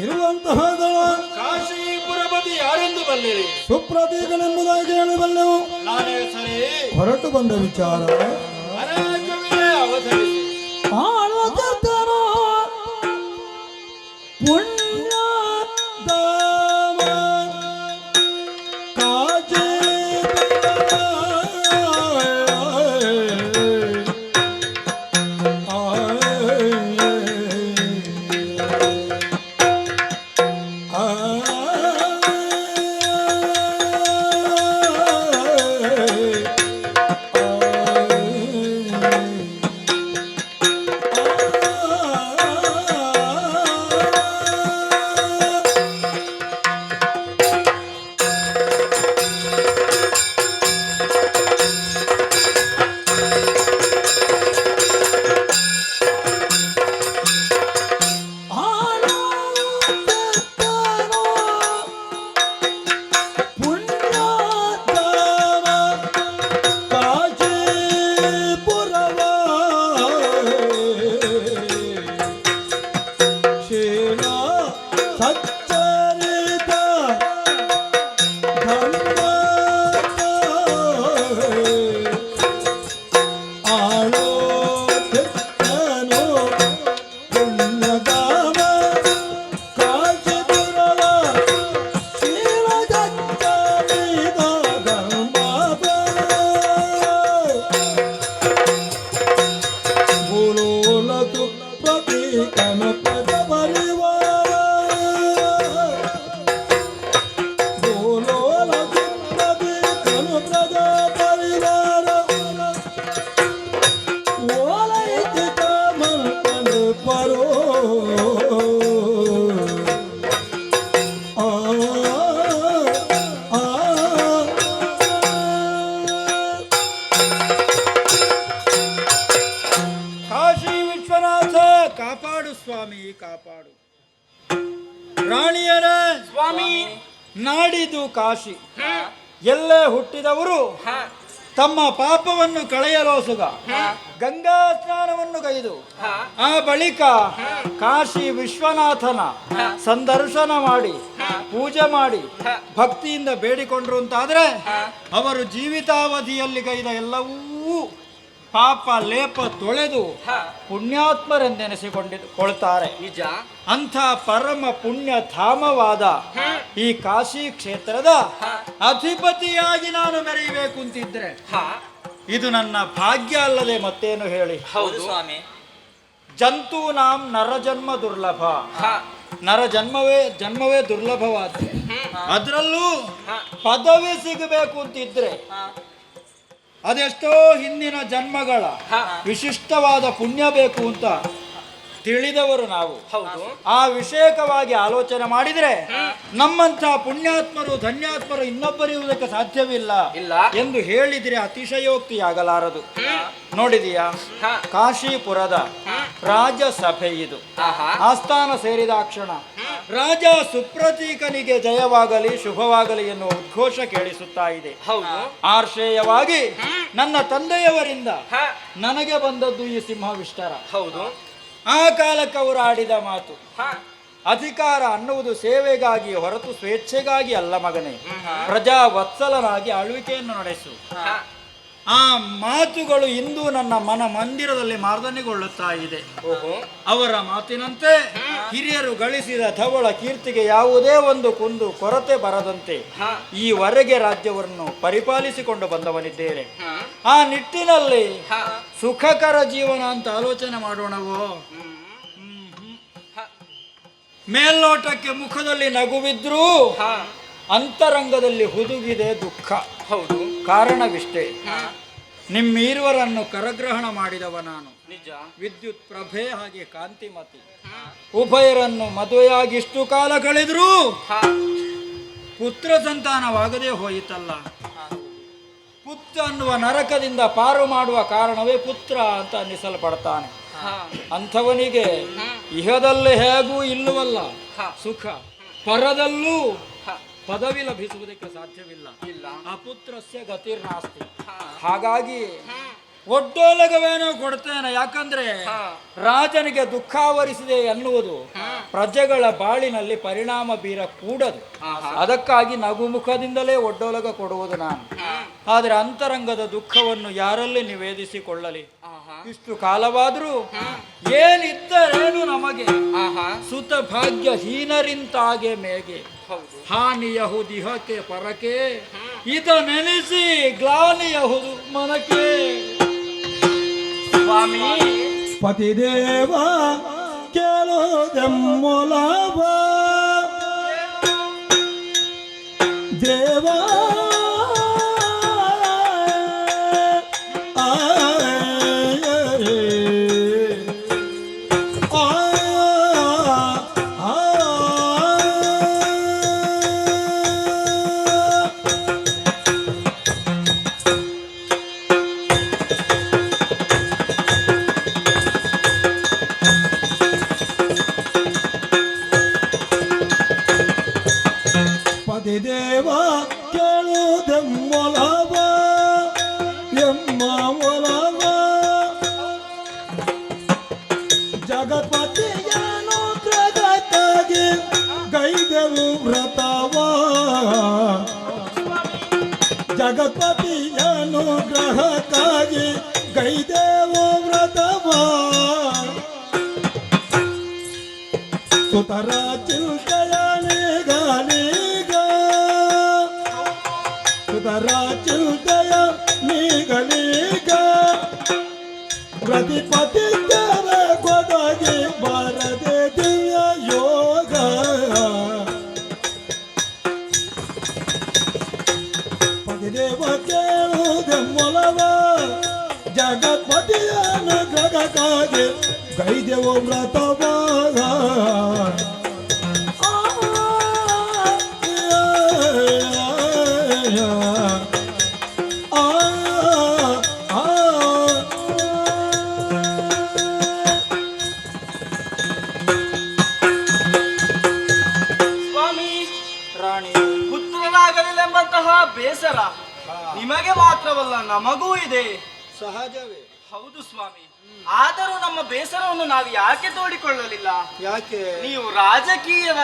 ಇರುವಂತಹ ಕಾಶೀಪುರಪತಿ ಯಾರೆಂದು ಬಲ್ಲಿರಿ? ಸುಪ್ರತೀಕನೆಂಬುದಾಗಿ ಹೇಳಬಲ್ಲೆವು. ನಾನೇ ಸರಿ ಹೊರಟು ಬಂದ ವಿಚಾರ ಅನೇಕವೇ ಅವತರಿಸಿ ಪುಣ್ಯ ಕಾಪಾಡು ಸ್ವಾಮಿ, ಕಾಪಾಡು. ರಾಣಿಯರ ಸ್ವಾಮಿ, ನಾಡಿದು ಕಾಶಿ. ಎಲ್ಲೇ ಹುಟ್ಟಿದವರು ತಮ್ಮ ಪಾಪವನ್ನು ಕಳೆಯಲೋಸುಗ ಗಂಗಾ ಸ್ನಾನವನ್ನು ಗೈದು ಆ ಬಳಿಕ ಕಾಶಿ ವಿಶ್ವನಾಥನ ಸಂದರ್ಶನ ಮಾಡಿ ಪೂಜೆ ಮಾಡಿ ಭಕ್ತಿಯಿಂದ ಬೇಡಿಕೊಂಡ್ರು ಅಂತಾದ್ರೆ ಅವರು ಜೀವಿತಾವಧಿಯಲ್ಲಿ ಗೈದ ಎಲ್ಲವೂ ಪಾಪ ಲೇಪ ತೊಳೆದು ಪುಣ್ಯಾತ್ಮರೆಂದೆನಿಸಿಕೊಳ್ತಾರೆ. ನಿಜ. ಅಂಥ ಪರಮ ಪುಣ್ಯ ಧಾಮವಾದ ಈ ಕಾಶಿ ಕ್ಷೇತ್ರದ ಅಧಿಪತಿಯಾಗಿ ನಾನು ಮೆರೆಯಬೇಕು ಅಂತಿದ್ರೆ ಇದು ನನ್ನ ಭಾಗ್ಯ ಅಲ್ಲದೆ ಮತ್ತೇನು ಹೇಳಿ. ಹೌದು ಸ್ವಾಮಿ. ಜಂತೂನಾಂ ನರಜನ್ಮ ದುರ್ಲಭ. ಜನ್ಮವೇ ದುರ್ಲಭವಾದ. ಅದರಲ್ಲೂ ಪದವಿ ಸಿಗಬೇಕು ಅಂತಿದ್ರೆ ಅದೆಷ್ಟೋ ಹಿಂದಿನ ಜನ್ಮಗಳ ವಿಶಿಷ್ಟವಾದ ಪುಣ್ಯ ಬೇಕು ಅಂತ ತಿಳಿದವರು ನಾವು. ಹೌದು. ಆ ವಿಷಯಕವಾಗಿ ಆಲೋಚನೆ ಮಾಡಿದ್ರೆ ನಮ್ಮಂಥ ಪುಣ್ಯಾತ್ಮರು ಧನ್ಯಾತ್ಮರು ಇನ್ನೊಬ್ಬರಿರುವುದಕ್ಕೆ ಸಾಧ್ಯವಿಲ್ಲ ಎಂದು ಹೇಳಿದ್ರೆ ಅತಿಶಯೋಕ್ತಿಯಾಗಲಾರದು. ನೋಡಿದೀಯಾ, ಕಾಶಿಪುರದ ರಾಜಸಭೆ ಇದು. ಆಸ್ಥಾನ ಸೇರಿದಾಕ್ಷಣ ರಾಜ ಸುಪ್ರತೀಕನಿಗೆ ಜಯವಾಗಲಿ ಶುಭವಾಗಲಿ ಎನ್ನುವ ಉದ್ಘೋಷ ಕೇಳಿಸುತ್ತಾ ಇದೆ. ಹೌದು. ಆಶ್ರಯವಾಗಿ ನನ್ನ ತಂದೆಯವರಿಂದ ನನಗೆ ಬಂದದ್ದು ಈ ಸಿಂಹವಿಷ್ಟರ. ಹೌದು. ಆ ಕಾಲಕ್ಕೆ ಅವರು ಆಡಿದ ಮಾತು, ಅಧಿಕಾರ ಅನ್ನುವುದು ಸೇವೆಗಾಗಿ ಹೊರತು ಸ್ವೇಚ್ಛೆಗಾಗಿ ಅಲ್ಲ ಮಗನೇ, ಪ್ರಜಾ ವತ್ಸಲನಾಗಿ ಆಳ್ವಿಕೆಯನ್ನು ನಡೆಸು. ಆ ಮಾತುಗಳು ಇಂದು ನನ್ನ ಮನ ಮಂದಿರದಲ್ಲಿ ಮಾರ್ದನೆಗೊಳ್ಳುತ್ತಾ ಇದೆ. ಅವರ ಮಾತಿನಂತೆ ಹಿರಿಯರು ಗಳಿಸಿದ ಧವಳ ಕೀರ್ತಿಗೆ ಯಾವುದೇ ಒಂದು ಕುಂದು ಕೊರತೆ ಬರದಂತೆ ಈವರೆಗೆ ರಾಜ್ಯವನ್ನು ಪರಿಪಾಲಿಸಿಕೊಂಡು ಬಂದವನಿದ್ದೇನೆ. ಆ ನಿಟ್ಟಿನಲ್ಲಿ ಸುಖಕರ ಜೀವನ ಅಂತ ಆಲೋಚನೆ ಮಾಡೋಣವೋ? ಮೇಲ್ನೋಟಕ್ಕೆ ಮುಖದಲ್ಲಿ ನಗುವಿದ್ರೂ ಅಂತರಂಗದಲ್ಲಿ ಹುದುಗಿದೆ ದುಃಖ. ಹೌದು, ಕಾರಣವಿಷ್ಟೇ. ನಿಮ್ಮೀರ್ವರನ್ನು ಕರಗ್ರಹಣ ಮಾಡಿದವ ನಾನು. ನಿಜ. ವಿದ್ಯುತ್ ಪ್ರಭೆ ಹಾಗೆ ಕಾಂತಿಮತಿ. ಉಭಯರನ್ನು ಮದುವೆಯಾಗಿ ಇಷ್ಟು ಕಾಲ ಕಳೆದರೂ ಪುತ್ರ ಸಂತಾನವಾಗದೇ ಹೋಯಿತಲ್ಲ. ಪುತ್ರ ಅನ್ನುವ ನರಕದಿಂದ ಪಾರು ಮಾಡುವ ಕಾರಣವೇ ಪುತ್ರ ಅಂತ ಅನ್ನಿಸಲ್ಪಡ್ತಾನೆ. ಅಂಥವನಿಗೆ ಇಹದಲ್ಲಿ ಹೇಗೂ ಇಲ್ಲವಲ್ಲ ಸುಖ, ಪರದಲ್ಲೂ ಪದವಿ ಲಭಿಸುವುದಕ್ಕೆ ಸಾಧ್ಯವಿಲ್ಲ. ಅಪುತ್ರಸ್ಯ ಗತಿರ್ನಾಸ್ತಿ. ಹಾಗಾಗಿ ಒಡ್ಡೋಲಗವೇನೋ ಕೊಡ್ತೇನೆ. ಯಾಕಂದ್ರೆ ರಾಜನಿಗೆ ದುಃಖಾವರಿಸಿದೆ ಎನ್ನುವುದು ಪ್ರಜೆಗಳ ಬಾಳಿನಲ್ಲಿ ಪರಿಣಾಮ ಬೀರಕೂಡದು. ಅದಕ್ಕಾಗಿ ನಗುಮುಖದಿಂದಲೇ ಒಡ್ಡೋಲಗ ಕೊಡುವುದು ನಾನು. ಆದರೆ ಅಂತರಂಗದ ದುಃಖವನ್ನು ಯಾರಲ್ಲಿ ನಿವೇದಿಸಿಕೊಳ್ಳಲಿ? ಇಷ್ಟು ಕಾಲವಾದರೂ ಏನಿದ್ದರೇನು ನಮಗೆ ಸುತ ಭಾಗ್ಯ ಹೀನರಿಂತಾಗೆ ಮೇಗೆ ಹಾನಿಯಹುದಿಹಕ್ಕೆ ಪರಕೆ ಇದ ನೆನೆಸಿ ಗ್ಲಾನಿಯಹುದು ಮನಕೆ. ಸ್ವಾಮಿ ಪತಿದೇವ ಕೇಳೋದೆಮ್ಮೊಲವ ದೇವ ದೇವ ಕೇಳುವುದೆಮ್ಮೊಲವ ಎಮ್ಮ ಒಲವ ಜಗತ್ಪತಿಯನು ಜಗತ್ತಾಗಿ ಗೈದೆವು ವ್ರತವ ಜಗತ್ಪತಿಯನು ಗ್ರಹಕ್ಕಾಗಿ ಗೈದೆವು ವ್ರತವ ಸುತರ ಚಿಂತೆಯನಿಗನೀಗ ಸುತರ ಚಿಂತೆಯ ನೀಗನೀಗ ಪ್ರತಿಪತಿದ್ದರ ಕೊಡಗಿ ಬರದೆ ದಿವ್ಯ ಯೋಗ ಪತಿದೇವ ಕೇಳುವುದೆಮ್ಮೊಲವ ಜಗತ್ಪತಿಯನ ಗ್ರಹಕ್ಕಾಗಿ ಗೈದೆವು ವ್ರತವ ಪುತ್ರನಾಗಲಿಲ್ಲೆಂಬಂತಹ ಬೇಸರ ನಿಮಗೆ ಮಾತ್ರವಲ್ಲ ನಮಗೂ ಇದೆ. ಸಹಜವೇ. ಹೌದು ಸ್ವಾಮಿ, ಆದರೂ ನಮ್ಮ ಬೇಸರವನ್ನು ನಾವು ಯಾಕೆ ತೋಡಿಕೊಳ್ಳಲಿಲ್ಲ? ಯಾಕೆ? ನೀವು ರಾಜಕೀಯದ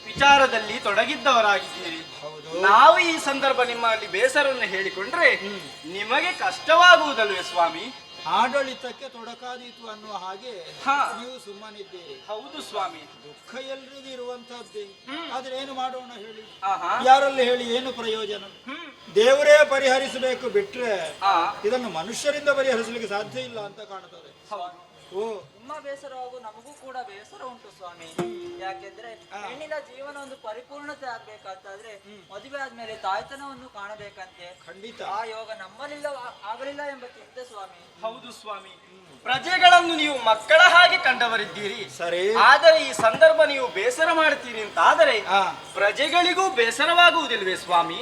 ವಿಚಾರದಲ್ಲಿ ತೊಡಗಿದ್ದವರಾಗಿದ್ದೀರಿ. ನಾವು ಈ ಸಂದರ್ಭ ನಿಮ್ಮಲ್ಲಿ ಬೇಸರವನ್ನು ಹೇಳಿಕೊಂಡ್ರೆ ನಿಮಗೆ ಕಷ್ಟವಾಗುವುದಲ್ವೇ ಸ್ವಾಮಿ? ಆಡಳಿತಕ್ಕೆ ತೊಡಕಾದೀತು ಅನ್ನುವ ಹಾಗೆ ನೀವು ಸುಮ್ಮನಿದ್ದೀರಿ. ಹೌದು ಸ್ವಾಮಿ, ದುಃಖ ಎಲ್ರಿಗೂ ಇರುವಂತಹದ್ದೇ. ಆದ್ರೆ ಏನು ಮಾಡೋಣ ಹೇಳಿ? ಆಹಾ. ಯಾರಲ್ಲಿ ಹೇಳಿ ಏನು ಪ್ರಯೋಜನ? ದೇವರೇ ಪರಿಹರಿಸಬೇಕು ಬಿಟ್ರೆ ಇದನ್ನು ಮನುಷ್ಯರಿಂದ ಪರಿಹರಿಸಲಿಕ್ಕೆ ಸಾಧ್ಯ ಇಲ್ಲ ಅಂತ ಕಾಣುತ್ತದೆ. ಓ, ನಿಮ್ಮ ಬೇಸರ ಹಾಗೂ ನಮಗೂ ಕೂಡ ಬೇಸರ ಉಂಟು ಸ್ವಾಮಿ. ಯಾಕೆಂದ್ರೆ ಹೆಣ್ಣಿನ ಜೀವನ ಒಂದು ಪರಿಪೂರ್ಣತೆ ಆಗ್ಬೇಕಾದ್ರೆ ಮದುವೆ ಆದ್ಮೇಲೆ ತಾಯ್ತನವನ್ನು ಕಾಣಬೇಕಂತೆ. ಖಂಡಿತ. ಆ ಯೋಗ ನಮ್ಮಲ್ಲಿಲ್ಲ ಆಗಲಿಲ್ಲ ಎಂಬ ಚಿಂತೆ ಸ್ವಾಮಿ. ಹೌದು ಸ್ವಾಮಿ, ಪ್ರಜೆಗಳನ್ನು ನೀವು ಮಕ್ಕಳ ಹಾಗೆ ಕಂಡವರಿದ್ದೀರಿ. ಸರಿ. ಆದರೆ ಈ ಸಂದರ್ಭ ನೀವು ಬೇಸರ ಮಾಡ್ತೀರಿ ಅಂತಾದರೆ ಪ್ರಜೆಗಳಿಗೂ ಬೇಸರವಾಗುವುದಿಲ್ವೇ ಸ್ವಾಮಿ?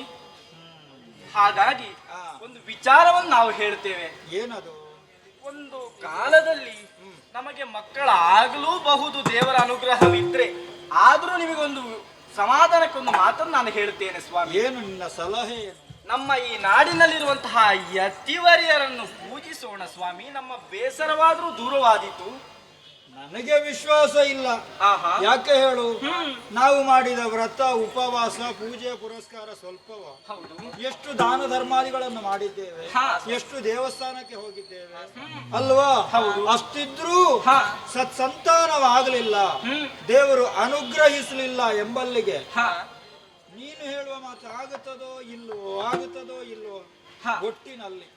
ಹಾಗಾಗಿ ಒಂದು ವಿಚಾರವನ್ನು ನಾವು ಹೇಳ್ತೇವೆ. ಏನದು? ಒಂದು ಕಾಲದಲ್ಲಿ ನಮಗೆ ಮಕ್ಕಳಾಗಲೂಬಹುದು ದೇವರ ಅನುಗ್ರಹವಿದ್ರೆ. ಆದ್ರೂ ನಿಮಗೊಂದು ಸಮಾಧಾನಕ್ಕೊಂದು ಮಾತನ್ನು ನಾನು ಹೇಳ್ತೇನೆ ಸ್ವಾಮಿ. ಏನು ನಿನ್ನ ಸಲಹೆ? ನಮ್ಮ ಈ ನಾಡಿನಲ್ಲಿರುವಂತಹ ಯತಿವರಿಯರನ್ನು ಪೂಜಿಸೋಣ ಸ್ವಾಮಿ. ನಮ್ಮ ಬೇಸರವಾದ್ರೂ ದೂರವಾದೀತು. ನನಗೆ ವಿಶ್ವಾಸ ಇಲ್ಲ. ಆಹಾ. ಯಾಕೆ ಹೇಳು? ನಾವು ಮಾಡಿದ ವ್ರತ, ಉಪವಾಸ, ಪೂಜೆ ಪುರಸ್ಕಾರ ಸ್ವಲ್ಪವ? ಹೌದು. ಎಷ್ಟು ದಾನ ಧರ್ಮಾದಿಗಳನ್ನು ಮಾಡಿದ್ದೇವೆ, ಹಾ. ಎಷ್ಟು ದೇವಸ್ಥಾನಕ್ಕೆ ಹೋಗಿದ್ದೇವೆ ಅಲ್ವಾ? ಅಷ್ಟಿದ್ರೂ ಸತ್ಸಂತಾನವಾಗಲಿಲ್ಲ, ದೇವರು ಅನುಗ್ರಹಿಸಲಿಲ್ಲ ಎಂಬಲ್ಲಿಗೆ ಹಾ. ನೀನು ಹೇಳುವ ಮಾತು ಆಗುತ್ತದೋ ಇಲ್ವೋ, ಆಗುತ್ತದೋ ಇಲ್ವೋ, ಒಟ್ಟಿನಲ್ಲಿ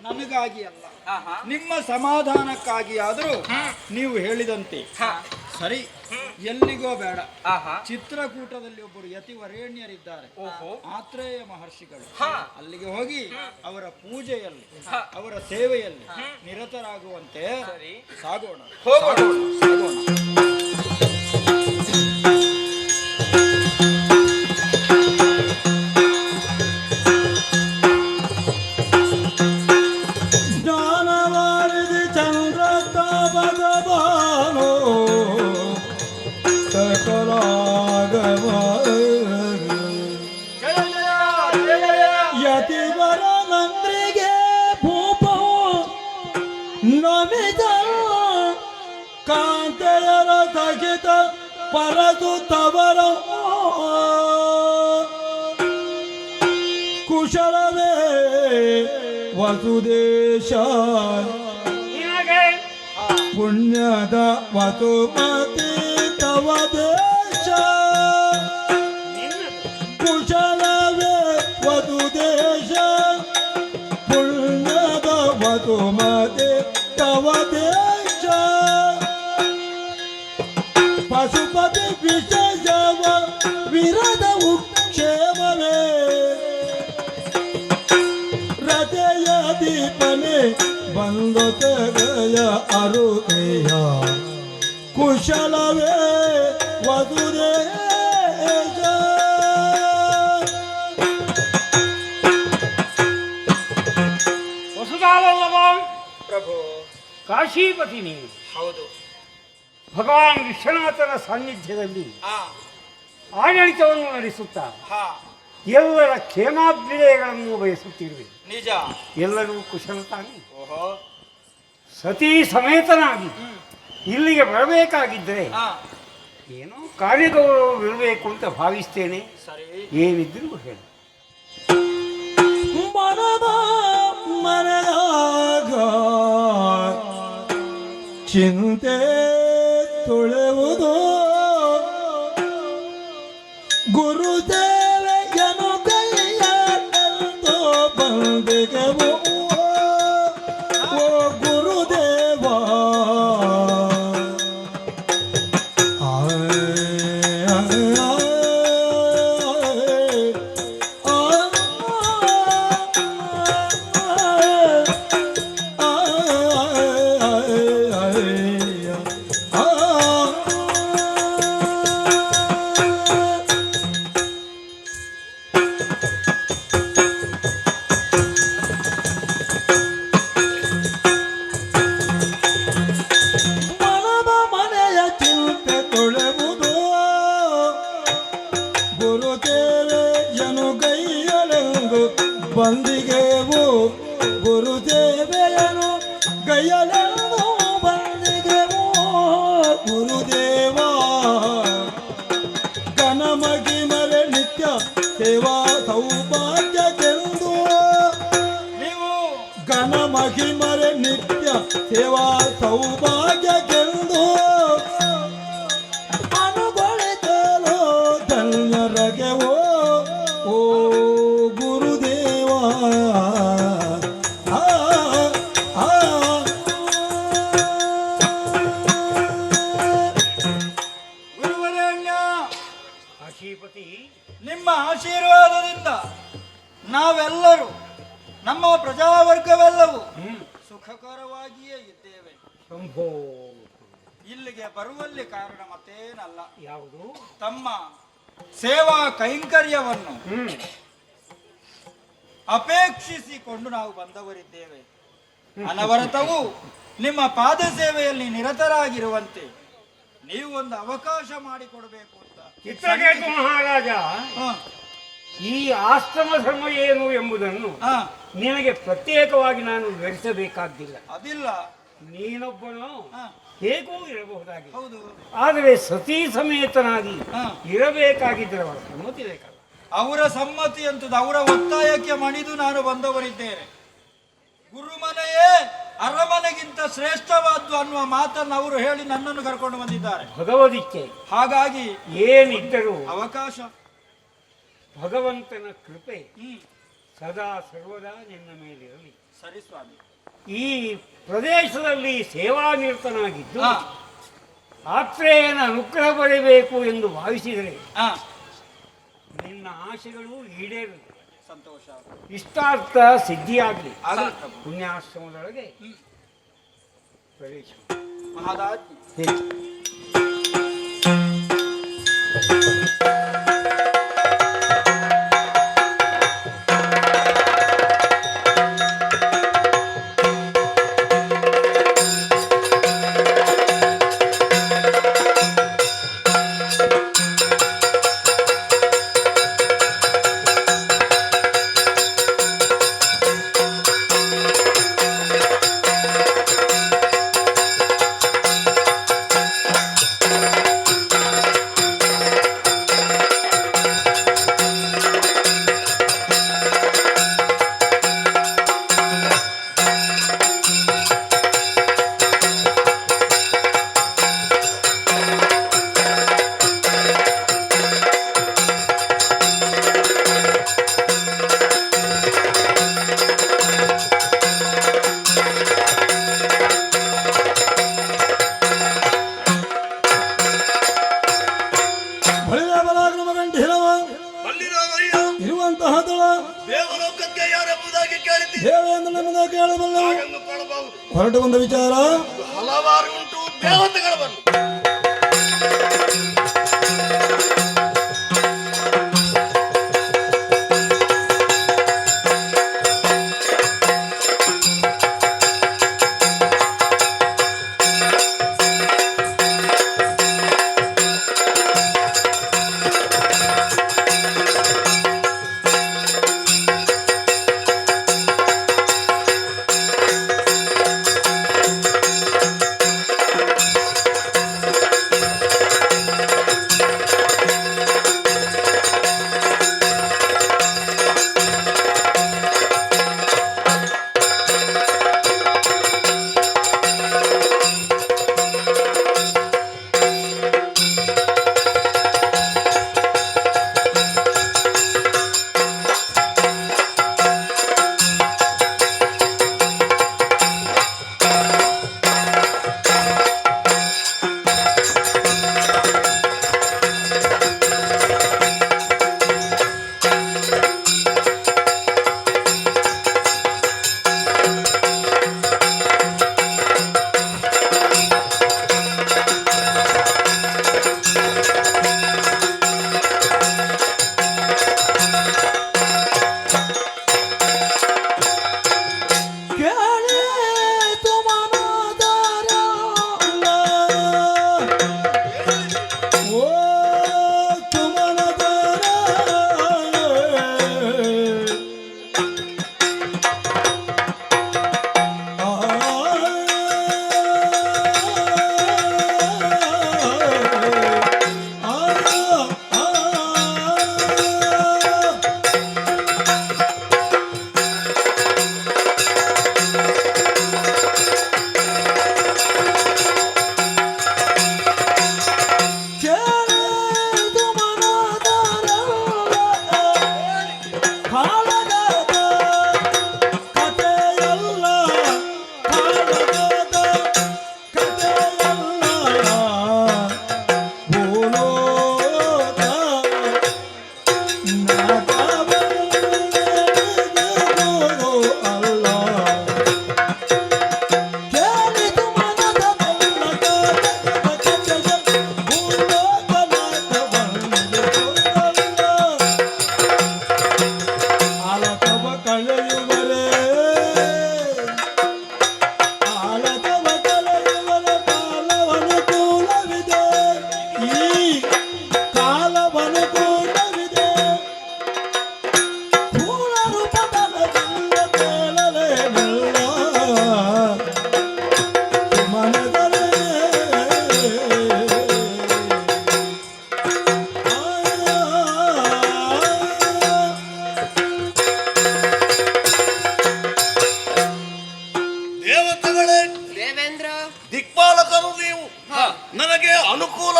ನನಗಾಗಿ ಅಲ್ಲ, ಆಹಾ. ನಿಮ್ಮ ಸಮಾಧಾನಕ್ಕಾಗಿ ಆದರೂ ನೀವು ಹೇಳಿದಂತೆ ಸರಿ. ಎಲ್ಲಿಗೋ ಬೇಡ, ಆಹಾ. ಚಿತ್ರಕೂಟದಲ್ಲಿ ಒಬ್ಬರು ಯತಿವರೇಣ್ಯರಿದ್ದಾರೆ, ಓಹೋ. ಆತ್ರೇಯ ಮಹರ್ಷಿಗಳು. ಹಾ. ಅಲ್ಲಿಗೆ ಹೋಗಿ ಅವರ ಪೂಜೆಯಲ್ಲಿ, ಅವರ ಸೇವೆಯಲ್ಲಿ ನಿರತರಾಗುವಂತೆ ಸರಿ. ಸಾಗೋಣ, ಹೋಗೋಣ. ಸಾಗೋಣ. ಜ್ಞಾನವಾರಿಧಿ ಚಂದ್ರತ ಭಗವಾನೋ ಸಕಲಾಗಮ ಯತಿವರ ನಂದ್ರಿಗೆ ಭೂಪವು ನಮಿತ ಕಾಂತೆಯರ ಸಹಿತ ಪರದು ತವರ ಕುಶಲವೇ ವಸುದೇಶ ಪುಣ್ಯದ ವಸುಮತಿ ತವ ದೇಶ ಕುಶಲವೇ ವಸುದೇಶ ಪುಣ್ಯದ ವಸುಮತಿ ತವ ದೇಶ ಪಶುಪತಿ ವಿಶೇಷವ ವಿರದ ಉಕ್ಷೇಮವೇ ಹೃದಯ ದೀಪನೆ ಬಂದು ತೆಗೆಯ ಅರುತೆಯ ಕುಶಲವೇ ವಧುದೇಶ. ಹೊಸದಾಲಲ್ಲವ ಪ್ರಭು. ಕಾಶೀಪತಿ ನೀನು. ಹೌದು. ಭಗವಾನ್ ವಿಶ್ವನಾಥನ ಸಾನ್ನಿಧ್ಯದಲ್ಲಿ ಆಡಳಿತವನ್ನು ನಡೆಸುತ್ತಾ ಹಾ, ಎಲ್ಲರ ಕ್ಷೇಮಾಭ್ಯುದಯಗಳನ್ನು ಬಯಸುತ್ತಿರುವೆ. ನಿಜ. ಎಲ್ಲರೂ ಕುಶಲ ತಾನೆ. ಓಹೋ. ಸತೀ ಸಮೇತನಾಗಿ ಇಲ್ಲಿಗೆ ಬರಬೇಕಾಗಿದ್ದರೆ ಹಾ, ಏನೋ ಕಾರ್ಯಗೌರವವಿರಬೇಕು ಅಂತ ಭಾವಿಸ್ತೇನೆ. ಸರಿ. ಏನಿದ್ದರೂ ಹೇಳಿ. ಮನದ ಮನೆಯಾಗ ಚಿಂತೆ ತೊಳೆಯುವುದು ಗುರುದೇವನು ಕೈಯೋ ಬಂದಿಗೆವು ಓ ಗುರುದೇವ. ಮನದ ಮನೆಯ ಚಿಂತೆ ತೊಳೆವುದು ಗುರುದೇವೆಯನು ಗೈಯಲೆಂದು ಬಂದಿಗೆವು ಗುರುದೇವೆಯನು ಗೈಯಲೆಂದು ಬಂದಿಗೆವು ಗುರುದೇವ. ಗಣಮಗಿ ಮರೆ ನಿತ್ಯ ಸೇವಾ ಸೌಭಾಗ್ಯಕ್ಕೆಂದು ನೀವು ಗಣ ಮಹಿಮರೆ ನಿತ್ಯ ಸೇವಾ ಸೌಭಾಗ್ಯಕ್ಕೆಂದು ಅನುಗೊಳಿಸಲು ಧನ್ಯರಗೆ ಓ ಗುರುದೇವ. ಆ, ಆ. ಗುರುವರೇಣ್ಯ, ಕಾಶೀಪತಿ ನಿಮ್ಮ ಆಶೀರ್ವಾದದಿಂದ ನಾವೆಲ್ಲರೂ, ನಮ್ಮ ಪ್ರಜಾವರ್ಗವೆಲ್ಲವೂ ಸುಖಕರವಾಗಿಯೇ ಇದ್ದೇವೆ. ಶಂಭೋ. ಇಲ್ಲಿಗೆ ಬರುವಲ್ಲಿ ಕಾರಣ ಮತ್ತೇನಲ್ಲ, ಯಾವುದು? ತಮ್ಮ ಸೇವಾ ಕೈಂಕರ್ಯವನ್ನು ಅಪೇಕ್ಷಿಸಿಕೊಂಡು ನಾವು ಬಂದವರಿದ್ದೇವೆ. ಅನವರತವೂ ನಿಮ್ಮ ಪಾದ ಸೇವೆಯಲ್ಲಿ ನಿರತರಾಗಿರುವಂತೆ ನೀವು ಒಂದು ಅವಕಾಶ ಮಾಡಿಕೊಡಬೇಕು ಅಂತ. ಚಿತ್ರಕೇತು ಮಹಾರಾಜ, ಹ, ಈ ಆಶ್ರಮ ಧರ್ಮ ಏನು ಎಂಬುದನ್ನು ಹ, ನಿನಗೆ ಪ್ರತ್ಯೇಕವಾಗಿ ನಾನು ವಿವರಿಸಬೇಕಾದ್ದಿಲ್ಲ. ಅದಿಲ್ಲ. ನೀನೊಬ್ಬನು ಹ, ಹೇಗೂ ಇರಬಹುದಾಗಿದೆ. ಹೌದು. ಆದರೆ ಸತೀ ಸಮೇತನಾಗಿ ಹಾ. ಇರಬೇಕಾಗಿದ್ದರೆ ಅವರ ಸಮ್ಮತಿ ಬೇಕಲ್ಲ. ಅವರ ಸಮ್ಮತಿ ಅಂತದ್ದು, ಅವರ ಒತ್ತಾಯಕ್ಕೆ ಮಣಿದು ನಾನು ಬಂದವರಿದ್ದೇನೆ. ಗುರುಮನೆಯೇ ಅರಮನೆಗಿಂತ ಶ್ರೇಷ್ಠವಾದ್ದು ಅನ್ನುವ ಮಾತನ್ನು ಅವರು ಹೇಳಿ ನನ್ನನ್ನು ಕರ್ಕೊಂಡು ಬಂದಿದ್ದಾರೆ. ಭಗವದಿಚ್ಛೆ ಹಾಗಾಗಿ ಏನಿದ್ದರೂ ಅವಕಾಶ. ಭಗವಂತನ ಕೃಪೆ ಹ್ಮ್, ಸದಾ ಸರ್ವದಾ ನಿನ್ನ ಮೇಲಿರಲಿ. ಸರಿ ಸ್ವಾಮಿ. ಈ ಪ್ರದೇಶದಲ್ಲಿ ಸೇವಾನಿರತನಾಗಿದ್ದು ಹಾ, ಆತ್ರೇಯನ ಅನುಗ್ರಹ ಪಡೆಯಬೇಕು ಎಂದು ಭಾವಿಸಿದರೆ ಹಾ, ನಿನ್ನ ಆಶೆಗಳು ಈಡೇರಲಿ, ಸಂತೋಷ. ಇಷ್ಟಾರ್ಥ ಸಿದ್ಧಿಯಾಗಲಿ. ಆಗಲಿ ಪ್ರಭು. ಪುಣ್ಯಾಶ್ರಮದೊಳಗೆ ಪ್ರವೇಶ ಮಹಾದಾಜ್ಞೆ. ಹೇಳಿ. ಇರುವಂತಹ ದಳ ದೇವಲೋಕಕ್ಕೆ ಯಾರೆಂಬುದಾಗಿ ಕೇಳಿದ್ದೀರಿ. ದೇವೇಂದ್ರ ನಮ್ಮದ ಕೇಳಬಲ್ಲ ಹಾಗೆಂದು ಕಾಣಬಹುದು. ಹೊರಟು ಬಂದ ವಿಚಾರ ಹಲವಾರು ಉಂಟು ದೇವತೆಗಳು ಬಂದು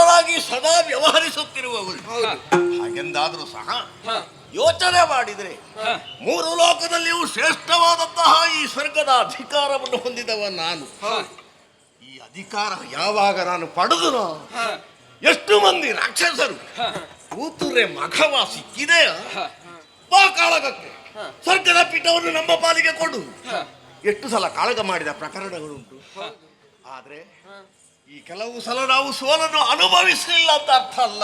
ಸಮಾನರಾಗಿ ಸದಾ ವ್ಯವಹರಿಸುತ್ತಿರುವವರು. ಹಾಗೆಂದಾದರೂ ಸಹ ಯೋಚನೆ ಮಾಡಿದರೆ ಮೂರು ಲೋಕದಲ್ಲಿಯೂ ಶ್ರೇಷ್ಠವಾದಂತಹ ಈ ಸ್ವರ್ಗದ ಅಧಿಕಾರವನ್ನು ಹೊಂದಿದವ ನಾನು. ಈ ಅಧಿಕಾರ ಯಾವಾಗ ನಾನು ಪಡೆದು ಎಷ್ಟು ಮಂದಿ ರಾಕ್ಷಸರು ಕೂತುರೆ ಮಘವ ಸಿಕ್ಕಿದೆಯ ಬಾ ಕಾಳಗಕ್ಕೆ, ಸ್ವರ್ಗದ ಪೀಠವನ್ನು ನಮ್ಮ ಪಾಲಿಗೆ ಕೊಡು. ಎಷ್ಟು ಸಲ ಕಾಳಗ ಮಾಡಿದ ಪ್ರಕರಣಗಳುಂಟು. ಆದ್ರೆ ಈ ಕೆಲವು ಸಲ ನಾವು ಸೋಲನ್ನು ಅನುಭವಿಸಲಿಲ್ಲ ಅಂತ ಅರ್ಥ ಅಲ್ಲ.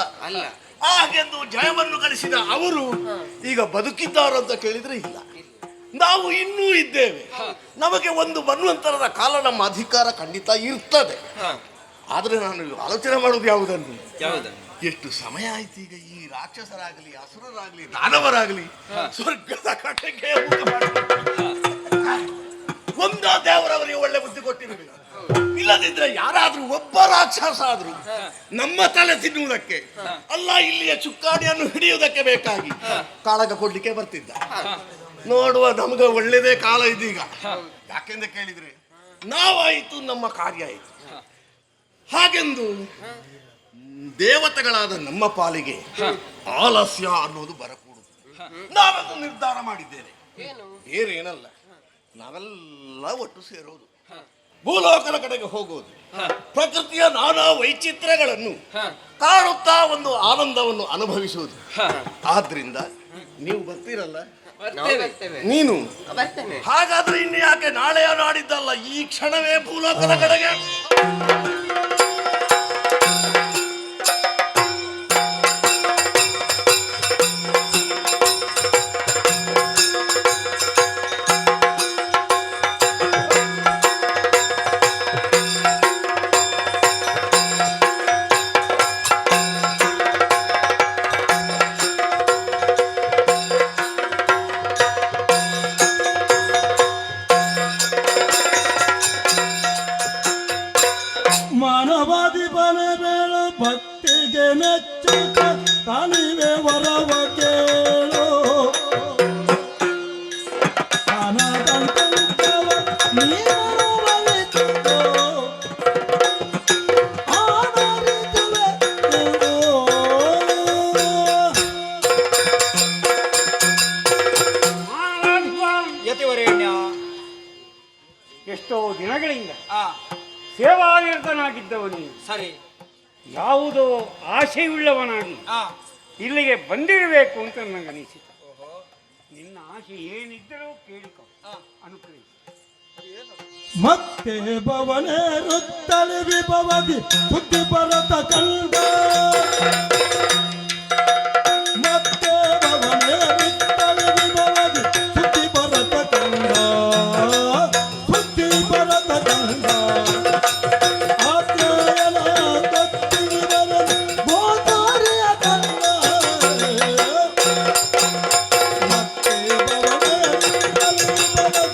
ಹಾಗೆಂದು ಜಯವನ್ನು ಗಳಿಸಿದ ಅವರು ಈಗ ಬದುಕಿದ್ದಾರೆ ಅಂತ ಕೇಳಿದ್ರೆ ಇಲ್ಲ. ನಾವು ಇನ್ನೂ ಇದ್ದೇವೆ. ನಮಗೆ ಒಂದು ಮನ್ವಂತರದ ಕಾಲ ನಮ್ಮ ಅಧಿಕಾರ ಖಂಡಿತ ಇರ್ತದೆ. ಆದ್ರೆ ನಾನು ಆಲೋಚನೆ ಮಾಡುವುದು ಯಾವುದನ್ನು, ಎಷ್ಟು ಸಮಯ ಆಯ್ತು ಈಗ ಈ ರಾಕ್ಷಸರಾಗಲಿ ಅಸುರರಾಗಲಿ ದಾನವರಾಗಲಿ ಸ್ವರ್ಗದ ಕಡೆಗೆ ಒಂದ ದೇವರವರಿಗೆ ಒಳ್ಳೆ ಬುದ್ಧಿ ಕೊಟ್ಟಿರಬೇಕು. ಇಲ್ಲದಿದ್ರೆ ಯಾರಾದ್ರೂ ಒಬ್ಬ ರಾಕ್ಷಸ ಆದ್ರೂ ನಮ್ಮ ತಲೆ ತಿನ್ನುವುದಕ್ಕೆ ಅಲ್ಲ, ಇಲ್ಲಿಯ ಚುಕ್ಕಾಣಿಯನ್ನು ಹಿಡಿಯುವುದಕ್ಕೆ ಬೇಕಾಗಿ ಕಾಳಗ ಕೊಡ್ಲಿಕ್ಕೆ ಬರ್ತಿದ್ದ. ನೋಡುವ, ನಮ್ಗೆ ಒಳ್ಳೆದೇ ಕಾಲ ಇದೀಗ. ಯಾಕೆಂದ್ರೆ ಕೇಳಿದ್ರೆ ನಾವಾಯಿತು, ನಮ್ಮ ಕಾರ್ಯ ಆಯಿತು. ಹಾಗೆಂದು ದೇವತೆಗಳಾದ ನಮ್ಮ ಪಾಲಿಗೆ ಆಲಸ್ಯ ಅನ್ನೋದು ಬರಕೂಡುದು. ನಾವೆಲ್ಲ ನಿರ್ಧಾರ ಮಾಡಿದ್ದೇನೆ, ಬೇರೇನಲ್ಲ, ನಾವೆಲ್ಲ ಒಟ್ಟು ಸೇರೋದು, ಭೂಲೋಕದ ಕಡೆಗೆ ಹೋಗೋದು, ಪ್ರಕೃತಿಯ ನಾನಾ ವೈಚಿತ್ರ್ಯಗಳನ್ನು ಕಾಣುತ್ತಾ ಒಂದು ಆನಂದವನ್ನು ಅನುಭವಿಸುವುದು. ಆದ್ರಿಂದ ನೀವು ಬರ್ತೀರಲ್ಲ, ನೀನು ಹಾಗಾದ್ರೆ ಇನ್ನು ಯಾಕೆ ನಾಳೆಯ ನಾಡಿದ್ದಲ್ಲ, ಈ ಕ್ಷಣವೇ ಭೂಲೋಕದ ಕಡೆಗೆ. ಮಾನವಾದಿ ಬನೆ ಬೇಳು ಭಕ್ತಿಗೆ ಮೆಚ್ಚುತ್ತ ತಾನಿವೆ ವರವ ಕೇಳು. ಆನದಂತವ ನೀನು ಬಲಿತು ಆನರಿತುವೆ ಎಂದು. ಯತಿವರೇಣ್ಯ, ಎಷ್ಟೋ ದಿನಗಳಿಂದ ಆ ಸೇವಾನಿರತನಾಗಿದ್ದವನು ಸರಿ, ಯಾವುದೋ ಆಶೆಯುಳ್ಳವನಾಗಿ ಆ ಇಲ್ಲಿಗೆ ಬಂದಿರಬೇಕು ಅಂತ ನನಗನಿಸಿತು. ನಿನ್ನ ಆಶೆ ಏನಿದ್ದರೂ ಕೇಳಿಕೊ, ಅನುಗ್ರಹಿಸಿ. ಮತ್ತೆ ಭವನೇ ರುತ್ತಲಿ ವಿಭವದಿ ಬುದ್ಧಿ ಬರತ ಕಂಡ. ಮತ್ತೆ ಭವನೇ ರುತ್ತಲಿ ವಿಭವದಿ ಬುದ್ಧಿ ಬರತ ಕಂಡ. ಬುದ್ಧಿ ಬರತ ಕಂಡ. ಆತ್ಮಯನ ತತ್ತಿಗೆ ಬರದು ಗೋತಾರಿಯ ಕಂಡ. ಮತ್ತೆ ಭವನೇ ರುತ್ತಲಿ ವಿಭವದಿ ಬುದ್ಧಿ ಬರತ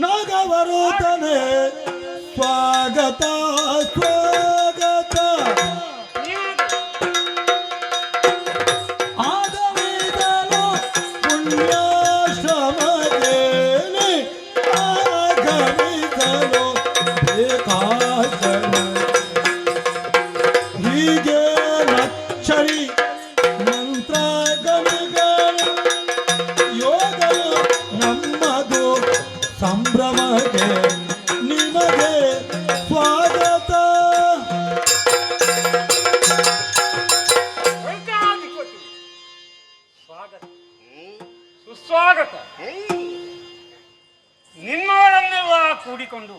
ನಾಗವರುತನೆ ಸ್ವಾಗತ ಸ್ವಾಗತ. ಆಗಮಿದನು ಪುಣ್ಯಾಶ್ರಮದೇನೆ, ಆಗಮಿದನು ಬೇಕಾಜನ. ಹೀಗೆ ನಚ್ಚರಿ ಮಂತ್ರಗಣಿಗಳು ಯೋಗ ನಮ್ಮದು ಸಂಭ್ರಮಕ್ಕೆ ನಿಮಗೆ ಸ್ವಾಗತ. ಸ್ವಾಗತ, ಸುಸ್ವಾಗತ. ನಿನ್ನವರನ್ನೆಲ್ಲ ಕೂಡಿಕೊಂಡು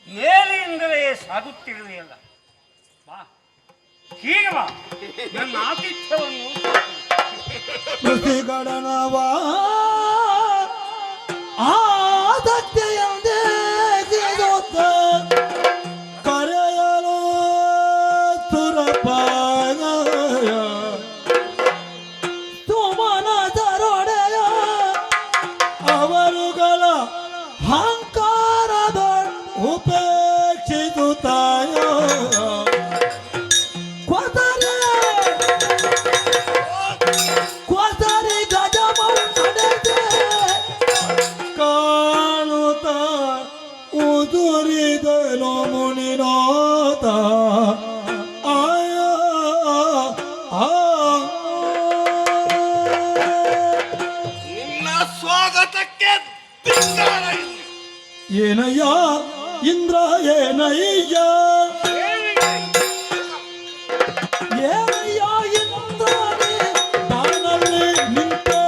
ಮೇಲಿಂದಲೇ ಸಾಗುತ್ತಿರುವೆಯಲ್ಲ, ಬಾ, ಹೀಗೆ ಬಾ, ನನ್ನ ಆತಿಥ್ಯವನ್ನು ಕೃತಿಗಣನವ ಆದತ್ತೆಯಂದೇ ಕರೆಯಲು ಸುರಪಾಯ ಸುಮನ ದರೊಡೆಯ ಅವರುಗಳ ಅಹಂಕಾರದ ಉಪೇಕ್ಷಿಸುತ್ತಾಯ. ಏನಯ್ಯ ಇಂದ್ರ ಏನಯ್ಯ ಏನಯ್ಯ ಇಂದ್ರ ಬಾನಲ್ಲಿ ನಿಂತೆ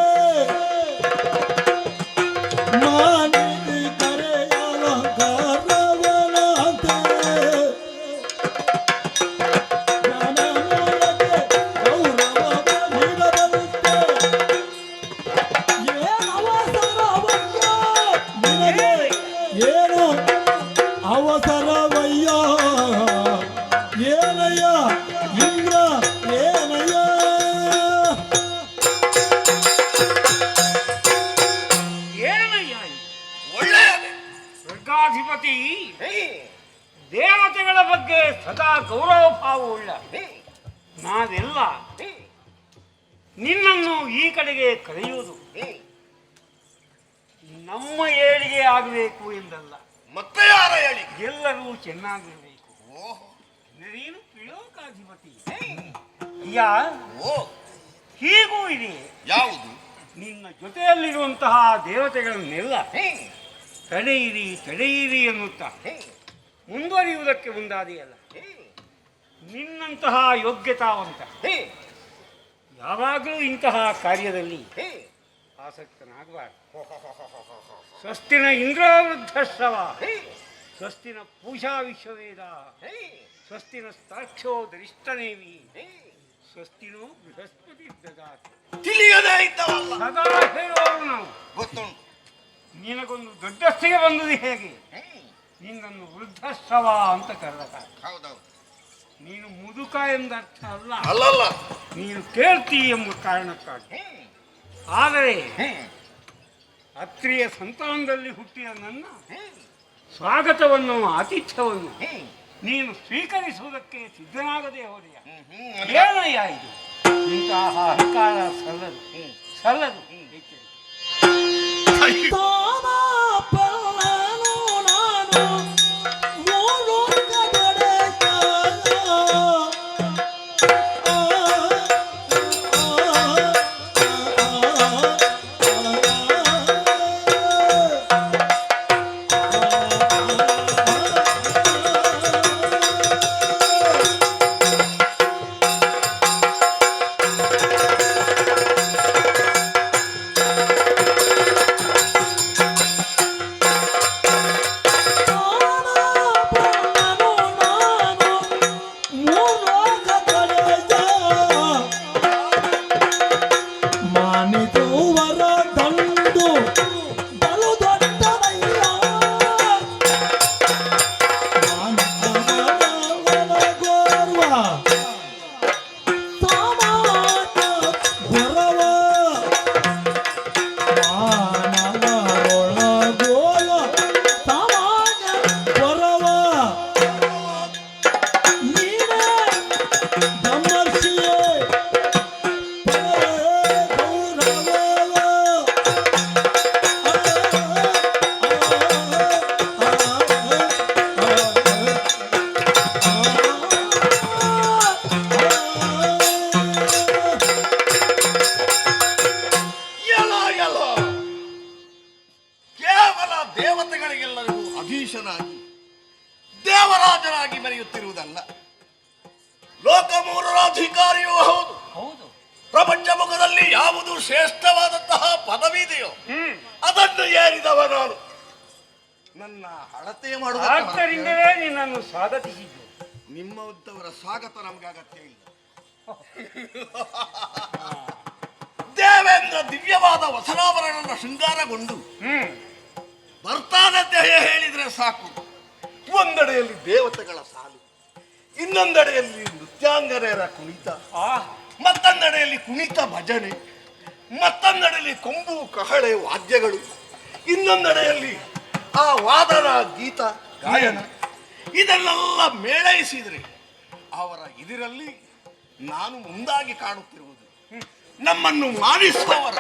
ಮಾನಿದಿ ಕರೆಯಲ ಗರವನಂತೆ ಜ್ಞಾನಮೂಲಕ್ಕೆ ಗೌರವ ನೀಡಬರುತ್ತೆ ಏನು ಅವಸರವಯ್ಯ ನಿನಗೆ ಏನು ಅವಸರವಯ್ಯ ಏನಯ್ಯ ಇಂದ್ರ ಏನಯ್ಯ ಏನಯ್ಯ ಇದು? ಒಳ್ಳೆಯದೇ. ಸ್ವರ್ಗಾಧಿಪತಿ ಹೇ, ದೇವತೆಗಳ ಬಗ್ಗೆ ಸದಾ ಗೌರವ ಭಾವವುಳ್ಳ ಹೇ, ನಾವೆಲ್ಲ ಹೇ, ನಿನ್ನನ್ನು ಈ ಕಡೆಗೆ ಕರೆಯುವುದು ಹೇ. ನಮ್ಮ ಏಳಿಗೆ ಆಗಬೇಕು ಎಂದಲ್ಲ, ಮತ್ತೆ ಯಾರ ಹೇಳಿ? ಎಲ್ಲರೂ ಚೆನ್ನಾಗಿರಬೇಕು. ಓಹೋ, ನೀನು ಪಿಳೋಕಾಧಿಪತಿ ಹೇ, ಅಯ್ಯ, ಓ, ಹೀಗೂ ಇದೆ. ಯಾವುದು? ನಿನ್ನ ಜೊತೆಯಲ್ಲಿರುವಂತಹ ದೇವತೆಗಳನ್ನೆಲ್ಲ ಹೇ, ತಡೆಯಿರಿ ತಡೆಯಿರಿ ಎನ್ನುತ್ತಾ ಹೇ, ಮುಂದುವರಿಯುವುದಕ್ಕೆ ಮುಂದಾದಿಯಲ್ಲ. ಹೇ, ನಿನ್ನಂತಹ ಯೋಗ್ಯತಾವಂತ ಹೇ, ಯಾವಾಗಲೂ ಇಂತಹ ಕಾರ್ಯದಲ್ಲಿ ಹೇ. ಆಸಕ್ತನಾಗಬಾರ್ದು. ಸ್ವಸ್ತಿನ ಇಂದ್ರವೃದ್ಧಶ್ರವ, ಹೇ, ಸ್ವಸ್ತಿನ ಪೂಷಾ ವಿಶ್ವವೇದ, ಹೇ, ಸ್ವಸ್ತಿನ ಸ್ಥಾಕ್ಷೋ ದರಿಷ್ಠನೇವಿ, ಹೇ. ಸ್ವಸ್ತಿನೋ ಬೃಹಸ್ಪತಿ ದದಾತಿ. ತಿಳಿಯದೇ ಇದ್ದವಲ್ಲ. ಸದಾ ಹೇಳುವವರು ನಾವು. ಗೊತ್ತುಂಟು. ನಿನಗೊಂದು ದೊಡ್ಡಸ್ತಿಗೆ ಬಂದುದು ಹೇಗೆ? ಹೇ, ನಿನ್ನನ್ನು ವೃದ್ಧಶ್ರವ ಅಂತ ಕರೆದ ಕಾರಣ. ಹೌದೌದು. ನೀನು ಮುದುಕ ಎಂದರ್ಥ ಅಲ್ಲ, ಅಲ್ಲಲ್ಲ. ನೀನು ಕೇಳ್ತಿ ಎಂಬ ಕಾರಣಕ್ಕಾಗಿ. ಹೇ, ಆದರೆ ಹೇ, ಅತ್ರಿಯ ಸಂತಾನದಲ್ಲಿ ಹುಟ್ಟಿದ ನನ್ನ ಹೇ, ಸ್ವಾಗತವನ್ನು ಆತಿಥ್ಯವನ್ನು ಹೇ. ನೀನು ಸ್ವೀಕರಿಸುವುದಕ್ಕೆ ಸಿದ್ಧನಾಗದೆ ಹೋದೆಯ. ಹ್ಮ್. ಏನಯ್ಯ ಇದು? ಇಂತಹ ಅಹಂಕಾರ ಸಲ್ಲದು, ಸಲ್ಲದು. ಎಚ್ಚರಿಕೆ. ತಾನಪ್ಪನನು ನಾನು ಮೂಲೋಕದೊಡೆಯ. ಮಾನಿದುವರ ದಂಡು ಬಲು ದೊಡ್ಡದಯ್ಯ. ಮಾನವರ ಗೌರವ ಸಮಾಜ ಗೌರವ ಮಾನವರೊಳಗೋಲ ಸಮಾಜ ಗೌರವ ನೀನೇ ಬ್ರಹ್ಮರ್ಷಿಯೇ ಎಲ, ಎಲ. ಕೇವಲ ದೇವತೆಗಳಿಗೆಲ್ಲರಿಗೂ ಅಧೀಶನಾಗಿ ದೇವರಾಜನಾಗಿ ಮೆರೆಯುತ್ತಿರುವುದಲ್ಲ, ಲೋಕಮೂಲರ ಅಧಿಕಾರಿಯೂ ಹೌದು. ಹೌದು. ಪ್ರಪಂಚ ಮುಖದಲ್ಲಿ ಯಾವುದು ಶ್ರೇಷ್ಠವಾದಂತಹ ಪದವಿದೆಯೋ ಅದನ್ನು ಏರಿದವ ನಾನು. ನನ್ನ ಅಳತೆ ಆದ್ದರಿಂದಲೇ ನಿನ್ನನ್ನು ಸ್ವಾಗತಿಸಿದ್ದು. ನಿಮ್ಮಂತವರ ಸ್ವಾಗತ ನಮ್ಗೆ ಅಗತ್ಯ ಇಲ್ಲ. ದೇವೇಂದ್ರ ದಿವ್ಯವಾದ ವಸನಾಭರಣನ ಶೃಂಗಾರಗೊಂಡು ಬರ್ತಾನಂತೆ ಹೇಳಿದ್ರೆ ಸಾಕು. ಒಂದೆಡೆಯಲ್ಲಿ ದೇವತೆಗಳ ಸಾಲು, ಇನ್ನೊಂದೆಡೆಯಲ್ಲಿ ನೃತ್ಯಾಂಗನೆಯರ ಕುಣಿತ, ಮತ್ತೊಂದೆಡೆಯಲ್ಲಿ ಕುಣಿತ ಭಜನೆ, ಮತ್ತೊಂದೆಡೆಯಲ್ಲಿ ಕೊಂಬು ಕಹಳೆ ವಾದ್ಯಗಳು, ಇನ್ನೊಂದೆಡೆಯಲ್ಲಿ ಆ ವಾದನ ಗೀತ ಗಾಯನ. ಇದನ್ನೆಲ್ಲ ಮೇಳೈಸಿದರೆ ಅವರ ಇದರಲ್ಲಿ ನಾನು ಮುಂದಾಗಿ ಕಾಣುತ್ತಿರುವುದು ನಮ್ಮನ್ನು ಮಾನಿಸುವವರ,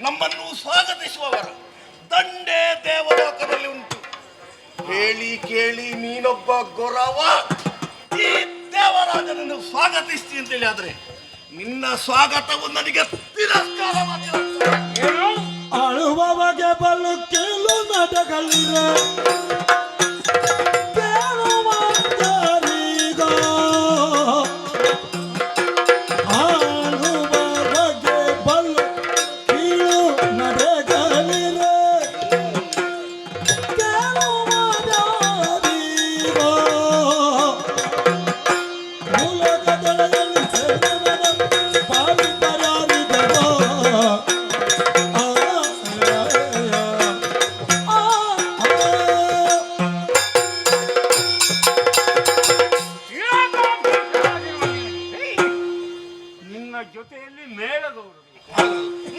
ನಮ್ಮನ್ನು ಸ್ವಾಗತಿಸುವವರ ದಂಡೇ ದೇವಲೋಕದಲ್ಲಿ ಉಂಟು. ಹೇಳಿ ಕೇಳಿ ನೀನೊಬ್ಬ ಗೊರವ ಈ ದೇವರಾಜನನ್ನು ಸ್ವಾಗತಿಸ್ತಿ ಅಂತೇಳಿ ಆದ್ರೆ ನಿನ್ನ ಸ್ವಾಗತವು ನನಗೆ ತಿರಸ್ಕಾರ ಮಾಡಿದ. ಏನು? ಆಳು ಆಳುವವಗೆ ಬಲು ಕೀಳು ನಡೆಗಳಿರೆ ಕೇಳುವಂತರೀಗ ಆಳುವವಗೆ ಬಲು ಕೀಳು ನಡೆಗಳಿರೆ ಕೇಳುವವರೀಗ ಮೂಲಕದೊಳಗಲ್ಲಿ ಸೇರಿದವನ ಪಾಲಿ ಪರಾರಿಗೋ ನಿನ್ನ ಜೊತೆಯಲ್ಲಿ ಮೇಳದವರು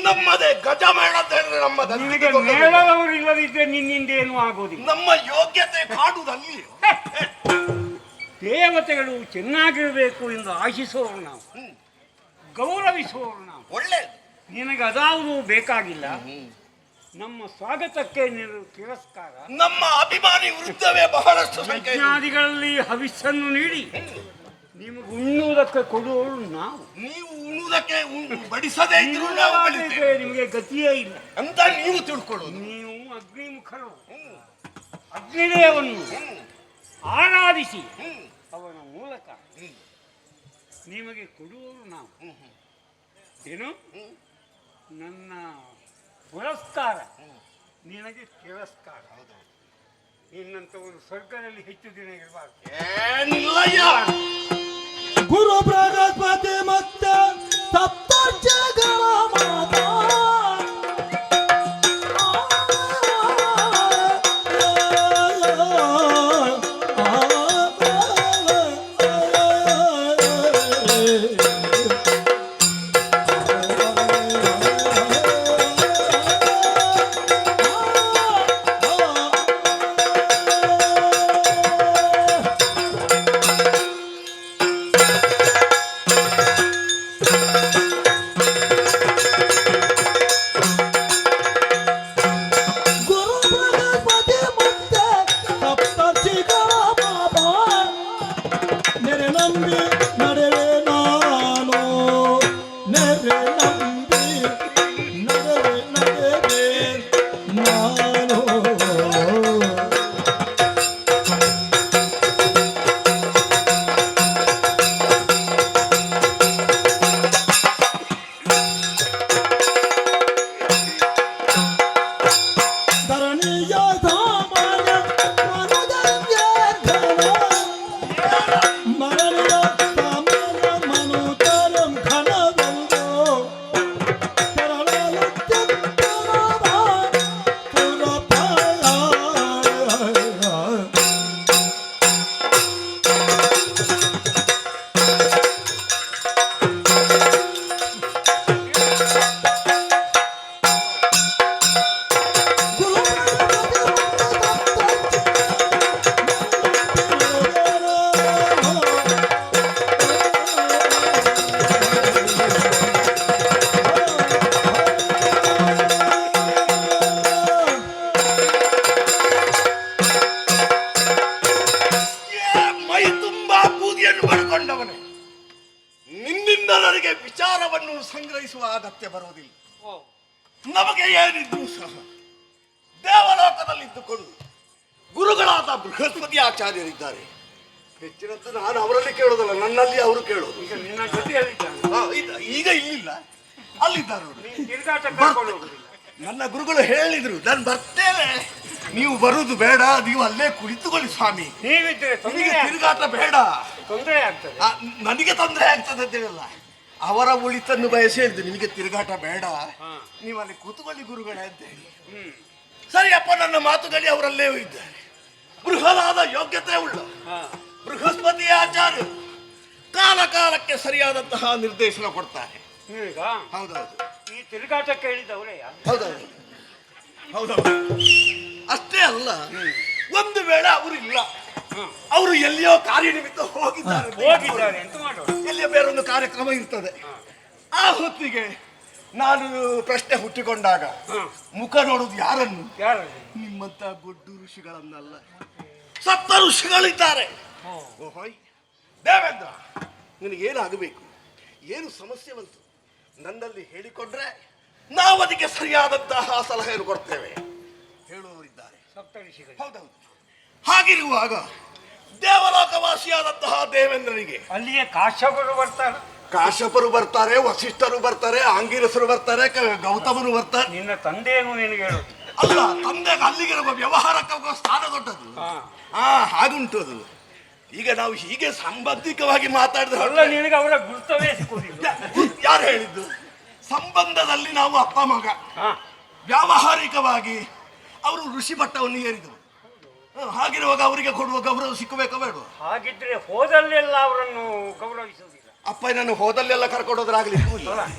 ನಮ್ಮದೇ ಗಜಮೇಳ ಅಂತ ಹೇಳಿದ್ರೆ ನಿನಗೆ ನಮ್ಮದ ಮೇಳದವರು ಇಲ್ಲದಿದ್ರೆ ನಿನ್ನಿಂದ ಏನು ಆಗೋದಿಲ್ಲ. ನಮ್ಮ ಯೋಗ್ಯತೆ ಕಾಡುವುದಲ್ಲಿ ದೇವತೆಗಳು ಚೆನ್ನಾಗಿರಬೇಕು ಎಂದು ಆಶಿಸುವವರು ನಾವು, ಗೌರವಿಸುವವರು ನಾವು. ಒಳ್ಳೆಯದು. ನಿನಗೆ ಅದಾವುದು ಬೇಕಾಗಿಲ್ಲ. ನಮ್ಮ ಸ್ವಾಗತಕ್ಕೆ ನೀನು ತಿರಸ್ಕಾರ. ನಮ್ಮ ಅಭಿಮಾನಿ ವೃದ್ಧವೇ ಬಹಳಷ್ಟು ಸಂಖ್ಯೆ ಇದೆ. ಯಜ್ಞಾದಿಗಳಲ್ಲಿ ಹವಿಸ್ಸನ್ನು ನೀಡಿ ನಿಮಗೆ ಉಣ್ಣುವುದಕ್ಕೆ ಕೊಡುವವರು ನಾವು. ನೀವು ಉಣ್ಣುವುದಕ್ಕೆ ಬಡಿಸದೇ ಇದ್ರು ನಾವು ಇಲ್ಲವಾದರೆ ಬಡಿತೇವೆ ನಿಮಗೆ ಗತಿಯೇ ಇಲ್ಲ ಅಂತ ನೀವು ತಿಳ್ಕೊಳ್ಳೋದು. ನೀವು ಅಗ್ನಿಮುಖರು. ಅಗ್ನಿದೇವನ್ನು ಆರಾಧಿಸಿ ಅವನ ಮೂಲಕ ನಿಮಗೆ ಕೊಡುವವರು ನಾವು. ಏನು ನನ್ನ ಪುರಸ್ಕಾರ ನಿನಗೆ ತಿರಸ್ಕಾರ. ನಿನ್ನಂಥವರು ಸ್ವರ್ಗದಲ್ಲಿ ಹೆಚ್ಚು ದಿನ ಇರಬಾರ್ದು. ಏನಿಲ್ಲಯ್ಯ, ಗುರು ಬೃಹಸ್ಪತಿ ಮತ್ತೆ ಸಪ್ತರ್ಷಿಗಳ ಮಾತಾ ನಿನ್ನಿಂದ ನನಗೆ ವಿಚಾರವನ್ನು ಸಂಗ್ರಹಿಸುವ ಅಗತ್ಯ ಬರುವುದಿಲ್ಲ. ನಮಗೆ ಏನಿದ್ರು ಸಹ ದೇವಲೋಕದಲ್ಲಿದ್ದುಕೊಂಡು ಗುರುಗಳಾದ ಬೃಹಸ್ಪತಿ ಆಚಾರ್ಯರಿದ್ದಾರೆ. ಹೆಚ್ಚಿನಂತ ನಾನು ಅವರಲ್ಲಿ ಕೇಳೋದಲ್ಲ, ನನ್ನಲ್ಲಿ ಅವರು ಕೇಳೋದು. ಈಗ ನಿನ್ನ ಜೊತೆಯಲ್ಲಿದ್ದಾನೆ. ಈಗ ಇಲ್ಲಿಲ್ಲ, ಅಲ್ಲಿದ್ದಾರೆ ಅವರು. ತಿರುಗಾಟ ಕರ್ಕೊಂಡು ಹೋಗುದಿಲ್ಲ. ನನ್ನ ಗುರುಗಳು ಹೇಳಿದ್ರು, ನಾನು ಬರ್ತೇನೆ, ನೀವು ಬರುವುದು ಬೇಡ, ನೀವು ಅಲ್ಲೇ ಕುಳಿತುಕೊಳ್ಳಿ ಸ್ವಾಮಿ, ನೀವಿದ್ರೆ ನಿಮಗೆ ತಿರುಗಾಟ ಬೇಡ, ತೊಂದರೆ ಆಗ್ತದೆ. ನನಗೆ ತೊಂದರೆ ಆಗ್ತದೆ ಅಂತ ಹೇಳಿಲ್ಲ, ಅವರ ಒಳಿತನ್ನು ಬಯಸಿ ಹೇಳಿದ್ರು, ನಿಮಗೆ ತಿರುಗಾಟ ಬೇಡ, ನೀವು ಅಲ್ಲಿ ಕೂತುಕೊಳ್ಳಿ ಗುರುಗಳೇ ಅಂತ ಹೇಳಿ. ಸರಿಯಪ್ಪ, ನನ್ನ ಮಾತುಗಳಿಗೆ ಅವರಲ್ಲೇ ಇದ್ದಾರೆ. ಬೃಹದಾದ ಯೋಗ್ಯತೆ ಉಳ್ಳ ಬೃಹಸ್ಪತಿ ಆಚಾರ್ಯ ಕಾಲ ಕಾಲಕ್ಕೆ ಸರಿಯಾದಂತಹ ನಿರ್ದೇಶನ ಕೊಡ್ತಾರೆ. ಈಗ ಹೌದೌದು, ಈ ತಿರುಗಾಟಕ್ಕೆ ಹೇಳಿದವರೇ ಹೌದೌದು ಹೌದೌದು. ಅಷ್ಟೇ ಅಲ್ಲ, ಒಂದು ವೇಳೆ ಅವರು ಇಲ್ಲ, ಅವರು ಎಲ್ಲಿಯೋ ಕಾರ್ಯನಿಮಿತ್ತ ಹೋಗಿದ್ದಾರೆ ಅಂತ ಮಾಡೋಣ. ಎಲ್ಲಿಯೋ ಬೇರೊಂದು ಕಾರ್ಯಕ್ರಮ ಇರ್ತದೆ. ಆ ಹೊತ್ತಿಗೆ ನಾನು ಪ್ರಶ್ನೆ ಹುಟ್ಟಿಕೊಂಡಾಗ ಮುಖ ನೋಡುದು ಯಾರನ್ನು? ನಿಮ್ಮಂತ ಗೊಡ್ಡು ಋಷಿಗಳನ್ನಲ್ಲ, ಸಪ್ತ ಋಷಿಗಳಿದ್ದಾರೆ. ಓಹೋಯ್ ದೇವೇಂದ್ರ, ನಿನಗೇನಾಗಬೇಕು, ಏನು ಸಮಸ್ಯೆ ಬಂತು ನನ್ನಲ್ಲಿ ಹೇಳಿಕೊಂಡ್ರೆ ನಾವು ಅದಕ್ಕೆ ಸರಿಯಾದಂತಹ ಸಲಹೆಯನ್ನು ಕೊಡ್ತೇವೆ. ಹೇಳುವವರಿದ್ದಾರೆ. ಸಪ್ತಋಷಿಗಳು. ಹೌದೌದು. ಹಾಗಿರುವಾಗ ದೇವಲೋಕವಾಸಿಯಾದಂತಹ ದೇವೇಂದ್ರನಿಗೆ ಅಲ್ಲಿಗೆ ಕಾಶ್ಯಪರು ಬರ್ತಾರೆ, ಕಾಶ್ಯಪರು ಬರ್ತಾರೆ, ವಸಿಷ್ಠರು ಬರ್ತಾರೆ, ಆಂಗಿರಸರು ಬರ್ತಾರೆ, ಗೌತಮರು ಬರ್ತಾರೆ. ನಿನ್ನ ತಂದೆಯನ್ನು ನಿನಗೆ ಹೇಳುದು ಅಲ್ಲ, ತಂದೆಗೆ ಅಲ್ಲಿಗಿರುವ ವ್ಯವಹಾರಕ್ಕೆ ಸ್ಥಾನ ದೊಡ್ಡದು. ಹಾಗುಂಟು ಅದು. ಈಗ ನಾವು ಹೀಗೆ ಸಂಬಂಧಿಕವಾಗಿ ಮಾತಾಡಿದ್ರೆ ಅಲ್ಲ, ನಿನಗೆ ಅವರ ಗುರುತವೇ ಸಿಕ್ಕುವುದಿಲ್ಲ. ಯಾರು ಹೇಳಿದ್ದು? ಸಂಬಂಧದಲ್ಲಿ ನಾವು ಅಪ್ಪ ಮಗ. ವ್ಯಾವಹಾರಿಕವಾಗಿ ಅವರು ಋಷಿ ಭಟ್ಟವನ್ನು ಏರಿದರು. ಹಾಗಿರುವಾಗ ಅವರಿಗೆ ಕೊಡುವ ಗೌರವ ಸಿಕ್ಕಬೇಕ ಬೇಡ? ಹಾಗಿದ್ರೆ ಹೋದಲ್ಲೆಲ್ಲ ಅವರನ್ನು ಗೌರವಿಸುವುದಿಲ್ಲ. ಅಪ್ಪನನ್ನು ಹೋದಲ್ಲೆಲ್ಲ ಕರ್ಕೊಂಡೋದ್ರಾಗ್ಲಿ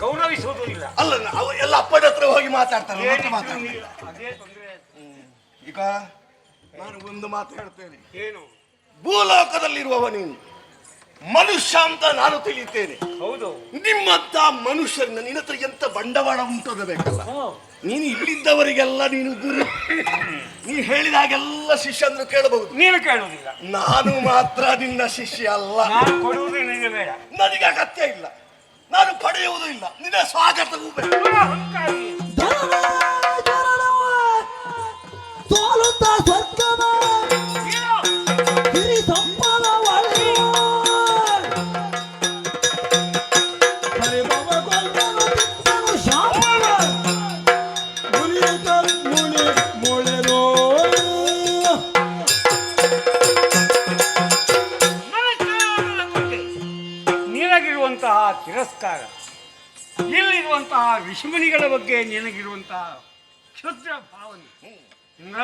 ಗೌರವಿಸುವುದೂ ಇಲ್ಲ. ಅಲ್ಲ, ಎಲ್ಲ ಅಪ್ಪನ ಹತ್ರ ಹೋಗಿ ಮಾತಾಡ್ತಾರೆ. ಅದೇ ತೊಂದರೆ. ಈಗ ನಾನು ಒಂದು ಮಾತು ಹೇಳ್ತೇನೆ. ಏನು? ಭೂಲೋಕದಲ್ಲಿರುವವ ನೀನು ಮನುಷ್ಯ ಅಂತ ನಾನು ತಿಳಿಯುತ್ತೇನೆ. ಹೌದು. ನಿಮ್ಮಂತ ಮನುಷ್ಯರನ್ನ ನಿನ್ನ ಹತ್ರ ಎಂತ ಬಂಡವಾಳ ಉಂಟದ ಬೇಕಲ್ಲ. ನೀನು ಇಲ್ಲಿದ್ದವರಿಗೆಲ್ಲ ನೀನು ಗುರು. ನೀ ಹೇಳಿದಾಗೆಲ್ಲ ಶಿಷ್ಯ ಅಂದ್ರೆ ಕೇಳಬಹುದು. ನೀನು ಕೇಳುವುದಿಲ್ಲ. ನಾನು ಮಾತ್ರ ನಿನ್ನ ಶಿಷ್ಯ ಅಲ್ಲ. ನಾನು ಕೊಡುವುದು ನಿನಗೆ ಬೇಡ. ನನಗೆ ಅಗತ್ಯ ಇಲ್ಲ, ನಾನು ಪಡೆಯುವುದೂ ಇಲ್ಲ. ನಿನ್ನ ಸ್ವಾಗತವೂ ಬೇಡ. ಸೋಲುತ್ತಾ ಸ್ವರ್ಗದ ಹಿರಿ ಸಂಪದ ಒಳೆಯುವ ಪರಿಭವಗೊಳ್ಳುವ ತಿನ್ನನು ಶಾಪವ ಮುರಿದ ಮುನಿ ಮೊಳೆರೋ. ನಿನಗಿರುವಂತಹ ತಿರಸ್ಕಾರ, ಇಲ್ಲಿರುವಂತಹ ಋಷಿಮುನಿಗಳ ಬಗ್ಗೆ ನಿನಗಿರುವಂತಹ ಕ್ಷುದ್ರ ಭಾವನೆ ಇಂದ್ರ,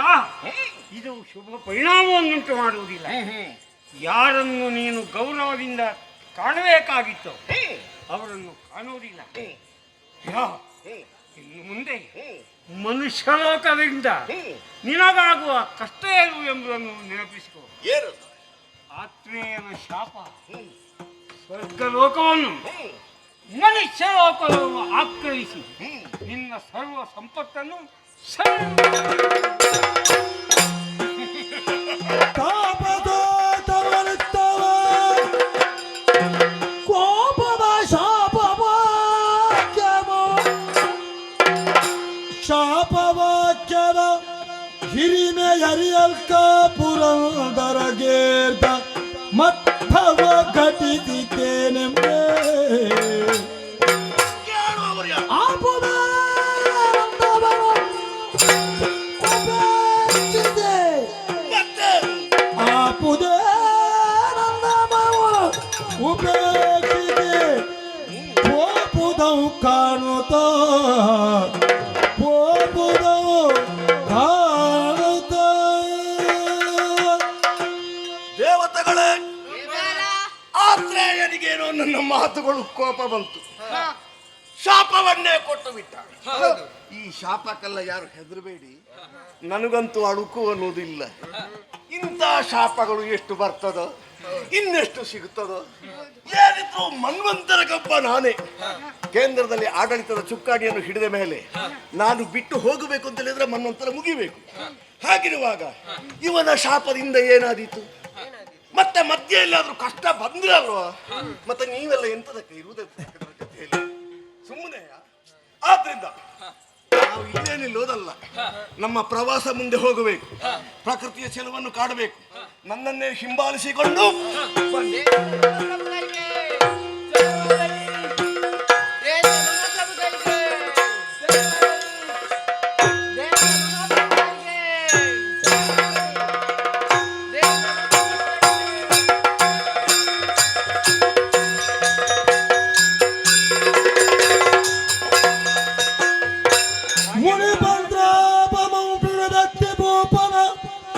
ಇದು ಶುಭ ಪರಿಣಾಮವನ್ನುಂಟು ಮಾಡುವುದಿಲ್ಲ. ಯಾರನ್ನು ನೀನು ಗೌರವದಿಂದ ಕಾಣಬೇಕಾಗಿತ್ತು ಅವರನ್ನು ಕಾಣುವುದಿಲ್ಲ. ಇನ್ನು ಮುಂದೆ ಮನುಷ್ಯಲೋಕದಿಂದ ನಿನಗಾಗುವ ಕಷ್ಟ ಏನು ಎಂಬುದನ್ನು ನೆನಪಿಸಿಕೋ. ಆತ್ರೇಯನ ಶಾಪ ಸ್ವರ್ಗಲೋಕವನ್ನು ಮನುಷ್ಯ ಲೋಕವನ್ನು ಆಕ್ರಮಿಸಿ ನಿನ್ನ ಸರ್ವ ಸಂಪತ್ತನ್ನು ತಾಪದ ತವರುತ್ತವ ಕೋಪದ ಶಾಪವಾಕ್ಯದ ಹಿರಿಮೆಯರಿಯಲ್ಕ ಪುರಂದರಗೇರ್ದ ಮತ್ತವ ಘಟಿಸಿದ್ದೇನೆಂಬೆ ಆಪದ ಉಪೇಕ್ಷಿಗೆ ಪೋಪುದವು ಕಾಣುತ್ತ ಪೋಪುದವು ಕಾಣುತ್ತ. ದೇವತೆಗಳೇ, ಆತ್ರೇಯನಿಗೇನೋ ನನ್ನ ಮಾತುಗಳು ಕೋಪ ಬಂತು. ಶಾಪವನ್ನೇ ಕೊಟ್ಟು ಬಿಟ್ಟ. ಈ ಶಾಪಕ್ಕೆಲ್ಲ ಯಾರು ಹೆದರಬೇಡಿ, ನನಗಂತೂ ಅಳುಕು ಅನ್ನೋದಿಲ್ಲ. ಇಂಥ ಶಾಪಗಳು ಎಷ್ಟು ಬರ್ತದೋ, ಇನ್ನೆಷ್ಟು ಸಿಗುತ್ತದೋ. ಏನಿದ್ರು ಮನ್ವಂತರ ಗಬ್ಬ ನಾನೇ. ಕೇಂದ್ರದಲ್ಲಿ ಆಡಳಿತದ ಚುಕ್ಕಾಣಿಯನ್ನು ಹಿಡಿದ ಮೇಲೆ ನಾನು ಬಿಟ್ಟು ಹೋಗಬೇಕು ಅಂತ ಹೇಳಿದ್ರೆ ಮನ್ವಂತರ ಮುಗಿಬೇಕು. ಹಾಗಿರುವಾಗ ಇವನ ಶಾಪದಿಂದ ಏನಾದೀತು? ಮತ್ತೆ ಮಧ್ಯೆ ಎಲ್ಲಾದ್ರೂ ಕಷ್ಟ ಬಂದ್ರಲ್ವಾ? ಮತ್ತೆ ನೀವೆಲ್ಲ ಎಂತದಕ್ಕೆ ಇರುವುದಕ್ಕೆ ಸುಮ್ಮನೆ. ಆದ್ರಿಂದ ನಾವು ಇಲ್ಲೇನಿಲ್ಲೋದಲ್ಲ, ನಮ್ಮ ಪ್ರವಾಸ ಮುಂದೆ ಹೋಗಬೇಕು, ಪ್ರಕೃತಿಯ ಚೆಲುವನ್ನು ಕಾಡಬೇಕು. ನನ್ನನ್ನೇ ಹಿಂಬಾಲಿಸಿಕೊಂಡು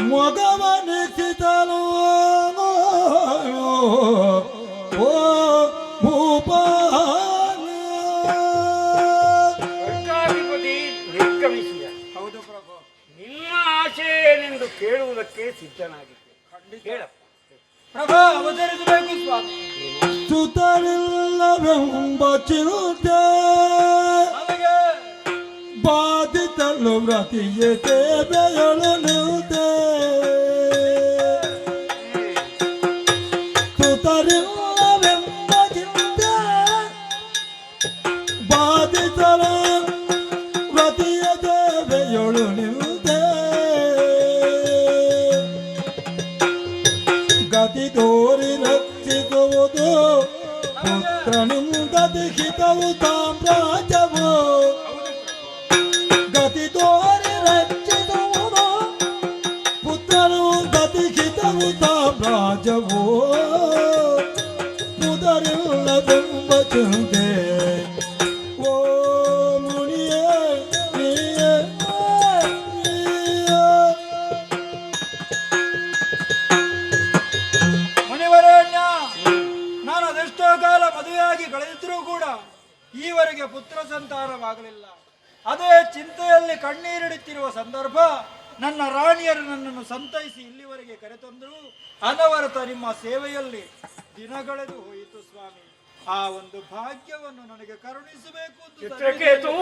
ಮೊಗವನಿಸಿದನು ಓ ಸರ್ಕಾಧಿಪತಿ ನಿರ್ಗಮಿಸಿದ. ಹೌದು ಪ್ರಭು, ನಿಮ್ಮ ಆಶೆ ಏನೆಂದು ಕೇಳುವುದಕ್ಕೆ ಸಿದ್ಧನಾಗಿದ್ದೆ. ಹೇಳಪ್ಪ ಪ್ರಭಾ, ಅವತರಿಸಬೇಕು ಸ್ವಾಮಿ. ಸುತರಿಲ್ಲವೆಂಬ ಚಿರುತೆ ಬಾಧಿತಲು ವ್ರತಿಯೇ ಸೇವೆಯೊಳು ನಿಲ್ತೆ. ಸುತರಿಲ್ಲವೆಂಬ ಚಿಂತೆ ಬಾಧಿತಲು ಪುತ್ರನಿಂ ಗತಿಹಿತವು ಸಾಮ್ರಾಜ್ಯವು ಗತಿ ತೋರಿ ರಕ್ಷಿಸುವುದು ಪುತ್ರನು ಗತಿಹಿತವು ಸಾಮ್ರಾಜ್ಯವು ಮುದರಿಲ್ಲದೆಂಬ ಚಿಂತೆ ಓ ಮುನಿಯೇ ನೀಯೇ ಮುನಿವರೇಣ್ಯ, ನಾನು ಅದೆಷ್ಟೋ ಕಾಲ ಮದುವೆಯಾಗಿ ಕಳೆದಿದ್ರೂ ಕೂಡ ಈವರೆಗೆ ಪುತ್ರ ಸಂತಾನವಾಗಲಿಲ್ಲ. ಅದೇ ಚಿಂತೆಯಲ್ಲಿ ಕಣ್ಣೀರಿಡುತ್ತಿರುವ ಸಂದರ್ಭ ನನ್ನ ರಾಣಿಯರು ನನ್ನನ್ನು ಸಂತೈಸಿ ಇಲ್ಲಿವರೆಗೆ ಕರೆತಂದರು. ಅನವರತ ನಿಮ್ಮ ಸೇವೆಯಲ್ಲಿ ದಿನಗಳೆದು ಹೋಯಿತು ಸ್ವಾಮಿ. ಆ ಒಂದು ಭಾಗ್ಯವನ್ನು ನನಗೆ ಕರುಣಿಸಬೇಕು ಅಂತ ಚಿತ್ರಕೇತು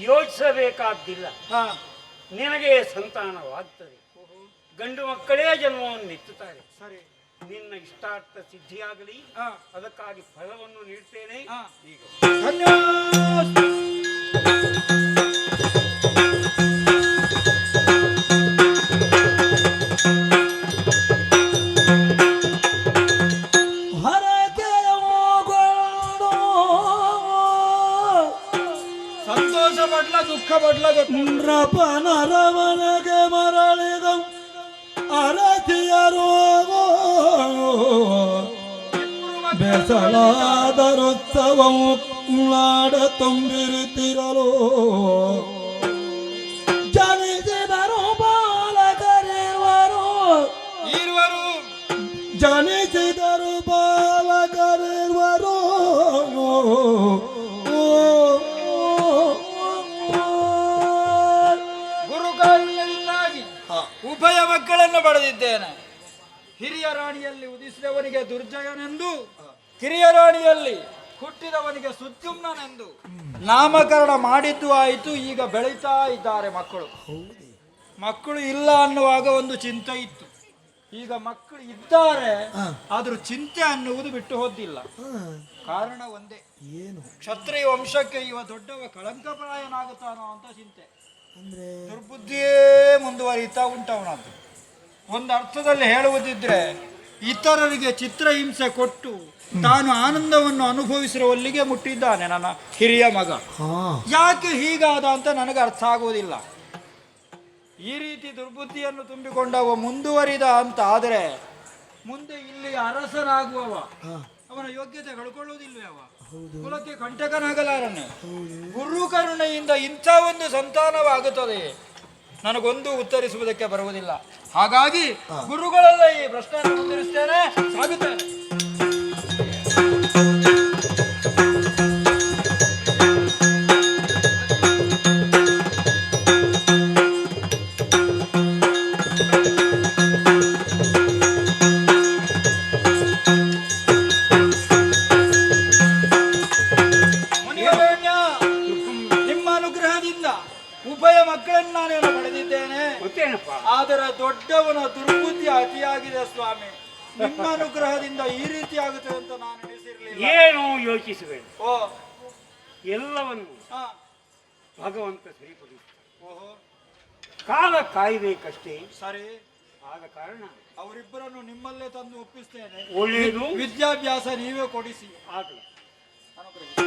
ಯೋಚಿಸಬೇಕಾದ್ದಿಲ್ಲ. ಹಾ, ನಿನಗೆ ಸಂತಾನವಾಗ್ತದೆ. ಗಂಡು ಮಕ್ಕಳೇ ಜನ್ಮವನ್ನು ಎತ್ತುತ್ತಾರೆ. ಸರಿ. ನಿನ್ನ ಇಷ್ಟಾರ್ಥ ಸಿದ್ಧಿಯಾಗಲಿ, ಹಾ, ಅದಕ್ಕಾಗಿ ಫಲವನ್ನು ನೀಡ್ತೇನೆ. ಹಾ. ಈಗ ಧನ್ಯವಾದ. ಸಂತೋಷ ಪಡ್ಲ ದುಃಖ ಪಡ್ಲ ನರಮನೆಗೆ ಮರಳಿದ ಅರತಿಯರು ಬೆಸಲಾದರುತ್ಸವವು ನಾಡ ತುಂಬಿರುತ್ತಿರಲು ಜನಿಸಿದರು ಬಾಲಕರಿರುವರು ಇರುವರು ಜನಿಸಿದರು ಬಾಲಕರಿರುವರು ಗುರುಕಾರಣದಿಂದಾಗಿ ಉಭಯ ಮಕ್ಕಳನ್ನು ಪಡೆದಿದ್ದೇನೆ. ಹಿರಿಯ ರಾಣಿಯಲ್ಲಿ ಉದಿಸಿದವನಿಗೆ ದುರ್ಜಯನೆಂದು, ಕಿರಿಯ ರಾಣಿಯಲ್ಲಿ ಹುಟ್ಟಿದವನಿಗೆ ಸುದ್ಯುಮ್ನನೆಂದು ನಾಮಕರಣ ಮಾಡಿದ್ದು ಆಯಿತು. ಈಗ ಬೆಳೀತಾ ಇದ್ದಾರೆ ಮಕ್ಕಳು. ಮಕ್ಕಳು ಇಲ್ಲ ಅನ್ನುವಾಗ ಒಂದು ಚಿಂತೆ ಇತ್ತು. ಈಗ ಮಕ್ಕಳು ಇದ್ದಾರೆ, ಆದ್ರೂ ಚಿಂತೆ ಅನ್ನುವುದು ಬಿಟ್ಟು ಹೋದಿಲ್ಲ. ಕಾರಣ ಒಂದೇ, ಏನು ಕ್ಷತ್ರಿಯ ವಂಶಕ್ಕೆ ಇವ ದೊಡ್ಡವ ಕಳಂಕಪ್ರಾಯನಾಗುತ್ತಾನೋ ಅಂತ ಚಿಂತೆ. ಅಂದ್ರೆ ದುರ್ಬುದ್ಧಿಯೇ ಮುಂದುವರಿತಾ ಉಂಟವನದ್ದು. ಒಂದು ಅರ್ಥದಲ್ಲಿ ಹೇಳುವುದಿದ್ರೆ, ಇತರರಿಗೆ ಚಿತ್ರಹಿಂಸೆ ಕೊಟ್ಟು ತಾನು ಆನಂದವನ್ನು ಅನುಭವಿಸಿರುವಲ್ಲಿಗೆ ಮುಟ್ಟಿದ್ದಾನೆ ನನ್ನ ಹಿರಿಯ ಮಗ. ಯಾಕೆ ಹೀಗಾದ ಅಂತ ನನಗೆ ಅರ್ಥ ಆಗುವುದಿಲ್ಲ. ಈ ರೀತಿ ದುರ್ಬುದ್ಧಿಯನ್ನು ತುಂಬಿಕೊಂಡವ ಮುಂದುವರಿದ ಅಂತ ಆದರೆ ಮುಂದೆ ಇಲ್ಲಿ ಅರಸನಾಗುವವ ಅವನ ಯೋಗ್ಯತೆ ಕಳ್ಕೊಳ್ಳುವುದಿಲ್ವೇ? ಅವ ಕುಲಕ್ಕೆ ಕಂಟಕನಾಗಲಾರನೆ. ಗುರು ಕರುಣೆಯಿಂದ ಇಂಥ ಒಂದು ಸಂತಾನವಾಗುತ್ತದೆ ನನಗೊಂದು ಉತ್ತರಿಸುವುದಕ್ಕೆ ಬರುವುದಿಲ್ಲ. ಹಾಗಾಗಿ ಗುರುಗಳೆಲ್ಲ ಈ ಪ್ರಶ್ನೆಯನ್ನು ಉತ್ತರಿಸ್ತೇನೆ, ಸಾಗುತ್ತೇನೆ. ಮುನಿವರೇಣ್ಯ, ನಿಮ್ಮ ಅನುಗ್ರಹದಿಂದ ಉಭಯ ಮಕ್ಕಳನ್ನು ನಾನೇನು ಪಡೆದಿದ್ದೇನೆ. ಮತ್ತೇನಪ್ಪ? ಆದರೆ ದೊಡ್ಡವನ ದುರ್ಬುದ್ಧಿ ಅತಿಯಾಗಿದೆ ಸ್ವಾಮಿ. ನಿಮ್ಮ ಅನುಗ್ರಹದಿಂದ ಈ ರೀತಿ ಆಗುತ್ತೆ ಅಂತ ನಾನು ಎಣಿಸಿರ್ಲಿಲ್ಲ. ಏನು ಯೋಚಿಸಬೇಡ, ಓ, ಎಲ್ಲವನ್ನು ಹಾ, ಭಗವಂತ ಸರಿಪಡಿಸ್ತಾನೆ. ಓಹೋ, ಕಾಲ ಕಾಯಬೇಕಷ್ಟೇ. ಸರಿ. ಆದ ಕಾರಣ ಅವರಿಬ್ಬರನ್ನು ನಿಮ್ಮಲ್ಲೇ ತಂದು ಒಪ್ಪಿಸ್ತೇನೆ. ಒಳ್ಳೆಯದು. ವಿದ್ಯಾಭ್ಯಾಸ ನೀವೇ ಕೊಡಿಸಿ. ಆಗಲಿ. ಅನುಗ್ರಹಿಸಿ.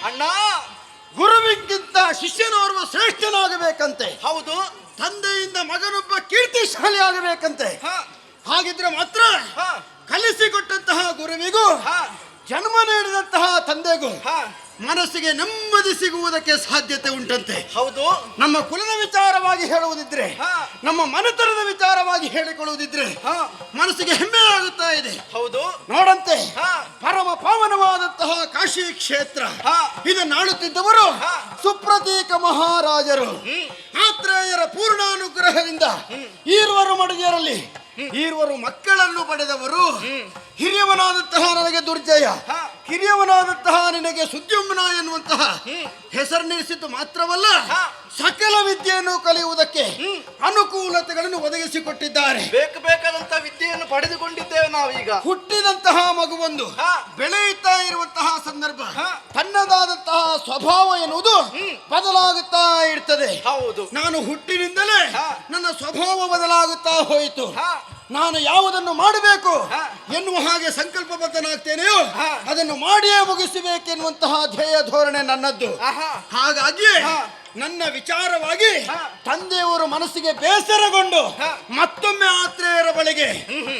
ಅಣ್ಣ, ಗುರುವಿಗಿಂತ ಶಿಷ್ಯನೋರ್ವ ಶ್ರೇಷ್ಠನಾಗಬೇಕಂತೆ. ಹೌದು. ತಂದೆಯಿಂದ ಮಗನೊಬ್ಬ ಕೀರ್ತಿಶಾಲಿ ಆಗಬೇಕಂತೆ. ಹಾಗಿದ್ರೆ ಮಾತ್ರ ಕಲಿಸಿಕೊಟ್ಟಂತಹ ಗುರುವಿಗೂ ಜನ್ಮ ನೀಡಿದಂತಹ ತಂದೆಗೂ ಮನಸ್ಸಿಗೆ ನೆಮ್ಮದಿ ಸಿಗುವುದಕ್ಕೆ ಸಾಧ್ಯತೆ ಉಂಟಂತೆ. ಹೌದು. ನಮ್ಮ ಕುಲದ ವಿಚಾರವಾಗಿ ಹೇಳುವುದಿದ್ರೆ, ನಮ್ಮ ಮನೆತನದ ವಿಚಾರವಾಗಿ ಹೇಳಿಕೊಳ್ಳುವುದಿದ್ರೆ ಮನಸ್ಸಿಗೆ ಹೆಮ್ಮೆ ಆಗುತ್ತಾ ಇದೆ. ಹೌದು. ನೋಡಂತೆ ಪರಮ ಪಾವನವಾದಂತಹ ಕಾಶಿ ಕ್ಷೇತ್ರ ಇದನ್ನು ಆಳುತ್ತಿದ್ದವರು ಸುಪ್ರತೀಕ ಮಹಾರಾಜರು. ಆತ್ರೇಯರ ಪೂರ್ಣಾನುಗ್ರಹದಿಂದ ಈರ್ವರು ಮಡದಿಯರಲ್ಲಿ ಈರ್ವರು ಮಕ್ಕಳನ್ನು ಪಡೆದವರು. ಹಿರಿಯವನಾದಂತಹ ನನಗೆ ದುರ್ಜಯ, ಕಿರಿಯವನಾದಂತಹ ನಿನಗೆ ಸುದ್ಯುಮ್ನ ಎನ್ನುವಂತಹ ಹೆಸರನ್ನಿರಿಸಿದ್ದು ಮಾತ್ರವಲ್ಲ, ಸಕಲ ವಿದ್ಯೆಯನ್ನು ಕಲಿಯುವುದಕ್ಕೆ ಅನುಕೂಲತೆಗಳನ್ನು ಒದಗಿಸಿಕೊಟ್ಟಿದ್ದಾರೆ. ಬೇಕಾದಂತಹ ವಿದ್ಯೆಯನ್ನು ಪಡೆದುಕೊಂಡಿದ್ದೇವೆ ನಾವೀಗ. ಹುಟ್ಟಿದಂತಹ ಮಗುವೊಂದು ಬೆಳೆಯುತ್ತಾ ಇರುವಂತಹ ಸಂದರ್ಭ ತನ್ನದಾದಂತಹ ಸ್ವಭಾವ ಎನ್ನುವುದು ಬದಲಾಗುತ್ತಾ ಇರ್ತದೆ. ಹೌದು. ನಾನು ಹುಟ್ಟಿನಿಂದಲೇ ನನ್ನ ಸ್ವಭಾವ ಬದಲಾಗುತ್ತಾ ಹೋಯಿತು. ನಾನು ಯಾವುದನ್ನು ಮಾಡಬೇಕು ಎನ್ನುವ ಹಾಗೆ ಸಂಕಲ್ಪಬದ್ಧನಾಗ್ತೇನೆಯೋ ಅದನ್ನು ಮಾಡಿಯೇ ಮುಗಿಸಬೇಕೆನ್ನುವಂತಹ ಧ್ಯೇಯ ಧೋರಣೆ ನನ್ನದ್ದು. ಹಾಗಾಗಿ ನನ್ನ ವಿಚಾರವಾಗಿ ತಂದೆಯವರು ಮನಸ್ಸಿಗೆ ಬೇಸರಗೊಂಡು ಮತ್ತೊಮ್ಮೆ ಆತ್ರೇಯರ ಬಳಿಗೆ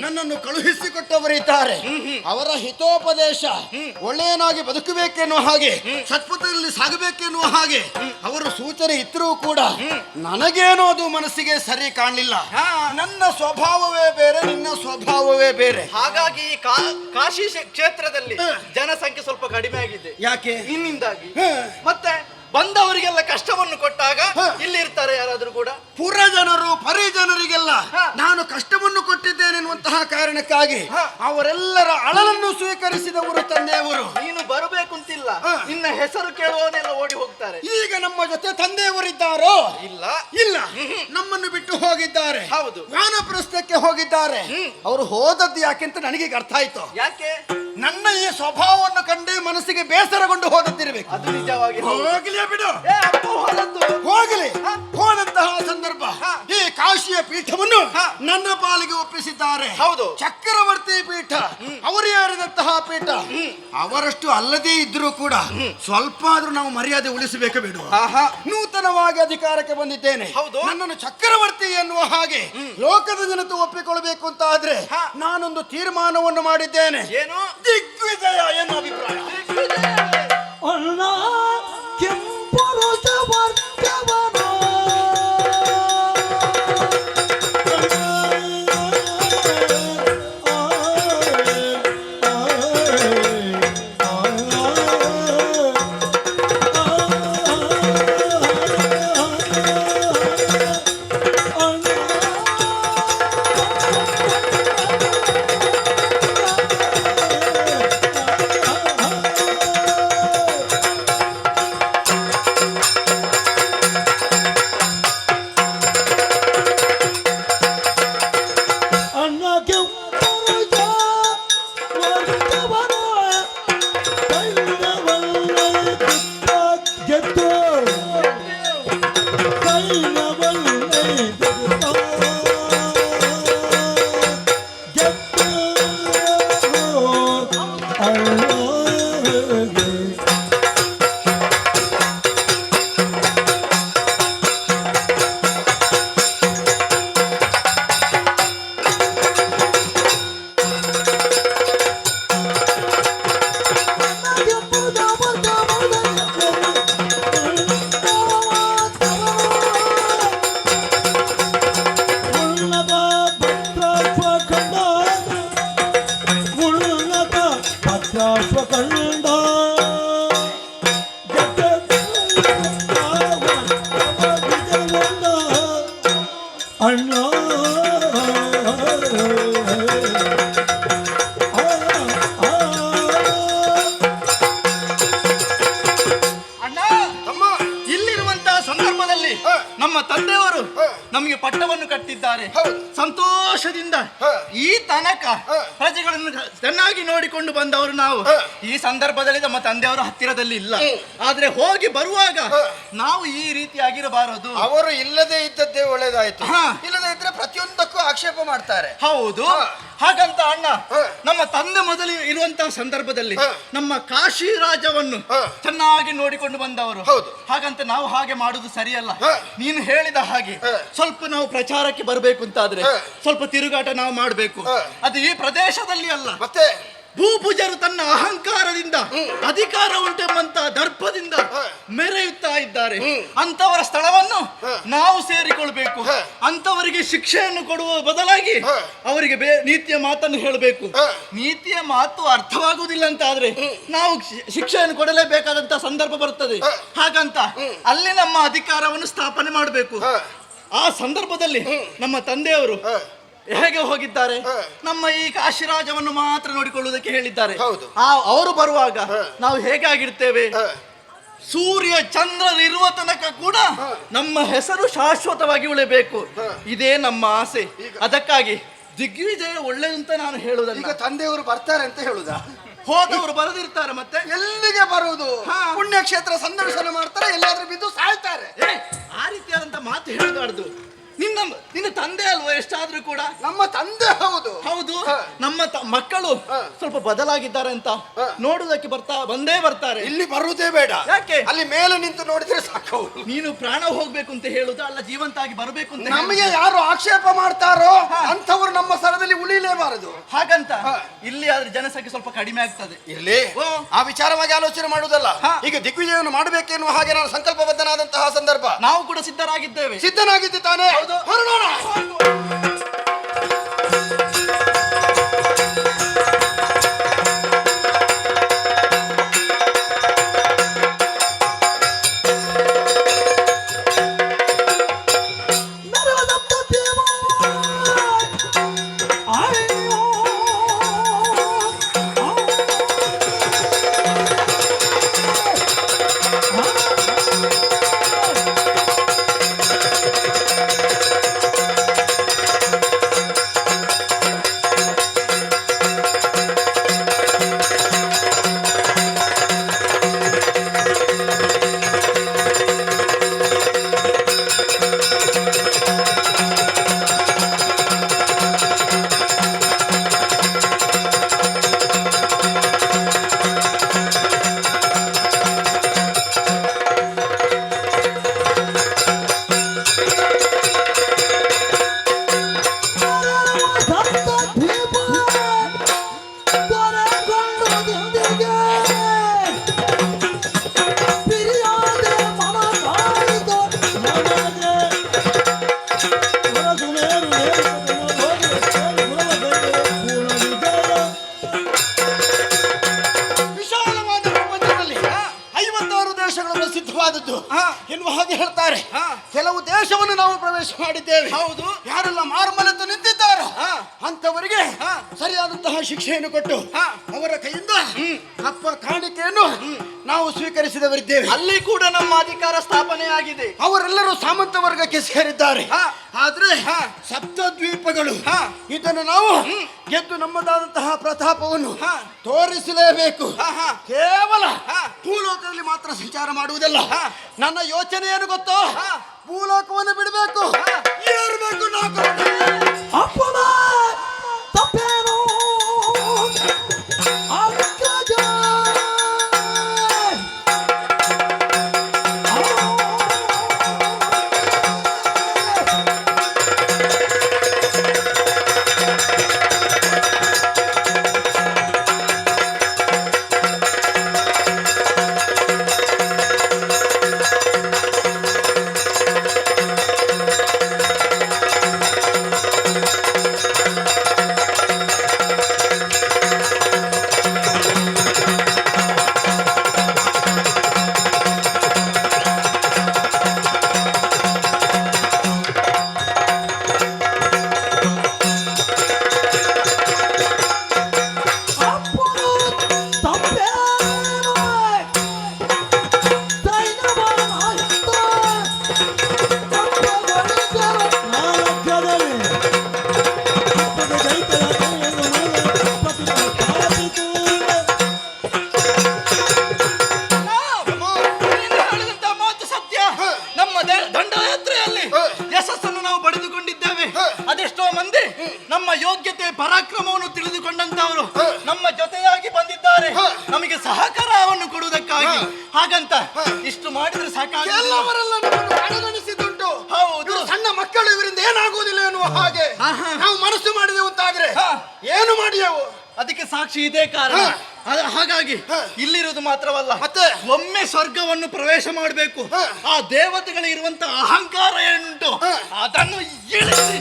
ನನ್ನನ್ನು ಕಳುಹಿಸಿಕೊಟ್ಟವರಿದ್ದಾರೆ. ಅವರ ಹಿತೋಪದೇಶ ಒಳ್ಳೆಯನಾಗಿ ಬದುಕಬೇಕೆನ್ನುವ ಹಾಗೆ, ಸತ್ಪಥದಲ್ಲಿ ಸಾಗಬೇಕೆನ್ನುವ ಹಾಗೆ ಅವರು ಸೂಚನೆ ಇದ್ರೂ ಕೂಡ ನನಗೇನೋ ಅದು ಮನಸ್ಸಿಗೆ ಸರಿ ಕಾಣಲಿಲ್ಲ. ನನ್ನ ಸ್ವಭಾವವೇ ಬೇರೆ, ನಿನ್ನ ಸ್ವಭಾವವೇ ಬೇರೆ. ಹಾಗಾಗಿ ಕಾಶಿ ಕ್ಷೇತ್ರದಲ್ಲಿ ಜನಸಂಖ್ಯೆ ಸ್ವಲ್ಪ ಕಡಿಮೆ ಆಗಿದೆ. ಯಾಕೆ? ನಿನ್ನಿಂದಾಗಿ. ಮತ್ತೆ ಬಂದವರಿಗೆಲ್ಲ ಕಷ್ಟವನ್ನು ಕೊಟ್ಟಾಗ ಇಲ್ಲಿ ಇರ್ತಾರೆ ಯಾರಾದ್ರೂ ಕೂಡ? ಪುರಜನರು ಪರಿಜನರಿಗೆಲ್ಲ ನಾನು ಕಷ್ಟವನ್ನು ಕೊಟ್ಟಿದ್ದೇನೆನ್ನುವಂತಹ ಕಾರಣಕ್ಕಾಗಿ ಅವರೆಲ್ಲರ ಅಳಲನ್ನು ಸ್ವೀಕರಿಸಿದವರು ತಂದೆಯವರು. ನೀನು ಬರಬೇಕು ಅಂತಿಲ್ಲ, ನಿನ್ನ ಹೆಸರು ಕೇಳುವವನೆಲ್ಲ ಓಡಿ ಹೋಗ್ತಾರೆ. ಈಗ ನಮ್ಮ ಜೊತೆ ತಂದೆಯವರಿದ್ದಾರೋ? ಇಲ್ಲ. ಇಲ್ಲ, ನಮ್ಮನ್ನು ಬಿಟ್ಟು ಹೋಗಿದ್ದಾರೆ. ಹೌದು. ವಾನಪ್ರಸ್ಥಕ್ಕೆ ಹೋಗಿದ್ದಾರೆ. ಅವರು ಹೋದದ್ದು ಯಾಕೆಂತ ನನಗೀಗ ಅರ್ಥ ಆಯ್ತು. ಯಾಕೆ? ನನ್ನ ಈ ಸ್ವಭಾವವನ್ನು ಕಂಡು ಮನಸ್ಸಿಗೆ ಬೇಸರಗೊಂಡು ಹೋದದ್ದಿರಬೇಕು. ಅದು ನಿಜವಾಗಿ. ಹೋಗಲಿ ಬಿಡು, ಹೊರದ್ದು ಹೋಗಲಿ. ಹೋದಂತಹ ಸಂದರ್ಭ ಈ ಕಾಶಿಯ ಪೀಠವನ್ನು ನನ್ನ ಪಾಲಿಗೆ ಒಪ್ಪಿಸಿದ್ದಾರೆ. ಹೌದು. ಚಕ್ರವರ್ತಿ ಪೀಠ ಅವರು ಏರಿದಂತಹ ಪೀಠ. ಅವರಷ್ಟು ಅಲ್ಲದೇ ಇದ್ರೂ ಕೂಡ ಸ್ವಲ್ಪ ಆದ್ರೂ ನಾವು ಮರ್ಯಾದೆ ಉಳಿಸಬೇಕು ಬಿಡು. ನೂತನವಾಗಿ ಅಧಿಕಾರಕ್ಕೆ ಬಂದಿದ್ದೇನೆ. ಹೌದು. ನನ್ನನ್ನು ಚಕ್ರವರ್ತಿ ಎನ್ನುವ ಹಾಗೆ ಲೋಕದ ಜನತೆ ಒಪ್ಪಿಕೊಳ್ಳಬೇಕು ಅಂತ ಆದ್ರೆ ನಾನೊಂದು ತೀರ್ಮಾನವನ್ನು ಮಾಡಿದ್ದೇನೆ. ಏನು? ದಿಗ್ವಿಜಯ ಎನ್ನುವ ಅಭಿಪ್ರಾಯ. ಅಣ್ಣ ಕೆಂಪುರುಷ ವರ್ಗವನ ನಮ್ಮ ತಂದೆಯವರು ನಮಗೆ ಪಟ್ಟವನ್ನು ಕಟ್ಟಿದ್ದಾರೆ. ಹೌದು. ಸಂತೋಷದಿಂದ ಈ ತನಕ ಪ್ರಜೆಗಳನ್ನು ಚೆನ್ನಾಗಿ ನೋಡಿಕೊಂಡು ಬಂದವರು ನಾವು. ಈ ಸಂದರ್ಭದಲ್ಲಿ ನಮ್ಮ ತಂದೆಯವರು ಹತ್ತಿರದಲ್ಲಿ ಇಲ್ಲ, ಆದ್ರೆ ಹೋಗಿ ಬರುವಾಗ ನಾವು ಈ ರೀತಿಯಾಗಿರಬಾರದು. ಅವರು ಇಲ್ಲದೆ ಇದ್ದದ್ದೇ ಒಳ್ಳೇದಾಯ್ತು. ಇಲ್ಲದೆ ಇದ್ರೆ ಪ್ರತಿಯೊಂದಕ್ಕೂ ಆಕ್ಷೇಪ ಮಾಡ್ತಾರೆ. ಹೌದು. ಹಾಗಂತ ಅಣ್ಣ, ನಮ್ಮ ತಂದೆ ಮೊದಲು ಇರುವಂತಹ ಸಂದರ್ಭದಲ್ಲಿ ನಮ್ಮ ಕಾಶಿ ರಾಜವನ್ನು ಚೆನ್ನಾಗಿ ನೋಡಿಕೊಂಡು ಬಂದವರು. ಹೌದು. ಹಾಗಂತ ನಾವು ಹಾಗೆ ಮಾಡುದು ಸರಿಯಲ್ಲ. ನೀನು ಹೇಳಿದ ಹಾಗೆ ಸ್ವಲ್ಪ ನಾವು ಪ್ರಚಾರಕ್ಕೆ ಬರಬೇಕು ಅಂತಾದ್ರೆ ಸ್ವಲ್ಪ ತಿರುಗಾಟ ನಾವು ಮಾಡಬೇಕು. ಅದು ಈ ಪ್ರದೇಶದಲ್ಲಿ ಅಲ್ಲ, ಮತ್ತೆ ಭೂಪೂಜರು ತನ್ನ ಅಹಂಕಾರದಿಂದ ಅಧಿಕಾರ ಉಂಟೆಂಬಂತ ದರ್ಪದಿಂದ ಮೆರೆಯುತ್ತಾ ಇದ್ದಾರೆ. ಅಂತವರ ಸ್ಥಳವನ್ನು ನಾವು ಸೇರಿಕೊಳ್ಬೇಕು. ಅಂತವರಿಗೆ ಶಿಕ್ಷೆಯನ್ನು ಕೊಡುವ ಬದಲಾಗಿ ಅವರಿಗೆ ನೀತಿಯ ಮಾತನ್ನು ಹೇಳಬೇಕು. ನೀತಿಯ ಮಾತು ಅರ್ಥವಾಗುವುದಿಲ್ಲ ಅಂತ ಆದ್ರೆ ನಾವು ಶಿಕ್ಷೆಯನ್ನು ಕೊಡಲೇಬೇಕಾದಂತ ಸಂದರ್ಭ ಬರುತ್ತದೆ. ಹಾಗಂತ ಅಲ್ಲಿ ನಮ್ಮ ಅಧಿಕಾರವನ್ನು ಸ್ಥಾಪನೆ ಮಾಡಬೇಕು. ಆ ಸಂದರ್ಭದಲ್ಲಿ ನಮ್ಮ ತಂದೆಯವರು ಹೇಗೆ ಹೋಗಿದ್ದಾರೆ, ನಮ್ಮ ಈ ಕಾಶಿರಾಜವನ್ನು ಮಾತ್ರ ನೋಡಿಕೊಳ್ಳುವುದಕ್ಕೆ ಹೇಳಿದ್ದಾರೆ. ಅವರು ಬರುವಾಗ ನಾವು ಹೇಗಾಗಿರ್ತೇವೆ, ಸೂರ್ಯ ಚಂದ್ರರಿರುವ ತನಕ ಕೂಡ ನಮ್ಮ ಹೆಸರು ಶಾಶ್ವತವಾಗಿ ಉಳಿಬೇಕು. ಇದೇ ನಮ್ಮ ಆಸೆ. ಅದಕ್ಕಾಗಿ ದಿಗ್ವಿಜಯ ಒಳ್ಳೆದಂತ ನಾನು ಹೇಳುವುದಲ್ಲ. ಈಗ ತಂದೆಯವರು ಬರ್ತಾರೆ ಅಂತ ಹೇಳುದಾ? ಹೋದವರು ಬರದಿರ್ತಾರೆ, ಮತ್ತೆ ಎಲ್ಲಿಗೆ ಬರುವುದು? ಪುಣ್ಯಕ್ಷೇತ್ರ ಸಂದರ್ಶನ ಮಾಡ್ತಾರೆ, ಎಲ್ಲಾದ್ರೂ ಬಿದ್ದು ಸಾಯ್ತಾರೆ. ಆ ರೀತಿಯಾದಂತ ಮಾತು ಹೇಳಬಾರ್ದು. ನಿನ್ನ ತಂದೆ ಅಲ್ವಾ ಎಷ್ಟಾದ್ರೂ ಕೂಡ? ನಮ್ಮ ತಂದೆ. ಹೌದು ಹೌದು. ನಮ್ಮ ಮಕ್ಕಳು ಸ್ವಲ್ಪ ಬದಲಾಗಿದ್ದಾರೆ ಅಂತ ನೋಡುವುದಕ್ಕೆ ಬಂದೇ ಬರ್ತಾರೆ. ಇಲ್ಲಿ ಬರುವುದೇ ಬೇಡ. ಯಾಕೆ? ಅಲ್ಲಿ ಮೇಲೆ ನಿಂತು ನೋಡಿದ್ರೆ ಸಾಕು. ನೀನು ಪ್ರಾಣ ಹೋಗ್ಬೇಕು ಅಂತ ಹೇಳುದು ಅಲ್ಲ, ಜೀವಂತ ಆಗಿ ಬರಬೇಕು ಅಂತ. ನಮಗೆ ಯಾರು ಆಕ್ಷೇಪ ಮಾಡ್ತಾರೋ ಅಂತವರು ನಮ್ಮ ಸ್ಥಳದಲ್ಲಿ ಉಳಿಲೇಬಾರದು. ಹಾಗಂತ ಇಲ್ಲಿ ಆದ್ರೆ ಜನಸಂಖ್ಯೆ ಸ್ವಲ್ಪ ಕಡಿಮೆ ಆಗ್ತದೆ. ಇಲ್ಲಿ ಆ ವಿಚಾರವಾಗಿ ಆಲೋಚನೆ ಮಾಡುವುದಲ್ಲ. ಈಗ ದಿಗ್ವಿಜಯವನ್ನು ಮಾಡಬೇಕೆನ್ನುವ ಹಾಗೆ ನಾನು ಸಂಕಲ್ಪಬದ್ಧನಾದಂತಹ ಸಂದರ್ಭ. ನಾವು ಕೂಡ ಸಿದ್ಧರಾಗಿದ್ದೇವೆ. ಸಿದ್ಧನಾಗಿದ್ದೆ ತಾನೇ? ಹೊರಡೋಣ. ಎನ್ನುವ ಹಾಗೆ ಹೇಳ್ತಾರೆ. ಕೆಲವು ದೇಶವನ್ನು ನಾವು ಪ್ರವೇಶ ಮಾಡಿದ್ದೇವೆ. ಹೌದು. ಯಾರೆಲ್ಲ ಮಾರ್ಮಲೆತ್ತು ನಿಂತಿದ್ದಾರೋ ಅಂತವರಿಗೆ ಸರಿಯಾದಂತಹ ಶಿಕ್ಷೆಯನ್ನು ಕೊಟ್ಟು ಅವರ ಕೈಯಿಂದ ಕಪ್ಪ ಕಾಣಿಕೆಯನ್ನು ನಾವು ಸ್ವೀಕರಿಸಿದವರಿದ್ದೇವೆ. ಅಲ್ಲಿ ಕೂಡ ನಮ್ಮ ಅಧಿಕಾರ ಸ್ಥಾಪನೆ ಆಗಿದೆ. ಅವರೆಲ್ಲರೂ ಸಾಮಂತ ವರ್ಗಕ್ಕೆ ಸೇರಿದ್ದಾರೆ. ಆದ್ರೆ ಸಪ್ತದ್ವೀಪಗಳು ಇದನ್ನು ನಾವು ಗೆದ್ದು ನಮ್ಮದಾದಂತಹ ಪ್ರತಾಪವನ್ನು ತೋರಿಸಲೇಬೇಕು. ಕೇವಲ ಭೂಲೋಕದಲ್ಲಿ ಮಾತ್ರ ಸಂಚಾರ ಮಾಡುವುದಲ್ಲ. ನನ್ನ ಯೋಚನೆಯನ್ನು ಗೊತ್ತೋ, ಭೂಲೋಕವನ್ನು ಬಿಡಬೇಕು, ಏರಬೇಕು. ಅಪ್ಪನ ತಪ್ಪೇನು ಅಗ್ರಜ ನಮ್ಮ ಯೋಗ್ಯತೆ ಪರಾಕ್ರಮವನ್ನು ತಿಳಿದುಕೊಂಡಂತವರು ನಮ್ಮ ಜೊತೆಯಾಗಿ ಬಂದಿದ್ದಾರೆ, ನಮಗೆ ಸಹಕಾರವನ್ನು ಕೊಡುವುದಕ್ಕಾಗಿ. ಹಾಗಂತ ಇಷ್ಟು ಮಾಡಿದ್ರೆ ಸಾಕಾಗಿಲ್ಲ. ಎಲ್ಲವರೆಲ್ಲ ನಮ್ಮನ್ನು ಕಡೆಗಣಿಸಿದ್ದುಂಟು. ಹೌದು. ಇವರು ಸಣ್ಣ ಮಕ್ಕಳು, ಇವರಿಂದ ಏನಾಗುವುದಿಲ್ಲ ಎನ್ನುವ ಹಾಗೆ ನಾವು ಮನಸ್ಸು ಮಾಡಿದೆವು ಅಂತಾದ್ರೆ ಏನು ಮಾಡಿದೆವು? ಅದಕ್ಕೆ ಸಾಕ್ಷಿ ಇದೇ ಕಾರಣ. ಹಾಗಾಗಿ ಇಲ್ಲಿರುವುದು ಮಾತ್ರವಲ್ಲ, ಮತ್ತೆ ಒಮ್ಮೆ ಸ್ವರ್ಗವನ್ನು ಪ್ರವೇಶ ಮಾಡಬೇಕು. ಆ ದೇವತೆಗಳು ಇರುವಂತ ಅಹಂಕಾರ ಏನುಂಟು ಅದನ್ನು ಇಳಿಸಿ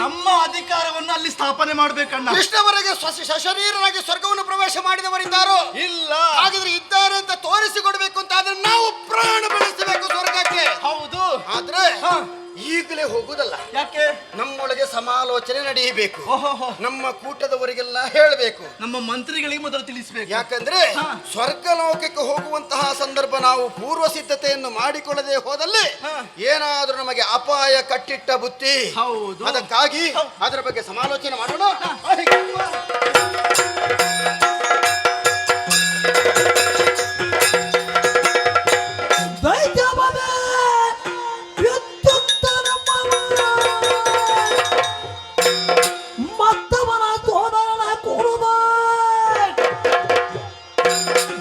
ನಮ್ಮ ಅಧಿಕಾರವನ್ನು ಅಲ್ಲಿ ಸ್ಥಾಪನೆ ಮಾಡ್ಬೇಕಣ್ಣ. ಇಷ್ಟವರೆಗೆ ಸಶರೀರರಾಗಿ ಸ್ವರ್ಗವನ್ನು ಪ್ರವೇಶ ಮಾಡಿದವರಿದ್ದಾರೋ? ಇಲ್ಲ. ಹಾಗಿದ್ರೆ ಇದ್ದಾರೆ ಅಂತ ತೋರಿಸಿಕೊಡ್ಬೇಕು ಅಂತ ಆದ್ರೆ ನಾವು ಪ್ರಾಣ ಬೆಳೆಸಬೇಕು ಸ್ವರ್ಗಕ್ಕೆ. ಹೌದು. ಆದ್ರೆ ಈಗಲೇ ಹೋಗುದಲ್ಲ. ಯಾಕೆ? ನಮ್ಮೊಳಗೆ ಸಮಾಲೋಚನೆ ನಡೆಯಬೇಕು. ಓಹೋ. ನಮ್ಮ ಕೂಟದವರಿಗೆಲ್ಲ ಹೇಳಬೇಕು, ನಮ್ಮ ಮಂತ್ರಿಗಳಿಗೆ ಮೊದಲು ತಿಳಿಸಬೇಕು. ಯಾಕಂದ್ರೆ ಸ್ವರ್ಗ ಲೋಕಕ್ಕೆ ಹೋಗುವಂತಹ ಸಂದರ್ಭ ನಾವು ಪೂರ್ವ ಸಿದ್ಧತೆಯನ್ನು ಮಾಡಿಕೊಳ್ಳದೆ ಹೋದಲ್ಲಿ ಏನಾದ್ರೂ ನಮಗೆ ಅಪಾಯ ಕಟ್ಟಿಟ್ಟ ಬುತ್ತಿ. ಹೌದು. ಅದಕ್ಕಾಗಿ ಅದರ ಬಗ್ಗೆ ಸಮಾಲೋಚನೆ ಮಾಡೋಣ.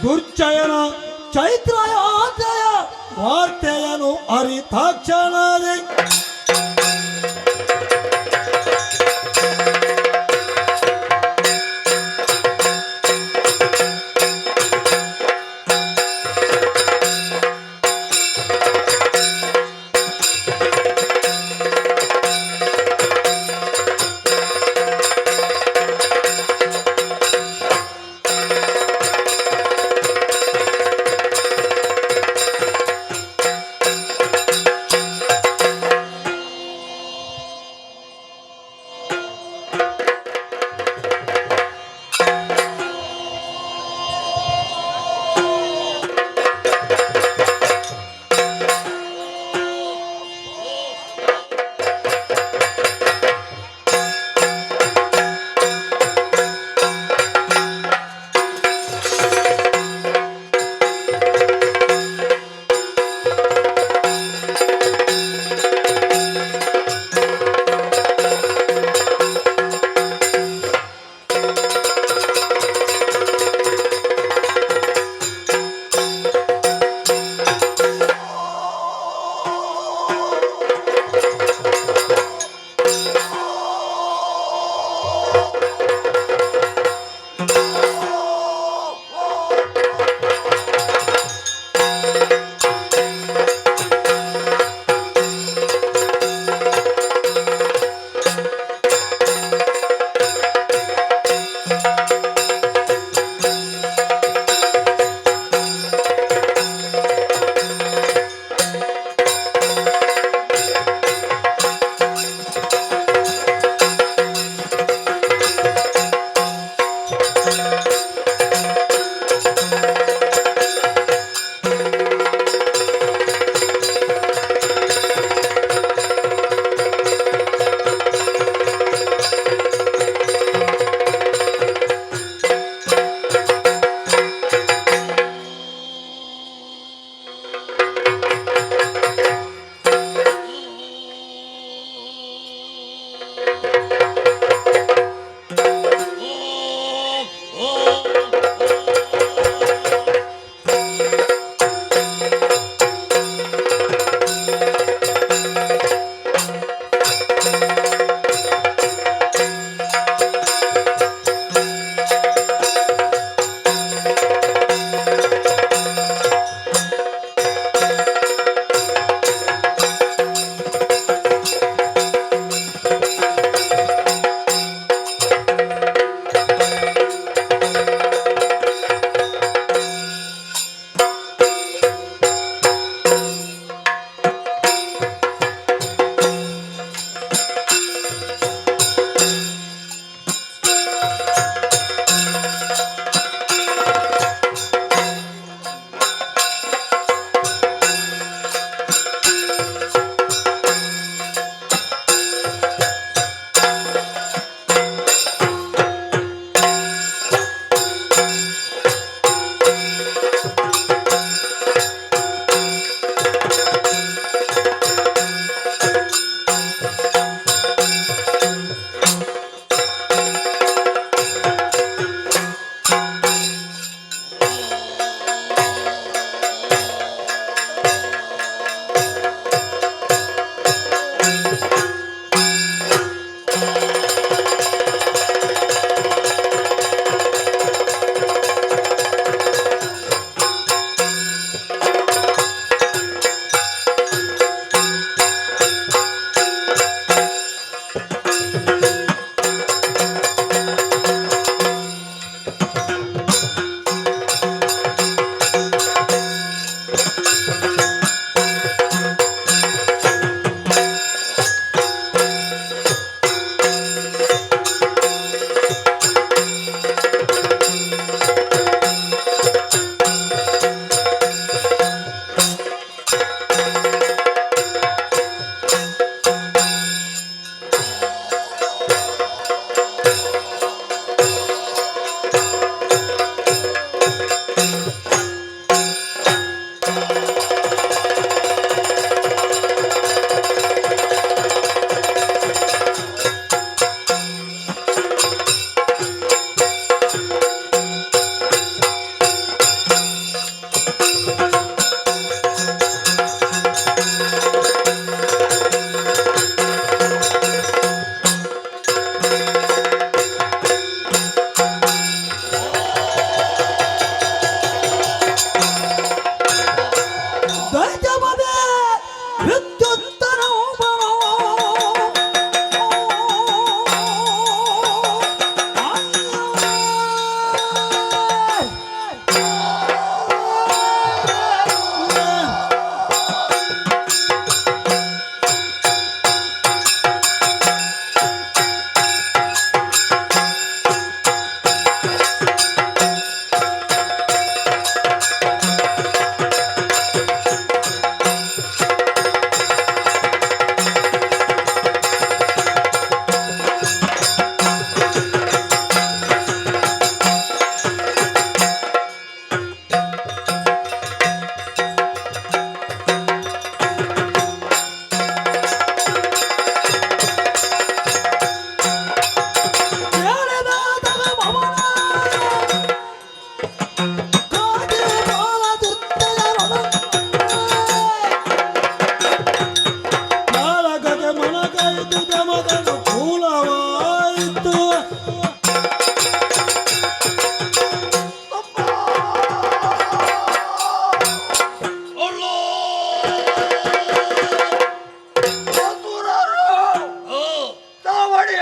ದುರ್ಚಯನ ಚೈತ್ರಯಾಜಯ ವಾರ್ತೆಯನು ಅರಿತಾಕ್ಷಣದೆ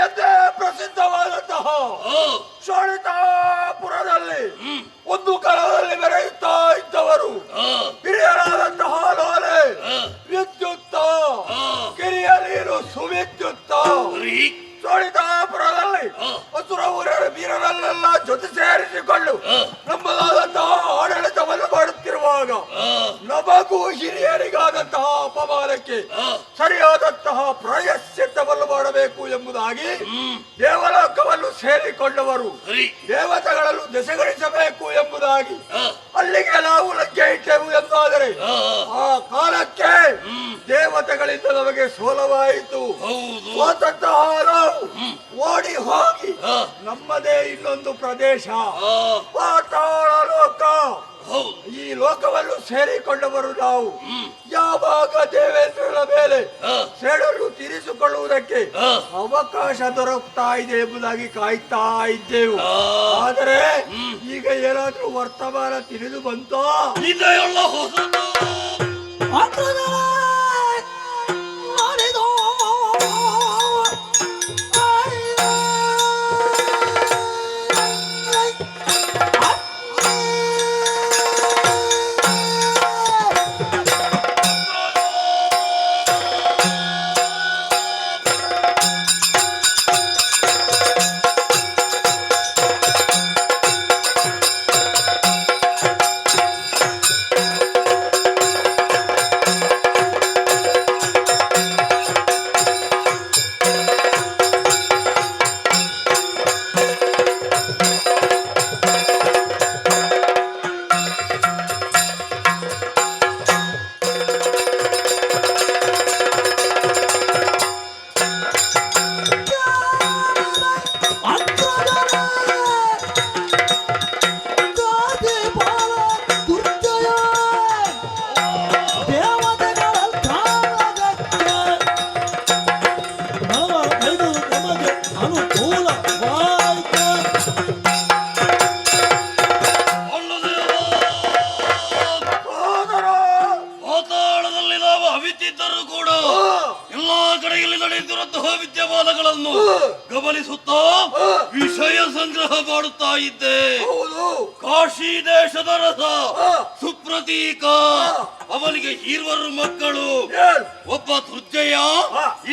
ಎಂದೇ ಪ್ರಸಿದ್ಧವಾದಂತಹ ಶೋಣಿತಾಪುರದಲ್ಲಿ ಒಂದು ಕಾಲದಲ್ಲಿ ಮೆರೆಯುತ್ತಾ ಇದ್ದವರು ಹಿರಿಯರಾದಂತಹ ಲೋಲೆ ವಿದ್ಯುತ್ತ, ಕಿರಿಯ ನೀರು ಸುವಿದ್ಯುತ್ತ. ಶೋಣಿತಾಪುರದಲ್ಲಿ ಹಸುರ ವೀರರಲ್ಲೆಲ್ಲ ಜೊತೆ ಸೇರಿಸಿಕೊಂಡು ನಮ್ಮದಾದಂತಹ ಆಡಳಿತವನ್ನು ಮಾಡುತ್ತಿರುವಾಗ ನಮಗೂ ಹಿರಿಯರಿಗಾದಂತಹ ಅಪಮಾನಕ್ಕೆ ಸರಿಯಾದಂತಹ ಪ್ರಾಯಶ್ಚಿತ್ತವನ್ನು ಮಾಡಬೇಕು ಎಂಬುದಾಗಿ ದೇವಲೋಕವನ್ನು ಸೇರಿಕೊಂಡವರು ದೇವತೆಗಳನ್ನು ದೆಸೆಗಳಿಸಬೇಕು ಎಂಬುದಾಗಿ ಅಲ್ಲಿಗೆ ನಾವು ಲಗ್ಗೆ ಇಟ್ಟೆವು ಎಂದಾದರೆ ಆ ಕಾಲಕ್ಕೆ ದೇವತೆಗಳಿಂದ ನಮಗೆ ಸೋಲವಾಯಿತು. ಸೋತಂತಹ ನಾವು ಓಡಿ ಹೋಗಿ ನಮ್ಮದೇ ಇನ್ನೊಂದು ಪ್ರದೇಶ ಪಾತಾಳ ಲೋಕ, ಈ ಲೋಕವನ್ನು ಸೇರಿಕೊಂಡವರು ನಾವು. ಯಾವಾಗ ದೇವೇಂದ್ರನ ಮೇಲೆ ಸೇಡನ್ನು ತೀರಿಸಿಕೊಳ್ಳುವುದಕ್ಕೆ ಅವಕಾಶ ದೊರಕುತ್ತಾ ಇದೆ ಎಂಬುದಾಗಿ ಕಾಯ್ತಾ ಇದ್ದೆವು. ಆದರೆ ಈಗ ಏನಾದ್ರೂ ವರ್ತಮಾನ ತಿಳಿದು ಬಂತೋ? ವಿದ್ಯಮಾನಗಳನ್ನು ಗಮನಿಸುತ್ತಾ ವಿಷಯ ಸಂಗ್ರಹ ಮಾಡುತ್ತಾ ಇದ್ದೆ. ಕಾಶಿ ದೇಶದ ರಸ ಸುಪ್ರತೀಕ, ಅವನಿಗೆ ಈರ್ವರು ಮಕ್ಕಳು, ಒಬ್ಬ ದುರ್ಜಯ,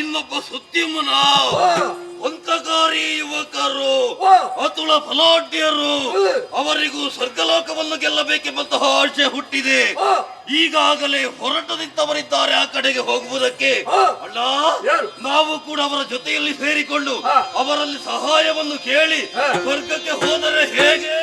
ಇನ್ನೊಬ್ಬ ಸುದ್ದಿಮ್ಮನ. ಅಂತಕಾರಿ ಯುವಕರು, ಅತುಳ ಫಲಾಢ್ಯರು, ಅವರಿಗೂ ಸ್ವರ್ಗಲೋಕವನ್ನು ಗೆಲ್ಲಬೇಕೆಂಬಂತಹ ಆಶೆ ಹುಟ್ಟಿದೆ. ಈಗಾಗಲೇ ಹೊರಟು ನಿಂತವರಿದ್ದಾರೆ ಆ ಕಡೆಗೆ ಹೋಗುವುದಕ್ಕೆ. ಅಲ್ಲ, ನಾವು ಕೂಡ ಅವರ ಜೊತೆಯಲ್ಲಿ ಸೇರಿಕೊಂಡು ಅವರಲ್ಲಿ ಸಹಾಯವನ್ನು ಕೇಳಿ ಸ್ವರ್ಗಕ್ಕೆ ಹೋದರೆ ಹೇಗೆ?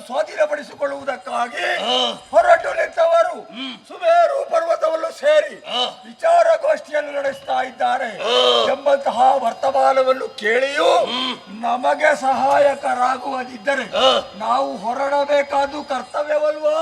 ಸ್ವಾಧೀನಪಡಿಸಿಕೊಳ್ಳುವುದಕ್ಕಾಗಿ ಹೊರಟು ನಿಂತವರು ಸುಮೇರು ಪರ್ವತವನ್ನು ಸೇರಿ ವಿಚಾರಗೋಷ್ಠಿಯನ್ನು ನಡೆಸ್ತಾ ಇದ್ದಾರೆ ಎಂಬಂತಹ ವರ್ತಮಾನವನ್ನು ಕೇಳಿಯೂ ನಮಗೆ ಸಹಾಯಕರಾಗುವುದಿದ್ದರೆ ನಾವು ಹೊರಡಬೇಕಾದ್ದು ಕರ್ತವ್ಯವಲ್ವಾ?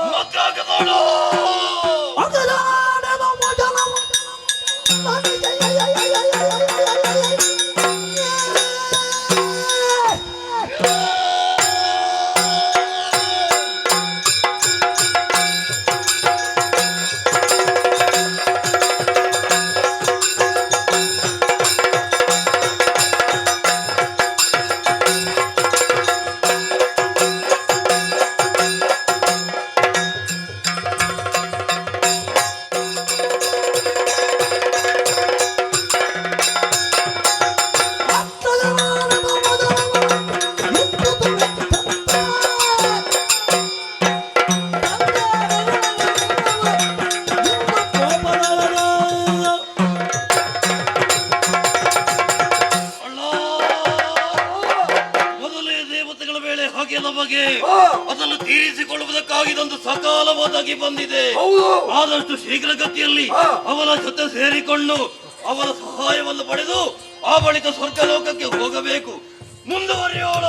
ಬೇಕಾಗಿದೊಂದು ಸಕಾಲ ಒದಗಿ ಬಂದಿದೆ. ಆದಷ್ಟು ಶೀಘ್ರಗತಿಯಲ್ಲಿ ಅವನ ಜೊತೆ ಸೇರಿಕೊಂಡು ಅವನ ಸಹಾಯವನ್ನು ಪಡೆದು ಆ ಬಳಿಕ ಸ್ವರ್ಗಲೋಕಕ್ಕೆ ಹೋಗಬೇಕು. ಮುಂದುವರಿಯೋಣ.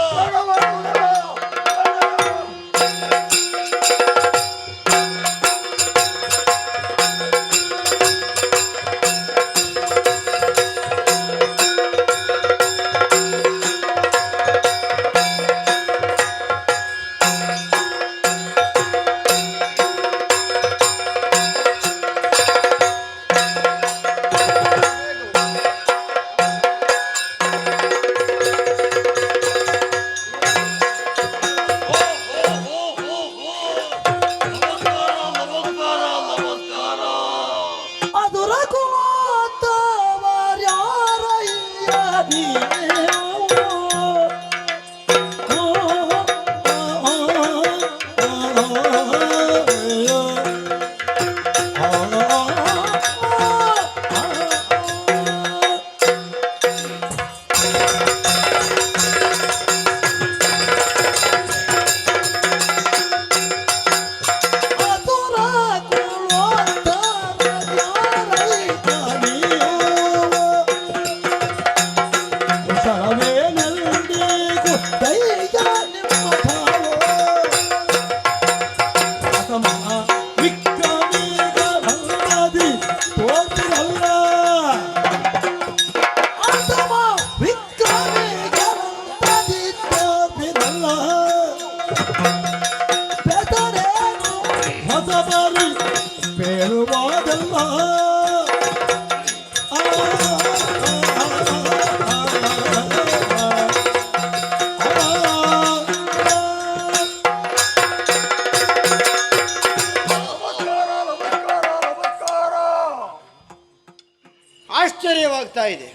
ಆಶ್ಚರ್ಯವಾಗ್ತಾ ಇದೆ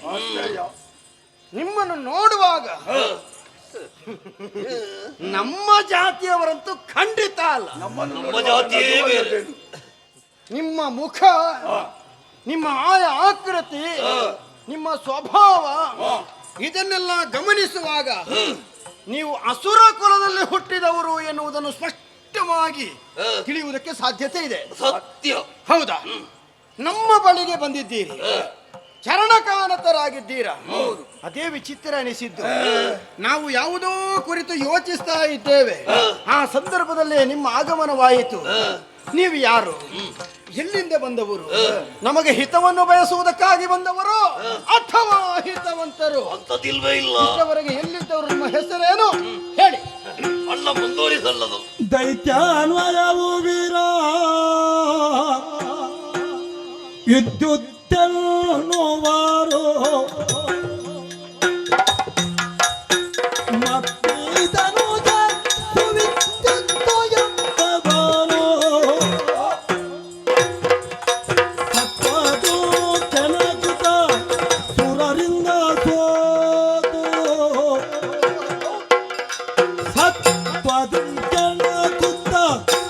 ನಿಮ್ಮನ್ನು ನೋಡುವಾಗ. ನಮ್ಮ ಜಾತಿಯವರಂತೂ ಖಂಡಿತ ಅಲ್ಲ. ನಮ್ಮ ಜಾತಿಯೇ ಬೇರೆ. ನಿಮ್ಮ ಮುಖ, ನಿಮ್ಮ ಆಕೃತಿ, ನಿಮ್ಮ ಸ್ವಭಾವ ಇದನ್ನೆಲ್ಲ ಗಮನಿಸುವಾಗ ನೀವು ಅಸುರ ಕುಲದಲ್ಲಿ ಹುಟ್ಟಿದವರು ಎನ್ನುವುದನ್ನು ಸ್ಪಷ್ಟವಾಗಿ ತಿಳಿಯುವುದಕ್ಕೆ ಸಾಧ್ಯತೆ ಇದೆ. ಸತ್ಯ. ಹೌದಾ? ನಮ್ಮ ಬಳಿಗೆ ಬಂದಿದ್ದೀರಿ, ಚರಣಕಾನತರಾಗಿದ್ದೀರಾ. ಅದೇ ವಿಚಿತ್ರ ಅನಿಸಿದ್ದು. ನಾವು ಯಾವುದೋ ಕುರಿತು ಯೋಚಿಸ್ತಾ ಇದ್ದೇವೆ, ಆ ಸಂದರ್ಭದಲ್ಲಿ ನಿಮ್ಮ ಆಗಮನವಾಯಿತು. ನೀವು ಯಾರು? ಎಲ್ಲಿಂದ ಬಂದವರು? ನಮಗೆ ಹಿತವನ್ನು ಬಯಸುವುದಕ್ಕಾಗಿ ಬಂದವರು ಅಥವಾ ಹಿತವಂತರು? ಅಂತದಿಲ್ವೇ ಇಲ್ಲ. ಇಷ್ಟವರೆಗೆ ಎಲ್ಲಿದ್ದವರು? ನಿಮ್ಮ ಹೆಸರೇನು ಹೇಳಿ. ಅಲ್ಲ, ಮುಂದುವರಿಸಲ್ಲದು. ದೈತ್ಯಾನ್ವಯವು ವೀರ ವಿದ್ಯುತ್ತನ್ನುವರು ಮತ್ತಿದನು ಸುವಿದ್ಯುತ್ತು ಎಂಬವನು ಸತ್ವದು ಕೆಣಕುತ್ತ ಸುರರಿಂದ ಸೋತು ಸತ್ವದು ಕೆಣಕುತ್ತ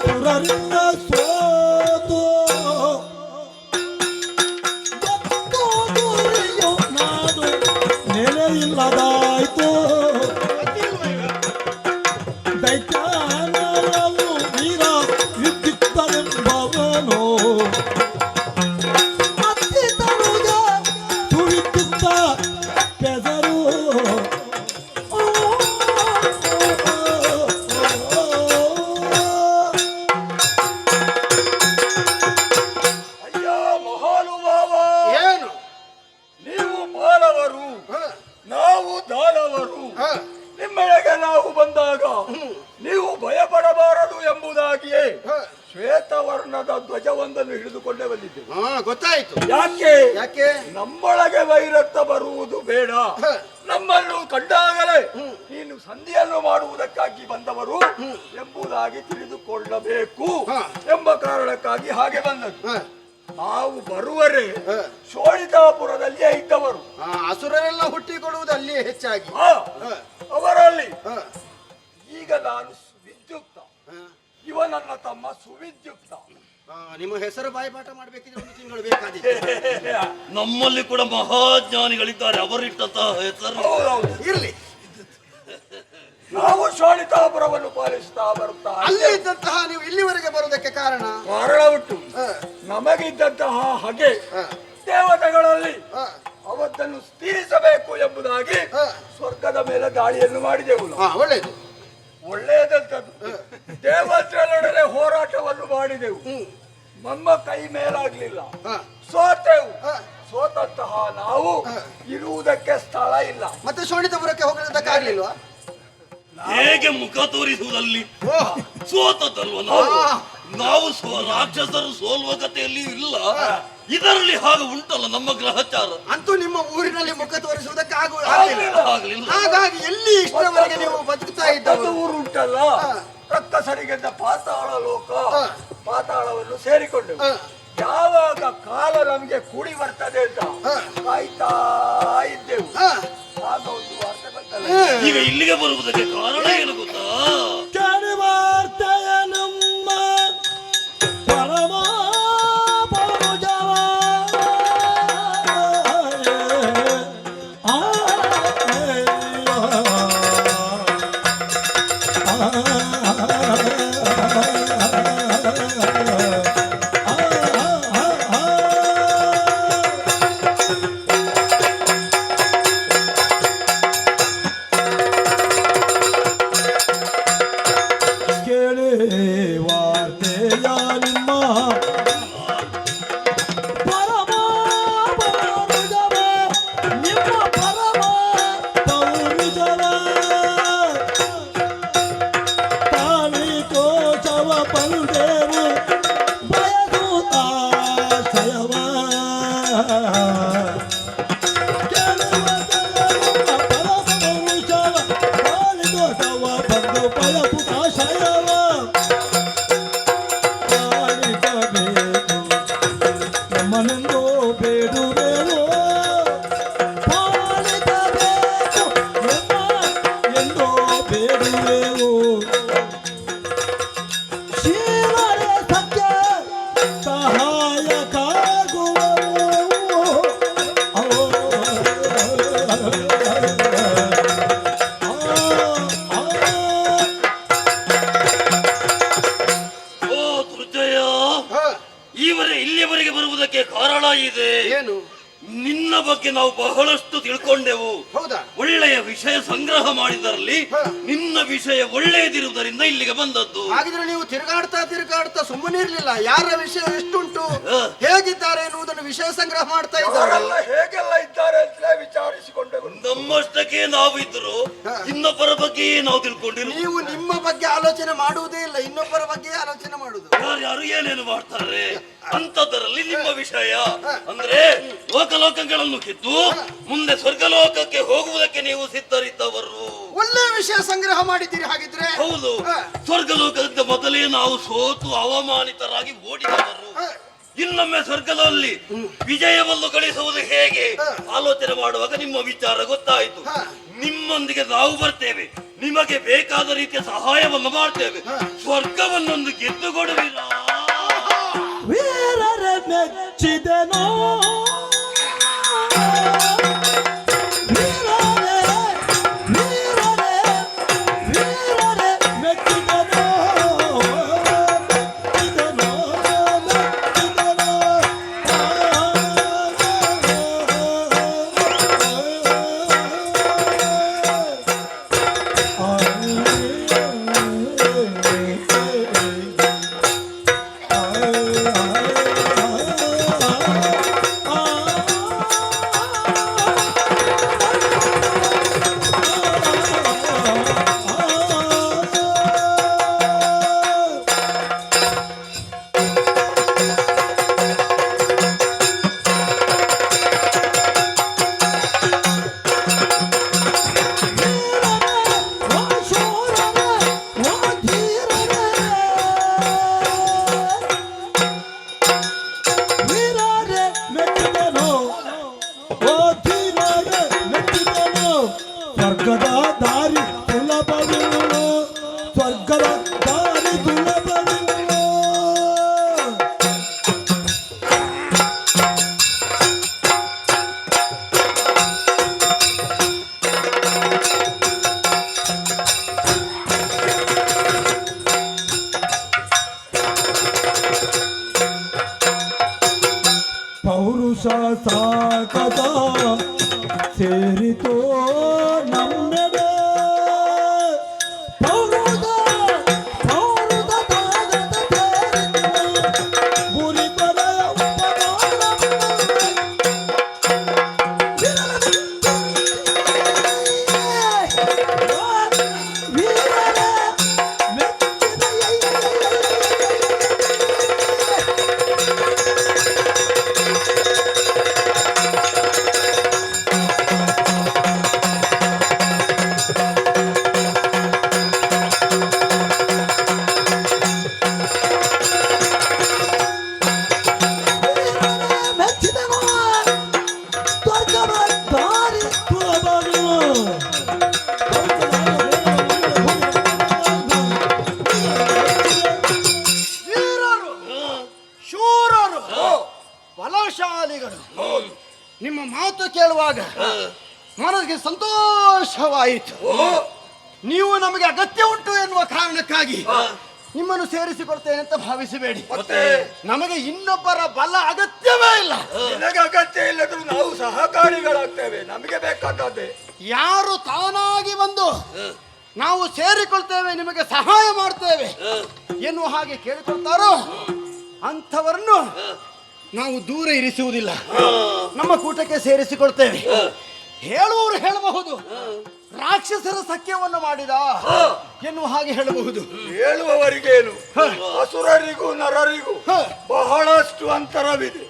ಸುರರಿಂದ ಸೋತು ನೆಲೆಯಿಲ್ಲದಾಯ್ತು. ದೈತ್ಯಾನಯವು ವೀರ ವಿದ್ಯುತ್ತನೆಂಬವನು ಮತ್ತಿತರುಗ ಸುವಿದ್ಯುತ್ತ ಕೆಸರು. ಏನು? ನೀವು ಮಾನವರು, ನಾವು ದಾನವರು. ನಿಮ್ಮೆಡೆಗೆ ನಾವು ಬಂದಾಗ ನೀವು ಭಯಪಡಬಾರದು ಎಂಬುದಾಗಿಯೇ ಶ್ವೇತವರ್ಣದ ಧ್ವಜವೊಂದನ್ನು ಹಿಡಿದುಕೊಂಡೇ ಬಂದಿದ್ದೇವೆ. ಗೊತ್ತಾಯ್ತು. ಯಾಕೆ? ನಮ್ಮೊಳಗೆ ವೈರತ್ವ ಬರುವುದು ಬೇಡ. ನಮ್ಮನ್ನು ಕಂಡಾಗಲೇ ನೀನು ಸಂಧಿಯನ್ನು ಮಾಡುವುದಕ್ಕಾಗಿ ಬಂದವರು ಎಂಬುದಾಗಿ ತಿಳಿದುಕೊಳ್ಳಬೇಕು ಎಂಬ ಕಾರಣಕ್ಕಾಗಿ ಹಾಗೆ ಬಂದದ್ದು. ನಾವು ಬರುವರೆ ಶೋಣಿತಾಪುರದಲ್ಲಿಯೇ ಇದ್ದವರು. ಅಸುರರೆಲ್ಲ ಹುಟ್ಟಿಕೊಳ್ಳುವುದು ಅಲ್ಲಿಯೇ ಹೆಚ್ಚಾಗಿ. ಅವರಲ್ಲಿ ಈಗ ನಾನು ವಿದ್ಯುಕ್ತ, ಇವ ನನ್ನ ತಮ್ಮ ಸುವಿದ್ಯುಕ್ತ. ನಿಮ್ಮ ಹೆಸರು ಬಾಯಿಪಾಠ ಮಾಡಬೇಕಿದ್ರೆ 1 ತಿಂಗಳು ಬೇಕಾದಿತ್ತು. ನಮ್ಮಲ್ಲಿ ಕೂಡ ಮಹಾಜ್ಞಾನಿಗಳಿದ್ದಾರೆ, ಅವರಿಟ್ಟಂತಹ ಹೆಸರು. ಇರ್ಲಿ. ನಾವು ಶೋಣಿತಾಪುರವನ್ನು ಪಾಲಿಸ್ತಾ ಬರುತ್ತಾ ಅಲ್ಲಿದ್ದಂತಹ ನೀವು ಇಲ್ಲಿವರೆಗೆ ಬರುವುದಕ್ಕೆ ಕಾರಣ ಕಾರಣ ಉಂಟು. ಹ, ನಮಗಿದ್ದಂತಹ ಹಾಗೆ ಹ, ದೇವತೆಗಳಲ್ಲಿ ಹ, ಅವತ್ತನ್ನು ತೀರಿಸಬೇಕು ಎಂಬುದಾಗಿ ಹ. ಸ್ವರ್ಗದ ಮೇಲೆ ದಾಳಿಯನ್ನು ಮಾಡಿದೆವು ನಾವು. ಹ, ಒಳ್ಳೆಯದು. ಒಳ್ಳೆಯದಂತದ್ದು. ದೇವತೆಗಳೊಡನೆ ಹೋರಾಟವನ್ನು ಮಾಡಿದೆವು. ಹ್ಮ್. ನಮ್ಮ ಕೈ ಮೇಲಾಗ್ಲಿಲ್ಲ, ಹ, ಸೋತೆವು. ಹ. ಸೋತಂತಹ ನಾವು ಹ. ಇರುವುದಕ್ಕೆ ಸ್ಥಳ ಇಲ್ಲ. ಮತ್ತೆ ಶೋಣಿತಪುರಕ್ಕೆ ಹೋಗಲಿದ್ದಕ್ಕಾಗ್ಲಿಲ್ವಾ? ಹೇಗೆ ಮುಖ ತೋರಿಸುವುದಲ್ಲಿ ಓ, ಸೋತದಲ್ವ ನಾವು ಆ. ನಾವು ರಾಕ್ಷಸರು ಸೋಲುವ ಕಥೆಯಲ್ಲಿ ಇಲ್ಲ. ಇದರಲ್ಲಿ ಹಾಗೆ ಉಂಟಲ್ಲ ನಮ್ಮ ಗ್ರಹಚಾರ. ಅಂತೂ ನಿಮ್ಮ ಊರಿನಲ್ಲಿ ಮುಖ ತೋರಿಸುವುದಕ್ಕೆ ಆಗಲಿಲ್ಲ. ಆಗ್ಲಿಲ್ಲ. ಹಾಗಾಗಿ ಎಲ್ಲಿ ಇಷ್ಟರವರೆಗೆ ನೀವು ಬದುಕ್ತಾ ಒಂದು ಇದ್ದವರು? ಊರು ಉಂಟಲ್ಲ, ಹ. ರಕ್ಕಸರಿಗೆಂದ ಪಾತಾಳ ಲೋಕ, ಹ. ಪಾತಾಳವನ್ನು ಸೇರಿಕೊಂಡೆವು. ಹ. ಯಾವಾಗ ಕಾಲ ನಮಗೆ ಕೂಡಿ ಬರ್ತದೆ ಅಂತ ಹ. ಕಾಯ್ತಾ ಇದ್ದೆವು. ಹ. ಆಗ ಒಂದು ವಾರ್ತೆ ಬಂತಲ್ಲ. ಈಗ ಇಲ್ಲಿಗೆ ಬರುವುದಕ್ಕೆ ಕಾರಣ ಏನು ಗೊತ್ತಾ? ವಾರ್ತೆಯ ನಮ್ಮ ಪರಮ ಪೌರಜವ. ಕೇಳಿ ವಾರ್ತೆಯ ನಿಮ್ಮ ಪರಮ ಪೌರಜವ, ನಿಮ್ಮ ಪರಮ ಪೌರಜವ. ತಾಳಿಕೋಚವ ಬಂದೇವು ಬಯಸುತ್ತಾಶಯವ. ನಮ್ಮನೆಂದೋ ಬೇಡುವೆವೋ, ಪಾಲಿಸಬೇಕು ಎಂದೋ ಬೇಡುವೆವೋ. ಶಿವರೇ ಸತ್ಯ ಸಹಾಯಕಾಗುವವು. ಓ ದುರ್ಜಯ, ಹ, ಇಲ್ಲಿಯವರೆಗೆ ಬರುವುದಕ್ಕೆ ಕಾರಣ ಇದೆ. ಏನು? ನಿನ್ನ ಬಗ್ಗೆ ನಾವು ಬಹಳಷ್ಟು ತಿಳ್ಕೊಂಡೆವು. ಹೌದಾ? ಒಳ್ಳೆಯ ವಿಷಯ ಸಂಗ್ರಹ ಮಾಡಿದರಲ್ಲಿ ಹ. ನಿನ್ನ ವಿಷಯ ಒಳ್ಳೆಯದಿರುವುದರಿಂದ ಇಲ್ಲಿಗೆ ಬಂದದ್ದು. ಹಾಗಿದ್ರೆ ನೀವು ತಿರುಗಾಡ್ತಾ ಸುಮ್ಮನೆ ಇರ್ಲಿಲ್ಲ. ಯಾರ ವಿಷಯ ಎಷ್ಟುಂಟು, ಹ. ಹೇಗಿದ್ದಾರೆ ಎನ್ನುವುದನ್ನು ವಿಷಯ ಸಂಗ್ರಹ ಮಾಡ್ತಾ ಇದ್ದಾರೆ. ಅವರೆಲ್ಲ ಹೇಗೆಲ್ಲ ಇದ್ದಾರೆ ಅಂತಲೇ ವಿಚಾರಿಸಿಕೊಂಡೆವು. ನಮ್ಮಷ್ಟಕ್ಕೆ ನಾವು ಇದ್ರು ಹ. ಇನ್ನೊಬ್ಬರ ಬಗ್ಗೆ ನಾವು ತಿಳ್ಕೊಂಡಿರು. ನೀವು ನಿಮ್ಮ ಬಗ್ಗೆ ಆಲೋಚನೆ ಮಾಡುವುದೇ ಇಲ್ಲ, ಇನ್ನೊಬ್ಬರ ಬಗ್ಗೆ ಆಲೋಚನೆ ಮಾಡುದು. ಯಾರು ಏನೇನು ಮಾಡ್ತಾರೆ ಅಂತದರಲ್ಲಿ ನಿಮ್ಮ ವಿಷಯ ಅಂದ್ರೆ ಲೋಕಲೋಕಗಳನ್ನು ಕಿತ್ತು ಮುಂದೆ ಸ್ವರ್ಗಲೋಕಕ್ಕೆ ಹೋಗುವುದಕ್ಕೆ ನೀವು ಸಿದ್ಧರಿದ್ದವರು. ಒಳ್ಳೆ ವಿಷಯ ಸಂಗ್ರಹ ಮಾಡಿದ್ದೀರಿ ಹಾಗಿದ್ರೆ. ಹೌದು, ಹ. ಸ್ವರ್ಗಲೋಕದಿಂದ ಮೊದಲೇ ನಾವು ಸೋತು ಅವಮಾನಿತರಾಗಿ ಓಡಿದವರು. ಹ. ಇನ್ನೊಮ್ಮೆ ಸ್ವರ್ಗದಲ್ಲಿ ವಿಜಯವನ್ನು ಗಳಿಸುವುದು ಹೇಗೆ ಹ. ಆಲೋಚನೆ ಮಾಡುವಾಗ ನಿಮ್ಮ ವಿಚಾರ ಗೊತ್ತಾಯಿತು. ಹ. ನಿಮ್ಮೊಂದಿಗೆ ನಾವು ಬರ್ತೇವೆ, ನಿಮಗೆ ಬೇಕಾದ ರೀತಿಯ ಸಹಾಯವನ್ನು ಮಾಡ್ತೇವೆ. ಹ. ಸ್ವರ್ಗವನ್ನೊಂದು ಗೆದ್ದು ಕೊಡುವಿರಾ? ವೀರರೆ ಮೆಚ್ಚಿದೆನೋ, ವೀರರೆ ವೀರರೆ ವೀರರೆ ಮೆಚ್ಚಿದೆನೋ, ಮೆಚ್ಚಿದೆನೋ, ಮೆಚ್ಚಿದೆನೋ. ಪೌರುಷ ಸಾಕದ ಸೇರಿತೋ ನಮ್ಮೆಡೆ ಪೌರುಷ ತಾಗದ ಸೇರಿತೋ ಗುರಿತರ ಶೂರರು, ಬಲಶಾಲಿಗಳು. ನಿಮ್ಮ ಮಾತು ಕೇಳುವಾಗ ಮನಸ್ಸಿಗೆ ಸಂತೋಷವಾಯಿತು. ನೀವು ನಮಗೆ ಅಗತ್ಯ ಉಂಟು ಎನ್ನುವ ಕಾರಣಕ್ಕಾಗಿ ನಿಮ್ಮನ್ನು ಸೇರಿಸಿಕೊಳ್ತೇನೆ ಅಂತ ಭಾವಿಸಬೇಡಿ. ನಮಗೆ ಇನ್ನೊಬ್ಬರ ಬಲ ಅಗತ್ಯವೇ ಇಲ್ಲ. ನಿನಗೆ ಅಗತ್ಯ ಇಲ್ಲದ್ರು ನಾವು ಸಹಕಾರಿಗಳಾಗ್ತೇವೆ. ನಮಗೆ ಬೇಕಾದದ್ದೇ. ಯಾರು ತಾನಾಗಿ ಬಂದು ನಾವು ಸೇರಿಕೊಳ್ತೇವೆ, ನಿಮಗೆ ಸಹಾಯ ಮಾಡ್ತೇವೆ ಎನ್ನುವ ಹಾಗೆ ಕೇಳಿಕೊಳ್ತಾರೋ ಅಂಥವರನ್ನು ನಾವು ದೂರ ಇರಿಸುವುದಿಲ್ಲ, ನಮ್ಮ ಕೂಟಕ್ಕೆ ಸೇರಿಸಿಕೊಳ್ತೇವೆ. ಹೇಳುವವರು ಹೇಳಬಹುದು, ರಾಕ್ಷಸರ ಸಖ್ಯವನ್ನು ಮಾಡಿದ ಎನ್ನುವ ಹಾಗೆ ಹೇಳಬಹುದು. ಹೇಳುವವರಿಗೇನು, ಅಸುರರಿಗೂ ನರರಿಗೂ ಬಹಳಷ್ಟು ಅಂತರವಿದೆ.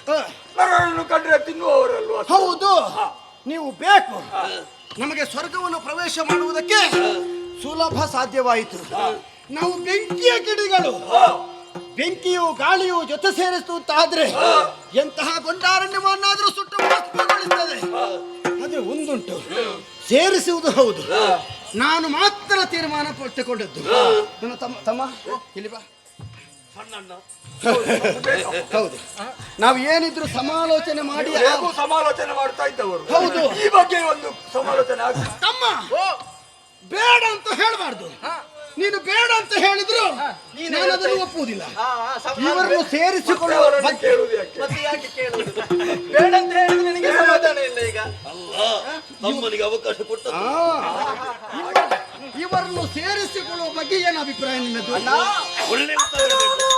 ನರರನ್ನು ಕಂಡ್ರೆ ತಿನ್ನುವವರಲ್ವ? ಹೌದು, ನೀವು ಬೇಕು. ನಮಗೆ ಸ್ವರ್ಗವನ್ನು ಪ್ರವೇಶ ಮಾಡುವುದಕ್ಕೆ ಸುಲಭ ಸಾಧ್ಯವಾಯಿತು. ನಾವು ಬೆಂಕಿಯ ಕಿಡಿಗಳು. ಬೆಂಕಿಯು ಗಾಳಿಯು ಜೊತೆ ಸೇರಿಸ್ತು ಅಂತ ಆದ್ರೆ ಎಂತಹ ಗೊಂಡಾರಣ್ಯವನ್ನಾದ್ರೂ ಸುಟ್ಟು ಭಸ್ಮಗೊಳಿಸ್ತದೆ. ಆದ್ರೆ ಒಂದುಂಟು, ಸೇರಿಸುವುದು ಹೌದು, ನಾನು ಮಾತ್ರ ತೀರ್ಮಾನ ಪಟ್ಟುಕೊಂಡದ್ದು. ನನ್ನ ತಮ್ಮ ಇಲ್ಲಿ ಬಾ. ಹೌದು, ನಾವು ಏನಿದ್ರು ಸಮಾಲೋಚನೆ ಮಾಡಿ ಸಮಾಲೋಚನೆ ಮಾಡ್ತಾ ಇದ್ದವರು. ಹೌದು, ಈ ಬಗ್ಗೆ ಒಂದು ಸಮಾಲೋಚನೆ ಆಗ. ತಮ್ಮ ಬೇಡ ಅಂತ ಹೇಳಬಾರ್ದು. ನೀನು ಬೇಡ ಅಂತ ಹೇಳಿದ್ರು ನಾನು ಅದನ್ನು ಒಪ್ಪುವುದಿಲ್ಲ. ಇವರನ್ನು ಸೇರಿಸಿಕೊಳ್ಳುವ ಬಗ್ಗೆ ಕೇಳುವುದು ಯಾಕೆ? ಮತ್ತೆ ಯಾಕೆ ಕೇಳುವುದು? ಬೇಡ ಅಂತ ಹೇಳಿದ್ರೆ ನಿನಗೆ ಸಮಾಧಾನ ಇಲ್ಲ ಈಗ. ಅಲ್ಲ, ನಮ್ಮನಿಗೆ ಅವಕಾಶ ಕೊಟ್ಟ ಇವರನ್ನು ಸೇರಿಸಿಕೊಳ್ಳುವ ಬಗ್ಗೆ ಏನು ಅಭಿಪ್ರಾಯ ನಿನ್ನದು? ಒಳ್ಳೆ ಉತ್ತರ ಬೇಕು.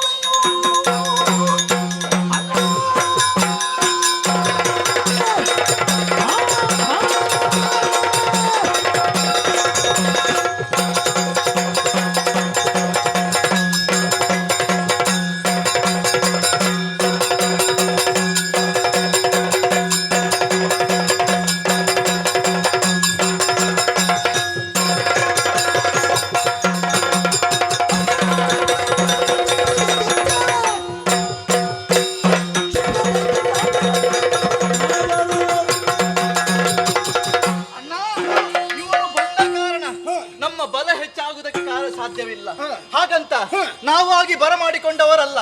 ಸಾಧ್ಯವಿಲ್ಲ. ಹಾಗಂತ ನಾವಾಗಿ ಬರಮಾಡಿಕೊಂಡವರಲ್ಲ,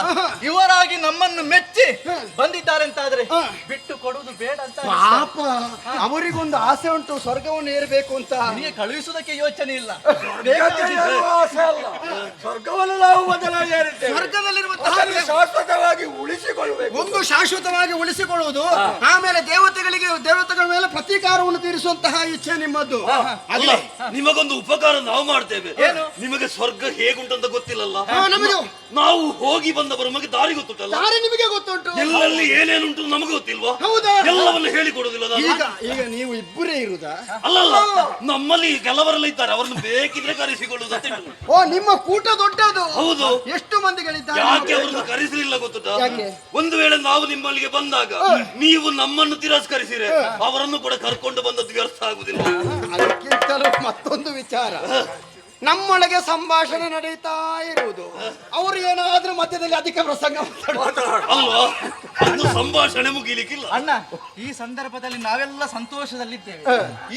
ಇವರಾಗಿ ನಮ್ಮನ್ನು ಮೆಚ್ಚಿ ಬಂದಿದ್ದಾರೆ ಅಂತಾದ್ರೆ ಬಿಟ್ಟು ಕೊಡುವುದು ಬೇಡ ಅಂತ. ಪಾಪ, ಅವರಿಗೊಂದು ಆಸೆ ಉಂಟು, ಸ್ವರ್ಗವನ್ನು ಏರಬೇಕು ಅಂತ. ನಿನಗೆ ಕಳುಹಿಸುವುದಕ್ಕೆ ಯೋಚನೆ ಇಲ್ಲ. ಸ್ವರ್ಗವನ್ನು ನಾವು ಮೊದಲಾಗಿ ಸ್ವರ್ಗದಲ್ಲಿರುವಂತಹ ಶಾಶ್ವತವಾಗಿ ಉಳಿಸಿಕೊಳ್ಳಬೇಕು. ಒಂದು ಶಾಶ್ವತವಾಗಿ ಉಳಿಸಿಕೊಳ್ಳುವುದು, ಆಮೇಲೆ ದೇವತೆಗಳ ಮೇಲೆ ಪ್ರತೀಕಾರವನ್ನು ತೀರಿಸುವಂತಹ ಇಚ್ಛೆ ನಿಮ್ಮದ್ದು. ಅಲ್ಲ, ನಿಮಗೊಂದು ಉಪಕಾರ ನಾವು ಮಾಡ್ತೇವೆ. ನಿಮಗೆ ಸ್ವರ್ಗ ಹೇಗುಂಟಂತ ಗೊತ್ತಿಲ್ಲಲ್ಲ. ನಾವು ಹೋಗಿ ಬಂದವರು ನಮಗೆ ದಾರಿ ಗೊತ್ತುಂಟಲ್ಲ. ದಾರಿ ನಿಮಗೆ ಗೊತ್ತುಂಟು. ಎಲ್ಲಲ್ಲಿ ಏನೇನುಂಟು ನಮಗೆ ಗೊತ್ತಿಲ್ವಾ? ಹೌದಾ? ಎಲ್ಲವನ್ನು ಹೇಳಿಕೊಡುದಿಲ್ಲ ನಾನು. ಈಗ ನೀವು ಇಬ್ಬರೇ ಇರುವುದಾ? ಅಲ್ಲಲ್ಲ, ನಮ್ಮಲ್ಲಿ ಕೆಲವರೆಲ್ಲ ಇದ್ದಾರೆ, ಅವರನ್ನು ಬೇಕಿದ್ರೆ ಕರೆಸಿಕೊಳ್ಳುವುದು ಅಂತ ಹೇಳುದು. ಓ, ನಿಮ್ಮ ಕೂಟ ದೊಡ್ಡದು. ಹೌದು. ಎಷ್ಟು ಮಂದಿಗಳಿದ್ದಾರೆ? ಯಾಕೆ ಅವರನ್ನು ಕರೆಸಲಿಲ್ಲ ಗೊತ್ತುಂಟಾ? ಯಾಕೆ? ಒಂದು ವೇಳೆ ನಾವು ನಿಮ್ಮಲ್ಲಿಗೆ ಬಂದಾಗ ನೀವು ನಮ್ಮನ್ನು ತಿರಸ್ಕರಿಸಿರೆ ಅವರನ್ನು ಕೂಡ ಕರ್ಕೊಂಡು ಬಂದದ್ದು ವ್ಯರ್ಥ ಆಗುದಿಲ್ಲ. ಅದಕ್ಕಿಂತಲೂ ಮತ್ತೊಂದು ವಿಚಾರ, ನಮ್ಮೊಳಗೆ ಸಂಭಾಷಣೆ ನಡೀತಾ ಇರುವುದು, ಅವರು ಏನಾದ್ರೂ ಮಧ್ಯದಲ್ಲಿ ಅಧಿಕ ಪ್ರಸಂಗ ಅಲ್ವಾ? ಅದು ಸಂಭಾಷಣೆ ಮುಗಿಲಿಕ್ಕಿಲ್ಲ. ಅಣ್ಣ, ಈ ಸಂದರ್ಭದಲ್ಲಿ ನಾವೆಲ್ಲ ಸಂತೋಷದಲ್ಲಿದ್ದೇವೆ.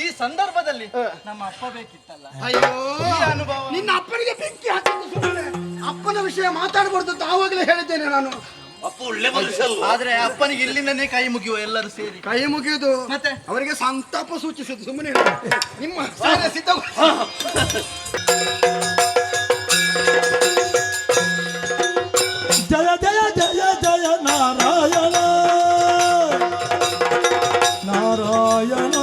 ಈ ಸಂದರ್ಭದಲ್ಲಿ ನಮ್ಮ ಅಪ್ಪ ಬೇಕಿತ್ತಲ್ಲ. ಅಯ್ಯೋ, ಈ ಅನುಭವ. ನಿನ್ನ ಅಪ್ಪನಿಗೆ ಬೆಂಕಿ ಹಾಕಿದ್ದು ಸುಮ್ಮನೆ. ಅಪ್ಪನ ವಿಷಯ ಮಾತಾಡಬಾರ್ದು ಅಂತ ಆವಾಗಲೇ ಹೇಳಿದ್ದೇನೆ ನಾನು. ಅಪ್ಪ ಒಳ್ಳೆ ಮನುಷ್ಯ ಅಲ್ವಾ? ಆದ್ರೆ ಅಪ್ಪನಿಗೆ ಇಲ್ಲಿಂದನೇ ಕೈ ಮುಗಿಯುವ ಎಲ್ಲರೂ ಸೇರಿ. ಕೈ ಮುಗಿಯುವುದು ಮತ್ತೆ ಅವರಿಗೆ ಸಂತಾಪ ಸೂಚಿಸುದು. ಸುಮ್ಮನೆ ನಿಮ್ಮ ಸೇನೆ ಸಿದ್ಧ. ಜಯ ಜಯ ಜಯ ಜಯ ನಾರಾಯಣ ನಾರಾಯಣ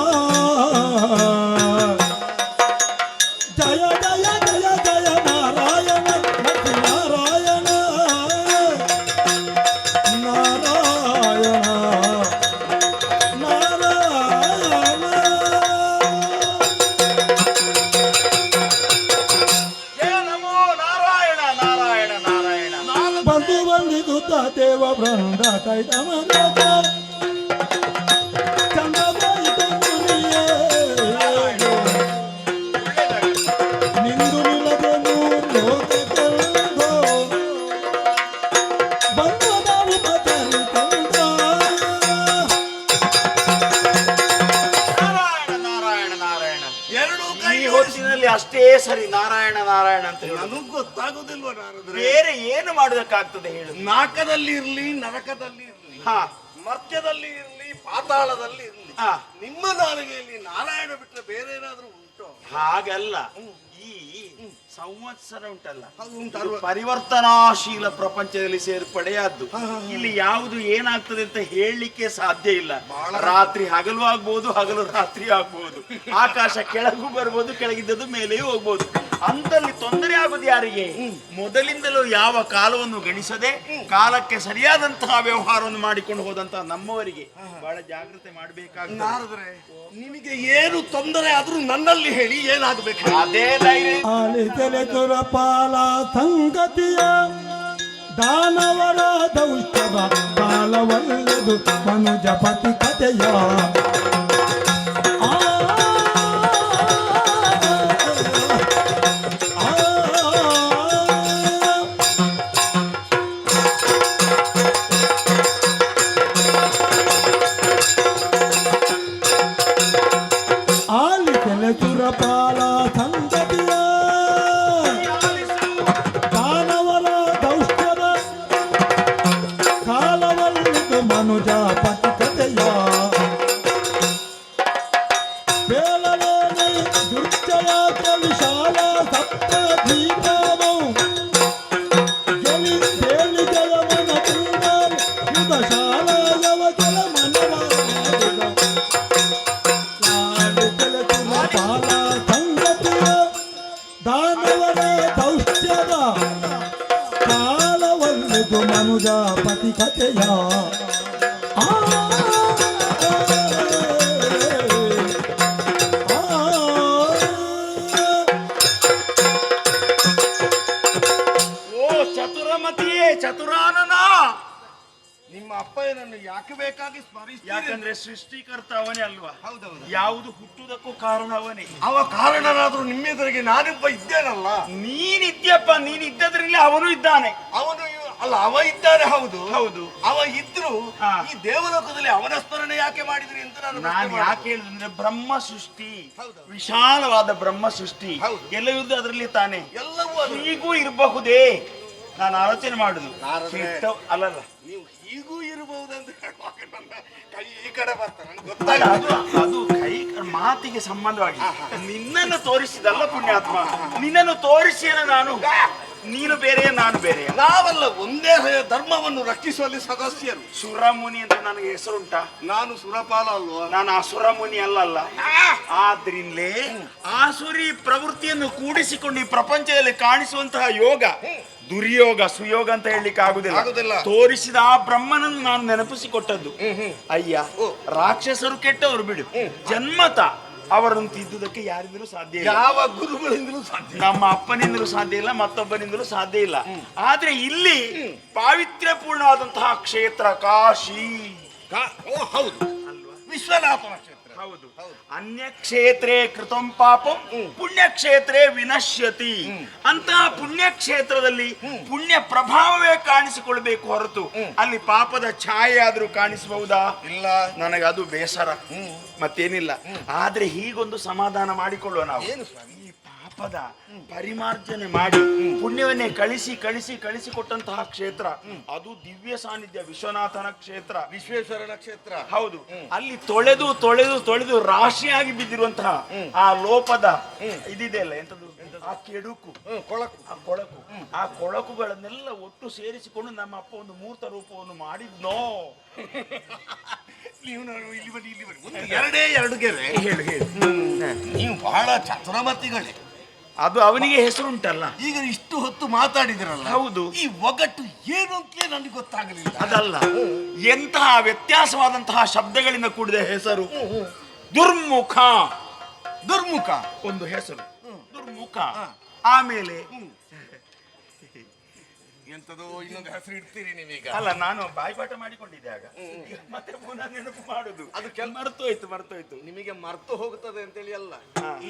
ಜಯ ಜಯ ಜಯ ಜಯ ನಾರಾಯಣ ನಾರಾಯಣ ನಾರಾಯಣ ನಾರಾಯಣ ಜಯ ನಮೋ ನಾರಾಯಣ ನಾರಾಯಣ ನಾರಾಯಣ. ಬಂದು ಬಂದಿದ್ದು ದೇವ ಬೃಂದ ಕೈತಮ ನಿಂದು ನಿಲ್ಲದೆ ನೂರು ಲೋಕಕ್ಕೆಲ್ಲೋ ಬಂದು ನಾವು ಬದಲಿ ತಂದ ನಾರಾಯಣ ನಾರಾಯಣ ನಾರಾಯಣ. ಎರಡೂ ಕೈ ಹೊತ್ತಿನಲ್ಲಿ ಅಷ್ಟೇ ಸರಿ ನಾರಾಯಣ ನಾರಾಯಣ ಅಂತ ಹೇಳಿ ನನಗ್ ಗೊತ್ತಾಗೋದಿಲ್ವ ನಾರದ್ರೆ. ಬೇರೆ ಏನು ಮಾಡೋದಕ್ಕಾಗ್ತದೆ ಹೇಳು? ನಾಕದಲ್ಲಿ ಇರ್ಲಿ, ನರಕದಲ್ಲಿ ಇರ್ಲಿ, ಮರ್ತ್ಯದಲ್ಲಿ ಇರ್ಲಿ, ಪಾತಾಳದಲ್ಲಿ ಇರ್ಲಿ, ನಿಮ್ಮ ನಾಲಿಗೆಯಲ್ಲಿ ನಾರಾಯಣ ಬಿಟ್ಟರೆ ಬೇರೆ ಏನಾದ್ರೂ ಉಂಟು? ಹಾಗಲ್ಲ. ಈ ಸಂವತ್ಸರ ಉಂಟಲ್ಲ, ಅದು ಪರಿವರ್ತನಾಶೀಲ ಪ್ರಪಂಚದಲ್ಲಿ ಸೇರ್ಪಡೆಯಾದ್ದು. ಇಲ್ಲಿ ಯಾವುದು ಏನಾಗ್ತದೆ ಅಂತ ಹೇಳಲಿಕ್ಕೆ ಸಾಧ್ಯ ಇಲ್ಲ. ರಾತ್ರಿ ಹಗಲು ಆಗ್ಬಹುದು, ಹಗಲು ರಾತ್ರಿ ಆಗ್ಬಹುದು, ಆಕಾಶ ಕೆಳಗೂ ಬರ್ಬೋದು, ಕೆಳಗಿದ್ದದ್ದು ಮೇಲೆಯೂ ಹೋಗ್ಬೋದು. ಅಂತಲ್ಲಿ ತೊಂದರೆ ಆಗೋದು ಯಾರಿಗೆ? ಮೊದಲಿಂದಲೂ ಯಾವ ಕಾಲವನ್ನು ಗಣಿಸದೆ ಕಾಲಕ್ಕೆ ಸರಿಯಾದಂತಹ ವ್ಯವಹಾರವನ್ನು ಮಾಡಿಕೊಂಡು ಹೋದಂತಹ ನಮ್ಮವರಿಗೆ ಬಹಳ ಜಾಗ್ರತೆ ಮಾಡಬೇಕಾಗ್ತದೆ. ನಿಮಗೆ ಏನು ತೊಂದರೆ ಆದ್ರೂ ನನ್ನಲ್ಲಿ ಹೇಳಿ, ಏನಾಗಬೇಕು? ಅದೇ ಧೈರ್ಯ. ಆಲಿತಲೆ ತುರಪಾಲ ಸಂಗತಿಯ ದಾನವರ ದೌಷ್ಟ್ಯವ ಕಾಲವಲ್ಲದು ಮನುಜಪತಿ ಕಥೆಯ ಆಲಿತಲೆ ತುರಪಾಲ ಸಂಗತಿಯ ದಾನವರ ದೌಷ್ಟ್ಯದ ಕಾಲವಲ್ಲಿದು ಮನುಜ ಪತಿ ಕಥೆಯ ಬೇಳಲೇನೆ ದುರ್ಜಯಾತ ವಿಶಾಲ ಸಪ್ತ ದೀಪವು ಗೆಲಿ ಬೇಳಿ ಜಯಮನ ತುಂಗ ಯುಧ ಶಾಲೆಯವ ಕೆಲ ಮನವಾದ ಬಾಲ ಸಂಗತಿಯ ದಾನವರ ದೌಷ್ಟ್ಯದ ಕಾಲವಲ್ಲಿದು ಮನುಜ ಪತಿ ಕಥೆಯ ಓ ಚತುರಮತಿಯೇ, ಚತುರಾನನ, ನಿಮ್ಮ ಅಪ್ಪ ಏನನ್ನು ಯಾಕೆ ಬೇಕಾಗಿ ಸ್ಮರಿಸ್ತೀರಿ? ಯಾಕಂದ್ರೆ ಸೃಷ್ಟಿಕರ್ತ ಅವನೇ ಅಲ್ವಾ? ಹೌದೌದು. ಯಾವುದು ಹುಟ್ಟುವುದಕ್ಕೂ ಕಾರಣ ಅವನೇ. ಅವ ಕಾರಣನಾದ್ರೂ ನಿಮ್ಮೆದುರಿಗೆ ನಾನಿಬ್ಬ ಇದ್ದೇನಲ್ಲ. ನೀನಿದ್ಯಪ್ಪ, ನೀನಿದ್ದದ್ರಲ್ಲಿ ಅವನು ಇದ್ದಾನೆ. ಅವನು ಅಲ್ಲ, ಅವ ಇದ್ದಾನೆ. ಹೌದು ಹೌದು, ಅವ ಇದ್ರು ಈ ದೇವಲೋಕದಲ್ಲಿ ಅವನ ಸ್ಮರಣೆ ಯಾಕೆ ಮಾಡಿದ್ರಿ ಅಂತ ನಾನು ಯಾಕೆ ಹೇಳಿದ್ರೆ, ಬ್ರಹ್ಮ ಸೃಷ್ಟಿ, ವಿಶಾಲವಾದ ಬ್ರಹ್ಮ ಸೃಷ್ಟಿ, ಎಲ್ಲವಿದ್ದು ಅದರಲ್ಲಿ ತಾನೆ, ಎಲ್ಲವೂ ಹೀಗೂ ಇರಬಹುದೇ ನಾನು ಆಲೋಚನೆ ಮಾಡುದು. ಅಲ್ಲಲ್ಲ, ನೀವು ಹೀಗೂ ಇರಬಹುದಂತ ಹೇಳುವಾಗ ನನ್ನ ಕೈ ಈ ಕಡೆ ಬರ್ತಾರೆ, ಗೊತ್ತಾಗ ಅದು ಕೈ ಮಾತಿಗೆ ಸಂಬಂಧವಾಗಿ ನಿನ್ನನ್ನು ತೋರಿಸಿದಲ್ಲ ಪುಣ್ಯಾತ್ಮ, ನಿನ್ನನ್ನು ತೋರಿಸಿಯಲ್ಲ ನಾನು. ನೀನು ಬೇರೆ, ನಾನು ಬೇರೆ, ನಾವೆಲ್ಲ ಒಂದೇ ಧರ್ಮವನ್ನು ರಕ್ಷಿಸುವಲ್ಲಿ ಸದಸ್ಯರು. ಸುರಮುನಿ ಅಂತ ನನಗೆ ಹೆಸರುಂಟಾ? ನಾನು ಸುರಪಾಲ ಅಲ್ವಾ? ನಾನು ಅಸುರಮುನಿ ಅಲ್ಲಲ್ಲ. ಆದ್ರಿಂದಲೇ ಆಸುರಿ ಪ್ರವೃತ್ತಿಯನ್ನು ಕೂಡಿಸಿಕೊಂಡು ಈ ಪ್ರಪಂಚದಲ್ಲಿ ಕಾಣಿಸುವಂತಹ ಯೋಗ ದುರ್ಯೋಗ ಸುಯೋಗ ಅಂತ ಹೇಳಲಿಕ್ಕೆ ಆಗುದಿಲ್ಲ. ತೋರಿಸಿದ ಆ ಬ್ರಹ್ಮನನ್ನು ನಾನು ನೆನಪಿಸಿಕೊಟ್ಟದ್ದು. ಅಯ್ಯ, ರಾಕ್ಷಸರು ಕೆಟ್ಟವರು ಬಿಡು, ಜನ್ಮತ ಅವರನ್ನು ತಿದ್ದುವುದಕ್ಕೆ ಯಾರಿಂದಲೂ ಸಾಧ್ಯ ಇಲ್ಲ. ಯಾವ ಗುರುಗಳಿಂದಲೂ ಸಾಧ್ಯ, ನಮ್ಮ ಅಪ್ಪನಿಂದಲೂ ಸಾಧ್ಯ ಇಲ್ಲ, ಮತ್ತೊಬ್ಬನಿಂದಲೂ ಸಾಧ್ಯ ಇಲ್ಲ. ಆದ್ರೆ ಇಲ್ಲಿ ಪಾವಿತ್ರ್ಯಪೂರ್ಣವಾದಂತಹ ಕ್ಷೇತ್ರ ಕಾಶಿ. ಹೌದು, ವಿಶ್ವನಾಥನ ಕ್ಷೇತ್ರ. ಹೌದು, ಅನ್ಯ ಕ್ಷೇತ್ರೇ ಕೃತಂ ಪಾಪಂ ಪುಣ್ಯ ಕ್ಷೇತ್ರೇ ವಿನಶ್ಯತಿ. ಅಂತಹ ಪುಣ್ಯ ಕ್ಷೇತ್ರದಲ್ಲಿ ಪುಣ್ಯ ಪ್ರಭಾವವೇ ಕಾಣಿಸಿಕೊಳ್ಬೇಕು ಹೊರತು ಅಲ್ಲಿ ಪಾಪದ ಛಾಯೆ ಆದ್ರೂ ಕಾಣಿಸಬಹುದಾ? ಇಲ್ಲ. ನನಗೆ ಅದು ಬೇಸರ, ಮತ್ತೇನಿಲ್ಲ. ಆದ್ರೆ ಹೀಗೊಂದು ಸಮಾಧಾನ ಮಾಡಿಕೊಳ್ಳುವ ನಾವು. ಈ ಪಾಪದ ಪರಿಮಾರ್ಜನೆ ಮಾಡಿ ಪುಣ್ಯವನ್ನೇ ಕಳಿಸಿ ಕಳಿಸಿ ಕಳಿಸಿಕೊಟ್ಟಂತಹ ಕ್ಷೇತ್ರ ಅದು ದಿವ್ಯ ಸಾನ್ನಿಧ್ಯ ವಿಶ್ವನಾಥನ ಕ್ಷೇತ್ರ, ವಿಶ್ವೇಶ್ವರನ ಕ್ಷೇತ್ರ. ಹೌದು, ಅಲ್ಲಿ ತೊಳೆದು ತೊಳೆದು ತೊಳೆದು ರಾಶಿಯಾಗಿ ಬಿದ್ದಿರುವಂತಹ ಆ ಲೋಪದ ಇದಿದೆ ಅಲ್ಲ, ಎಂತದ್ದು ಆ ಕೆಡುಕು, ಕೊಳಕು. ಆ ಕೊಳಕು, ಆ ಕೊಳಕುಗಳನ್ನೆಲ್ಲ ಒಟ್ಟು ಸೇರಿಸಿಕೊಂಡು ನಮ್ಮ ಅಪ್ಪ ಒಂದು ಮೂರ್ತ ರೂಪವನ್ನು ಮಾಡಿದ್ನೋ. ನೀವು ಇಲ್ಲಿ ಬನ್ನಿ, ಇಲ್ಲಿ ಬನ್ನಿ. ಒಂದು ಎರಡೇ ಎರಡು ಗೆರೆ. ಹೇಳು ಹೇಳು. ನೀವು ಬಹಳ ಚತುರಮತಿಗಳೇ. ಅದು ಅವನಿಗೆ ಹೆಸರುಂಟಲ್ಲ. ಈಗ ಇಷ್ಟು ಹೊತ್ತು ಮಾತಾಡಿದಿರಲ್ಲ, ಹೌದು. ಈ ಒಗಟು ಏನು ಅಂತಲೇ ನನಗೆ ಗೊತ್ತಾಗಲಿಲ್ಲ. ಅದಲ್ಲ, ಎಂತಹ ವ್ಯತ್ಯಾಸವಾದಂತಹ ಶಬ್ದಗಳಿಂದ ಕೂಡಿದ ಹೆಸರು. ದುರ್ಮುಖ, ದುರ್ಮುಖ ಒಂದು ಹೆಸರು. ದುರ್ಮುಖ. ಆಮೇಲೆ ಎಂತದೋ ಇನ್ನೊಂದು ಹೆಸರು ಇಡ್ತೀರಿ ನೀವೀಗ. ಅಲ್ಲ, ನಾನು ಬಾಯ್ಪಾಠ ಮಾಡಿಕೊಂಡಿದ್ದೆ ಆಗ. ಈಗ ಮತ್ತೆ ಪುನಃ ನೆನಪು ಮಾಡುದು. ಅದು ಮರ್ತೋಯ್ತು. ನಿಮಗೆ ಮರ್ತು ಹೋಗುತ್ತದೆ ಅಂತೇಳಿ ಅಲ್ಲ,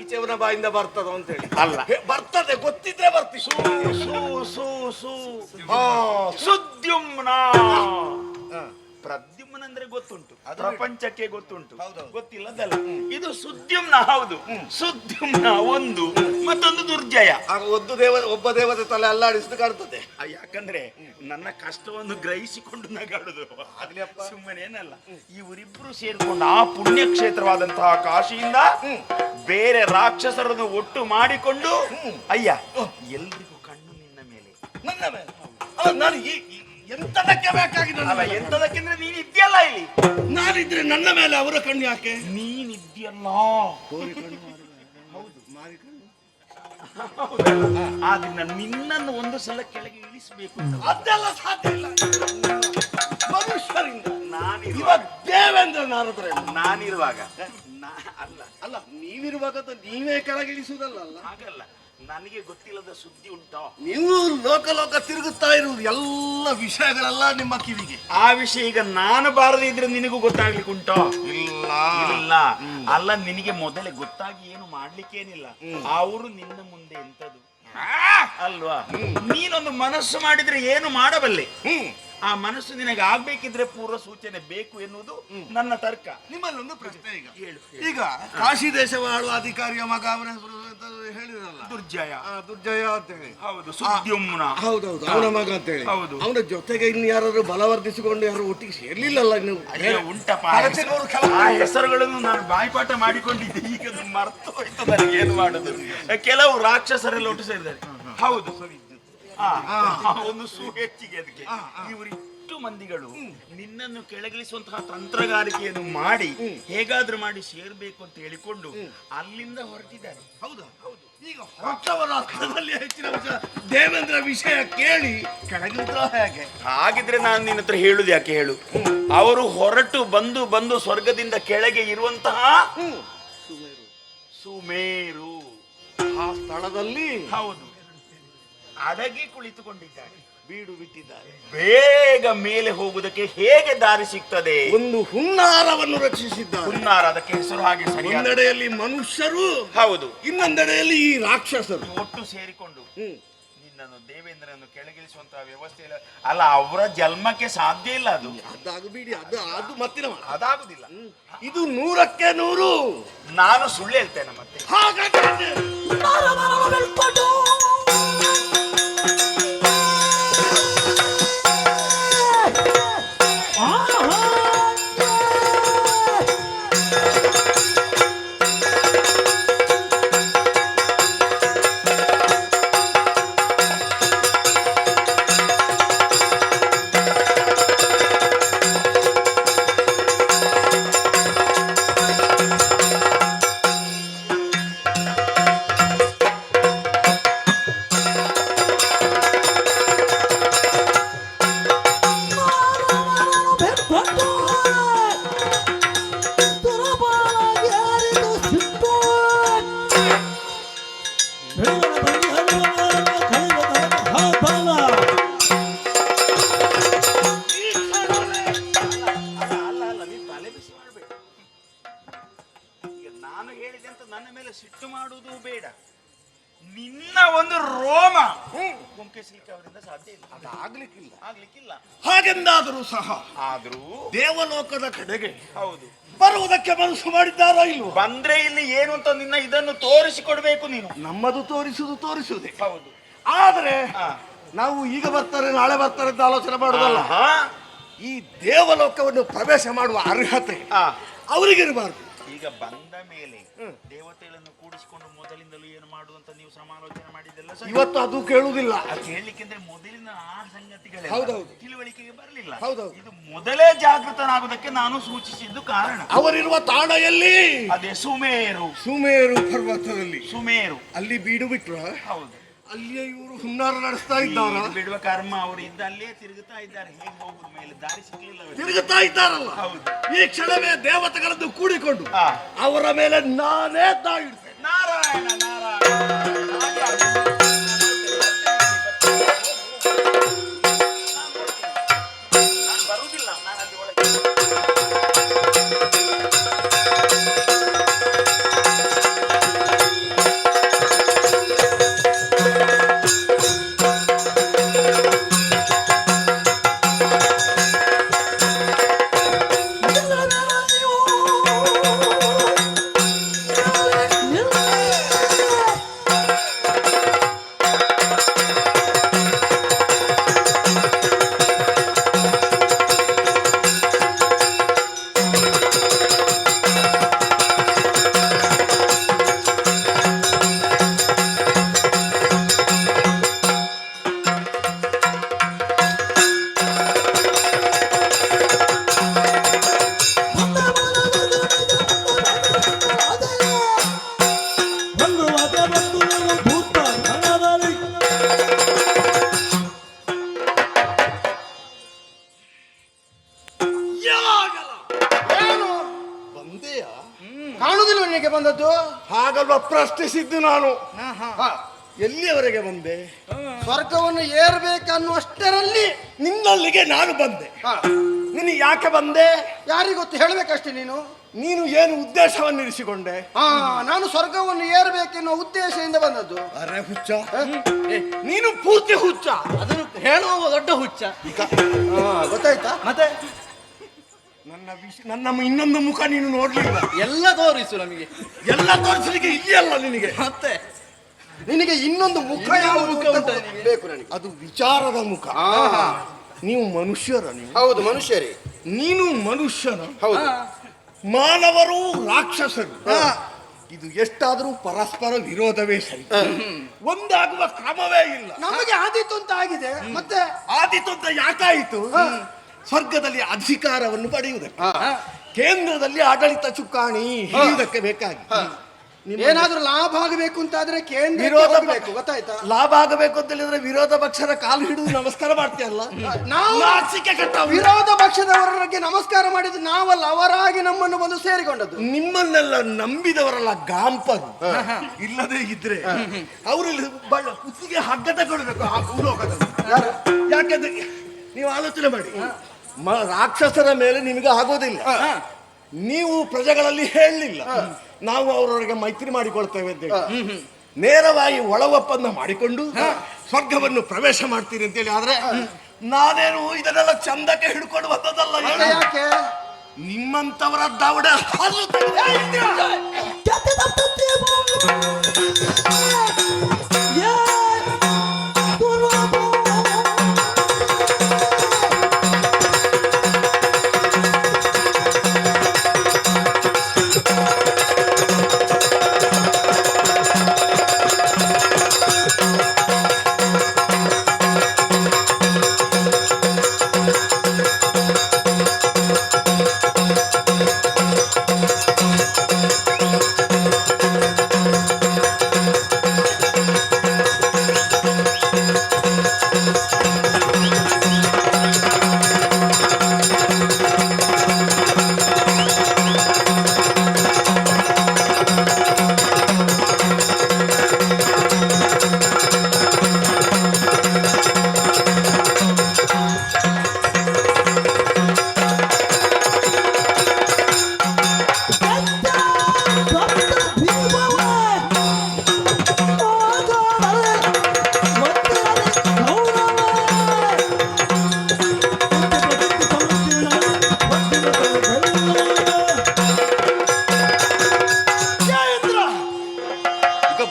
ಈಚೆವನ ಬಾಯಿಂದ ಬರ್ತದ ಅಂತೇಳಿ ಅಲ್ಲ. ಬರ್ತದೆ, ಗೊತ್ತಿದ್ರೆ ಬರ್ತೀವಿ. ಸುದ್ಯುಮ್ನ. ಪ್ರದ್ಯುಮ್ನ ಅಂದ್ರೆ ಗೊತ್ತುಂಟು, ಪ್ರಪಂಚಕ್ಕೆ ಗೊತ್ತುಂಟು. ಗೊತ್ತಿಲ್ಲದಲ್ಲ. ಇದು ಸುದ್ಯುಮ್ನ. ಹೌದು, ಸುದ್ಯುಮ್ನ ಒಂದು, ಮತ್ತೊಂದು ದುರ್ಜಯ. ಒಬ್ಬ ದೇವತೆ ತಲೆ ಅಲ್ಲಾಡಿಸಿದ ಕಾಣ್ತದೆ. ಯಾಕಂದ್ರೆ ನನ್ನ ಕಷ್ಟವನ್ನು ಗ್ರಹಿಸಿಕೊಂಡು ನಗಾಡುದು. ಸುಮ್ಮನೇನಲ್ಲ, ಇವರಿಬ್ರು ಸೇರ್ಕೊಂಡು ಆ ಪುಣ್ಯಕ್ಷೇತ್ರವಾದಂತಹ ಕಾಶಿಯಿಂದ ಬೇರೆ ರಾಕ್ಷಸರನ್ನು ಒಟ್ಟು ಮಾಡಿಕೊಂಡು, ಅಯ್ಯ, ಎಲ್ರಿಗೂ ಕಣ್ಣು ನಿನ್ನ ಮೇಲೆ. ನನ್ನ ಮೇಲೆ ಅಲ್ಲ, ನಾನು ಎಂತದಕ್ಕೆ ಬೇಕಾಗಿ ಅಲ್ಲ, ಎಂತದಕ್ಕೆಂದ್ರೆ ನೀನ್ ಇದ್ಯಲ್ಲ ಇಲ್ಲಿ. ನಾನಿದ್ರೆ ನನ್ನ ಮೇಲೆ ಅವರ ಕಣ್ಣು ಯಾಕೆ? ನೀನಿದ್ಯಲ್ಲ. ಆದ್ರಿಂದ ನಿನ್ನನ್ನು ಒಂದು ಸಲ ಕೆಳಗೆ ಇಳಿಸಬೇಕು. ಅದೆಲ್ಲ ಸಾಧ್ಯ ಇಲ್ಲ ಮನುಷ್ಯರಿಂದ. ನಾನಿರುವಾಗ ದೇವೇಂದ್ರ ನಾರದ್ರೆ ನಾನಿರುವಾಗ ಅಲ್ಲ, ನೀವಿರುವಾಗ ನೀವೇ ಕೆಳಗಿಳಿಸುವುದಲ್ಲ. ಹಾಗಲ್ಲ, ನನಗೆ ಗೊತ್ತಿಲ್ಲದ ಸುದ್ದಿ ಉಂಟೋ? ನೀವು ಲೋಕ ತಿರುಗುತ್ತಾ ಇರುವುದು ಎಲ್ಲ ವಿಷಯಗಳೆಲ್ಲ ನಿಮ್ಮ ಕಿವಿಗೆ. ಆ ವಿಷಯ ಈಗ ನಾನು ಬಾರದಿದ್ರೆ ನಿನಗೂ ಗೊತ್ತಾಗ್ಲಿಕ್ಕೆ ಉಂಟೋ? ಇಲ್ಲ. ಅಲ್ಲ, ನಿನಗೆ ಮೊದಲೇ ಗೊತ್ತಾಗಿ ಏನು ಮಾಡ್ಲಿಕ್ಕೇನಿಲ್ಲ. ಅವರು ನಿನ್ನ ಮುಂದೆ ಎಂತದು ಅಲ್ವಾ? ನೀನೊಂದು ಮನಸ್ಸು ಮಾಡಿದ್ರೆ ಏನು ಮಾಡಬಲ್ಲೆ. ಆ ಮನಸ್ಸು ನಿನಗೆ ಆಗ್ಬೇಕಿದ್ರೆ ಪೂರ್ವ ಸೂಚನೆ ಬೇಕು ಎನ್ನುವುದು ನನ್ನ ತರ್ಕ. ನಿಮ್ಮಲ್ಲಿ ಒಂದು ಪ್ರಶ್ನೆ. ಈಗ ಹೇಳು. ಈಗ ಕಾಶಿ ದೇಶವ ಆಳುವ ಅಧಿಕಾರಿಯ ಮಗ ಅವನ ಹೆಸರು ಅಂತ ಹೇಳಿದ್ರಲ್ಲ, ದುರ್ಜಯ. ದುರ್ಜಯ ಅಂತ ಹೇಳಿ. ಹೌದು, ಸುದ್ಯುಮ್ನ. ಹೌದೌದು, ಅವನ ಮಗ ಅಂತ ಹೇಳಿ. ಹೌದು. ಅವನ ಜೊತೆಗೆ ಇನ್ನು ಯಾರು ಬಲವರ್ಧಿಸಿಕೊಂಡು ಯಾರು ಒಟ್ಟಿಗೆ ಸೇರ್ಲಿಲ್ಲಲ್ಲ ನೀವು? ಉಂಟಪ್ಪ ಆ ಹೆಸರುಗಳನ್ನು ನಾನು ಬಾಯ್ಪಾಠ ಮಾಡಿಕೊಂಡಿದ್ದೆ. ಈಗ ಅದು ಮರ್ತು ಹೋಯ್ತು. ನನಗೆ ಏನು ಮಾಡುದು? ಕೆಲವು ರಾಕ್ಷಸರೆಲ್ಲ ಒಟ್ಟು ಸೇರಿದ್ದಾರೆ. ಹೌದು, ಒಂದು ಸೂ ಹೆಚ್ಚಿಗೆ ಅದಕ್ಕೆ. ಇವರಿಷ್ಟು ಮಂದಿಗಳು ನಿನ್ನನ್ನು ಕೆಳಗಿಳಿಸುವಂತಹ ತಂತ್ರಗಾರಿಕೆಯನ್ನು ಮಾಡಿ ಹೇಗಾದ್ರೂ ಮಾಡಿ ಸೇರ್ಬೇಕು ಅಂತ ಹೇಳಿಕೊಂಡು ಅಲ್ಲಿಂದ ಹೊರಟಿದ್ದಾರೆ. ಹೌದಾ? ಹೌದು. ಈಗ ಹೊರಟವರ ಅರ್ಥದಲ್ಲಿ ಹೆಚ್ಚಿನ ವಿಷಯ ದೇವೇಂದ್ರ ವಿಷಯ ಕೇಳಿ ಕೆಳಗಿಳಿದ್ರ ಹೇಗೆ? ಹಾಗಿದ್ರೆ ನಾನು ನಿನ್ನ ಹತ್ರ ಹೇಳುದು ಯಾಕೆ ಹೇಳು? ಅವರು ಹೊರಟು ಬಂದು ಸ್ವರ್ಗದಿಂದ ಕೆಳಗೆ ಇರುವಂತಹ ಸುಮೇರು ಆ ಸ್ಥಳದಲ್ಲಿ ಹೌದು ಅಡಗಿ ಕುಳಿತುಕೊಂಡಿದ್ದಾರೆ, ಬೀಡು ಬಿಟ್ಟಿದ್ದಾರೆ. ಬೇಗ ಮೇಲೆ ಹೋಗುವುದಕ್ಕೆ ಹೇಗೆ ದಾರಿ ಸಿಗ್ತದೆ? ಒಂದು ಹುನ್ನಾರವನ್ನು ರಚಿಸಿದ್ದಾರೆ. ಹುನ್ನಾರ, ಅದಕ್ಕೆ ಹೆಸರು ಹಾಗೆ ಸರಿಯಾದ. ಒಂದೆಡೆಯಲ್ಲಿ ಮನುಷ್ಯರು, ಹೌದು, ಇನ್ನೊಂದೆಡೆಯಲ್ಲಿ ಈ ರಾಕ್ಷಸರು ಒಟ್ಟು ಸೇರಿಕೊಂಡು ನಿನ್ನನ್ನು ದೇವೇಂದ್ರನ್ನು ಕೆಳಗಿಳಿಸುವಂತಹ ವ್ಯವಸ್ಥೆ ಇಲ್ಲ. ಅಲ್ಲ, ಅವರ ಜನ್ಮಕ್ಕೆ ಸಾಧ್ಯ ಇಲ್ಲ. ಅದಾಗ ಬಿಡಿ, ಅದು ಮತ್ತಿನ ಮಾತು. ಅದಾಗುದಿಲ್ಲ. ಇದು 100ಕ್ಕೆ 100. ನಾನು ಸುಳ್ಳು ಹೇಳ್ತೇನೆ ಮತ್ತೆ. ಹಾಗಾದ್ರೆ ನನ್ನ ಮೇಲೆ ಸಿಟ್ಟು ಮಾಡುವುದು ಬೇಡ. ನಿನ್ನ ಒಂದು ರೋಮ ಕುಂಕಿಸ್ಲಿಕ್ಕೆ ಅವರಿಂದ ಸಾಧ್ಯ ಇಲ್ಲ. ಆಗ್ಲಿಕ್ಕಿಲ್ಲ. ಹಾಗೆಂದಾದರೂ ಸಹ ಆದ್ರೂ ದೇವಲೋಕದ ಕಡೆಗೆ ಹೌದು ಬರುವುದಕ್ಕೆ ಮನಸ್ಸು ಮಾಡಿದ್ದಾರೋ ಇಲ್ವೋ? ಬಂದ್ರೆ ಇಲ್ಲಿ ಏನು ಅಂತ ನಿನ್ನ ಇದನ್ನು ತೋರಿಸಿಕೊಡ್ಬೇಕು ನೀನು. ನಮ್ಮದು ತೋರಿಸುವುದೇ. ಹೌದು. ಆದ್ರೆ ನಾವು ಈಗ ಬರ್ತಾರೆ ನಾಳೆ ಬರ್ತಾರೆ ಅಂತ ಆಲೋಚನೆ ಮಾಡುದಲ್ಲ. ಈ ದೇವಲೋಕವನ್ನು ಪ್ರವೇಶ ಮಾಡುವ ಅರ್ಹತೆ ಅವರಿಗಿರಬಾರ್ದು. ಈಗ ಬಂದ ಮೇಲೆ ದೇವತೆಗಳನ್ನು ಕೂಡಿಸಿಕೊಂಡು ಮೊದಲಿಂದಲೂ ಏನು ಮಾಡುವಂತ ನೀವು ಸಮಾಲೋಚನೆ ಮಾಡಿದ್ದೆಲ್ಲ ಸರಿ. ಇವತ್ತು ಅದು ಕೇಳುವುದಿಲ್ಲ. ಅದು ಕೇಳಲಿಕ್ಕೆಂದ್ರೆ ಮೊದಲಿನ ಆ ಸಂಗತಿಗಳೇ ಹೌದೌದು. ತಿಳುವಳಿಕೆಗೆ ಬರಲಿಲ್ಲ. ಹೌದೌದು. ಇದು ಮೊದಲೇ ಜಾಗೃತನಾಗುವುದಕ್ಕೆ ನಾನು ಸೂಚಿಸಿದ್ದು ಕಾರಣ. ಅವರಿರುವ ತಾಣ ಎಲ್ಲಿ? ಅದೇ ಸುಮೇರು. ಸುಮೇರು ಪರ್ವತದಲ್ಲಿ. ಸುಮೇರು ಅಲ್ಲಿ ಬೀಡು ಬಿಟ್ರ ಹೌದು. ಅಲ್ಲಿಯೇ ಇವರು ಹುನ್ನಾರ ನಡೆಸ್ತಾ ಇದ್ದಾರ. ಈ ಬಿಡುವ ಕರ್ಮ ಅವರು ಇದ್ದಲ್ಲೇ ತಿರುಗುತ್ತಾ ಇದ್ದಾರೆ. ಹೇಗೆ ಹೋಗುದು ಮೇಲೆ ದಾರಿ ಸಿಗ್ಲಿಲ್ಲ ಅವರಿಗೆ. ತಿರುಗುತ್ತಾ ಇದ್ದಾರಲ್ಲ. ಹೌದು. ಈ ಕ್ಷಣವೇ ದೇವತೆಗಳನ್ನು ಕೂಡಿಕೊಂಡು ಆ. ಅವರ ಮೇಲೆ ನಾನೇ ತಾಗಿಡ್ತೇನೆ. ನಾರಾಯಣ ನಾರಾಯಣ. ನಾನು ಬರುವುದಿಲ್ಲ, ನಾನು ಅಲ್ಲಿ ಒಳಗೆ. ಒಂದು ಅದೇ ಬಂದು ನೀವು ಭೂತ ಧನದಲ್ಲಿ ಏನು ಬಂದೆಯಾ? ಕಾಣುವುದಿಲ್ಲ ನಿನಗೆ ಬಂದದ್ದು? ಹಾಗಲ್ವ ಪ್ರಶ್ನಿಸಿದ್ದು ನಾನು. ಹ, ಎಲ್ಲಿಯವರೆಗೆ ಬಂದೆ? ಸ್ವರ್ಗವನ್ನು ಏರ್ಬೇಕನ್ನುವಷ್ಟರಲ್ಲಿ ನಿನ್ನಲ್ಲಿಗೆ ನಾನು ಬಂದೆ. ನೀನು ಯಾಕೆ ಬಂದೆ? ಯಾರಿಗೊತ್ತು ಹೇಳಬೇಕಷ್ಟೇ. ನೀನು ಏನು ಉದ್ದೇಶವನ್ನು ಇರಿಸಿಕೊಂಡೆ? ನಾನು ಸ್ವರ್ಗವನ್ನು ಏರ್ಬೇಕೆನ್ನುವ ಉದ್ದೇಶದಿಂದ ಬಂದದ್ದು. ಅರೆ ಹುಚ್ಚ, ನೀನು ಪೂರ್ತಿ ಹುಚ್ಚ. ಅದನ್ನು ಹೇಳುವ ದೊಡ್ಡ ಹುಚ್ಚ. ಗೊತ್ತಾಯ್ತಾ? ಮತ್ತೆ ನನ್ನ ಇನ್ನೊಂದು ಮುಖ ನೀನು ನೋಡ್ಲಿಲ್ಲ. ಎಲ್ಲ ತೋರಿಸು ನಮಗೆ. ಎಲ್ಲ ತೋರಿಸಲಿಕ್ಕೆ ಇದೆಯಲ್ಲ ನಿನಗೆ. ಮತ್ತೆ ನಿನಗೆ ಇನ್ನೊಂದು ಮುಖ ಯಾವುದು ಮುಖ ಅಂತ ಉಂಟು ನಿನಗೆ? ಬೇಕು ನನಗೆ. ಅದು ವಿಚಾರದ ಮುಖ. ನೀವು ಮನುಷ್ಯರ? ನೀವು ಹೌದು ಮನುಷ್ಯರೇ. ನೀನು ಮನುಷ್ಯನ? ಹೌದು. ಮಾನವರು ರಾಕ್ಷಸರು. ಇದು ಎಷ್ಟಾದರೂ ಪರಸ್ಪರ ವಿರೋಧವೇ ಸರಿ. ಒಂದಾಗುವ ಕ್ರಮವೇ ಇಲ್ಲ. ನಮಗೆ ಆದೀತು ಅಂತ ಆಗಿದೆ. ಮತ್ತೆ ಆದೀತು ಅಂತ ಯಾಕಾಯಿತು? ಸ್ವರ್ಗದಲ್ಲಿ ಅಧಿಕಾರವನ್ನು ಪಡೆಯುವುದಕ್ಕೆ, ಕೇಂದ್ರದಲ್ಲಿ ಆಡಳಿತ ಚುಕ್ಕಾಣಿ ಹಿಡಿಯುವುದಕ್ಕೆ ಬೇಕಾಗಿ ಏನಾದ್ರೂ ಲಾಭ ಆಗಬೇಕು ಅಂತಾದ್ರೆ ಕೇಂದ್ರ ವಿರೋಧ ಬೇಕು. ಗೊತ್ತಾಯ್ತಾ? ಲಾಭ ಆಗಬೇಕು ಅಂತ ಹೇಳಿದ್ರೆ ವಿರೋಧ ಪಕ್ಷದ ಕಾಲು ಹಿಡಿದು ನಮಸ್ಕಾರ ಮಾಡ್ತೀಯಲ್ಲ. ನಾವು ವಿರೋಧ ಪಕ್ಷದವರಿಗೆ ನಮಸ್ಕಾರ ಮಾಡಿದ್ದು ನಾವಲ್ಲ, ಅವರಾಗಿ ನಮ್ಮನ್ನು ಬಂದು ಸೇರಿಕೊಂಡದ್ದು. ನಿಮ್ಮನ್ನೆಲ್ಲ ನಂಬಿದವರಲ್ಲ ಗಾಂಪರು. ಇಲ್ಲದೆ ಇದ್ರೆ ಅವರಲ್ಲಿ ಕುತ್ತಿಗೆ ಹಗ್ಗ ತಗೊಳ್ಬೇಕು ಆ ಭೂಲೋಕದಲ್ಲಿ. ಯಾಕೆಂದ್ರೆ ನೀವು ಆಲೋಚನೆ ಮಾಡಿ, ರಾಕ್ಷಸರ ಮೇಲೆ ನಿಮಗೆ ಆಗೋದಿಲ್ಲ. ನೀವು ಪ್ರಜೆಗಳಲ್ಲಿ ಹೇಳಲಿಲ್ಲ ನಾವು ಅವರವರಿಗೆ ಮೈತ್ರಿ ಮಾಡಿಕೊಳ್ತೇವೆ ಅಂತ ಹೇಳಿ. ನೇರವಾಗಿ ಒಳ ಒಪ್ಪಂದ ಮಾಡಿಕೊಂಡು ಸ್ವರ್ಗವನ್ನು ಪ್ರವೇಶ ಮಾಡ್ತೀರಿ ಅಂತೇಳಿ. ಆದ್ರೆ ನಾನೇನು ಇದನ್ನೆಲ್ಲ ಚಂದಕ್ಕೆ ಹಿಡ್ಕೊಂಡು ಬಂದದಲ್ಲ. ಯಾಕೆ? ನಿಮ್ಮಂತವರ ದಾವಡ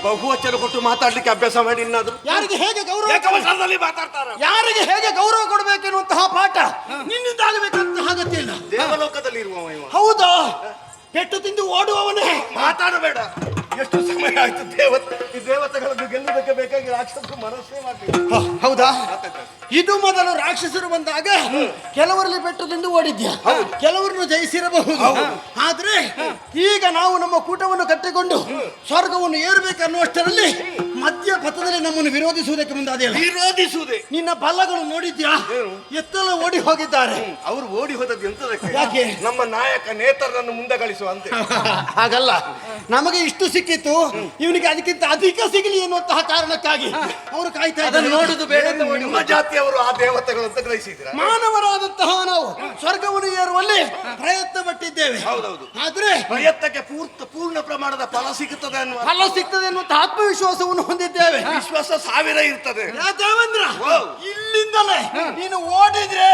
ಬಹುವಚನ ಕೊಟ್ಟು ಮಾತಾಡ್ಲಿಕ್ಕೆ ಅಭ್ಯಾಸ ಮಾಡಿ. ಇನ್ನಾದ್ರು ಯಾರಿಗೆ ಹೇಗೆ ಗೌರವ ಮಾತಾಡ್ತಾರೆ, ಯಾರಿಗೆ ಹೇಗೆ ಗೌರವ ಕೊಡಬೇಕೆನ್ನುವಂತಹ ಪಾಠ ನಿನ್ನಿಂದ ಆಗಬೇಕಂತ ಅಗತ್ಯ ಇಲ್ಲ. ದೇವಲೋಕದಲ್ಲಿ ಇರುವ ಹೌದಾ? ಪೆಟ್ಟು ತಿಂದು ಓಡುವವನೇ. ಮಾತಾಡಬೇಡ. ಎಷ್ಟು ಸಮಯ ಆಯ್ತು ಈ ದೇವತೆಗಳನ್ನು ಗೆಲ್ಲುವುದಕ್ಕೆ ಬೇಕಾಗಿ ರಾಕ್ಷಸರು ಮನಸ್ಸೇ ಮಾಡಲಿಲ್ಲ. ಹೌದಾ? ಇದು ಮೊದಲು ರಾಕ್ಷಸರು ಬಂದಾಗ ಕೆಲವರಲ್ಲಿ ಪೆಟ್ಟು ತಿಂದು ಓಡಿದ್ಯ, ಕೆಲವರನ್ನು ಜಯಿಸಿರಬಹುದು. ಆದ್ರೆ ಈಗ ನಾವು ನಮ್ಮ ಕೂಟವನ್ನು ಕಟ್ಟಿಕೊಂಡು ಸ್ವರ್ಗವನ್ನು ಏರಬೇಕನ್ನುವಷ್ಟರಲ್ಲಿ ಮಧ್ಯ ಪಥದಲ್ಲಿ ನಮ್ಮನ್ನು ವಿರೋಧಿಸುವುದಕ್ಕೆ ಮುಂದಾದೆಯಲ್ಲ. ವಿರೋಧಿಸುವುದೇ? ನಿನ್ನ ಬಲ್ಲಗಳು ನೋಡಿದ್ಯಾ? ಎತ್ತಲ ಓಡಿ ಹೋಗಿದ್ದಾರೆ. ಅವರು ಓಡಿ ಹೋದದ್ದು ಎಂತದಕ್ಕೆ? ಯಾಕೆ? ನಮ್ಮ ನಾಯಕ ನೇತರನನ್ನು ಮುಂದೆ ಗಳಿಸುವಂತೆ. ಹಾಗಲ್ಲ, ನಮಗೆ ಇಷ್ಟು ಸಿಕ್ಕಿತ್ತು, ಇವನಿಗೆ ಅದಕ್ಕಿಂತ ಅಧಿಕ ಸಿಗಲಿ ಎನ್ನುವಂತಹ ಕಾರಣಕ್ಕಾಗಿ ಅವರು ಕಾಯ್ತಾ ಇದ್ದಾರೆ. ನೋಡುದು ಬೇಡ ಅಂತ ಓಡಿ ನಿಮ್ಮ ಜಾತಿಯವರು ಆ ದೇವತೆಗಳು ಅಂತ ಗ್ರಹಿಸಿದ್ರ? ಮಾನವರಾದಂತಹ ನಾವು ಸ್ವರ್ಗವನ್ನು ಏರುವಲ್ಲಿ ಪ್ರಯತ್ನ ಪಟ್ಟಿದ್ದೇವೆ. ಹೌದೌದು. ಆದ್ರೆ ಪ್ರಯತ್ನಕ್ಕೆ ಪೂರ್ಣ ಪ್ರಮಾಣದ ಫಲ ಸಿಗುತ್ತದೆ ಅನ್ನುವ ಫಲ ಸಿಗ್ತದೆ ಎನ್ನುವಂತಹ ಆತ್ಮವಿಶ್ವಾಸವನ್ನು ಹೊಂದಿದ್ದೇವೆ. ವಿಶ್ವಾಸ 1000 ಇರ್ತದೆ. ದೇವೇಂದ್ರ, ಇಲ್ಲಿಂದಲೇ ನೀನು ಓಡಿದ್ರೆ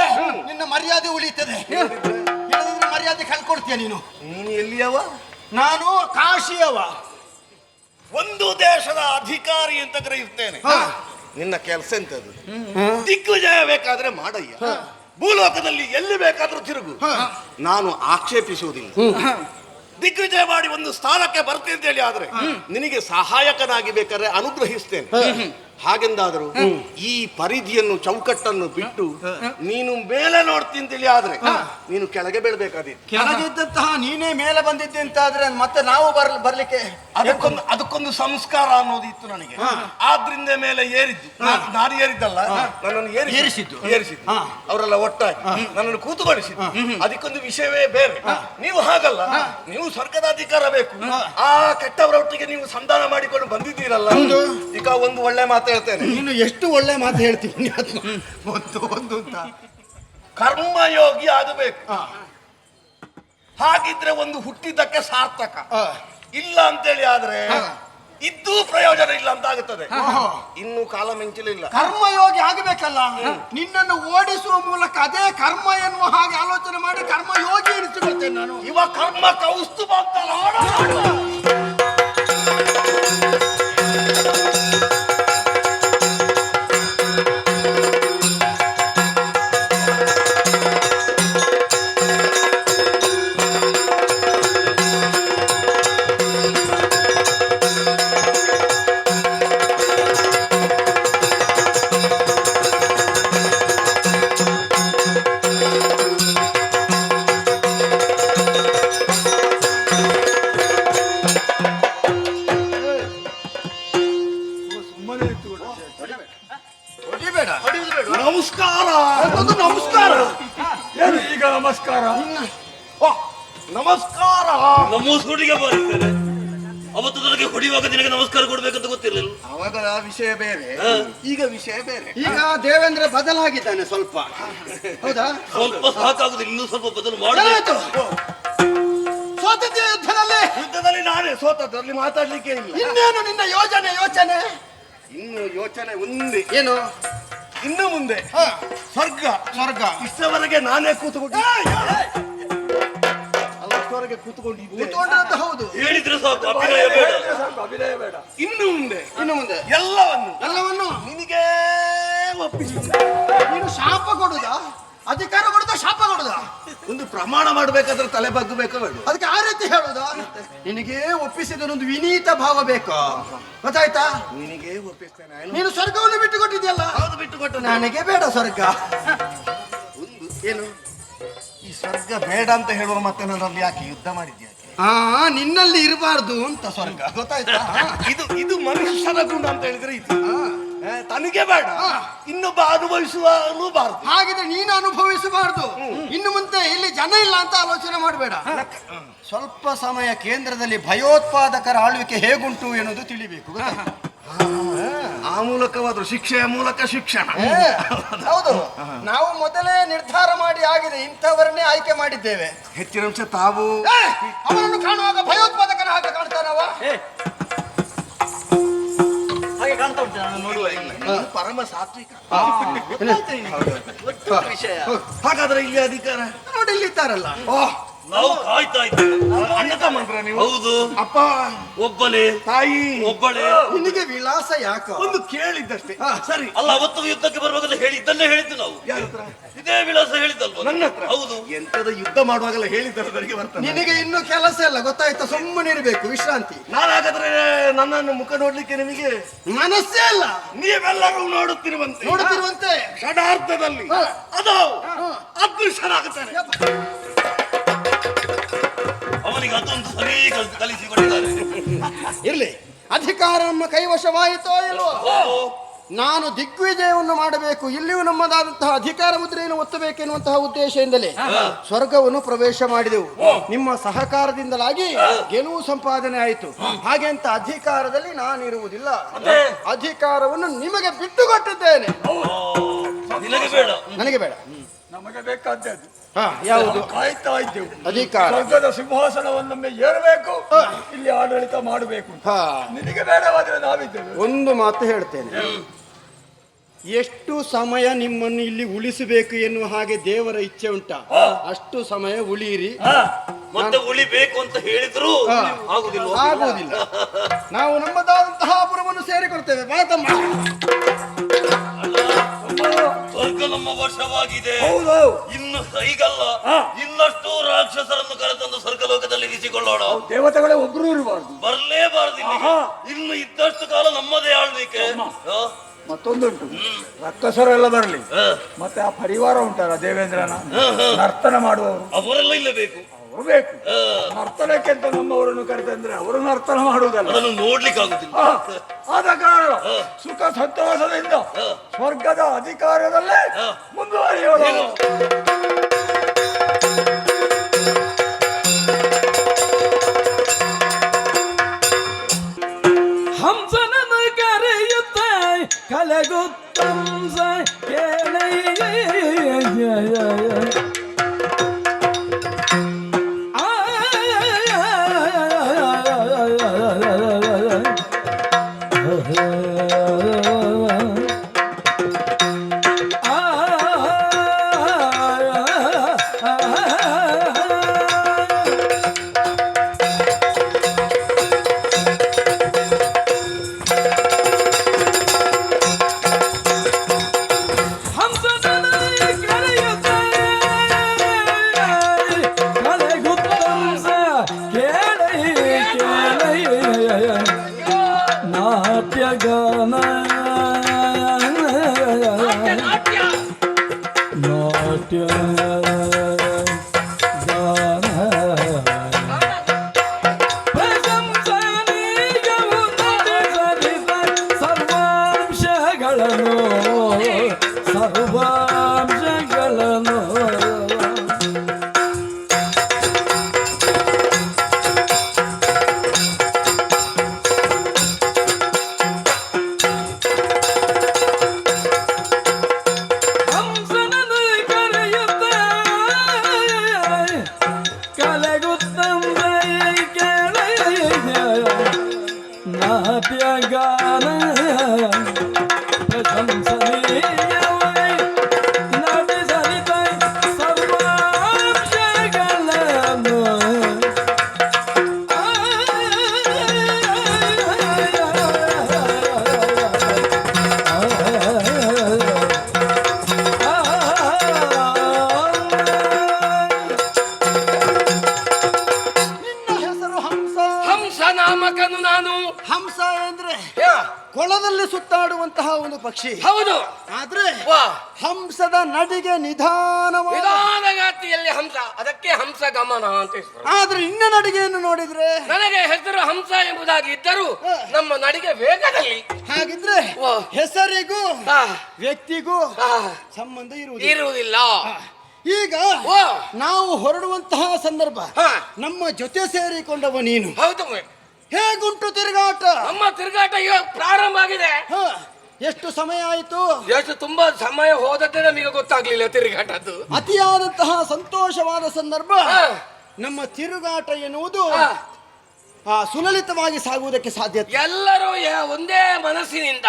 ನಿನ್ನ ಮರ್ಯಾದೆ ಉಳಿತದೆ, ಇಲ್ಲದಿದ್ರೆ ಮರ್ಯಾದೆ ಕಳ್ಕೊಡ್ತೀಯ. ನೀನು ಎಲ್ಲಿಯವ? ನಾನು ಕಾಶಿಯವ. ಒಂದು ದೇಶದ ಅಧಿಕಾರಿ ಅಂತ ಗ್ರಹಿಸ್ತೇನೆ. ನಿನ್ನ ಕೆಲಸ ಎಂತದು? ದಿಗ್ವಿಜಯ ಬೇಕಾದ್ರೆ ಮಾಡಯ್ಯ, ಭೂಲೋಕದಲ್ಲಿ ಎಲ್ಲಿ ಬೇಕಾದ್ರೂ ತಿರುಗು, ನಾನು ಆಕ್ಷೇಪಿಸುವುದಿಲ್ಲ. ದಿಗ್ವಿಜಯ ಮಾಡಿ ಒಂದು ಸ್ಥಾನಕ್ಕೆ ಬರ್ತೀನಿ ಅಂತ ಹೇಳಿ ಆದ್ರೆ ನಿನಗೆ ಸಹಾಯಕನಾಗಿ ಬೇಕಾದ್ರೆ ಅನುಗ್ರಹಿಸ್ತೇನೆ. ಹಾಗೆಂದಾದರೂ ಈ ಪರಿಧಿಯನ್ನು ಚೌಕಟ್ಟನ್ನು ಬಿಟ್ಟು ನೀನು ಮೇಲೆ ನೋಡ್ತೀನಿ ಅಂತೇಳಿ ಆದ್ರೆ ನೀನು ಕೆಳಗೆ ಬೀಳ್ಬೇಕಾದಿತ್ತು. ಕೆಳಗಿದ್ದಂತಹ ನೀನೇ ಮೇಲೆ ಬಂದಿದ್ದೆ ಅಂತಾದ್ರೆ ಮತ್ತೆ ನಾವು ಬರ್ಲಿಕ್ಕೆ ಅದಕ್ಕೊಂದು ಸಂಸ್ಕಾರ ಅನ್ನೋದಿತ್ತು ನನಗೆ. ಆದ್ರಿಂದ ಮೇಲೆ ಏರಿದ್ದು ನಾನು ಏರಿದ್ದಲ್ಲ, ನನ್ನನ್ನು ಏರಿಸಿದ್ದು ಅವರೆಲ್ಲ ಒಟ್ಟಾಗಿ ನನ್ನನ್ನು ಕೂತುಗೊಳಿಸಿದ್ದು. ಅದಕ್ಕೊಂದು ವಿಷಯವೇ ಬೇರೆ. ನೀವು ಹಾಗಲ್ಲ, ನೀವು ಸ್ವರ್ಗದ ಅಧಿಕಾರ ಬೇಕು. ಆ ಕೆಟ್ಟವರೊಟ್ಟಿಗೆ ನೀವು ಸಂಧಾನ ಮಾಡಿಕೊಂಡು ಬಂದಿದ್ದೀರಲ್ಲ. ಈಗ ಒಂದು ಒಳ್ಳೆ ಮಾತು ಹೇಳ್ತೇನೆ. ನೀನು ಎಷ್ಟು ಒಳ್ಳೆ ಮಾತು ಹೇಳ್ತೀನಿ. ಒಂದು ಅಂತ ಕರ್ಮಯೋಗಿ ಆಗಬೇಕು. ಹಾಗಿದ್ರೆ ಒಂದು ಹುಟ್ಟಿದ್ದಕ್ಕೆ ಸಾರ್ಥಕ. ಇಲ್ಲ ಅಂತೇಳಿ ಆದ್ರೆ ಇದ್ದೂ ಪ್ರಯೋಜನ ಇಲ್ಲ ಅಂತ ಆಗುತ್ತದೆ. ಇನ್ನು ಕಾಲ ಮಿಂಚಲಿಲ್ಲ. ಕರ್ಮಯೋಗಿ ಆಗಬೇಕಲ್ಲ. ನಿನ್ನನ್ನು ಓಡಿಸುವ ಮೂಲಕ ಅದೇ ಕರ್ಮ ಎನ್ನುವ ಹಾಗೆ ಆಲೋಚನೆ ಮಾಡಿ ಕರ್ಮಯೋಗಿ ಎನಿಸಿಕೊಳ್ತೇನೆ ನಾನು. ಇವ ಕರ್ಮ ಕೌಸ್ತುಭ ಅಂತಲ್ಲ. ನಮಸ್ಕಾರ. ನಮಸ್ಕಾರ. ಏನು ಈಗ ನಮಸ್ಕಾರ? ನಮಸ್ಕಾರ. ನಮ್ಮ ಸ್ಕೂಟಿಗೆ ಬರೀತಾರೆ. ಅವತ್ತು ನನಗೆ ಹೊಡಿಯುವಾಗ ನಿನಗೆ ನಮಸ್ಕಾರ ಕೊಡ್ಬೇಕಂತ ಗೊತ್ತಿರಲಿಲ್ಲ. ಅವಾಗ ವಿಷಯ ಬೇರೆ, ಈಗ ವಿಷಯ ಬೇರೆ. ಈಗ ದೇವೇಂದ್ರ ಬದಲಾಗಿದ್ದಾನೆ ಸ್ವಲ್ಪ. ಹೌದಾ? ಸ್ವಲ್ಪ ಸಾಕಾಗುದಿಲ್ಲ, ಇನ್ನೂ ಸ್ವಲ್ಪ ಬದಲು ಮಾಡಬೇಕು. ಸೋತಿದ್ಯ ಯುದ್ಧದಲ್ಲಿ ನಾನೇ ಸೋತದ್ರಲ್ಲಿ ಮಾತಾಡ್ಲಿಕ್ಕೆ ಇಲ್ಲ. ಇನ್ನೇನು ನಿನ್ನ ಯೋಚನೆ? ಇನ್ನು ಯೋಚನೆ ಒಂದೇ. ಏನು? ಇನ್ನು ಮುಂದೆ ಸ್ವರ್ಗ. ಇಷ್ಟವರೆಗೆ ನಾನೇ ಅಷ್ಟವರೆಗೆ ಕೂತ್ಕೊಂಡಿದ್ದೆ. ಹೌದು. ಹೇಳಿದ್ರೆ ಸಾಕು, ಅಭಿನಯ ಬೇಡ. ಇನ್ನು ಮುಂದೆ ಎಲ್ಲವನ್ನು ನಿನಗೆ ಒಪ್ಪಿಸಿ. ನೀನು ಶಾಪ ಕೊಡುದಾ? ಅಧಿಕಾರ ಕೊಡುದಾ? ಶಾಪ ಕೊಡುದಾ? ಒಂದು ಪ್ರಮಾಣ ಮಾಡಬೇಕಾದ್ರೆ ತಲೆ ಬಗ್ಗಬೇಕು ಬೇಡ? ಅದಕ್ಕೆ ಆ ರೀತಿ ಹೇಳುದಾ? ನಿನಗೆ ಒಪ್ಪಿಸಿದನೊಂದು ವಿನೀತ ಭಾವ ಬೇಕು, ಗೊತ್ತಾಯ್ತಾ? ನಿನಗೆ ಒಪ್ಪಿಸ್ತೇನೆ. ನೀನು ಸ್ವರ್ಗವನ್ನು ಬಿಟ್ಟು ಕೊಟ್ಟಿದ್ಯಲ್ಲ? ಹೌದು, ಬಿಟ್ಟು ಕೊಟ್ಟು. ನನಗೆ ಬೇಡ ಸ್ವರ್ಗ. ಒಂದು ಏನು, ಈ ಸ್ವರ್ಗ ಬೇಡ ಅಂತ ಹೇಳುವ ಮತ್ತೆ ನನ್ನಲ್ಲಿ ಯಾಕೆ ಯುದ್ಧ ಮಾಡಿದ್ಯಾ? ನಿನ್ನಲ್ಲಿ ಇರಬಾರ್ದು ಅಂತ ಸ್ವರ್ಗ, ಗೊತ್ತಾಯ್ತಾ? ಇದು ಮನುಷ್ಯನ ಗುಣ ಅಂತ ಹೇಳಿದ್ರೆ ಇದು ತನಗೆ ಬೇಡ, ಇನ್ನೊಬ್ಬ ಅನುಭವಿಸುವಬಾರದು. ಹಾಗಿದ್ರೆ ನೀನು ಅನುಭವಿಸಬಾರ್ದು. ಇನ್ನು ಮುಂದೆ ಇಲ್ಲಿ ಜನ ಇಲ್ಲ ಅಂತ ಆಲೋಚನೆ ಮಾಡಬೇಡ. ಸ್ವಲ್ಪ ಸಮಯ ಕೇಂದ್ರದಲ್ಲಿ ಭಯೋತ್ಪಾದಕರ ಆಳ್ವಿಕೆ ಹೇಗುಂಟು ಎನ್ನುವುದು ತಿಳಿಬೇಕು. ಆ ಮೂಲಕವಾದ್ರು ಶಿಕ್ಷೆಯ ಮೂಲಕ ಶಿಕ್ಷಣ. ಹೌದು, ನಾವು ಮೊದಲೇ ನಿರ್ಧಾರ ಮಾಡಿ ಆಗಿದೆ, ಇಂಥವರನ್ನೇ ಆಯ್ಕೆ ಮಾಡಿದ್ದೇವೆ. ಹೆಚ್ಚಿನ ಅಂಶ ತಾವು ಅವರನ್ನು ಕಾಣುವಾಗ ಭಯೋತ್ಪಾದಕರ ಹಾಗೆ ಕಾಣ್ತಾರವ? ಹಾಗೆ ಕಾಣ್ತಾ ಉಂಟು ನಾನು ನೋಡುವ. ಪರಮ ಸಾತ್ವಿಕ ವಿಷಯ ಹಾಗಾದ್ರೆ ಇಲ್ಲಿ ಅಧಿಕಾರ ನೋಡಿ ಇಲ್ಲಿದ್ದಾರಲ್ಲ. ನಾವು ಕಾಯ್ತಾ ಇದ್ದೇವೆ. ಅಣ್ಣ ತಮ್ಮಂದ್ರ ನೀವು? ಹೌದು. ಅಪ್ಪ ಒಬ್ಬನೇ ತಾಯಿ ಒಬ್ಬಳೇ. ನಿನಗೆ ವಿಳಾಸ ಯಾಕ? ಒಂದು ಕೇಳಿದ್ದಷ್ಟೇ. ಸರಿ. ಅಲ್ಲ, ಅವತ್ತು ಯುದ್ಧಕ್ಕೆ ಬರುವಾಗಲೇ ಇದನ್ನೇ ಹೇಳಿದ್ದು ನಾವು. ಯಾರ ಹತ್ರ? ಇದೇ ವಿಳಾಸ ಹೇಳಿದ್ದಲ್ವ? ನನ್ನ ಹತ್ರ. ಹೌದು. ಎಂತದ ಯುದ್ಧ ಮಾಡುವಾಗಲೇ ಹೇಳಿದ್ದಾರೆ ನನಗೆ ಬರ್ತಾನೆ. ನಿನಗೆ ಇನ್ನು ಕೆಲಸ ಇಲ್ಲ ಗೊತ್ತಾಯ್ತಾ? ಸುಮ್ಮನೆ ಇರಬೇಕು, ವಿಶ್ರಾಂತಿ. ನಾನಾಗಾದ್ರೆ ನನ್ನನ್ನು ಮುಖ ನೋಡ್ಲಿಕ್ಕೆ ನಿಮಗೆ ಮನಸ್ಸೇ ಅಲ್ಲ. ನೀವೆಲ್ಲರೂ ನೋಡುತ್ತಿರುವಂತೆ ಷಡಾರ್ಥದಲ್ಲಿ ಅದು ಅದೃಶ್ಯರಾಗುತ್ತಾರೆ. ಅವನಿಗೆ ಅದೊಂದು ಸರಿ ಕಲಿಸಿಕೊಟ್ಟಿದ್ದಾರೆ. ಇರ್ಲಿ, ಅಧಿಕಾರ ನಮ್ಮ ಕೈವಶವಾಯಿತೋ ಇಲ್ವೋ? ನಾನು ದಿಗ್ವಿಜಯವನ್ನು ಮಾಡಬೇಕು, ಇಲ್ಲಿಯೂ ನಮ್ಮದಾದಂತಹ ಅಧಿಕಾರ ಮುದ್ರೆಯನ್ನು ಒತ್ತಬೇಕೆನ್ನುವಂತಹ ಉದ್ದೇಶದಿಂದಲೇ ಸ್ವರ್ಗವನ್ನು ಪ್ರವೇಶ ಮಾಡಿದೆವು. ನಿಮ್ಮ ಸಹಕಾರದಿಂದಲಾಗಿ ಗೆಲುವು ಸಂಪಾದನೆ ಆಯಿತು. ಹಾಗೆ ಅಂತ ಅಧಿಕಾರದಲ್ಲಿ ನಾನಿರುವುದಿಲ್ಲ. ಅಧಿಕಾರವನ್ನು ನಿಮಗೆ ಬಿಟ್ಟುಕೊಟ್ಟಿದ್ದೇನೆ. ನಿನಗೆ ಬೇಡ, ನನಗೆ ಬೇಡ. ನಮಗೆ ಬೇಕಾದದ್ದು ಯಾವುದು? ಕಾಯ್ತಾ ಇದ್ದೆವು. ಅಧಿಕಾರ, ಸ್ವರ್ಗದ ಸಿಂಹಾಸನವನ್ನೊಮ್ಮೆ ಏರಬೇಕು, ಇಲ್ಲಿ ಆಡಳಿತ ಮಾಡಬೇಕು. ನಿನಗೆ ಬೇಡವಾದ್ರೆ ನಾವಿದ್ದೇವೆ. ಒಂದು ಮಾತು ಹೇಳ್ತೇನೆ, ಎಷ್ಟು ಸಮಯ ನಿಮ್ಮನ್ನು ಇಲ್ಲಿ ಉಳಿಸಬೇಕು ಎನ್ನುವ ಹಾಗೆ ದೇವರ ಇಚ್ಛೆ ಉಂಟಾ ಅಷ್ಟು ಸಮಯ ಉಳಿಯಿರಿ. ಮತ್ತೆ ಉಳಿಬೇಕು ಅಂತ ಹೇಳಿದ್ರು ಆಗುದಿಲ್ಲ. ಆಗುವುದಿಲ್ಲ. ನಾವು ನಮ್ಮದಾದಂತಹ ಪುರವನ್ನು ಸೇರಿಕೊಳ್ತೇವೆ. ಮಾತಮ್ಮ, ಸ್ವರ್ಗ ನಮ್ಮ ವಶವಾಗಿದೆ. ಹೌದು. ಇನ್ನು ಕೈಗಲ್ಲ, ಇನ್ನಷ್ಟು ರಾಕ್ಷಸರನ್ನು ಕರೆತಂದು ಸ್ವರ್ಗಲೋಕದಲ್ಲಿ ಇರಿಸಿಕೊಳ್ಳೋಣ. ದೇವತೆಗಳೇ ಒಬ್ರು ಇರಬಾರ್ದು, ಬರ್ಲೇಬಾರದು ಇಲ್ಲಿಗೆ. ಇನ್ನು ಇದ್ದಷ್ಟು ಕಾಲ ನಮ್ಮದೇ ಆಳ್ವಿಕೆ. ಮತ್ತೊಂದುಂಟು, ರಕ್ಕಸರೆಲ್ಲ ಬರಲಿ, ಮತ್ತೆ ಆ ಪರಿವಾರ ಉಂಟಲ್ಲ ದೇವೇಂದ್ರನ ನರ್ತನ ಮಾಡುವವರು, ಅವರೆಲ್ಲ ಇಲ್ಲ ಬೇಕು. ಅವರು ಬೇಕು. ನರ್ತನಕ್ಕೆ ಅಂತ ನಮ್ಮವರನ್ನು ಕರೆತಂದ್ರೆ ಅವರು ನರ್ತನ ಮಾಡುವುದಲ್ಲ, ಅದನ್ನು ನೋಡ್ಲಿಕ್ಕೆ ಆಗುದಿಲ್ಲ. ಆದ ಕಾರಣ ಸುಖ ಸಂತೋಷದಿಂದ ಸ್ವರ್ಗದ ಅಧಿಕಾರದಲ್ಲೇ ಮುಂದುವರಿಯೋಣ. ಹಂಸನನ್ನು ಕರೆಯುತ್ತ ಕಲೆಗುತ್ತಂಸ ಕೇಳಯ್ಯ. ಹಂಸ ಅಂದ್ರೆ ಕೊಳದಲ್ಲಿ ಸುತ್ತಾಡುವಂತಹ ಒಂದು ಪಕ್ಷಿ. ಹೌದು. ಆದ್ರೆ ಹಂಸದ ನಡಿಗೆ ನಿಧಾನಗತಿಯಲ್ಲಿ ಹಂಸ, ಅದಕ್ಕೆ ಹಂಸ ಗಮನ ಅಂತ ಹೆಸರು. ಆದ್ರೆ ಇನ್ನ ನಡಿಗೆಯನ್ನು ನೋಡಿದ್ರೆ ನನಗೆ ಹೆಸರು ಹಂಸ ಎಂಬುದಾಗಿ ಇದ್ದರೂ ನಮ್ಮ ನಡಿಗೆ ವೇಗದಲ್ಲಿ. ಹಾಗಿದ್ರೆ ಹೆಸರಿಗೂ ವ್ಯಕ್ತಿಗೂ ಸಂಬಂಧ ಇರುವುದಿಲ್ಲ. ಈಗ ನಾವು ಹೊರಡುವಂತಹ ಸಂದರ್ಭ, ನಮ್ಮ ಜೊತೆ ಸೇರಿಕೊಂಡವ ನೀನು. ಹೌದು. ಹೇಗುಂಟು ತಿರುಗಾಟ? ನಮ್ಮ ತಿರುಗಾಟ ಇವಾಗ ಪ್ರಾರಂಭ ಆಗಿದೆ. ಎಷ್ಟು ಸಮಯ ಆಯಿತು? ಎಷ್ಟು ತುಂಬಾ ಸಮಯ ಹೋದದ್ದೇ ನಮಗೆ ಗೊತ್ತಾಗ್ಲಿಲ್ಲ ತಿರುಗಾಟದ್ದು. ಅತಿಯಾದಂತಹ ಸಂತೋಷವಾದ ಸಂದರ್ಭ. ನಮ್ಮ ತಿರುಗಾಟ ಎನ್ನುವುದು ಸುಲಲಿತವಾಗಿ ಸಾಗುವುದಕ್ಕೆ ಸಾಧ್ಯತೆ. ಎಲ್ಲರೂ ಒಂದೇ ಮನಸ್ಸಿನಿಂದ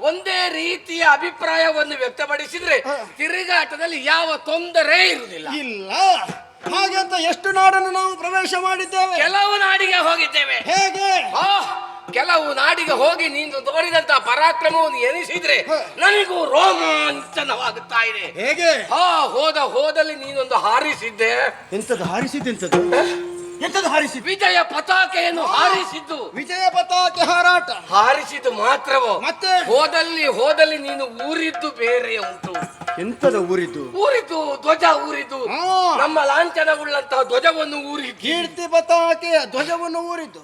ಒಂದೇ ರೀತಿಯ ಅಭಿಪ್ರಾಯವನ್ನು ವ್ಯಕ್ತಪಡಿಸಿದ್ರೆ ತಿರುಗಾಟದಲ್ಲಿ ಯಾವ ತೊಂದರೆ ಇರುವುದಿಲ್ಲ. ಇಲ್ಲ, ಹಾಗೆ ಅಂತ ಎಷ್ಟು ನಾಡನ್ನು ನಾವು ಪ್ರವೇಶ ಮಾಡಿದ್ದೇವೆ. ಕೆಲವು ನಾಡಿಗೆ ಹೋಗಿದ್ದೇವೆ. ಹೇಗೆ? ಕೆಲವು ನಾಡಿಗೆ ಹೋಗಿ ನೀನು ತೋರಿದಂತ ಪರಾಕ್ರಮವನ್ನು ಎನಿಸಿದ್ರೆ ನನಗೂ ರೋಮಾಂಚನವಾಗುತ್ತಾ ಇದೆ. ಹೇಗೆ? ಹೋದಲ್ಲಿ ನೀನೊಂದು ಹಾರಿಸಿದ್ದೆ. ಎಂತದ್ದು ಹಾರಿಸಿದ್ದೆಂತದ್ದು? ಎಂತದ್ದು ಹಾರಿಸಿ? ವಿಜಯ ಪತಾಕೆಯನ್ನು ಹಾರಿಸಿದ್ದು. ವಿಜಯ ಪತಾಕೆ ಹಾರಾಟ ಹಾರಿಸಿದ್ದು ಮಾತ್ರವೋ? ಮತ್ತೆ ಹೋದಲ್ಲಿ ನೀನು ಊರಿದ್ದು ಬೇರೆ ಉಂಟು. ಎಂತದ ಊರಿದ್ದು? ಧ್ವಜ ಊರಿದ್ದು. ನಮ್ಮ ಲಾಂಛನವುಳ್ಳಂತಹ ಧ್ವಜವನ್ನು ಊರಿದ್ದು. ಕೀರ್ತಿ ಪತಾಕೆಯ ಧ್ವಜವನ್ನು ಊರಿದ್ದು.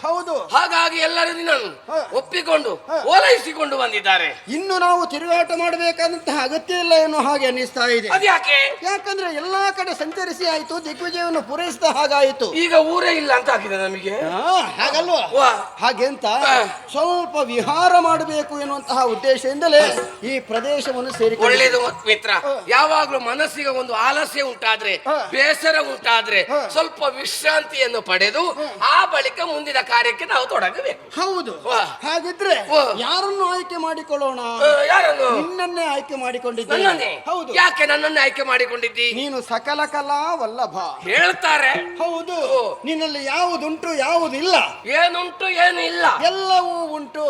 ಹೌದು. ಹಾಗಾಗಿ ಎಲ್ಲರೂ ನಿನ್ನನ್ನು ಒಪ್ಪಿಕೊಂಡು ಓಲೈಸಿಕೊಂಡು ಬಂದಿದ್ದಾರೆ. ಇನ್ನು ನಾವು ತಿರುಗಾಟ ಮಾಡಬೇಕಾದಂತಹ ಅಗತ್ಯ ಇಲ್ಲ ಏನೋ ಹಾಗೆ ಅನ್ನಿಸ್ತಾ ಇದೆ. ಅದ್ಯಾಕೆ? ಯಾಕಂದ್ರೆ ಎಲ್ಲಾ ಕಡೆ ಸಂಚರಿಸಿ ಆಯ್ತು, ದಿಗ್ವಿಜಯವನ್ನು ಪೂರೈಸಿದ ಹಾಗಾಯಿತು. ಈಗ ಊರೇ ಇಲ್ಲ ಅಂತ ಆಗಿದೆ ನಮಗೆ. ಹಾಗಲ್ವಾ? ಹಾಗೆಂತ ಸ್ವಲ್ಪ ವಿಹಾರ ಮಾಡಬೇಕು ಎನ್ನುವಂತಹ ಉದ್ದೇಶದಿಂದಲೇ ಈ ಪ್ರದೇಶವನ್ನು ಸೇರಿಕೊಂಡು. ಒಳ್ಳೇದು ಮಿತ್ರ. ಯಾವಾಗ್ಲೂ ಮನಸ್ಸಿಗೆ ಒಂದು ಆಲಸ್ಯ ಉಂಟಾದ್ರೆ, ಬೇಸರ ಉಂಟಾದ್ರೆ ಸ್ವಲ್ಪ ವಿಶ್ರಾಂತಿಯನ್ನು ಪಡೆದು ಆ ಬಳಿಕ ಮುಂದಿನ ಕಾರ್ಯಕ್ಕೆ ನಾವು ತೊಡಗಬೇಕು. ಹೌದು. ಹಾಗಿದ್ರೆ ಯಾರನ್ನು ಆಯ್ಕೆ ಮಾಡಿಕೊಳ್ಳೋಣ? ಯಾರನ್ನು? ನಿನ್ನನ್ನೇ ಆಯ್ಕೆ ಮಾಡಿಕೊಂಡಿದ್ದೇನೆ. ಹೌದು. ಯಾಕೆ ನನ್ನನ್ನೇ ಆಯ್ಕೆ ಮಾಡಿಕೊಂಡಿದ್ದಿ? ನೀನು ಸಕಲ ಕಲಾ ವಲ್ಲಭ ಹೇಳ್ತಾರೆ. ಹೌದು. ನಿನ್ನಲ್ಲಿ ಯಾವುದುಂಟು ಯಾವುದಿಲ್ಲ? ಏನುಂಟು ಏನು ಇಲ್ಲ? ಎಲ್ಲವೂ ಉಂಟು.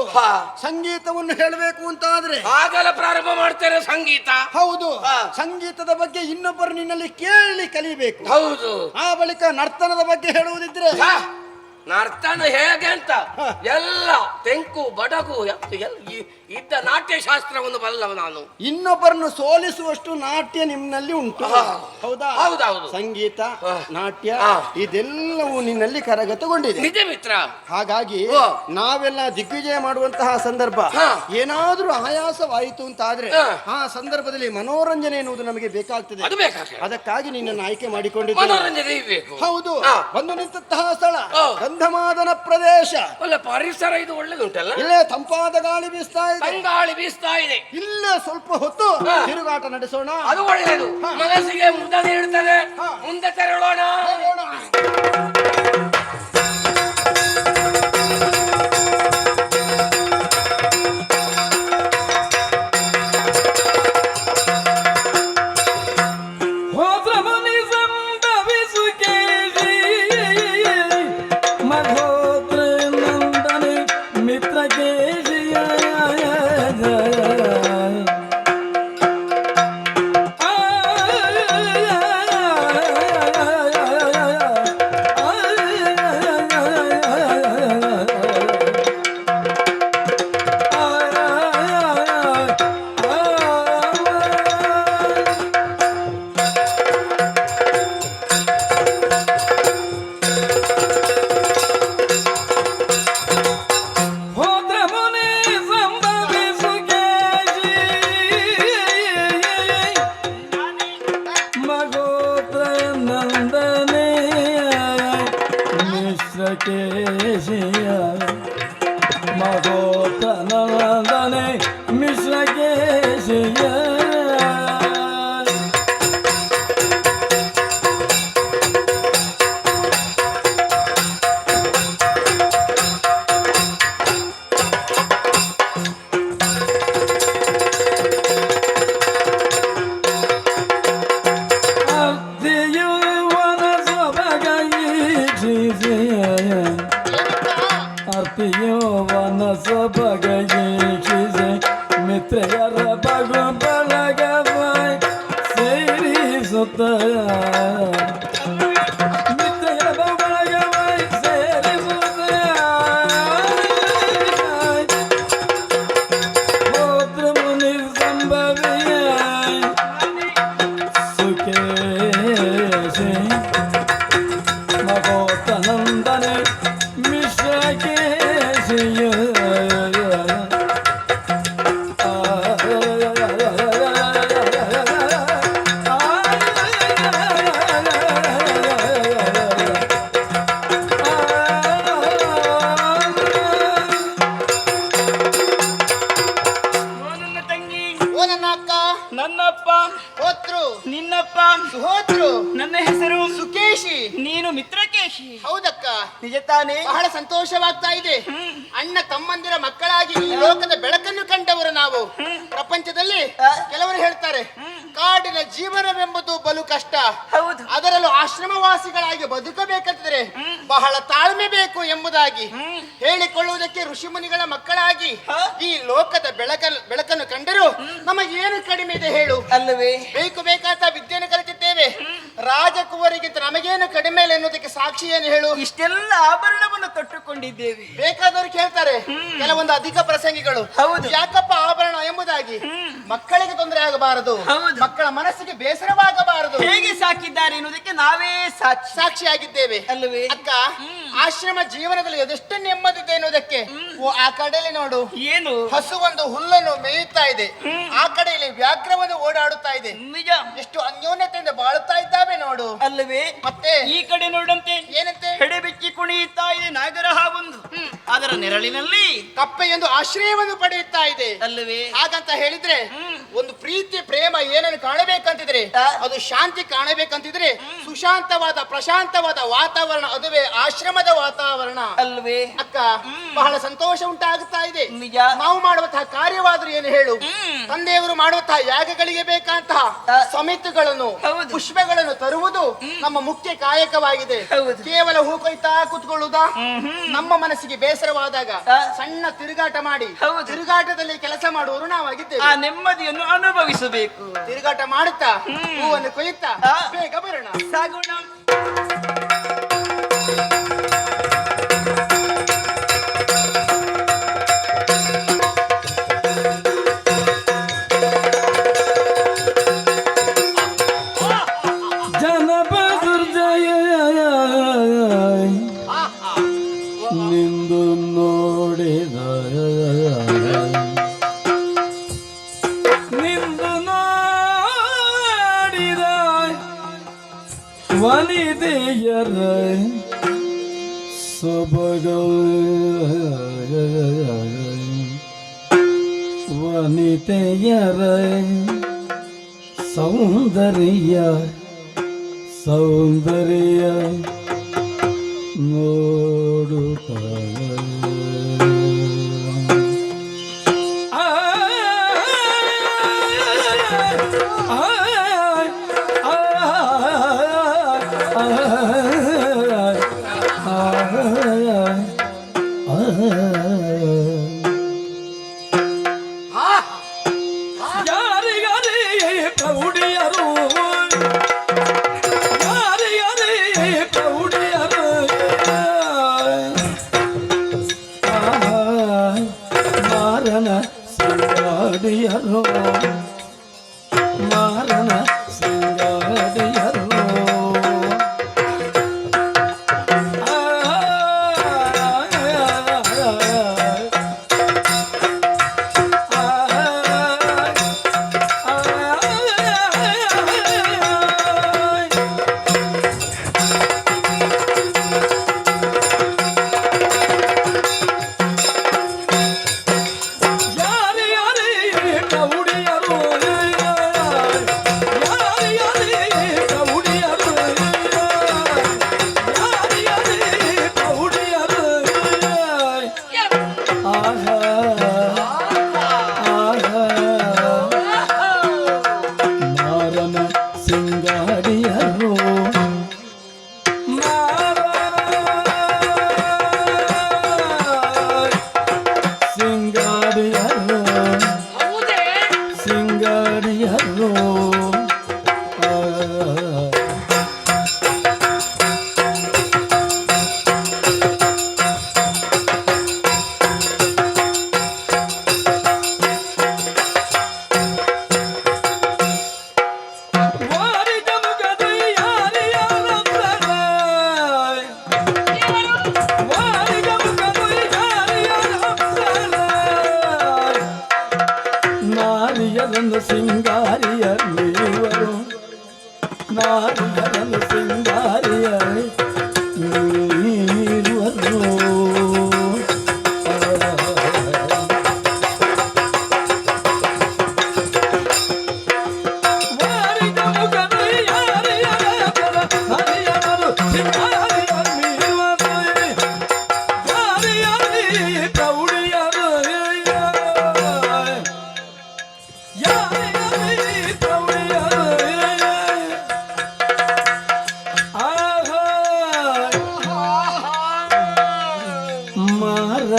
ಸಂಗೀತವನ್ನು ಹೇಳಬೇಕು ಅಂತಾದ್ರೆ ಆಗಲ ಪ್ರಾರಂಭ ಮಾಡ್ತೇನೆ ಸಂಗೀತ. ಹೌದು. ಸಂಗೀತದ ಬಗ್ಗೆ ಇನ್ನೊಬ್ಬರು ನಿನ್ನಲ್ಲಿ ಕೇಳಿ ಕಲಿಬೇಕು. ಹೌದು. ಆ ಬಳಿಕ ನರ್ತನದ ಬಗ್ಗೆ ಹೇಳುವುದಿದ್ರೆ ನರ್ತನ ಹೇಗೆ ಅಂತ ಎಲ್ಲ ತೆಂಕು ಬಡಗು ಇದ್ದ ನಾಟ್ಯ ಶಾಸ್ತ್ರವನ್ನು ಬಲ್ಲವ ನಾನು. ಇನ್ನೊಬ್ಬರನ್ನು ಸೋಲಿಸುವಷ್ಟು ನಾಟ್ಯ ನಿನ್ನಲ್ಲಿ ಉಂಟು. ಹೌದಾ? ಹೌದೌದು. ಸಂಗೀತ, ನಾಟ್ಯ ಇದೆಲ್ಲವೂ ನಿನ್ನಲ್ಲಿ ಕರಗತಗೊಂಡಿದೆ. ನಿಜ ಮಿತ್ರ. ಹಾಗಾಗಿ ನಾವೆಲ್ಲ ದಿಗ್ವಿಜಯ ಮಾಡುವಂತಹ ಸಂದರ್ಭ ಏನಾದ್ರೂ ಆಯಾಸವಾಯಿತು ಅಂತಾದ್ರೆ ಆ ಸಂದರ್ಭದಲ್ಲಿ ಮನೋರಂಜನೆ ಎನ್ನುವುದು ನಮಗೆ ಬೇಕಾಗ್ತದೆ. ಅದಕ್ಕಾಗಿ ನಿನ್ನನ್ನು ಆಯ್ಕೆ ಮಾಡಿಕೊಂಡಿದ್ದೇನೆ. ಹೌದು. ಬಂದು ನಿಂತಹ ಸ್ಥಳ ಗಂಧಮಾದನ ಪ್ರದೇಶ. ಒಳ್ಳೆ ಪರಿಸರ ಇದು, ಒಳ್ಳೆದುಂಟಲ್ಲ. ಇಲ್ಲೇ ತಂಪಾದ ಗಾಳಿ ಬೀಸ್ತಾ ಇದೆ. ತಂಗಾಳಿ ಬೀಸ್ತಾ ಇದೆ. ಇಲ್ಲೇ ಸ್ವಲ್ಪ ಹೊತ್ತು ತಿರುಗಾಟ ನಡೆಸೋಣ. ಅದು ಒಳ್ಳೆಯದು. ಮನಸ್ಸಿಗೆ ಮುದ ನೀಡುತ್ತದೆ. ಮುಂದೆ ತೆರಳೋಣ. ನೀನು ಮಿತ್ರಕೇಶಿ. ಹೌದಕ್ಕ, ನಿಜ ತಾನೇ? ಬಹಳ ಸಂತೋಷವಾಗ್ತಾ ಇದೆ. ಅಣ್ಣ ತಮ್ಮಂದಿರ ಮಕ್ಕಳಾಗಿ ಈ ಲೋಕದ ಬೆಳಕನ್ನು ಕಂಡವರು ನಾವು. ಪ್ರಪಂಚದಲ್ಲಿ ಕೆಲವರು ಹೇಳ್ತಾರೆ ಕಾಡಿನ ಜೀವನವೆಂಬುದು ಬಲು ಕಷ್ಟ, ಹೌದು. ಅದರಲ್ಲೂ ಆಶ್ರಮವಾಸಿಗಳಾಗಿ ಬದುಕಬೇಕಂತಿದ್ರೆ ಬಹಳ ತಾಳ್ಮೆ ಬೇಕು ಎಂಬುದಾಗಿ ಹೇಳಿಕೊಳ್ಳುವುದಕ್ಕೆ ಋಷಿಮುನಿಗಳ ಮಕ್ಕಳಾಗಿ ಈ ಲೋಕದ ಬೆಳಕನ್ನು ಕಂಡರೂ ನಮಗೇನು ಕಡಿಮೆ ಇದೆ ಹೇಳು? ಅಲ್ಲವೇ? ಬೇಕಾದ ವಿದ್ಯೆಯನ್ನು ಕಲಿತಿದ್ದೇವೆ, ರಾಜಕುವರಿಗಿಂತ ನಮಗೇನು ಕಡಿಮೆ ಇಲ್ಲ ಎನ್ನುವುದಕ್ಕೆ ಸಾಕ್ಷಿ ಏನು ಹೇಳು? ಇಷ್ಟೆಲ್ಲ ಆಭರಣವನ್ನು ತೊಟ್ಟುಕೊಂಡಿದ್ದೇವೆ. ಬೇಕಾದವರು ಕೇಳ್ತಾರೆ ಕೆಲವೊಂದು ಅಧಿಕ ಪ್ರಸಂಗಿಗಳು, ಹೌದು, ಯಾಕಪ್ಪ ಆಭರಣ ಎಂಬುದಾಗಿ. ಮಕ್ಕಳಿಗೆ ತೊಂದರೆ ಆಗಬಾರದು, ಹೌದು, ಮಕ್ಕಳ ಮನಸ್ಸಿಗೆ ಬೇಸರವಾಗಬಾರದು, ಹೇಗೆ ಸಾಕಿದ್ದಾರೆ ಎನ್ನುವುದಕ್ಕೆ ನಾವೇ ಸಾಕ್ಷಿಯಾಗಿದ್ದೇವೆ ಅಲ್ಲವೇ? ಅಕ್ಕ, ಆಶ್ರಮ ಜೀವನದಲ್ಲಿ ಅದೆಷ್ಟು ನೆಮ್ಮದಿದೆ ಎನ್ನುವುದಕ್ಕೆ ಆ ಕಡೆಯಲ್ಲಿ ನೋಡು, ಏನು ಹಸು ಒಂದು ಹುಲ್ಲನ್ನು ಮೇಯುತ್ತಾ ಇದೆ, ಆ ಕಡೆಯಲ್ಲಿ ವ್ಯಾಘ್ರವನ್ನು ಓಡಾಡುತ್ತಾ ಇದೆ. ನಿಜ, ಎಷ್ಟು ಅನ್ಯೋನ್ಯತೆಯಿಂದ ಬಾಳುತ್ತಾ ಇದ್ದಾವೆ ನೋಡು. ಅಲ್ಲವೇ? ಮತ್ತೆ ಈ ಕಡೆ ನೋಡಂತೆ ಏನಂತೆ? ಹೆಡೆ ಬಿಚ್ಚಿ ಕುಣಿಯುತ್ತಾ ಇದೆ ನಾಗರ ಹಾವೊಂದು, ಅದರ ನೆರಳಿನಲ್ಲಿ ಕಪ್ಪೆಯೊಂದು ಆಶ್ರಯವನ್ನು ಪಡೆಯುತ್ತಾ ಇದೆ ಅಲ್ಲವೇ? ಹಾಗಂತ ಹೇಳಿದ್ರೆ ಒಂದು ಪ್ರೀತಿ ಪ್ರೇಮ ಏನನ್ನು ಕಾಣಬೇಕಂತಿದ್ರೆ, ಅದು ಶಾಂತಿ ಕಾಣಬೇಕಂತಿದ್ರೆ ಸುಶಾಂತವಾದ ಪ್ರಶಾಂತವಾದ ವಾತಾವರಣ, ಅದುವೇ ಆಶ್ರಮದ ವಾತಾವರಣ ಅಲ್ವೇ? ಅಕ್ಕ, ಬಹಳ ಸಂತೋಷ ಉಂಟಾಗುತ್ತಾ ಇದೆ. ನಿಜ. ನಾವು ಮಾಡುವಂತಹ ಕಾರ್ಯವಾದ್ರೂ ಏನು ಹೇಳು? ತಂದೆಯವರು ಮಾಡುವಂತಹ ಯಾಗಗಳಿಗೆ ಬೇಕಾದಂತಹ ಸಮಿತಿಗಳನ್ನು, ಪುಷ್ಪಗಳನ್ನು ತರುವುದು ನಮ್ಮ ಮುಖ್ಯ ಕಾಯಕವಾಗಿದೆ. ಕೇವಲ ಹೂ ಕೊಯ್ತಾ ಕೂತ್ಕೊಳ್ಳುವುದಾ? ನಮ್ಮ ಮನಸ್ಸಿಗೆ ಬೇಸರವಾದಾಗ ಸಣ್ಣ ತಿರುಗಾಟ ಮಾಡಿ, ತಿರುಗಾಟದಲ್ಲಿ ಕೆಲಸ ಮಾಡುವವರು ನಾವಾಗಿದ್ದೇವೆ. ಆ ನೆಮ್ಮದಿಯನ್ನು ಅನುಭವಿಸಬೇಕು. ತಿರುಗಾಟ ಮಾಡುತ್ತಾ ಹೂವನ್ನು ಕೊಯ್ಯುತ್ತಾ ಬೇಗ ಬರೋಣ, ಸಾಗೋಣ. ನಿಂದು ನೋಡಿದ ವನಿತೆಯರ ಸೊಬಗ ವನಿತೆಯರ ಸೌಂದರ್ಯ ನೋಡುತ್ತ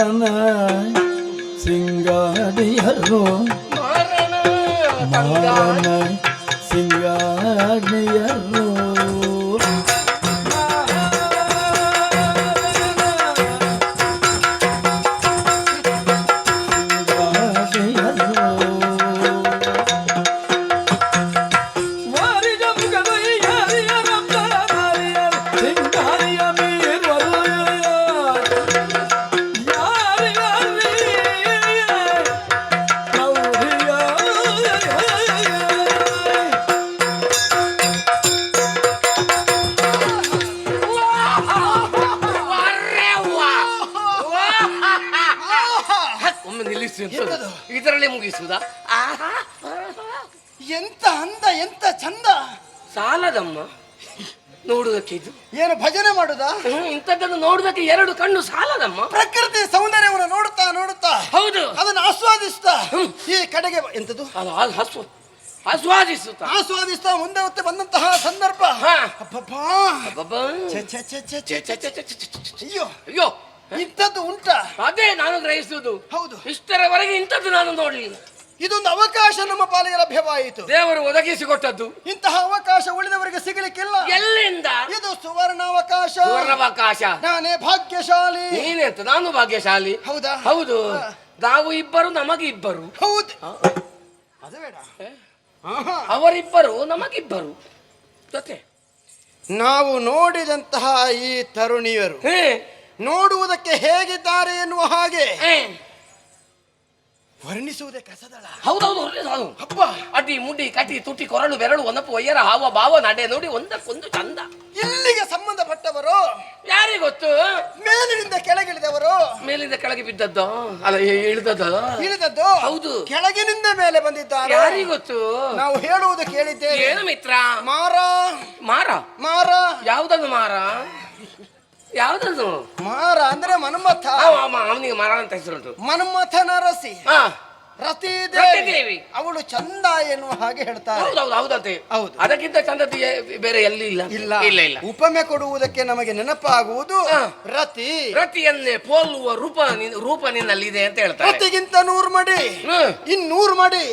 ಮಾರನ ಸಿಂಗಾಡಿಯರು ಮಾರನ ಸಿಂಗಾಡಿಯರು ಒಮ್ಮೆ ನಿಲ್ಲಿಸಿ ಇದರಲ್ಲಿ ಮುಗಿಸುವುದಾ? ಎಂತ ಅಂದ, ಎಂತ ಚಂದ. ಸಾಲದಮ್ಮ ನೋಡುವುದಕ್ಕೆ ಇದು ಏನು ಭಜನೆ ಮಾಡುದಾ? ಇಂಥದ್ದನ್ನು ನೋಡುವುದಕ್ಕೆ ಎರಡು ಕಣ್ಣು ಸಾಲದಮ್ಮ. ಪ್ರಕೃತಿ ಸೌಂದರ್ಯವನ್ನು ನೋಡುತ್ತಾ ನೋಡುತ್ತಾ ಹೌದು ಅದನ್ನು ಆಸ್ವಾದಿಸ್ತಾ ಈ ಕಡೆಗೆ ಎಂತದು ಆಸ್ವಾದಿಸುತ್ತಾ ಆಸ್ವಾದಿಸ್ತಾ ಮುಂದೆ ಹೊತ್ತೆ ಬಂದಂತಹ ಸಂದರ್ಭ. ಅಬ್ಬಬ್ಬಾ. ಛೆ, ಛೆ, ಛೆ, ಛೆ, ಛೆ, ಛೆ, ಛೆ, ಛೆ, ಛೆ, ಛೆ, ಛೆ. ಅಯ್ಯೋ ಅಯ್ಯೋ ಇಂಥದ್ದು ಉಂಟಾ? ಅದೇ ನಾನು ಗ್ರಹಿಸುವುದು. ಹೌದು, ಇಷ್ಟರವರೆಗೆ ಇಂಥದ್ದು ನಾನು ನೋಡಲಿಲ್ಲ. ಇದೊಂದು ಅವಕಾಶ ನಮ್ಮ ಪಾಲಿಗೆ ಲಭ್ಯವಾಯಿತು. ದೇವರು ಒದಗಿಸಿಕೊಟ್ಟದ್ದು. ಇಂತಹ ಅವಕಾಶ ಉಳಿದವರಿಗೆ ಸಿಗಲಿಕ್ಕಿಲ್ಲ. ಎಲ್ಲಿಂದ? ಇದು ಸುವರ್ಣಾವಕಾಶ. ಸುವರ್ಣಾವಕಾಶ. ನಾನೇ ಭಾಗ್ಯಶಾಲಿ. ನೀನೆಂತ? ನಾನು ಭಾಗ್ಯಶಾಲಿ. ಹೌದಾ? ಹೌದು. ನಾವು ಇಬ್ಬರು, ನಮಗೆ ಇಬ್ಬರು. ಹೌದು, ಅದು ಬೇಡ. ಅವರಿಬ್ಬರು, ನಮಗಿಬ್ಬರು ಜೊತೆ. ನಾವು ನೋಡಿದಂತಹ ಈ ತರುಣಿಯರು ನೋಡುವುದಕ್ಕೆ ಹೇಗಿದ್ದಾರೆ ಎನ್ನುವ ಹಾಗೆ ವರ್ಣಿಸುವುದೇ ಕಸದಳ. ಹೌದೌದು. ಹಬ್ಬ ಅಡ್ಡಿ ಮುಡ್ಡಿ ಕಟಿ ತುಟಿ ಕೊರಳು ಬೆರಳು ಒನಪು ಒಯ್ಯರ ಹಾವ ಭಾವ ನಡೆ ನೋಡಿ ಒಂದಕ್ಕೊಂದು ಚಂದ. ಇಲ್ಲಿಗೆ ಸಂಬಂಧಪಟ್ಟವರು ಯಾರಿಗೆ ಗೊತ್ತು? ಮೇಲಿನಿಂದ ಕೆಳಗಿಳಿದವರು. ಮೇಲಿಂದ ಕೆಳಗೆ ಬಿದ್ದದ್ದು ಅಲ್ಲ, ಇಳಿದದ್ದು. ಹೌದು. ಕೆಳಗಿನಿಂದ ಮೇಲೆ ಬಂದಿದ್ದಾರೆ. ಯಾರಿಗೆ ಗೊತ್ತು? ನಾವು ಹೇಳುವುದು ಕೇಳಿದ್ದೇವೆ. ಏನು ಮಿತ್ರ? ಮಾರ ಮಾರ ಮಾರ. ಯಾವುದನ್ನು ಮಾರ? ಯಾವುದನ್ನು ಮಾರ ಅಂದ್ರೆ ಮನ್ಮಥ. ಅವನಿಗೆ ಮಾರ ಅಂತ ಹೆಸರುಂಟು. ಮನ್ಮಥನ ರಸಿ ರತಿ ದೇವಿ. ಅವಳು ಚಂದ ಎನ್ನುವ ಹಾಗೆ ಹೇಳ್ತಾರೆ. ಹೌದೌದು, ಹೌದಂತೆ. ಹೌದು. ಅದಕ್ಕಿಂತ ಚಂದದ್ದು ಬೇರೆ ಎಲ್ಲಿ ಇಲ್ಲ. ಇಲ್ಲ ಇಲ್ಲ ಇಲ್ಲ. ಉಪಮೆ ಕೊಡುವುದಕ್ಕೆ ನಮಗೆ ನೆನಪಾಗುವುದು ರತಿ. ರತಿಯನ್ನೇ ಪೋಲುವ ರೂಪ ನಿನ್ನಲ್ಲಿ ಇದೆ ಅಂತ ಹೇಳ್ತಾರೆ. ರತಿಗಿಂತ 100 ಮಡಿ, 200 ಮಡಿ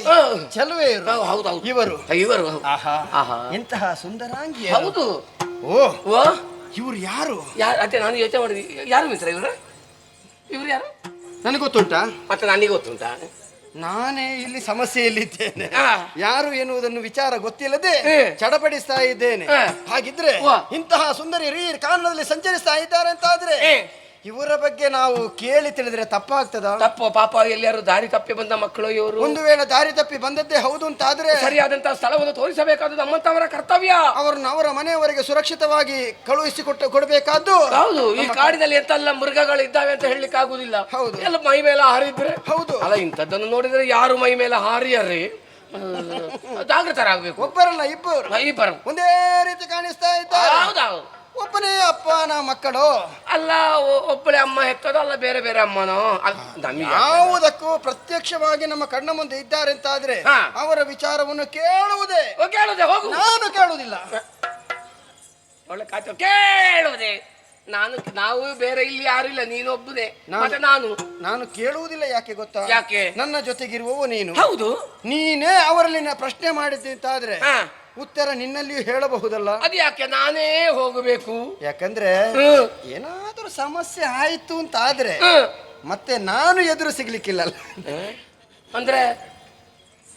ಚೆಲುವೆ. ಹೌದೌದು. ಇವರು ಆಹಾ ಎಂತಹ ಸುಂದರಾಂಗಿ. ಹೌದು. ಓ, ಇವ್ರು ಯಾರು? ಅದೇ ನಾನು ಯೋಚನೆ ಮಾಡಿದ್ವಿ. ಯಾರು ಮಿತ್ರ ಇವರು? ಇವ್ರು ಯಾರು? ನನಗೆ ಗೊತ್ತುಂಟಾ? ಮತ್ತೆ ನನಗೆ ಗೊತ್ತುಂಟಾ? ನಾನೇ ಇಲ್ಲಿ ಸಮಸ್ಯೆಯಲ್ಲಿದ್ದೇನೆ. ಯಾರು ಎನ್ನುವುದನ್ನು ವಿಚಾರ ಗೊತ್ತಿಲ್ಲದೆ ಚಡಪಡಿಸ್ತಾ ಇದ್ದೇನೆ. ಹಾಗಿದ್ರೆ ಇಂತಹ ಸುಂದರಿ ಕಾರಣದಲ್ಲಿ ಸಂಚರಿಸ್ತಾ ಇದ್ದಾರೆ ಅಂತಾದ್ರೆ ಇವರ ಬಗ್ಗೆ ನಾವು ಕೇಳಿ ತಿಳಿದ್ರೆ ತಪ್ಪಾಗ್ತದ? ತಪ್ಪು ಪಾಪ. ಎಲ್ಲಾರು ದಾರಿ ತಪ್ಪಿ ಬಂದ ಮಕ್ಕಳು ಇವರು. ಒಂದು ವೇಳೆ ದಾರಿ ತಪ್ಪಿ ಬಂದದ್ದೇ ಹೌದು ಅಂತಾದ್ರೆ ಸರಿಯಾದಂತಹ ಸ್ಥಳವನ್ನು ತೋರಿಸಬೇಕಾದ ನಮ್ಮಂತವರ ಕರ್ತವ್ಯ. ಅವರನ್ನು ಅವರ ಮನೆಯವರೆಗೆ ಸುರಕ್ಷಿತವಾಗಿ ಕೊಡಬೇಕಾದ್ದು. ಹೌದು. ಈ ಕಾಡಿನಲ್ಲಿ ಎಂತೆಲ್ಲ ಮೃಗಗಳು ಇದ್ದಾವೆ ಅಂತ ಹೇಳಲಿಕ್ಕೆ ಆಗುದಿಲ್ಲ. ಹೌದು. ಎಲ್ಲ ಮೈ ಮೇಲೆ ಹಾರಿದ್ರೆ. ಹೌದು. ಅಲ್ಲ, ಇಂಥದ್ದನ್ನು ನೋಡಿದ್ರೆ ಯಾರು ಮೈ ಮೇಲೆ ಹಾರಿಯರ್ರಿ ಜಾಗೃತರಾಗಬೇಕು. ಒಬ್ಬರಲ್ಲ, ಇಬ್ಬರು ಒಂದೇ ರೀತಿ ಕಾಣಿಸ್ತಾ ಇದ್ದಾರೆ. ಹೌದೌದು. ಒಬ್ಬನೇ ಅಪ್ಪನ ಮಕ್ಕಳು ಅಲ್ಲ, ಒಬ್ಬಳೆ ಅಮ್ಮ ಹೆತ್ತದೋ ಅಲ್ಲ ಬೇರೆ ಬೇರೆ ಅಮ್ಮನೋ? ಯಾವುದಕ್ಕೂ ಪ್ರತ್ಯಕ್ಷವಾಗಿ ನಮ್ಮ ಕಣ್ಣ ಮುಂದೆ ಇದ್ದಾರೆ ಅಂತಾದ್ರೆ ಅವರ ವಿಚಾರವನ್ನು ಕೇಳುವುದೇ. ಹೋಗು. ನಾನು ಕೇಳುವುದಿಲ್ಲ. ಒಳ್ಳೆ ಕಾಯ್ತು. ಕೇಳುವುದೇ ನಾವು ಬೇರೆ ಇಲ್ಲಿ ಯಾರು ಇಲ್ಲ, ನೀನೊಬ್ಬನೇ. ಮತ್ತೆ ನಾನು ಕೇಳುವುದಿಲ್ಲ. ಯಾಕೆ ಗೊತ್ತಾ? ಯಾಕೆ? ನನ್ನ ಜೊತೆಗಿರುವವು ನೀನು. ಹೌದು. ನೀನೇ ಅವರಲ್ಲಿ ಪ್ರಶ್ನೆ ಮಾಡಿದ್ದಾದ್ರೆ ಉತ್ತರ ನಿನ್ನಲ್ಲಿಯೂ ಹೇಳಬಹುದಲ್ಲ. ಅದು ಯಾಕೆ ನಾನೇ ಹೋಗಬೇಕು? ಯಾಕಂದ್ರೆ ಏನಾದ್ರೂ ಸಮಸ್ಯೆ ಆಯ್ತು ಅಂತ ಆದ್ರೆ ಮತ್ತೆ ನಾನು ಎದುರು ಸಿಗ್ಲಿಕ್ಕಿಲ್ಲ ಅಂದ್ರೆ.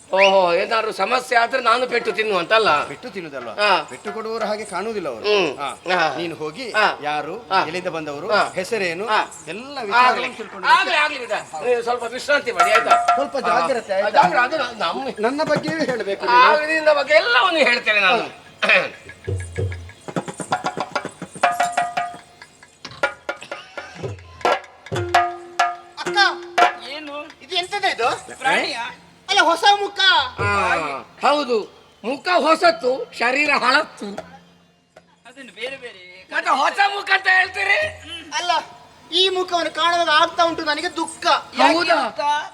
ಓಹೋ, ಏನಾದ್ರು ಸಮಸ್ಯೆ ಆದ್ರೆ ನಾನು ಪೆಟ್ಟು ತಿನ್ನುವಂತಲ್ಲ. ಪೆಟ್ಟು ತಿನ್ನುದಲ್ವ, ಪೆಟ್ಟು ಕೊಡುವವರು ಹಾಗೆ ಕಾಣುವುದಿಲ್ಲ ಅವರು. ನೀನು ಹೋಗಿ ಯಾರು, ಎಲ್ಲಿಂದ ಬಂದವರು, ಹೆಸರೇನು ಎಲ್ಲ ಸ್ವಲ್ಪ ವಿಶ್ರಾಂತಿ ಮಾಡಿ ಆಯ್ತಾ? ಸ್ವಲ್ಪ ಜಾಗ್ರತೆ ನನ್ನ ಬಗ್ಗೆಯೂ ಹೇಳಬೇಕು. ನಿನ್ನ ಬಗ್ಗೆ ಎಲ್ಲವನ್ನು ಹೇಳ್ತೇನೆ ನಾನು. ಅಕ್ಕ, ಏನು ಇದು? ಎಂತದ ಇದು? ಅಲ್ಲ, ಹೊಸ ಮುಖ. ಹೌದು, ಮುಖ ಹೊಸತ್ತು, ಶರೀರ ಹಳತ್ತು. ಅದನ್ನು ಬೇರೆ ಬೇರೆ ಮತ್ತೆ ಹೊಸ ಮುಖ ಅಂತ ಹೇಳ್ತೀರಿ? ಅಲ್ಲ, ಈ ಮುಖವನ್ನು ಕಾಣುವಾಗ ಆಗ್ತಾ ಉಂಟು ನನಗೆ ದುಃಖ. ಹೌದಾ?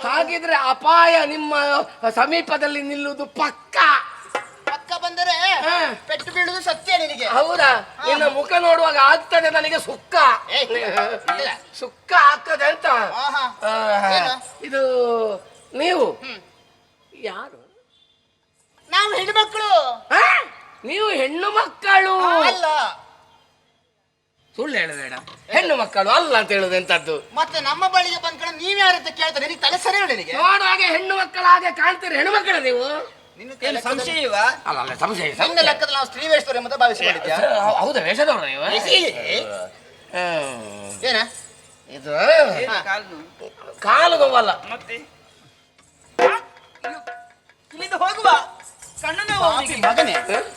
ಹಾಗಿದ್ರೆ ಅಪಾಯ ನಿಮ್ಮ ಸಮೀಪದಲ್ಲಿ ನಿಲ್ಲುವುದು ಪಕ್ಕ. ಪಕ್ಕ ಬಂದರೆ ಪೆಟ್ಟು ಬೀಳುದು ಸತ್ಯ ನಿನಗೆ. ಹೌದಾ? ನಿನ್ನ ಮುಖ ನೋಡುವಾಗ ಆಗ್ತದೆ ನನಗೆ ಸುಕ್ಕ. ಸುಕ್ಕ ಆಗ್ತದೆ ಅಂತ. ಇದು ನೀವು ಯಾರು? ನಾವು ಹೆಣ್ಮಕ್ಳು. ನೀವು ಹೆಣ್ಣು ಮಕ್ಕಳು ಅಲ್ಲ. ಸುಳ್ಳು ಹೇಳಬೇಡ. ಹೆಣ್ಣು ಮಕ್ಕಳು ಅಲ್ಲ ಅಂತ ಹೇಳುದು ಎಂತದ್ದು? ಮತ್ತೆ ನಮ್ಮ ಬಳಿಗೆ ಬಂದ್ಕೊಂಡು ನೀವ್ ಯಾರಂತ ಕೇಳ್ತಾರೆ. ನಿನಗೆ ತಲೆ ಸರಿ ನಿನಗೆ. ನೋಡುವಾಗ ಹೆಣ್ಣು ಮಕ್ಕಳ ಹಾಗೆ ಕಾಣ್ತೀರಿ. ಹೆಣ್ಣು ಮಕ್ಕಳ ನೀವು? ಏನು ಸಂಶಯವ? ಅಲ್ಲ ಸಂಶಯ. ನಿನ್ನ ಲೆಕ್ಕದಲ್ಲಿ ನಾವು ಸ್ತ್ರೀ ವೇಷದವರು ಎಂಬುದ ಭಾವಿಸಿಕೊಂಡಿದ್ಯಾ? ಹೌದಾ? ವೇಷದವ್ರ ನೀವು? ಏನ ಇದು ಕಾಲು ನೋವಲ್ಲ. ಮತ್ತೆ ಇಲ್ಲಿಂದ ಹೋಗುವ ಕಣ್ಣು ನೋವು ಅವನಿಗೆ. ಮಗನೇ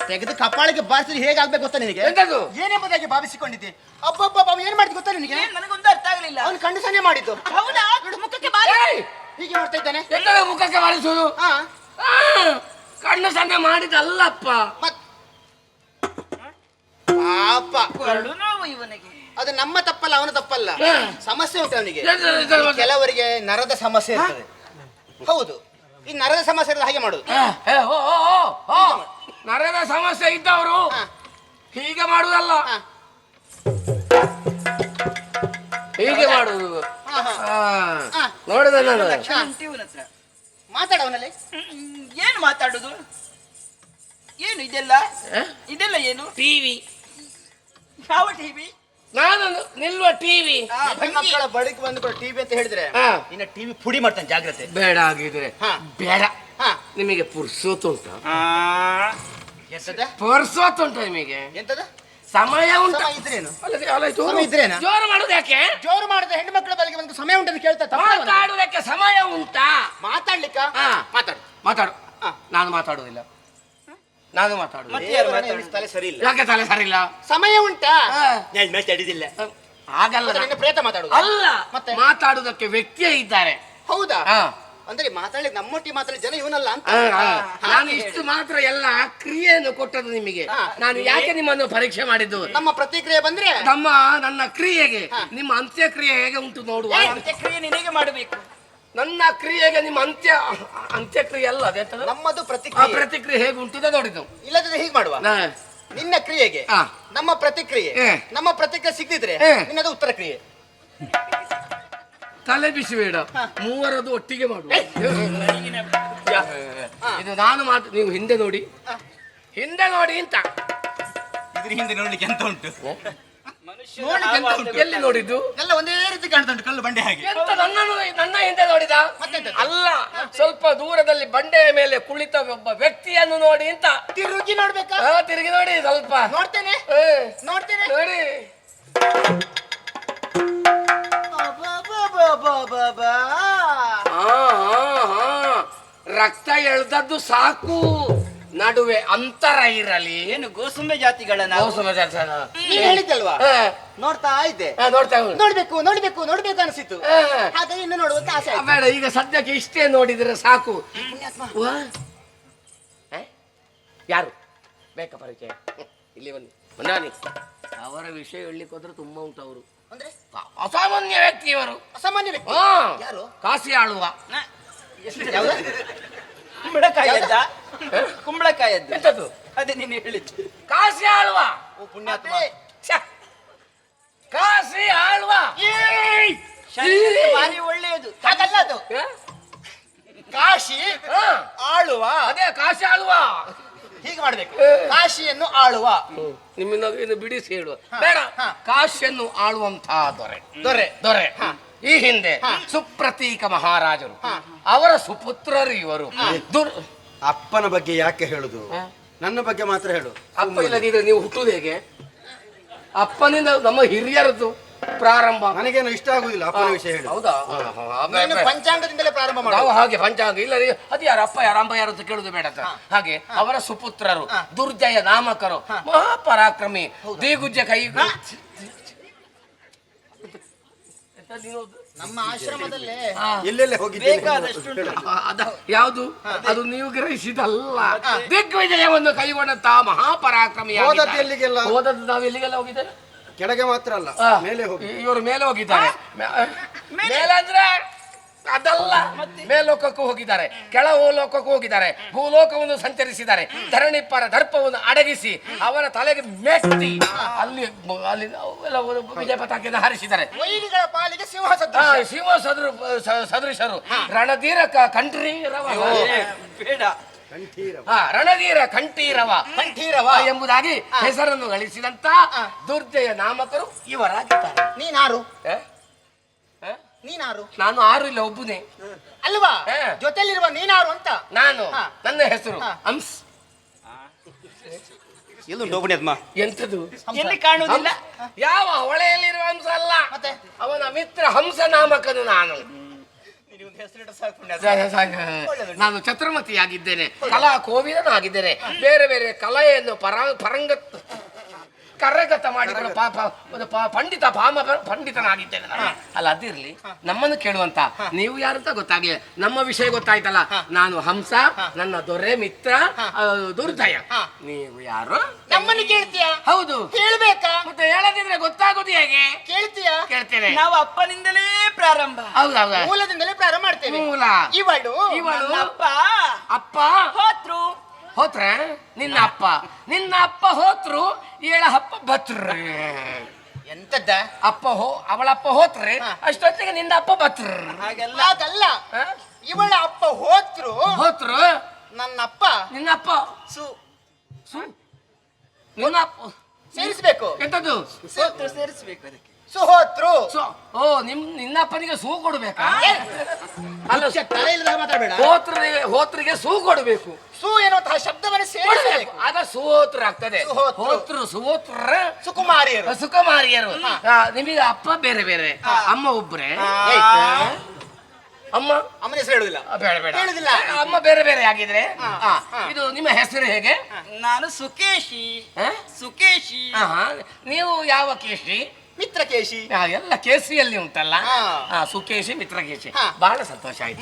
ತೆಗೆದು ಕಪಾಳಿಗೆ ಬಾರಿಸಿದ್ರೆ ಹೇಗಾಗ್ಬೇಕು ಗೊತ್ತಾ ನಿನಗೆ? ಎಂತದು? ಏನೆಂಬುದಾಗಿ ಭಾವಿಸಿಕೊಂಡಿದ್ದೆ. ಅಬ್ಬಬ್ಬ ಅವ್ನು ಏನ್ ಮಾಡಿದ್ ಗೊತ್ತಾ ನಿನಗೆ? ನನಗೊಂದು ಅರ್ಥ ಆಗಲಿಲ್ಲ. ಅವ್ನು ಕಣ್ಣು ಸನ್ನೆ ಮಾಡಿದ್ದು. ಹೌದಾ? ನೋಡು, ಮುಖಕ್ಕೆ ಬಾರಿ. ಹೀಗೆ ಮಾಡ್ತಾ ಇದ್ದಾನೆ. ಎಂತದ ಮುಖಕ್ಕೆ ಬಾರಿಸುವುದು? ಹಾ, ಕಣ್ಣು ಸನ್ನೆ ಮಾಡಿದಲ್ಲಪ್ಪ. ಪಾಪ ಕಣ್ಣು ನೋವು ಇವನಿಗೆ. ಅದು ನಮ್ಮ ತಪ್ಪಲ್ಲ, ಅವನ ತಪ್ಪಲ್ಲ. ಸಮಸ್ಯೆ ಉಂಟು ಅವನಿಗೆ. ಎಂತದು? ಕೆಲವರಿಗೆ ನರದ ಸಮಸ್ಯೆ ಇರ್ತದೆ. ಹೌದು, ಈ ನರದ ಸಮಸ್ಯೆ ಇರೋದು ಹಾಗೆ ಮಾಡುದು. ನರದ ಸಮಸ್ಯೆ ಇದ್ದವರು ಹೀಗೆ ಮಾಡುವುದಲ್ಲ, ಹೀಗೆ ಮಾಡುವುದು. ನೋಡಿದ ನಾನು ಇವನ ಹತ್ರ ಮಾತಾಡವನಲ್ಲಿ ಏನು ಮಾತಾಡುದು? ಏನು ಇದೆಲ್ಲ? ಇದೆಲ್ಲ ಏನು? ಟಿವಿ. ಯಾವ ಟಿವಿ? ನಾನು ನಿಲ್ಲುವ ಟಿವಿ. ಮಕ್ಕಳ ಬಳಿಗೆ ಬಂದು ಟಿವಿ ಅಂತ ಹೇಳಿದ್ರೆ ಇನ್ನ ಟಿವಿ ಪುಡಿ ಮಾಡ್ತಾನೆ. ಜಾಗ್ರತೆ. ಬೇಡ ಆಗಿದ್ರೆ ಬೇಡ. ನಿಮಗೆ ಪುರ್ಸೋತುಂಟ? ಪುರ್ಸೋತುಂಟ ನಿಮಗೆ? ಎಂತದ ಸಮಯ ಉಂಟ ಇದ್ರೇನು? ಸಮಯ ಇದ್ರೇನ? ಜೋರು ಮಾಡುದು ಯಾಕೆ? ಜೋರು ಮಾಡಿದ್ರೆ ಹೆಣ್ಣು ಮಕ್ಕಳ ಬಳಿಗೆ ಬಂದು ಸಮಯ ಉಂಟು ಅಂತ ಕೇಳ್ತಾ ಮಾತಾಡುವುದಕ್ಕೆ ಸಮಯ ಉಂಟಾ? ಮಾತಾಡ್ಲಿಕ್ಕ ಮಾತಾಡು. ಮಾತಾಡು. ನಾನು ಮಾತಾಡುವುದಿಲ್ಲ. ನಾನು ಮಾತಾಡುದು. ತಲೆ ಸರಿ ಇಲ್ಲ. ಯಾಕೆ ತಲೆ ಸರಿ ಇಲ್ಲ? ಸಮಯ ಉಂಟಾ? ಅಡಿದಿಲ್ಲ. ಹಾಗಲ್ಲ. ಪ್ರೇತ ಮಾತಾಡುದು ಅಲ್ಲ, ಮತ್ತೆ ಮಾತಾಡುವುದಕ್ಕೆ ವ್ಯಕ್ತಿಯೇ ಇದ್ದಾರೆ. ಹೌದಾ? ಅಂದ್ರೆ ಮಾತಾಡಿ ನಮ್ಮೊಟ್ಟಿಗೆ ಮಾತಾಡಿ ಜನ ಇವನಲ್ಲ ಅಂತ. ನಾನು ಇಷ್ಟು ಮಾತ್ರ ಎಲ್ಲ ಕ್ರಿಯೆಯನ್ನು ಕೊಟ್ಟದ್ದು ನಿಮಗೆ. ನಾನು ಯಾಕೆ ನಿಮ್ಮನ್ನು ಪರೀಕ್ಷೆ ಮಾಡಿದ್ದು? ನಮ್ಮ ಪ್ರತಿಕ್ರಿಯೆ ಬಂದ್ರೆ ನನ್ನ ಕ್ರಿಯೆಗೆ ನಿಮ್ಮ ಅಂತ್ಯಕ್ರಿಯೆ ಹೇಗೆ ಉಂಟು ನೋಡುವ. ಅಂತ್ಯಕ್ರಿಯೆ ನಿನಗೆ ಮಾಡಬೇಕು. ನನ್ನ ಕ್ರಿಯೆಗೆ ನಿಮ್ಮ ಅಂತ್ಯಕ್ರಿಯೆ ಅಲ್ಲ ಅದೆಂತದು? ನಮ್ಮದು ಪ್ರತಿಕ್ರಿಯೆ. ಪ್ರತಿಕ್ರಿಯೆ ಹೇಗೆ ಉಂಟು ನೋಡಿದ್ದು. ಇಲ್ಲದ್ರೆ ಹೀಗೆ ಮಾಡುವ. ನಿನ್ನ ಕ್ರಿಯೆಗೆ ನಮ್ಮ ಪ್ರತಿಕ್ರಿಯೆ, ನಮ್ಮ ಪ್ರತಿಕ್ರಿಯೆ ಸಿಕ್ಕಿದ್ರೆ ನಿನ್ನದು ಉತ್ತರ ಕ್ರಿಯೆ. ತಲೆ ಬಿಸಿಬೇಡ, ಮೂವರದು ಒಟ್ಟಿಗೆ ಮಾಡುವ. ಇದು ನಾನು ನೀವು ಹಿಂದೆ ನೋಡಿ, ಹಿಂದೆ ನೋಡಿ ಅಂತ. ಇದ್ರ ಹಿಂದೆ ನೋಡ್ಲಿಕ್ಕೆ ಎಂತ ಉಂಟು? ಎಲ್ಲಿ ನೋಡಿದ್ದು? ಎಲ್ಲ ಒಂದೇ ರೀತಿ ಕಾಣ್ತಾ ಉಂಟು, ಕಲ್ಲು ಬಂಡೆ ಹಾಗೆ. ಎಂತ ನನ್ನ ಹಿಂದೆ ನೋಡಿದ? ಅಲ್ಲ, ಸ್ವಲ್ಪ ದೂರದಲ್ಲಿ ಬಂಡೆಯ ಮೇಲೆ ಕುಳಿತ ಒಬ್ಬ ವ್ಯಕ್ತಿಯನ್ನು ನೋಡಿ ಅಂತ. ತಿರುಗಿ ನೋಡ್ಬೇಕಾ? ತಿರುಗಿ ನೋಡಿ ಸ್ವಲ್ಪ. ನೋಡ್ತೇನೆ ನೋಡ್ತೇನೆ ನೋಡಿ. ರಕ್ತ ಎಳ್ದದ್ದು ಸಾಕು, ನಡುವೆ ಅಂತರ ಇರಲಿ. ಏನು ಗೋಸುಂಬೆ ಜಾತಿಗಳನ್ನ? ನೀನ್ ಹೇಳಿದ್ದಲ್ವಾ? ನೋಡ್ತಾ ಇದ್ದೆ. ನೋಡ್ಬೇಕು ನೋಡ್ಬೇಕು ನೋಡ್ಬೇಕು ಅನಿಸಿತು. ಹಾಗೆ ಇನ್ನು ನೋಡುವಂತ ಆಸೆ. ಬೇಡ, ಈಗ ಸದ್ಯಕ್ಕೆ ಇಷ್ಟೇ ನೋಡಿದ್ರೆ ಸಾಕು. ಯಾರು ಬೇಕಾ ಪರಿಚಯ? ಇಲ್ಲಿ ಬನ್ನಿ. ಅವರ ವಿಷಯ ಹೇಳಲಿಕ್ಕೆ ಹೋದ್ರೆ ತುಂಬಾ ಉಂಟು. ಅವರು ಅಂದ್ರೆ ಅಸಾಮಾನ್ಯ ವ್ಯಕ್ತಿ. ಇವರು ಅಸಾಮಾನ್ಯ ವ್ಯಕ್ತಿ. ಯಾರು? ಕಾಶಿ ಆಳುವ. ಕುಂಬಳಕಾಯದ್ದ? ಕುಂಬಳಕಾಯದ್ದು ಎಂತದ್ದು? ಅದೇ ನೀನು ಹೇಳಿದ್ದು. ಕಾಶಿ ಆಳುವ. ಓ ಪುಣ್ಯಾತ್ಮ. ಕಾಶಿ ಆಳುವ ಶರೀರಕ್ಕೆ ಭಾರಿ ಒಳ್ಳೆಯದು. ಹಾಗಲ್ಲ ಅದು. ಕಾಶಿ ಆಳುವ. ಅದೇ ಕಾಶಿ ಆಳುವ. ಹೀಗೆ ಮಾಡ್ಬೇಕು. ಕಾಶಿಯನ್ನು ಆಳುವ. ನಿಮ್ಮನ್ನು ಇನ್ನು ಬಿಡಿಸಿ ಹೇಳುವ ಬೇಡ. ಕಾಶಿಯನ್ನು ಆಳುವಂತಹ ದೊರೆ ದೊರೆ ದೊರೆ ಈ ಹಿಂದೆ ಸುಪ್ರತೀಕ ಮಹಾರಾಜರು, ಅವರ ಸುಪುತ್ರರು ಇವರು. ಅಪ್ಪನ ಬಗ್ಗೆ ಯಾಕೆ ಹೇಳುದು? ನನ್ನ ಬಗ್ಗೆ ಮಾತ್ರ ಹೇಳು. ಅಪ್ಪ ಇಲ್ಲದಿದ್ರೆ ನೀವು ಹುಟ್ಟುವುದು ಹೇಗೆ? ಅಪ್ಪನಿಂದ ನಮ್ಮ ಹಿರಿಯರದ್ದು ಪ್ರಾರಂಭ. ನನಗೇನು ಇಷ್ಟ ಆಗುದಿಲ್ಲ ಅಪ್ಪನ ವಿಷಯ ಹೇಳು. ಹೌದಾ? ಪಂಚಾಂಗದಿಂದಲೇ ಪ್ರಾರಂಭ ಮಾಡಿ. ನಾವು ಹಾಗೆ ಪಂಚಾಂಗ ಇಲ್ಲ, ಅದು ಯಾರು ಅಪ್ಪ ಯಾರು ಅಮ್ಮ ಯಾರು ಅಂತ ಕೇಳುದು ಬೇಡ. ಹಾಗೆ ಅವರ ಸುಪುತ್ರರು ದುರ್ಜಯ ನಾಮಕರು, ಮಹಾಪರಾಕ್ರಮಿ, ದಿಗುಜ್ಜ ಕೈ. ನಮ್ಮ ಆಶ್ರಮದಲ್ಲೇ ಎಲ್ಲೆಲ್ಲ ಹೋಗಿದ್ದೇನೆ ಯಾವುದು ಅದು ನೀವು ಗ್ರಹಿಸಿದಲ್ಲ. ದಿಗ್ವಿಜಯವನ್ನು ಕೈಗೊಂಡಂತಹ ಮಹಾಪರಾಕ್ರಮಿ. ಹೋದದ್ದು ನಾವು ಎಲ್ಲಿಗೆಲ್ಲ ಹೋಗಿದ್ದೇವೆ? ಕೆಳಗೆ ಮಾತ್ರ ಅಲ್ಲ, ಮೇಲೆ ಹೋಗಿ. ಇವರು ಮೇಲೆ ಹೋಗಿದ್ದಾರೆ. ಮೇಲೆ ಅಂದ್ರೆ ಅದಲ್ಲ, ಮೇಲೋಕಕ್ಕೂ ಹೋಗಿದ್ದಾರೆ, ಕೆಳ ಲೋಕಕ್ಕೂ ಹೋಗಿದ್ದಾರೆ, ಭೂಲೋಕವನ್ನು ಸಂಚರಿಸಿದ್ದಾರೆ. ಧರಣಿಪ್ಪರ ದರ್ಪವನ್ನು ಅಡಗಿಸಿ ಅವರ ತಲೆಗೆ ಮೆಟ್ಟಿ ಅಲ್ಲಿ ಅಲ್ಲಿ ಎಲ್ಲ ವಿಜಯ ಪತಾಕೆಯನ್ನು ಹಾರಿಸಿದ್ದಾರೆ. ವೈರಿಗಳ ಪಾಲಿಗೆ ಸಿಂಹ ಸಿಂಹ ಸದೃಶರು ರಣಧೀರ ಕಂಠೀರವ ಬೇಡ ರಣಧೀರ ಕಂಠೀರವ ಎಂಬುದಾಗಿ ಹೆಸರನ್ನು ಗಳಿಸಿದಂತ ದುರ್ಜಯ ನಾಮಕರು ಇವರಾಗಿದ್ದಾರೆ. ನೀನಾರು ನೀನಾರು? ನಾನು ಆರು ಇಲ್ಲ, ಒಬ್ಬನೇ ಅಲ್ವಾ? ಜೊತೆಲಿರುವ ನೀನಾರು ಅಂತ ನಾನು. ನನ್ನ ಹೆಸರು ಹಂಸ. ಎಂತದು ಎಲ್ಲಿ ಕಾಣುವುದಿಲ್ಲ? ಯಾವ ಹೊಳೆಯಲ್ಲಿರುವ ಹಂಸ ಅಲ್ಲ, ಅವನ ಮಿತ್ರ ಹಂಸ ನಾಮಕನು ನಾನು. ನಾನು ಛತ್ರಮತಿಯಾಗಿದ್ದೇನೆ, ಕಲಾ ಕೋವಿದನಾಗಿದ್ದೇನೆ. ಬೇರೆ ಬೇರೆ ಕಲೆಯನ್ನು ಕರಗತ ಮಾಡಿಕೊಂಡು ಪಂಡಿತನಾಗಿದ್ದೇನೆ ನಾನು. ಅಲ್ಲ, ಅದಿರ್ಲಿ, ನಮ್ಮನ್ನು ಕೇಳುವಂತ ನೀವು ಯಾರಂತ ಗೊತ್ತಾಗ್ಲಿ, ನಮ್ಮ ವಿಷಯ ಗೊತ್ತಾಯ್ತಲ್ಲ. ನಾನು ಹಂಸ, ನನ್ನ ದೊರೆ ಮಿತ್ರ ದುರ್ಜಯ. ನೀವು ಯಾರು? ನಮ್ಮನ್ನು ಕೇಳ್ತೀಯ? ಹೌದು. ಕೇಳ್ಬೇಕಾ? ಮತ್ತೆ ಹೇಳದಿದ್ರೆ ಗೊತ್ತಾಗೋದು ಹೇಗೆ? ಕೇಳ್ತೀಯ? ಕೇಳ್ತೇನೆ. ನಾವು ಅಪ್ಪನಿಂದಲೇ ಪ್ರಾರಂಭ. ಹೌದೌದು, ಮೂಲದಿಂದಲೇ ಪ್ರಾರಂಭ ಮಾಡ್ತೇವೆ. ಮೂಲ ಇವಳು ಅಪ್ಪ ಅಪ್ಪ ಹೋತ್ರು. ಹೋತ್ರ ನಿನ್ನ ಅಪ್ಪ ಹೋತ್ರು, ಏಳ ಹಪ್ಪ ಬತ್ರು. ಎಂತದ್ದ? ಅವಳಪ್ಪ ಹೋತ್ರೆ, ಅಷ್ಟೊತ್ತಿಗೆ ನಿನ್ನ ಅಪ್ಪ ಬತ್ರು. ಹಾಗಲ್ಲ, ಇವಳ ಅಪ್ಪ ಹೋತ್ರು, ನನ್ನಪ್ಪ ನಿನ್ನಪ್ಪ ನಿನ್ನ ಅಪ್ಪ ಸೇರಿಸ್ಬೇಕು. ಎಂತದ್ದು? ಸೇರಿಸ್ಬೇಕು ಅದಕ್ಕೆ. ಸುಹೋತ್ರು. ನಿನ್ನಪ್ಪನಿಗೆ ಸೂ ಕೊಡ್ಬೇಕಾ? ಅಲ್ಲ, ತಲೆ ಇಲ್ಲದಾಗ ಮಾತಾಡಬೇಡ. ಹೋತ್ರಿಗೆ ಸೂ ಕೊಡ್ಬೇಕು. ಸು ಎನ್ನುವಂತಹ ಶಬ್ದವನ್ನು ಸೇರಿಸಬೇಕು. ಆಗ ಸುಹೋತ್ರ ಆಗ್ತದೆ. ಸುಹೋತ್ರ ಸುಕುಮಾರಿಯರು. ನಿಮಗೆ ಅಪ್ಪ ಬೇರೆ ಬೇರೆ, ಅಮ್ಮ ಒಬ್ರೆ. ಅಮ್ಮನ ಹೆಸರು ಹೇಳುದಿಲ್ಲ. ಬೇಡ ಹೇಳುದಿಲ್ಲ. ಅಮ್ಮ ಬೇರೆ ಬೇರೆ ಆಗಿದ್ರೆ ಇದು ನಿಮ್ಮ ಹೆಸರು ಹೇಗೆ? ನಾನು ಸುಕೇಶಿ. ಸುಕೇಶಿ. ನೀವು ಯಾವ ಕೇಶಿ? ಮಿತ್ರಕೇಶಿ. ಎಲ್ಲ ಕೇಸರಿಯಲ್ಲಿ ಉಂಟಲ್ಲ. ಸುಕೇಶಿ, ಮಿತ್ರಕೇಶಿ. ಬಹಳ ಸಂತೋಷ ಆಯ್ತು.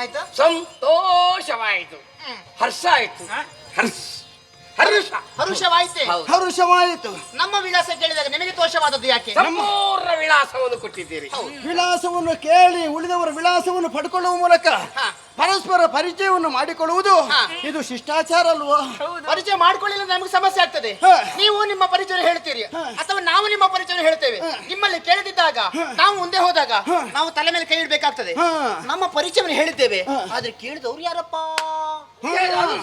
ಏನಾಯ್ತು? ಸಂತೋಷವಾಯಿತು, ಹರ್ಷ ಆಯ್ತು. ಹರುಷವಾಯ್ತೆ. ಹರುಷವಾಯಿತು. ನಮ್ಮ ವಿಳಾಸ ಕೇಳಿದಾಗ ನಿಮಗೆ ತೋಷವಾದದ್ದು ಯಾಕೆ? ಸಂಪೂರ್ಣ ವಿಳಾಸವನ್ನು ಕೊಟ್ಟಿದ್ದೀರಿ. ವಿಳಾಸವನ್ನು ಕೇಳಿ ಉಳಿದವರ ವಿಳಾಸವನ್ನು ಪಡ್ಕೊಳ್ಳುವ ಮೂಲಕ ಪರಸ್ಪರ ಪರಿಚಯವನ್ನು ಮಾಡಿಕೊಳ್ಳುವುದು ಇದು ಶಿಷ್ಟಾಚಾರ ಅಲ್ವಾ? ಪರಿಚಯ ಮಾಡ್ಕೊಳ್ಳಿಲ್ಲ ನಮಗೆ ಸಮಸ್ಯೆ ಆಗ್ತದೆ. ನೀವು ನಿಮ್ಮ ಪರಿಚಯ ಹೇಳ್ತೀರಿ ಅಥವಾ ನಾವು ನಿಮ್ಮ ಪರಿಚಯ ಹೇಳ್ತೇವೆ. ನಿಮ್ಮಲ್ಲಿ ಕೇಳದಿದ್ದಾಗ ನಾವು ಮುಂದೆ ಹೋದಾಗ ನಾವು ತಲೆ ಮೇಲೆ ಕೈ ಇಡಬೇಕಾಗ್ತದೆ. ನಮ್ಮ ಪರಿಚಯವನ್ನು ಹೇಳಿದ್ದೇವೆ, ಆದ್ರೆ ಕೇಳಿದವರು ಯಾರಪ್ಪ?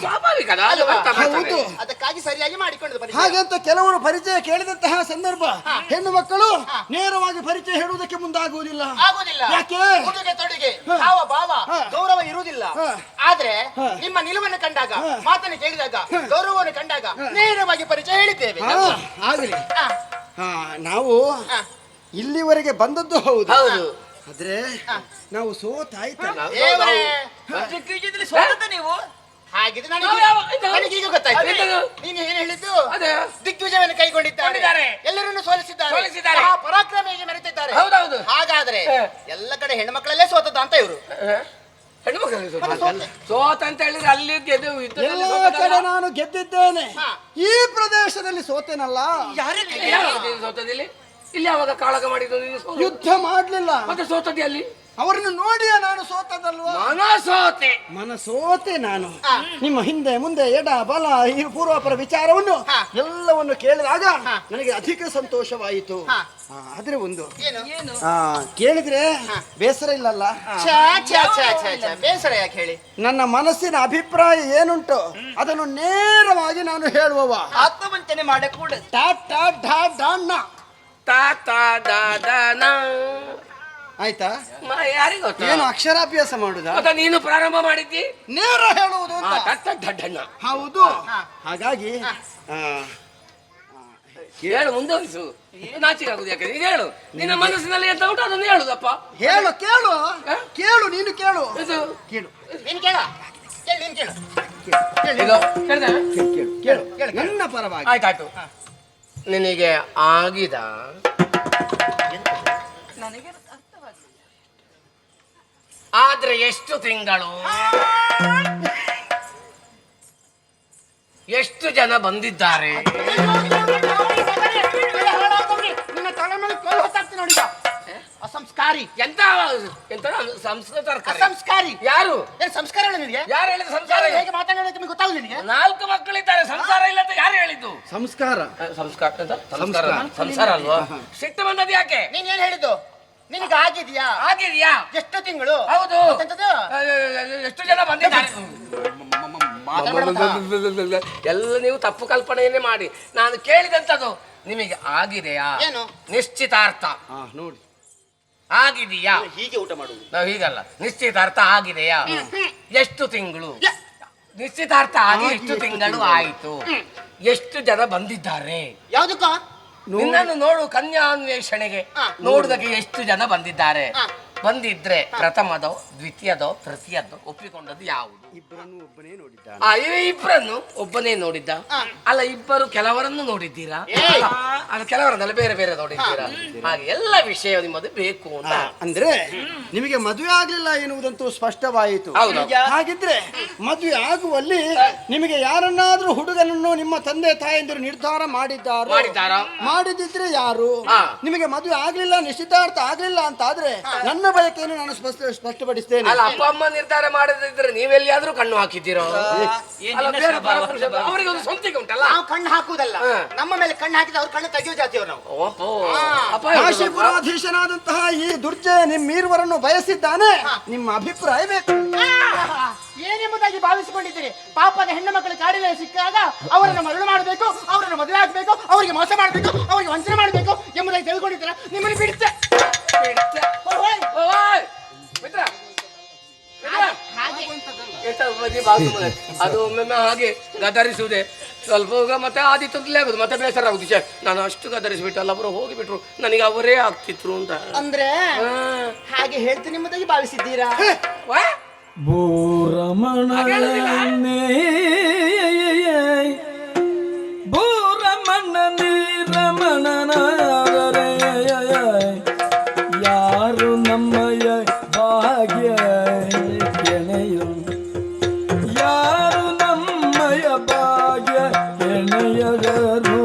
ಸ್ವಾಭಾವಿಕ, ಅದಕ್ಕಾಗಿ ಸರಿಯಾಗಿ ಮಾಡಿಕೊಂಡು. ಹಾಗಂತ ಕೆಲವರು ಪರಿಚಯ ಕೇಳಿದಂತಹ ಸಂದರ್ಭ ಹೆಣ್ಣು ಮಕ್ಕಳು ನೇರವಾಗಿ ಪರಿಚಯ ಹೇಳುವುದಕ್ಕೆ ಮುಂದಾಗುವುದಿಲ್ಲ. ಯಾಕೆ? ಉಡುಗೆ ತೊಡುಗೆ, ಭಾವ ಭಾವ ಗೌರವ ಇರುವುದಿಲ್ಲ. ಆದ್ರೆ ನಿಮ್ಮ ನಿಲುವನ್ನು ಕಂಡಾಗ, ಮಾತನ್ನು ಕೇಳಿದಾಗ, ಗೌರವವನ್ನು ಕಂಡಾಗ ನೇರವಾಗಿ ಪರಿಚಯ ಹೇಳಿದ್ದೇವೆ. ಆಗಲಿ, ನಾವು ಇಲ್ಲಿವರೆಗೆ ಬಂದದ್ದು ಹೌದು, ಆದ್ರೆ ನಾವು ಸೋತಾಯ್ತಲ್ಲ. ನೀವು ಹಾಗಿದ್ರೆ ನನಗೀಗ ಗೊತ್ತಾಯ್ತು. ನೀನು ಏನು ಹೇಳಿದ್ದು? ದಿಗ್ವಿಜಯವನ್ನು ಕೈಗೊಂಡಿದ್ದಾರೆ, ಎಲ್ಲರನ್ನು ಸೋಲಿಸಿದ್ದಾರೆ, ಪರಾಕ್ರಮಿಗೆ ಮೆರೆತಿದ್ದಾರೆ. ಹಾಗಾದ್ರೆ ಎಲ್ಲ ಕಡೆ ಹೆಣ್ಮಕ್ಳಲ್ಲೇ ಸೋತದ ಅಂತ ಇವರು. ಸೋತ ಅಂತ ಹೇಳಿದ್ರೆ ಅಲ್ಲಿ ಎಲ್ಲ ಕಡೆ ನಾನು ಗೆದ್ದಿದ್ದೇನೆ, ಈ ಪ್ರದೇಶದಲ್ಲಿ ಸೋತೇನಲ್ಲ. ಸೋತದಿಲ್ಲಿ ಇಲ್ಲಿ ಯಾವಾಗ ಕಾಳಗ ಮಾಡಿದ್ದು? ಯುದ್ಧ ಮಾಡ್ಲಿಲ್ಲ, ಮತ್ತೆ ಸೋತದಿ ಅಲ್ಲಿ ಅವರನ್ನು ನೋಡಿಯೇ ನಾನು ಸೋತದಲ್ವಾ? ಮನಸೋತೆ ನಾನು. ನಿಮ್ಮ ಹಿಂದೆ ಮುಂದೆ ಎಡ ಬಲ ಈ ಪೂರ್ವಾಪರ ವಿಚಾರವನ್ನು ಎಲ್ಲವನ್ನು ಕೇಳಿದಾಗ ನನಗೆ ಅಧಿಕ ಸಂತೋಷವಾಯಿತು. ಆದ್ರೆ ಒಂದು ಕೇಳಿದ್ರೆ ಬೇಸರ ಇಲ್ಲಲ್ಲ? ಬೇಸರ ಯಾಕೆ ಹೇಳಿ? ನನ್ನ ಮನಸ್ಸಿನ ಅಭಿಪ್ರಾಯ ಏನುಂಟು ಅದನ್ನು ನೇರವಾಗಿ ನಾನು ಹೇಳುವವ. ಆತ್ಮವಂಚನೆ ಮಾಡ ಕೂಡ ಆಯ್ತಾ? ಯಾರಿಗ ಏನು ಅಕ್ಷರಾಭ್ಯಾಸ ಮಾಡುದಾ? ನೀನು ಪ್ರಾರಂಭ ಮಾಡಿದ್ದಿ, ನೇರ ಹೇಳುವುದು. ಹೌದು, ಹಾಗಾಗಿ ಹೇಳು, ಮುಂದುವರಿಸು. ನಾಚಿಕೆ ಆಗುದು ಯಾಕೆ? ನೀನು ಹೇಳು, ನಿನ್ನ ಮನಸ್ಸಿನಲ್ಲಿ ಎಂತ ಉಂಟು ಅದನ್ನು ಹೇಳುದಪ್ಪ. ಹೇಳು, ಕೇಳು ಕೇಳು, ನೀನು ಕೇಳು ಕೇಳು, ನೀನು ಕೇಳ, ನೀನು ಕೇಳು, ಕೇಳು ಕೇಳು ನನ್ನ ಪರವಾಗಿ. ಆಯ್ತಾಯ್ತು. ನಿನಗೆ ಆಗಿದ ಆದ್ರೆ ಎಷ್ಟು ತಿಂಗಳು, ಎಷ್ಟು ಜನ ಬಂದಿದ್ದಾರೆ? ಅಸಂಸ್ಕಾರಿ. ಎಂತ ಎಂತ ಸಂಸ್ಕೃತ ಸಂಸ್ಕಾರಿ ಯಾರು? ಸಂಸ್ಕಾರ ನಿನಗೆ ಯಾರು ಹೇಳಿದ ಸಂಸ್ಕಾರ? ಹೇಗೆ ಮಾತಾಡೋದಕ್ಕೆ ನಿಮಗೆ ಗೊತ್ತಾಗುದು ನಿನಗೆ? 4 ಮಕ್ಕಳಿದ್ದಾರೆ, ಸಂಸಾರ ಇಲ್ಲ ಅಂತ ಯಾರು ಹೇಳಿದ್ದು? ಸಂಸ್ಕಾರ ಸಂಸ್ಕಾರ ಅಂತ ಸಂಸಾರ ಅಲ್ವಾ? ಸಿಟ್ಟು ಬಂದದ್ದು ಯಾಕೆ? ನೀನ್ ಏನ್ ಹೇಳಿದ್ದು? ನಿನಗೆ ಆಗಿದ್ಯಾ? ಆಗಿದ್ಯಾ? ಎಷ್ಟು ತಿಂಗಳು? ಹೌದು. ಎಷ್ಟು ಜನ ಬಂದಿದ್ದಾರೆ? ಎಲ್ಲ ನೀವು ತಪ್ಪು ಕಲ್ಪನೆಯನ್ನೇ ಮಾಡಿ. ನಾನು ಕೇಳಿದಂಥದ್ದು ನಿಮಗೆ ಆಗಿದೆಯಾ? ಏನು? ನಿಶ್ಚಿತಾರ್ಥ ನೋಡಿ ಆಗಿದೆಯಾ? ಹೀಗೆ ಊಟ ಮಾಡುದು ನಾವು ಹೀಗಲ್ಲ. ನಿಶ್ಚಿತಾರ್ಥ ಆಗಿದೆಯಾ? ಎಷ್ಟು ತಿಂಗಳು? ನಿಶ್ಚಿತಾರ್ಥ ಆಗಿ ಎಷ್ಟು ತಿಂಗಳು ಆಯಿತು? ಎಷ್ಟು ಜನ ಬಂದಿದ್ದಾರೆ? ಯಾವ್ದಕ್ಕ? ನಿನ್ನನ್ನು ನೋಡು, ಕನ್ಯಾನ್ವೇಷಣೆಗೆ ನೋಡುದಕ್ಕೆ ಎಷ್ಟು ಜನ ಬಂದಿದ್ದಾರೆ? ಬಂದಿದ್ರೆ ಪ್ರಥಮದೋ ದ್ವಿತೀಯದೋ ತೃತೀಯದೋ ಒಪ್ಪಿಕೊಂಡದ್ದು ಯಾವುದು? ಇಬ್ಬರನ್ನು ಒಬ್ಬನೇ ನೋಡಿದ್ದ. ಇಬ್ಬರನ್ನು ಒಬ್ಬನೇ ನೋಡಿದ್ದ ಅಲ್ಲ, ಇಬ್ಬರು ಕೆಲವರನ್ನು ನೋಡಿದ್ದೀರಾ? ಅಲ್ಲ, ಕೆಲವರನ್ನೆಲ್ಲ ಬೇರೆ ಬೇರೆ ನೋಡಿದ್ದೀರಾ? ಹಾಗೆ ಎಲ್ಲ ವಿಷಯ ನಿಮ್ಮದು ಬೇಕು ಅಂತ. ಅಂದ್ರೆ ನಿಮಗೆ ಮದುವೆ ಆಗ್ಲಿಲ್ಲ ಎನ್ನುವುದಂತೂ ಸ್ಪಷ್ಟವಾಯಿತು. ಹಾಗಿದ್ರೆ ಮದುವೆ ಆಗುವಲ್ಲಿ ನಿಮಗೆ ಯಾರನ್ನಾದ್ರೂ ಹುಡುಗನನ್ನು ನಿಮ್ಮ ತಂದೆ ತಾಯಂದಿರು ನಿರ್ಧಾರ ಮಾಡಿದ್ದಾರಾ? ಮಾಡಿದ್ರೆ ಯಾರು? ನಿಮಗೆ ಮದುವೆ ಆಗ್ಲಿಲ್ಲ, ನಿಶ್ಚಿತಾರ್ಥ ಆಗ್ಲಿಲ್ಲ ಅಂತ ಆದ್ರೆ ನನ್ನ ಬಯಕೆಯನ್ನು ನಾನು ಸ್ಪಷ್ಟಪಡಿಸ್ತೇನೆ. ಅಲ್ಲ, ಅಪ್ಪ ಅಮ್ಮ ನಿರ್ಧಾರ ಮಾಡದಿದ್ರೆ ನೀವೆಲ್ಲಿಯಾದ್ರೂ ಕಣ್ಣು ಹಾಕಿದ್ದೀರೋ? ಅವರಿಗೆ ಒಂದು ಸ್ವಂತಿಕೆ ಉಂಟಲ್ಲ. ನಾವು ಕಣ್ಣು ಹಾಕುವುದಲ್ಲ, ನಮ್ಮ ಮೇಲೆ ಕಣ್ಣು ಹಾಕಿದ ಅವ್ರ ಕಣ್ಣು ತೆಗೆಯುವ ಜಾತಿಯವರು ನಾವು. ಕಾಶಿಪುರಾಧೀಶನಾದಂತಹ ಈ ದುರ್ಜಯ ನಿಮ್ಮೀರ್ವರನ್ನು ಬಯಸಿದ್ದಾನೆ. ನಿಮ್ಮ ಅಭಿಪ್ರಾಯ ಬೇಕು. ಏನೆಂಬುದಾಗಿ ಭಾವಿಸಿಕೊಂಡಿದ್ದೀರಿ? ಪಾಪದ ಹೆಣ್ಣು ಮಕ್ಕಳು ಕಾಡಿನಲ್ಲಿ ಸಿಕ್ಕಾಗ ಅವರನ್ನು ಮರಳು ಮಾಡಬೇಕು, ಅವರನ್ನು ಮದುವೆ ಹಾಕಬೇಕು, ಅವರಿಗೆ ಮೋಸ ಮಾಡಬೇಕು, ಅವರಿಗೆ ವಂಚನೆ ಮಾಡಬೇಕು ಎಂಬುದಾಗಿ ತಿಳ್ಕೊಂಡಿದ್ದೀರಾ? ನಿಮ್ಮನ್ನು ಬಿಡುತ್ತೆ. ಅದು ಒಮ್ಮೊಮ್ಮೆ ಹಾಗೆ ಗದರಿಸುವುದೇ ಸ್ವಲ್ಪ ಮತ್ತೆ ಆದಿತ್ತಲೇ ಆಗುದು, ಮತ್ತೆ ಬೇಸರ ಆಗುದು. ನಾನು ಅಷ್ಟು ಗದರಿಸಿಬಿಟ್ಟಲ್ಲ, ಅವರು ಹೋಗಿಬಿಟ್ರು, ನನಗೆ ಅವರೇ ಆಗ್ತಿದ್ರು ಅಂತ. ಅಂದ್ರೆ ಹಾಗೆ ಹೇಳ್ತೀನಿ ಎಂಬುದಾಗಿ ಭಾವಿಸಿದ್ದೀರಾ? ಯಾರು ನಮ್ಮಯ ಭಾಗ್ಯ ಗೆಳೆಯು ಯಾರು ನಮ್ಮಯ ಭಾಗ್ಯ ಗೆಳೆಯರು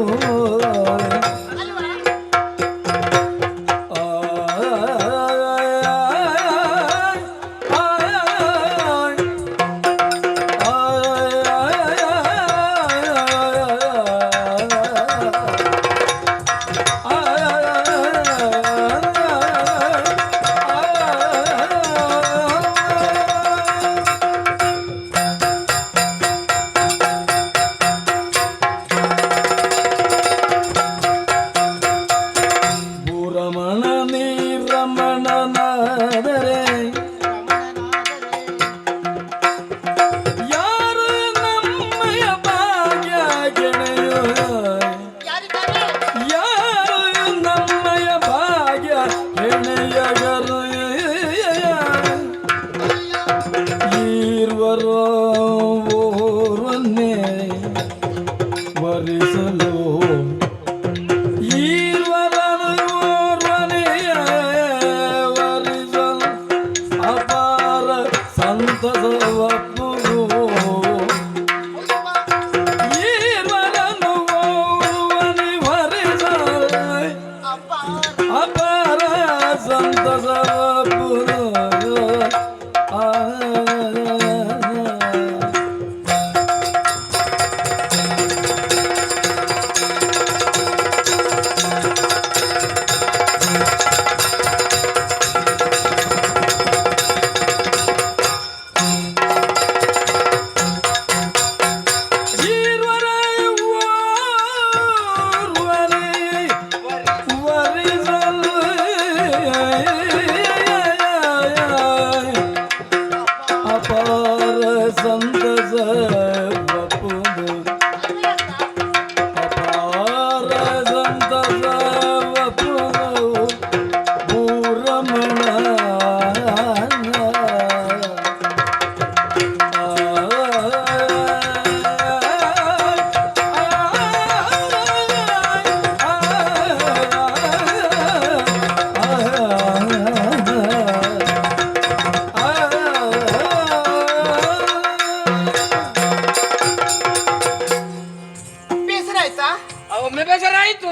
ಒಮ್ಮೆ ಬೇಜಾರಾಯಿತು.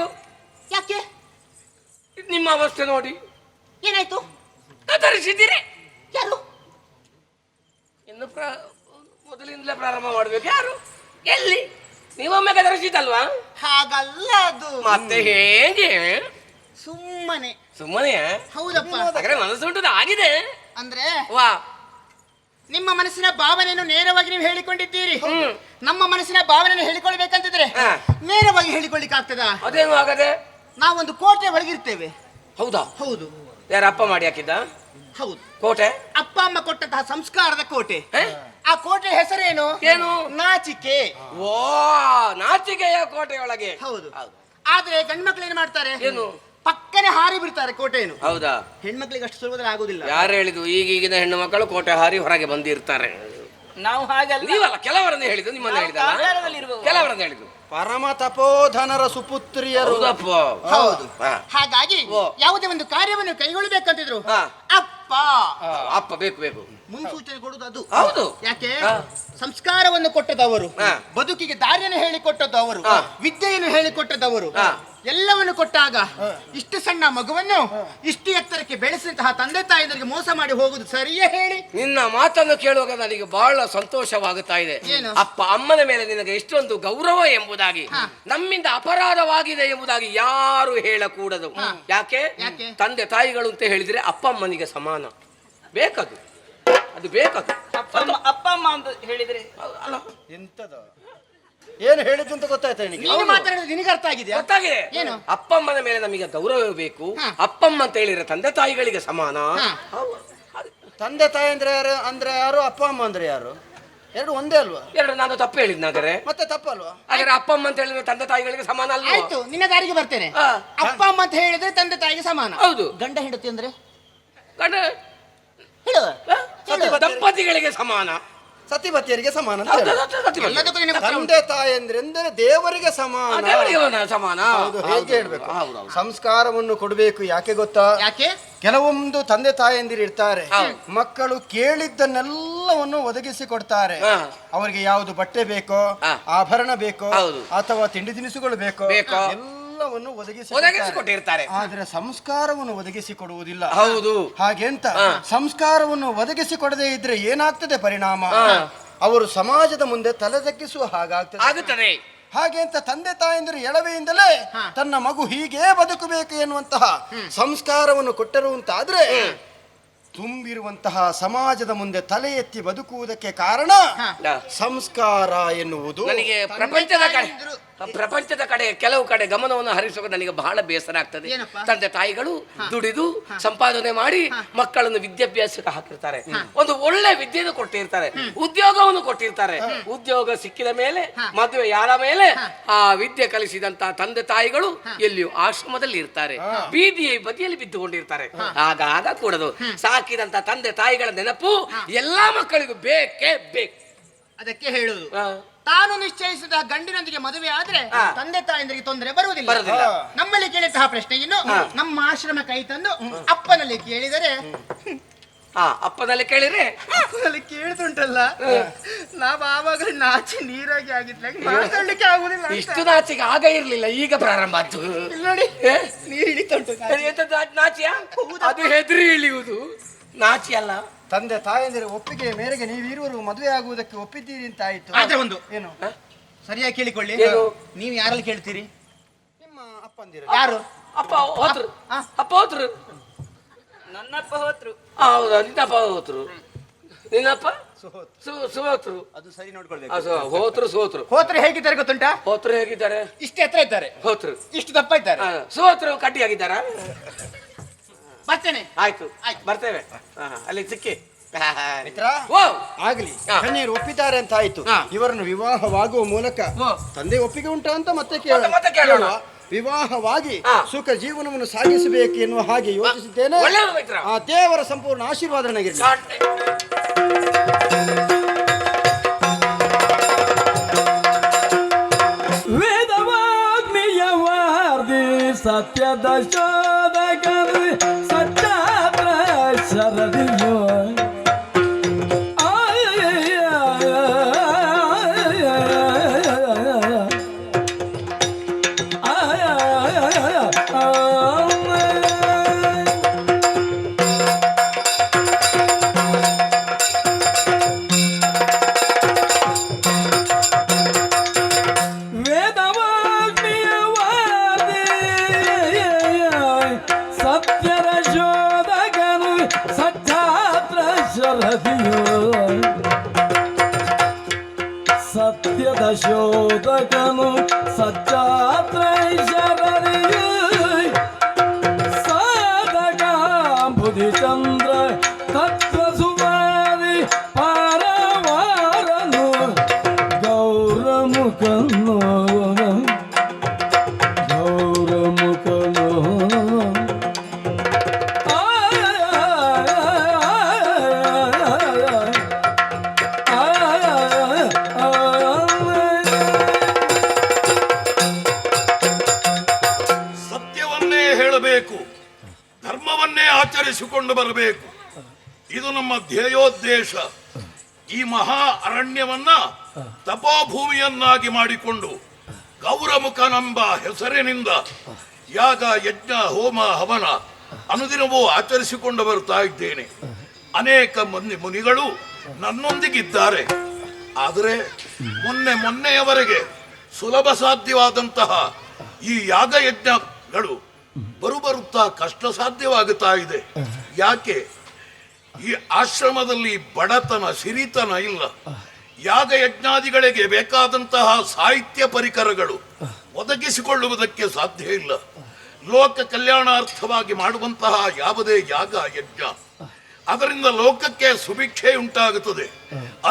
ಯಾಕೆ? ನಿಮ್ಮ ಅವಸ್ಥೆ ನೋಡಿ. ಏನಾಯ್ತು? ಧರಿಸಿದ್ದೀರಿ. ಯಾರು? ಇನ್ನು ಮೊದಲಿಂದಲೇ ಪ್ರಾರಂಭ ಮಾಡ್ಬೇಕು. ಯಾರು? ಎಲ್ಲಿ? ನೀವೊಮ್ಮೆ ಧರಿಸಿದಲ್ವಾ? ಹಾಗಲ್ಲ ಅದು. ಮತ್ತೆ ಹೇಗೆ? ಸುಮ್ಮನೆ. ಸುಮ್ಮನೆ? ಹೌದಪ್ಪ. ಹಾಗಾದ್ರೆ ಮನಸ್ಸುಂಟು ಆಗಿದೆ ಅಂದ್ರೆ ವಾ. ನಿಮ್ಮ ಮನಸ್ಸಿನ ಭಾವನೆಯನ್ನು ನೇರವಾಗಿ ನೀವು ಹೇಳಿಕೊಂಡಿದ್ದೀರಿ. ನಮ್ಮ ಮನಸ್ಸಿನ ಭಾವನೆಯನ್ನು ಹೇಳಿಕೊಳ್ಬೇಕಂತಿದ್ರೆ ನೇರವಾಗಿ ಹೇಳಿಕೊಳ್ಳಿಕ್ಕೆ ಆಗ್ತದಾ? ಅದೇನು ಆಗದೆ. ನಾವೊಂದು ಕೋಟೆ ಒಳಗಿರ್ತೇವೆ. ಹೌದಾ? ಹೌದು. ಯಾರ ಅಪ್ಪ ಮಾಡಿ ಹಾಕಿದ್ದ? ಹೌದು. ಕೋಟೆ ಅಪ್ಪ ಅಮ್ಮ ಕೊಟ್ಟಂತಹ ಸಂಸ್ಕಾರದ ಕೋಟೆ. ಆ ಕೋಟೆ ಹೆಸರೇನು? ಏನು? ನಾಚಿಕೆ. ಓ, ನಾಚಿಕೆಯ ಕೋಟೆಯೊಳಗೆ. ಹೌದು. ಆದ್ರೆ ಗಂಡ್ಮಕ್ಳು ಏನ್ ಮಾಡ್ತಾರೆ? ಏನು? ಪಕ್ಕನೆ ಹಾರಿ ಬಿಡ್ತಾರೆ ಕೋಟೆಯನ್ನು. ಹೌದಾ? ಹೆಣ್ಮಕ್ಳಿಗೆ ಅಷ್ಟು ಸುಲಭದಲ್ಲಿ ಆಗುದಿಲ್ಲ. ಯಾರು ಹೇಳಿದ್ದು? ಈಗೀಗಿನ ಹೆಣ್ಣು ಮಕ್ಕಳು ಕೋಟೆ ಹಾರಿ ಹೊರಗೆ ಬಂದಿರ್ತಾರೆ. ನಾವು ಹಾಗಲ್ಲ. ನೀವಲ್ಲ, ಕೆಲವರನ್ನು ಹೇಳಿದ್ದು. ನಿಮ್ಮನ್ನ ಹೇಳಿದಲ್ಲ, ಕೆಲವರನ್ನು ಹೇಳಿದ್ದು. ಪರಮ ತಪೋಧನರ ಸುಪುತ್ರಿಯರು. ಹೌದು. ಹಾಗಾಗಿ ಯಾವುದೇ ಒಂದು ಕಾರ್ಯವನ್ನು ಕೈಗೊಳ್ಳಬೇಕಂತಿದ್ರು ಅಪ್ಪ ಅಪ್ಪ ಬೇಕು ಬೇಕು ಮುನ್ಸೂಚನೆ ಕೊಡುದು ಅದು. ಹೌದು. ಯಾಕೆ? ಸಂಸ್ಕಾರವನ್ನು ಕೊಟ್ಟದವರು, ಬದುಕಿಗೆ ದಾರಿಯನ್ನು ಹೇಳಿಕೊಟ್ಟದ್ದು ಅವರು, ವಿದ್ಯೆಯನ್ನು ಹೇಳಿಕೊಟ್ಟದವರು, ಎಲ್ಲವನ್ನು ಕೊಟ್ಟಾಗ ಇಷ್ಟು ಸಣ್ಣ ಮಗುವನ್ನು ಇಷ್ಟು ಎತ್ತರಕ್ಕೆ ಬೆಳೆಸಿದಂತಹ ತಂದೆ ತಾಯಿಯರಿಗೆ ಮೋಸ ಮಾಡಿ ಹೋಗುದು ಸರಿಯೇ ಹೇಳಿ? ನಿನ್ನ ಮಾತನ್ನು ಕೇಳುವಾಗ ನನಗೆ ಬಹಳ ಸಂತೋಷವಾಗುತ್ತಾ ಇದೆ. ಅಪ್ಪ ಅಮ್ಮನ ಮೇಲೆ ನಿನಗೆ ಇಷ್ಟೊಂದು ಗೌರವ ಎಂಬುದಾಗಿ, ನಮ್ಮಿಂದ ಅಪರಾಧವಾಗಿದೆ ಎಂಬುದಾಗಿ ಯಾರು ಹೇಳಕೂಡದು. ಯಾಕೆ? ತಂದೆ ತಾಯಿಗಳು ಅಂತ ಹೇಳಿದ್ರೆ ಅಪ್ಪ ಅಮ್ಮನಿಗೆ ಸಮಾನ. ಬೇಕದು, ಅದು ಬೇಕದು. ಅಪ್ಪ ಅಮ್ಮ ಅಂತ ಹೇಳಿದ್ರೆ ಅಲ್ಲ, ಎಂತದ ಏನು ಹೇಳಿದ್ದು ಅಂತ ಗೊತ್ತಾಯ್ತಾ ನಿನಗೆ? ನೀನು ಮಾತಾಡೋದು ನಿನಗೆ ಅರ್ಥ ಆಗಿದೆಯಾ? ಗೊತ್ತಾಗಿದೆ. ಏನು? ಅಪ್ಪಮ್ಮನ ಮೇಲೆ ನಮಗೆ ಗೌರವ ಬೇಕು. ಅಪ್ಪಮ್ಮ ಅಂತ ಹೇಳಿದ್ರೆ ತಂದೆ ತಾಯಿಗಳಿಗೆ ಸಮಾನ. ತಂದೆ ತಾಯಿ ಅಂದ್ರೆ ಯಾರು? ಅಂದ್ರೆ ಯಾರು? ಅಪ್ಪ ಅಮ್ಮ ಅಂದ್ರೆ ಯಾರು? ಎರಡು ಒಂದೇ ಅಲ್ವಾ? ಎರಡು ನಾನು ತಪ್ಪು ಹೇಳಿದ್ನಾದರೆ ಮತ್ತೆ ತಪ್ಪಲ್ವಾ? ಹಾಗಾದ್ರೆ ಅಪ್ಪಮ್ಮ ಅಂತ ಹೇಳಿದ್ರೆ ತಂದೆ ತಾಯಿಗಳಿಗೆ ಸಮಾನ ಅಲ್ವಾ? ಆಯ್ತು, ನಿನ್ನ ದಾರಿಗೆ ಬರ್ತೇನೆ. ಅಪ್ಪ ಅಮ್ಮ ಅಂತ ಹೇಳಿದ್ರೆ ತಂದೆ ತಾಯಿಗೆ ಸಮಾನ. ಹೌದು. ಗಂಡ ಹೆಂಡತಿ ಅಂದ್ರೆ ಗಂಡ ಹೇಳು. ದಂಪತಿಗಳಿಗೆ ಸಮಾನ. ಸತಿಪತಿಯರಿಗೆ ಸಮಾನ ಅಂತ ಹೌದು, ಹೇಳು. ಹೌದು, ಸತಿಪತಿ. ಎಲ್ಲದಕ್ಕೂ ನಿನ್ನ ಪುತ್ರ ಉಂಟು. ತಂದೆ ತಾಯಂದ್ರೆಂದರೆ ದೇವರಿಗೆ ಸಮಾನ. ದೇವರಿಗೆ ಸಮಾನ. ಹೌದು, ಹೇಗೆ ಹೇಳ್ಬೇಕು, ಸಂಸ್ಕಾರವನ್ನು ಕೊಡಬೇಕು. ಯಾಕೆ ಗೊತ್ತಾ? ಯಾಕೆ? ಕೆಲವೊಂದು ತಂದೆ ತಾಯಂದಿರು ಇರ್ತಾರೆ, ಮಕ್ಕಳು ಕೇಳಿದ್ದನ್ನೆಲ್ಲವನ್ನು ಒದಗಿಸಿ ಕೊಡ್ತಾರೆ. ಅವರಿಗೆ ಯಾವುದು ಬಟ್ಟೆ ಬೇಕೋ, ಆಭರಣ ಬೇಕೋ, ಅಥವಾ ತಿಂಡಿ ತಿನಿಸುಗಳು ಬೇಕೋ, ಎಲ್ಲವನ್ನು ಒದಗಿಸಿಕೊಟ್ಟಿರ್ತಾರೆ. ಆದ್ರೆ ಸಂಸ್ಕಾರವನ್ನು ಒದಗಿಸಿ ಕೊಡುವುದಿಲ್ಲ. ಹೌದು. ಹಾಗೆಂತ ಸಂಸ್ಕಾರವನ್ನು ಒದಗಿಸಿ ಕೊಡದೇ ಇದ್ರೆ ಏನಾಗ್ತದೆ ಪರಿಣಾಮ? ಅವರು ಸಮಾಜದ ಮುಂದೆ ತಲೆ ತಗ್ಗಿಸುವ ಆಗುತ್ತದೆ. ಹಾಗೆ ಅಂತ ತಂದೆ ತಾಯಂದಿರು ಎಳವೆಯಿಂದಲೇ ತನ್ನ ಮಗು ಹೀಗೆ ಬದುಕಬೇಕು ಎನ್ನುವಂತಹ ಸಂಸ್ಕಾರವನ್ನು ಕೊಟ್ಟರು ಅಂತಾದ್ರೆ ತುಂಬಿರುವಂತಹ ಸಮಾಜದ ಮುಂದೆ ತಲೆ ಎತ್ತಿ ಬದುಕುವುದಕ್ಕೆ ಕಾರಣ ಸಂಸ್ಕಾರ ಎನ್ನುವುದು. ನನಗೆ ಪ್ರಪಂಚದ ಕಡೆ ಕೆಲವು ಕಡೆ ಗಮನವನ್ನು ಹರಿಸುವಾಗ ನನಗೆ ಬಹಳ ಬೇಸರ ಆಗ್ತದೆ. ತಂದೆ ತಾಯಿಗಳು ದುಡಿದು ಸಂಪಾದನೆ ಮಾಡಿ ಮಕ್ಕಳನ್ನು ವಿದ್ಯಾಭ್ಯಾಸಕ್ಕೆ ಹಾಕಿರ್ತಾರೆ, ಒಂದು ಒಳ್ಳೆ ವಿದ್ಯೆಯನ್ನು ಕೊಟ್ಟಿರ್ತಾರೆ, ಉದ್ಯೋಗವನ್ನು ಕೊಟ್ಟಿರ್ತಾರೆ. ಉದ್ಯೋಗ ಸಿಕ್ಕಿದ ಮೇಲೆ ಮದುವೆ ಯಾರ ಮೇಲೆ ಆ ವಿದ್ಯೆ ಕಲಿಸಿದಂತ ತಂದೆ ತಾಯಿಗಳು ಎಲ್ಲಿಯೂ ಆಶ್ರಮದಲ್ಲಿ ಇರ್ತಾರೆ, ಬೀದಿಯ ಬದಿಯಲ್ಲಿ ಬಿದ್ದುಕೊಂಡಿರ್ತಾರೆ. ಆಗ ಕೂಡದು ಸಾಕಿದಂತ ತಂದೆ ತಾಯಿಗಳ ನೆನಪು ಎಲ್ಲಾ ಮಕ್ಕಳಿಗೂ ಬೇಕೇ ಬೇಕು. ಅದಕ್ಕೆ ಹೇಳುದು, ತಾನು ನಿಶ್ಚಯಿಸಿದ ಗಂಡಿನೊಂದಿಗೆ ಮದುವೆ ಆದ್ರೆ ತಂದೆ ತಾಯಂದಿರಿಗೆ ತೊಂದರೆ ಬರುವುದಿಲ್ಲ. ನಮ್ಮಲ್ಲಿ ಕೇಳಿದಂತಹ ಪ್ರಶ್ನೆಯನ್ನು ನಮ್ಮ ಆಶ್ರಮ ಕೈ ತಂದು ಅಪ್ಪನಲ್ಲಿ ಕೇಳಿದರೆ, ಅಪ್ಪನಲ್ಲಿ ಕೇಳಿದುಂಟಲ್ಲ, ನಾವು ಆವಾಗ ನಾಚಿ ನೀರಾಗಿ ಆಗಿದ್ದಾಗ ಮಾತಾಡ್ಲಿಕ್ಕೆ ಆಗುದಿಲ್ಲ. ಇಷ್ಟು ನಾಚಿಗೆ ಆಗ ಇರ್ಲಿಲ್ಲ, ಈಗ ಪ್ರಾರಂಭ ಆಯ್ತು ನೋಡಿ. ನೀರು ಇಳಿತುಂಟು. ನಾಚಿಯ ಅದು ಹೆದರಿ ಇಳಿಯುವುದು, ನಾಚಿ ಅಲ್ಲ. ತಂದೆ ತಾಯಂದಿರ ಒಪ್ಪಿಗೆ ಮೇರೆಗೆ ನೀವಿರುವರು ಮದುವೆ ಆಗುವುದಕ್ಕೆ ಒಪ್ಪಿದ್ದೀರಿ ಅಂತ ಆಯ್ತು. ಆದ್ರೆ ಒಂದು ಏನು ಸರಿಯಾಗಿ ಕೇಳಿಕೊಳ್ಳಿ, ನೀವು ಯಾರಲ್ಲಿ ಕೇಳ್ತೀರಿ? ನಿಮ್ಮ ಅಪ್ಪಂದಿರ. ಯಾರು? ಅಪ್ಪ ಹೋದ್ರು. ನನ್ನಪ್ಪ ಹೋತ್ರು. ಹೌದಾ, ನಿನ್ನಪ್ಪ ಹೋತ್ರು. ನಿನ್ನಪ್ಪ ಸೋತ್ರು. ಅದು ಸರಿ ನೋಡ್ಕೊಳ್ಬೇಕು. ಹೋತ್ರು ಹೇಗಿದ್ದಾರೆ ಗೊತ್ತುಂಟಾ? ಹೋತ್ರು ಹೇಗಿದ್ದಾರೆ? ಇಷ್ಟು ಎತ್ತರ ಇದ್ದಾರೆ, ಹೋತ್ರು ಇಷ್ಟು ದಪ್ಪ ಇದ್ದಾರೆ. ಸೋತ್ರು ಕಡ್ಡಿಯಾಗಿದ್ದಾರ? ಬರ್ತೇನೆ. ಆಯ್ತು ಬರ್ತೇವೆ. ಅಲ್ಲಿ ಸಿಕ್ಕಿ ಮಿತ್ರ ಆಗ್ಲಿ, ಕನ್ಯರು ಒಪ್ಪಿದ್ದಾರೆ ಅಂತ ಆಯ್ತು. ಇವರನ್ನು ವಿವಾಹವಾಗುವ ಮೂಲಕ ತಂದೆ ಒಪ್ಪಿಗೆ ಉಂಟಾ ಅಂತ ಮತ್ತೆ ಕೇಳೋಣ. ವಿವಾಹವಾಗಿ ಸುಖ ಜೀವನವನ್ನು ಸಾಗಿಸಬೇಕು ಎನ್ನುವ ಹಾಗೆ ಯೋಚಿಸಿದ್ದೇನೆ. ಆ ದೇವರ ಸಂಪೂರ್ಣ ಆಶೀರ್ವಾದ ನನಗಿರಲಿ. ಸತ್ಯದ ಶೋಧಕರು ಸತ್ಯಾದ್ರ ಶರದಿಯೋ ಸತ್ಯದ ಶೋಧಕನು ಸಚ್ಚಾತ್ರ ಶರದಿಯು ಸಾಧಕ ಬುಧಿಚಂದ್ರ ತತ್ವ ಸುಮಾರಿ ಪಾರವಾರನು ಗೌರಮುಖನು ಧರ್ಮವನ್ನೇ ಆಚರಿಸಿಕೊಂಡು ಬರಬೇಕು. ಇದು ನಮ್ಮ ಧ್ಯೇಯೋದ್ದೇಶ. ಈ ಮಹಾ ಅರಣ್ಯವನ್ನ ತಪೋಭೂಮಿಯನ್ನಾಗಿ ಮಾಡಿಕೊಂಡು ಗೌರಮುಖನೆಂಬ ಹೆಸರಿನಿಂದ ಯಾಗ ಯಜ್ಞ ಹೋಮ ಹವನ ಅನುದಿನವೂ ಆಚರಿಸಿಕೊಂಡು ಬರ್ತಾ ಇದ್ದೇನೆ. ಅನೇಕ ಮುನಿಗಳು ನನ್ನೊಂದಿಗಿದ್ದಾರೆ. ಆದರೆ ಮೊನ್ನೆಯವರೆಗೆ ಸುಲಭ ಸಾಧ್ಯವಾದಂತಹ ಈ ಯಾಗಯಜ್ಞಗಳು ಬರುತ್ತಾ ಕಷ್ಟ ಸಾಧ್ಯವಾಗುತ್ತಾ ಇದೆ. ಯಾಕೆ? ಈ ಆಶ್ರಮದಲ್ಲಿ ಬಡತನ ಸಿರಿತನ ಇಲ್ಲ. ಯಾಗಯಜ್ಞಾದಿಗಳಿಗೆ ಬೇಕಾದಂತಹ ಸಾಹಿತ್ಯ ಪರಿಕರಗಳು ಒದಗಿಸಿಕೊಳ್ಳುವುದಕ್ಕೆ ಸಾಧ್ಯ ಇಲ್ಲ. ಲೋಕ ಕಲ್ಯಾಣಾರ್ಥವಾಗಿ ಮಾಡುವಂತಹ ಯಾವುದೇ ಯಾಗ ಯಜ್ಞ ಅದರಿಂದ ಲೋಕಕ್ಕೆ ಸುಭಿಕ್ಷೆ ಉಂಟಾಗುತ್ತದೆ.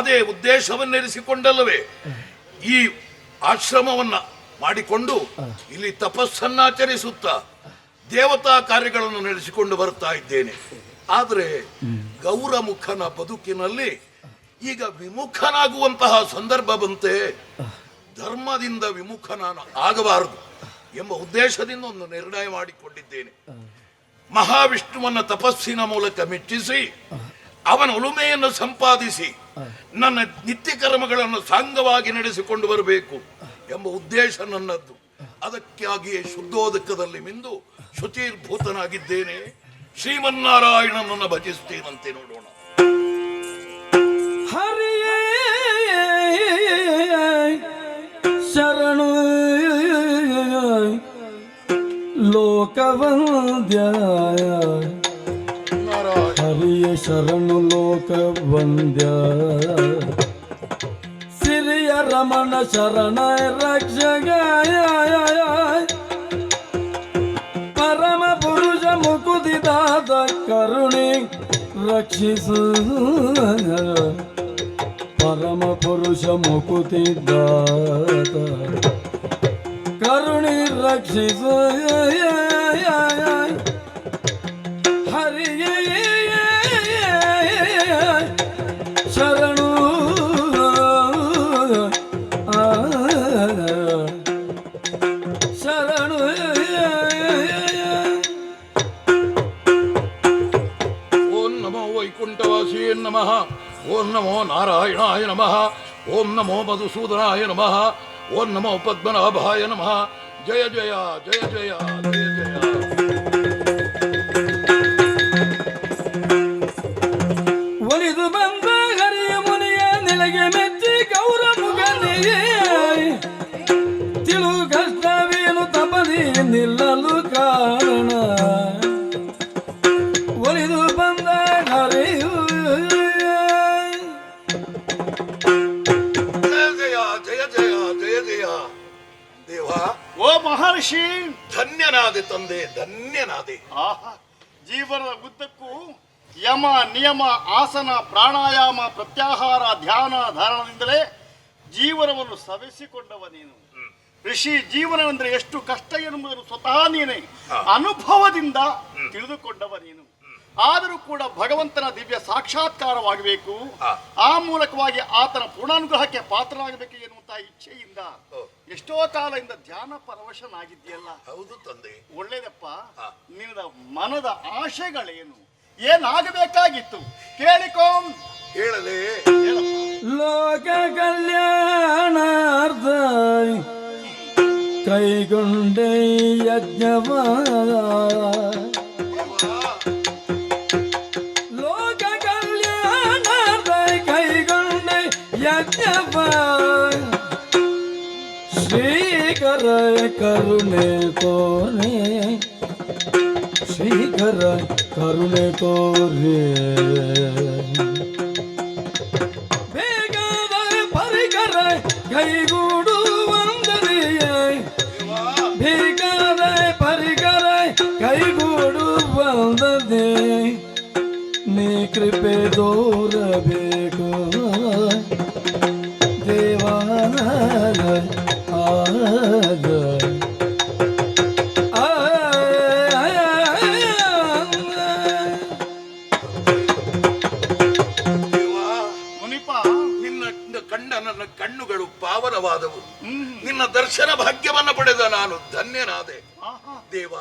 ಅದೇ ಉದ್ದೇಶವನ್ನಿರಿಸಿಕೊಂಡಲ್ಲವೇ ಈ ಆಶ್ರಮವನ್ನ ಮಾಡಿಕೊಂಡು ಇಲ್ಲಿ ತಪಸ್ಸನ್ನಾಚರಿಸುತ್ತಾ ದೇವತಾ ಕಾರ್ಯಗಳನ್ನು ನಡೆಸಿಕೊಂಡು ಬರ್ತಾ ಇದ್ದೇನೆ. ಆದರೆ ಗೌರಮುಖನ ಬದುಕಿನಲ್ಲಿ ಈಗ ವಿಮುಖನಾಗುವಂತಹ ಸಂದರ್ಭ ಬಂತೆ, ಧರ್ಮದಿಂದ ವಿಮುಖ ನಾನು ಆಗಬಾರದು ಎಂಬ ಉದ್ದೇಶದಿಂದ ಒಂದು ನಿರ್ಣಯ ಮಾಡಿಕೊಂಡಿದ್ದೇನೆ. ಮಹಾವಿಷ್ಣುವನ್ನ ತಪಸ್ಸಿನ ಮೂಲಕ ಮೆಚ್ಚಿಸಿ ಅವನ ಒಲುಮೆಯನ್ನು ಸಂಪಾದಿಸಿ ನನ್ನ ನಿತ್ಯ ಕರ್ಮಗಳನ್ನು ಸಾಂಗವಾಗಿ ನಡೆಸಿಕೊಂಡು ಬರಬೇಕು ಎಂಬ ಉದ್ದೇಶ ನನ್ನದ್ದು. ಅದಕ್ಕಾಗಿಯೇ ಶುದ್ಧೋದಕದಲ್ಲಿ ಮಿಂದು ಶುಚಿರ್ಭೂತನಾಗಿದ್ದೇನೆ. ಶ್ರೀಮನ್ನಾರಾಯಣನನ್ನು ಭಜಿಸ್ತೇನಂತೆ ನೋಡೋಣ. ಹರಿಯೇ ಶರಣು ಲೋಕವಂದ್ಯ, ಹರಿಯ ಶರಣು ಲೋಕವಂದ್ಯ, ಸಿರಿಯ ರಮಣ ಶರಣ ರಕ್ಷಗ, ಪರಮ ಪುರುಷ ಮುಕುದಿದಾದ ಕರುಣೆ ರಕ್ಷಿಸು, ಪರಮ ಪುರುಷ ಮುಕುತಿದಾದ ಕರುಣಿ ರಕ್ಷಿಸು, ಹರಿಯ ಶರಣು ಶರಣು. ಓಂ ನಮೋ ವೈಕುಂಠವಾಸಿಯೇ ನಮಃ. ಓಂ ನಮೋ ನಾರಾಯಣಾಯ ನಮಃ. ಓಂ ನಮೋ ಮಧುಸೂದನಾಯ ನಮಃ. ಓಂ ನಮೋ ಪದ್ಮನಾಭಾಯ ನಮಃ. ಜಯ ಜಯ ಜಯ ಜಯ ಜಯ ಜಯ. ಒಲಿದು ಬಂದ ಹರಿಯ ಮುನಿಯ ನಿಲಗೆ ಮೆಚ್ಚಿ ಗೌರಮುಗನಿಯೇ, ತಿಳು ಕಷ್ಟವೇನು ತಪದಿ ನಿಲ್ಲಲು ಕಾರಣ, ಒಲಿದು ಬಂದ ಹರಿಯು ಜಯ ಜಯ ಜಯ ಜಯ ಜಯ. ದೇವ, ಓ ಮಹರ್ಷಿ, ಧನ್ಯನಾದೆ ತಂದೆ, ಧನ್ಯನಾದೆ. ಆಹಾ, ಜೀವನದ ಉದ್ದಕ್ಕೂ ಯಮ ನಿಯಮ ಆಸನ ಪ್ರಾಣಾಯಾಮ ಪ್ರತ್ಯಾಹಾರ ಧ್ಯಾನ ಧಾರಣದಿಂದಲೇ ಜೀವನವನ್ನು ಸವೆಸಿಕೊಂಡವ ನೀನು. ಋಷಿ ಜೀವನವೆಂದರೆ ಎಷ್ಟು ಕಷ್ಟ ಎನ್ನುವುದನ್ನು ಸ್ವತಃ ನೀನೇ ಅನುಭವದಿಂದ ತಿಳಿದುಕೊಂಡವ ನೀನು. ಆದರೂ ಕೂಡ ಭಗವಂತನ ದಿವ್ಯ ಸಾಕ್ಷಾತ್ಕಾರವಾಗಬೇಕು, ಆ ಮೂಲಕವಾಗಿ ಆತನ ಪೂರ್ಣಾನುಗ್ರಹಕ್ಕೆ ಪಾತ್ರನಾಗಬೇಕು ಎನ್ನುವಂತಹ ಇಚ್ಛೆಯಿಂದ ಎಷ್ಟೋ ಕಾಲದಿಂದ ಧ್ಯಾನ ಪರವಶನಾಗಿದ್ದೀಯಲ್ಲ. ಹೌದು ತಂದೆ. ಒಳ್ಳೇದಪ್ಪ. ನಿನ್ನ ಮನದ ಆಶೆಗಳೇನು, ಏನಾಗಬೇಕಾಗಿತ್ತು ಕೇಳಿಕೋ. ಹೇಳಲೇ? ಲೋಕ ಕಲ್ಯಾಣಾರ್ಥ ಕೈಗೊಂಡೆ ಯಜ್ಞವ, ಲೋಕ ಕಲ್ಯಾಣಾರ್ಥ ಕೈಗೊಂಡೆ ಯಜ್ಞವ, ಶ್ರೀಕರ ಕರುಣೆ ತೋರೆ, ಶ್ರೀಕರ ಕರುಣೆ ತೋರೆ, ಬೇಕಾದ ಪರಿಕರ ಕೈಗೂಡುವಂದರಿಯ, ಬೇಕಾದ ಪರಿಕರ ಕೈಗೂಡುವಂದದೆ, ನೀ ಕೃಪೆ ತೋರಬೇಕು ದೇವಾನ ಆಗ. ನನ್ನ ಕಣ್ಣುಗಳು ಪಾವನವಾದವು. ನಿನ್ನ ದರ್ಶನ ಭಾಗ್ಯವನ್ನ ಪಡೆದ ನಾನು ಧನ್ಯನಾದೆ. ದೇವ,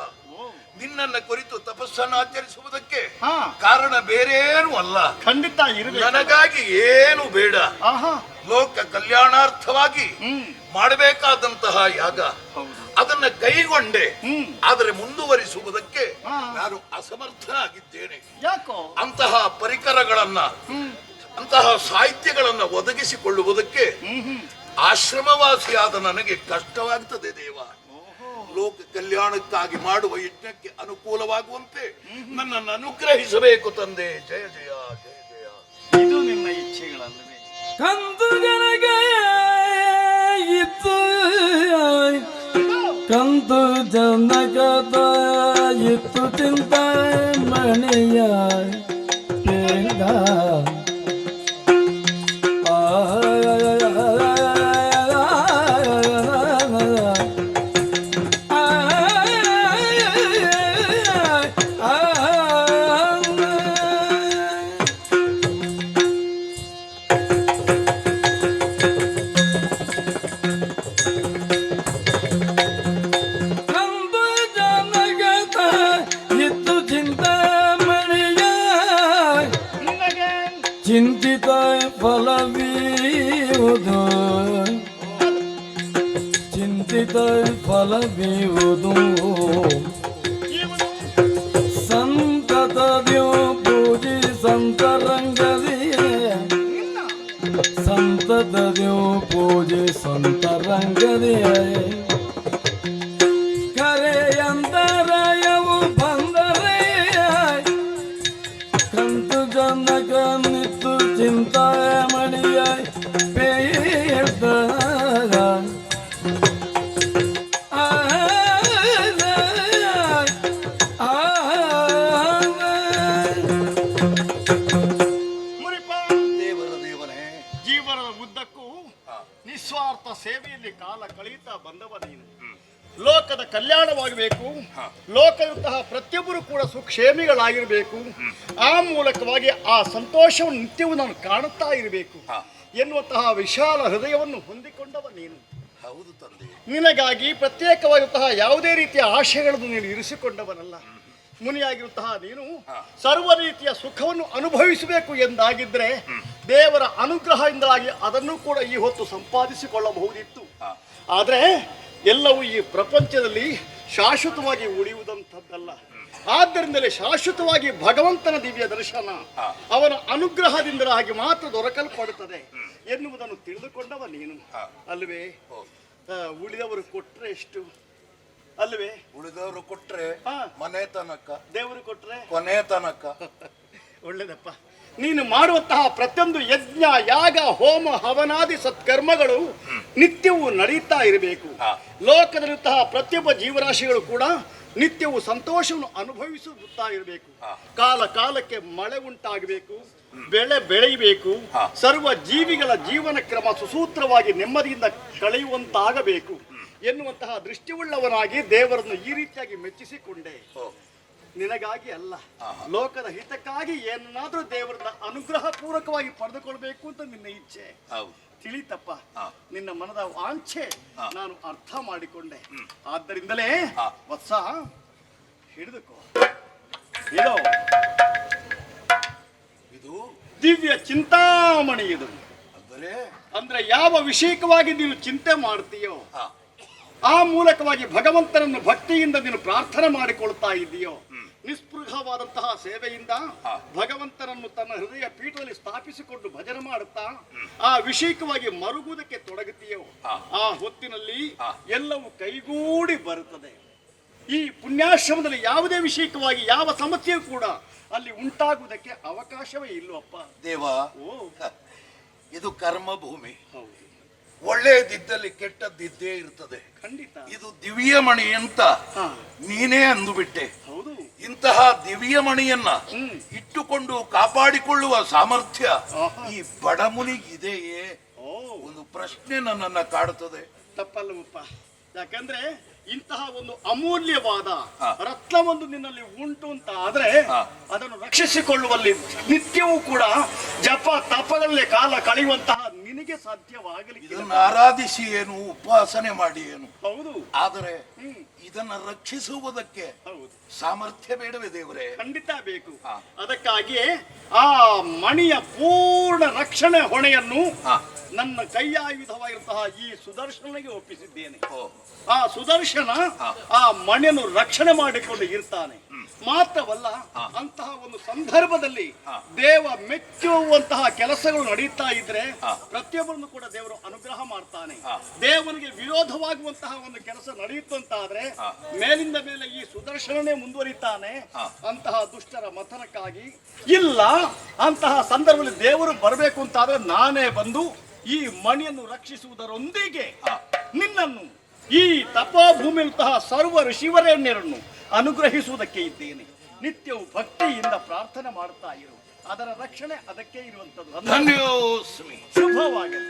ನಿನ್ನನ್ನ ಕುರಿತು ತಪಸ್ಸನ್ನು ಆಚರಿಸುವುದಕ್ಕೆ ಕಾರಣ ಬೇರೇನು ಅಲ್ಲ. ಖಂಡಿತ ನನಗಾಗಿ ಏನು ಬೇಡ. ಲೋಕ ಕಲ್ಯಾಣಾರ್ಥವಾಗಿ ಮಾಡಬೇಕಾದಂತಹ ಯಾಗ ಅದನ್ನ ಕೈಗೊಂಡೆ, ಆದರೆ ಮುಂದುವರಿಸುವುದಕ್ಕೆ ನಾನು ಅಸಮರ್ಥನಾಗಿದ್ದೇನೆ. ಯಾಕೋ? ಅಂತಹ ಪರಿಕರಗಳನ್ನ, ಅಂತಹ ಸಾಹಿತ್ಯಗಳನ್ನ ಒದಗಿಸಿಕೊಳ್ಳುವುದಕ್ಕೆ ಆಶ್ರಮವಾಸಿಯಾದ ನನಗೆ ಕಷ್ಟವಾಗ್ತದೆ ದೇವ. ಲೋಕ ಕಲ್ಯಾಣಕ್ಕಾಗಿ ಮಾಡುವ ಯಜ್ಞಕ್ಕೆ ಅನುಕೂಲವಾಗುವಂತೆ ನನ್ನನ್ನು ಅನುಗ್ರಹಿಸಬೇಕು ತಂದೆ. ಜಯ ಜಯ ಜಯ ಜಯ. ಇದು ನಿನ್ನ ಇಚ್ಛೆಗಳಲ್ಲವೇ? ಕಂದು ಜನಗೆ ಇತ್ತು, ಕಂದು ಜನಗದ ಇತ್ತು ಚಿಂತ ಮಣಿಯ ಬೇಡ, ಬೀವುದು ಚಿಂತಿತ ಫಲ ಬೀವುದು ಸಂತತದ್ಯೋ ಪೂಜಿ ಸಂತರಂಗದಿಯೇ ಸಂತತದ್ಯೋ ಪೂಜಿ ಸಂತರಂಗದಿಯೇ ಕರೆಯಂತರಾಯವು ಬಂದರೆ ಕಂತು ಜನಕ ನಿತ್ತು ಚಿಂತಾಯ ಮಣಿಯಾಯ್ ಬೇಡ ಜೀವನದ ಉದ್ದಕ್ಕೂ ನಿಸ್ವಾರ್ಥ ಸೇವೆಯಲ್ಲಿ ಕಾಲ ಕಳೀತಾ ಬಂದವ ನೀನು. ಲೋಕದ ಕಲ್ಯಾಣವಾಗಬೇಕು, ಲೋಕದಂತಹ ಪ್ರತಿಯೊಬ್ಬರು ಕೂಡ ಸುಕ್ಷೇಮಿಗಳಾಗಿರಬೇಕು, ಆ ಮೂಲಕವಾಗಿ ಆ ಸಂತೋಷವನ್ನು ನಿತ್ಯವೂ ನಾನು ಕಾಣುತ್ತಾ ಇರಬೇಕು ಎನ್ನುವಂತಹ ವಿಶಾಲ ಹೃದಯವನ್ನು ಹೊಂದಿಕೊಂಡವ ನೀನು. ಹೌದು ತಂದೆ. ನಿನಗಾಗಿ ಪ್ರತ್ಯೇಕವಾಗಿರುವಂತಹ ಯಾವುದೇ ರೀತಿಯ ಆಶಯಗಳನ್ನು ನೀನು ಇರಿಸಿಕೊಂಡವನಲ್ಲ. ಮುನಿಯಾಗಿರುವಂತಹ ನೀನು ಸರ್ವ ರೀತಿಯ ಸುಖವನ್ನು ಅನುಭವಿಸಬೇಕು ಎಂದಾಗಿದ್ದರೆ ದೇವರ ಅನುಗ್ರಹದಿಂದಾಗಿ ಅದನ್ನು ಕೂಡ ಈ ಹೊತ್ತು ಸಂಪಾದಿಸಿಕೊಳ್ಳಬಹುದಿತ್ತು. ಆದರೆ ಎಲ್ಲವೂ ಈ ಪ್ರಪಂಚದಲ್ಲಿ ಶಾಶ್ವತವಾಗಿ ಉಳಿಯುವುದಂಥದ್ದಲ್ಲ. ಆದ್ದರಿಂದಲೇ ಶಾಶ್ವತವಾಗಿ ಭಗವಂತನ ದಿವ್ಯ ದರ್ಶನ ಅವನ ಅನುಗ್ರಹದಿಂದಾಗಿ ಮಾತ್ರ ದೊರಕಲ್ಪಡುತ್ತದೆ ಎನ್ನುವುದನ್ನು ತಿಳಿದುಕೊಂಡವ ನೀನು ಅಲ್ವೇ? ಉಳಿದವರು ಕೊಟ್ರೆ ಎಷ್ಟು ಅಲ್ವೇ? ಉಳಿದವರು ಕೊಟ್ರೆ ಮನೆ ತನಕ, ದೇವರು ಕೊಟ್ರೆ ಕೊನೆ ತನಕ. ಒಳ್ಳೇದಪ್ಪ. ನೀನು ಮಾಡುವಂತಹ ಪ್ರತಿಯೊಂದು ಯಜ್ಞ, ಯಾಗ, ಹೋಮ, ಹವನಾದಿ ಸತ್ಕರ್ಮಗಳು ನಿತ್ಯವೂ ನಡೀತಾ ಇರಬೇಕು. ಲೋಕದಲ್ಲಿರುವಂತಹ ಪ್ರತಿಯೊಬ್ಬ ಜೀವರಾಶಿಗಳು ಕೂಡ ನಿತ್ಯವೂ ಸಂತೋಷವನ್ನು ಅನುಭವಿಸುತ್ತಾ ಇರಬೇಕು. ಕಾಲ ಕಾಲಕ್ಕೆ ಮಳೆ ಉಂಟಾಗಬೇಕು, ಬೆಳೆ ಬೆಳೆಯಬೇಕು, ಸರ್ವ ಜೀವಿಗಳ ಜೀವನ ಕ್ರಮ ಸುಸೂತ್ರವಾಗಿ ನೆಮ್ಮದಿಯಿಂದ ಕಳೆಯುವಂತಾಗಬೇಕು ಎನ್ನುವಂತಹ ದೃಷ್ಟಿಯುಳ್ಳವನಾಗಿ ದೇವರನ್ನು ಈ ರೀತಿಯಾಗಿ ಮೆಚ್ಚಿಸಿಕೊಂಡೆ. ನಿನಗಾಗಿ ಅಲ್ಲ, ಲೋಕದ ಹಿತಕ್ಕಾಗಿ ಏನಾದ್ರೂ ದೇವರನ್ನ ಅನುಗ್ರಹ ಪೂರ್ವಕವಾಗಿ ಪಡೆದುಕೊಳ್ಬೇಕು ಅಂತ ನಿನ್ನ ಇಚ್ಛೆ. ತಿಳಿತಪ್ಪ, ನಿನ್ನ ಮನದ ವಾಂಛೆ ನಾನು ಅರ್ಥ ಮಾಡಿಕೊಂಡೆ. ಆದ್ದರಿಂದಲೇ ವತ್ಸ ಹಿಡಿದುಕೋ. ಇದು ದಿವ್ಯ ಚಿಂತಾಮಣಿ. ಇದು ಅಂದ್ರೆ ಯಾವ ವಿಷಯಕವಾಗಿ ನೀನು ಚಿಂತೆ ಮಾಡ್ತೀಯೋ ಆ ಮೂಲಕವಾಗಿ ಭಗವಂತನನ್ನು ಭಕ್ತಿಯಿಂದ ನೀನು ಪ್ರಾರ್ಥನೆ ಮಾಡಿಕೊಳ್ತಾ ಇದ್ದೀಯೋ, ನಿಸ್ಪೃಹವಾದಂತಹ ಸೇವೆಯಿಂದ ಭಗವಂತನನ್ನು ತನ್ನ ಹೃದಯ ಪೀಠದಲ್ಲಿ ಸ್ಥಾಪಿಸಿಕೊಂಡು ಭಜನೆ ಮಾಡುತ್ತಾ ಆ ವಿಷಯಕವಾಗಿ ಮರುಗುವುದಕ್ಕೆ ತೊಡಗುತ್ತೀಯೋ, ಆ ಹೊತ್ತಿನಲ್ಲಿ ಎಲ್ಲವೂ ಕೈಗೂಡಿ ಬರುತ್ತದೆ. ಈ ಪುಣ್ಯಾಶ್ರಮದಲ್ಲಿ ಯಾವುದೇ ವಿಷಯಕವಾಗಿ ಯಾವ ಸಮಸ್ಯೆಯೂ ಕೂಡ ಅಲ್ಲಿ ಉಂಟಾಗುವುದಕ್ಕೆ ಅವಕಾಶವೇ ಇಲ್ಲವಪ್ಪ. ದೇವ, ಇದು ಕರ್ಮ ಭೂಮಿ. ಒಳ್ಳೆಯದಿದ್ದಲ್ಲಿ ಕೆಟ್ಟದ್ದಿದ್ದೇ ಇರ್ತದೆ. ಖಂಡಿತ. ಇದು ದಿವ್ಯಮಣಿ ಅಂತ ನೀನೇ ಅಂದುಬಿಟ್ಟೆ. ಇಂತಹ ದಿವ್ಯಮಣಿಯನ್ನ ಇಟ್ಟುಕೊಂಡು ಕಾಪಾಡಿಕೊಳ್ಳುವ ಸಾಮರ್ಥ್ಯ ಈ ಬಡಮುನಿಗಿದೆಯೇ? ಒಂದು ಪ್ರಶ್ನೆ ನನ್ನನ್ನ ಕಾಡುತ್ತದೆ. ತಪ್ಪಲ್ಲವಪ್ಪ. ಯಾಕಂದ್ರೆ ಇಂತಹ ಒಂದು ಅಮೂಲ್ಯವಾದ ರತ್ನವೊಂದು ನಿನ್ನಲ್ಲಿ ಉಂಟು ಅಂತ ಆದ್ರೆ ಅದನ್ನು ರಕ್ಷಿಸಿಕೊಳ್ಳುವಲ್ಲಿ ನಿತ್ಯವೂ ಕೂಡ ಜಪ ತಪಗಳಲ್ಲಿ ಕಾಲ ಕಳೆಯುವಂತಹ ನಿನಗೆ ಸಾಧ್ಯವಾಗಲಿಕ್ಕೆ ಆರಾಧಿಸಿ ಏನು, ಉಪಾಸನೆ ಮಾಡಿ ಏನು. ಹೌದು. ಆದರೆ ಇದನ್ನ ರಕ್ಷಿಸುವುದಕ್ಕೆ ಸಾಮರ್ಥ್ಯ ಬೇಡವೇ ದೇವರೇ? ಖಂಡಿತ ಬೇಕು. ಅದಕ್ಕಾಗಿಯೇ ಆ ಮಣಿಯ ಪೂರ್ಣ ರಕ್ಷಣೆ ಹೊಣೆಯನ್ನು ನನ್ನ ಕೈಯಾಯುಧವಾಗಿರುವಂತಹ ಈ ಸುದರ್ಶನಿಗೆ ಒಪ್ಪಿಸಿದ್ದೇನೆ. ಆ ಸುದರ್ಶನ ಆ ಮಣಿಯನ್ನು ರಕ್ಷಣೆ ಮಾಡಿಕೊಂಡು ಇರ್ತಾನೆ. ಮಾತ್ರವಲ್ಲ, ಅಂತಹ ಒಂದು ಸಂದರ್ಭದಲ್ಲಿ ದೇವ ಮೆಚ್ಚುವಂತಹ ಕೆಲಸಗಳು ನಡೀತಾ ಇದ್ರೆ ಪ್ರತಿಯೊಬ್ಬರನ್ನು ಕೂಡ ದೇವರು ಅನುಗ್ರಹ ಮಾಡ್ತಾನೆ. ದೇವನಿಗೆ ವಿರೋಧವಾಗುವಂತಹ ಒಂದು ಕೆಲಸ ನಡೆಯಿತು ಅಂತ ಆದ್ರೆ ಮೇಲಿಂದ ಮೇಲೆ ಈ ಸುದರ್ಶನನೇ ಮುಂದುವರಿತಾನೆ. ಅಂತಹ ದುಷ್ಟರ ಮಥನಕ್ಕಾಗಿ ಇಲ್ಲ, ಅಂತಹ ಸಂದರ್ಭದಲ್ಲಿ ದೇವರು ಬರಬೇಕು ಅಂತ ಆದ್ರೆ ನಾನೇ ಬಂದು ಈ ಮಣಿಯನ್ನು ರಕ್ಷಿಸುವುದರೊಂದಿಗೆ ನಿನ್ನನ್ನು ಈ ತಪೋಭೂಮಿಯಂತಹ ಸರ್ವ ಋಷಿವರೇಣ್ಯರನ್ನು ಅನುಗ್ರಹಿಸುವುದಕ್ಕೆ ಇದ್ದೇನೆ. ನಿತ್ಯವೂ ಭಕ್ತಿಯಿಂದ ಪ್ರಾರ್ಥನೆ ಮಾಡ್ತಾ ಇರು. ಅದರ ರಕ್ಷಣೆ ಅದಕ್ಕೆ ಇರುವಂತದ್ದು. ಧನ್ಯೋಸ್ಮಿ. ಶುಭವಾಗಲಿ.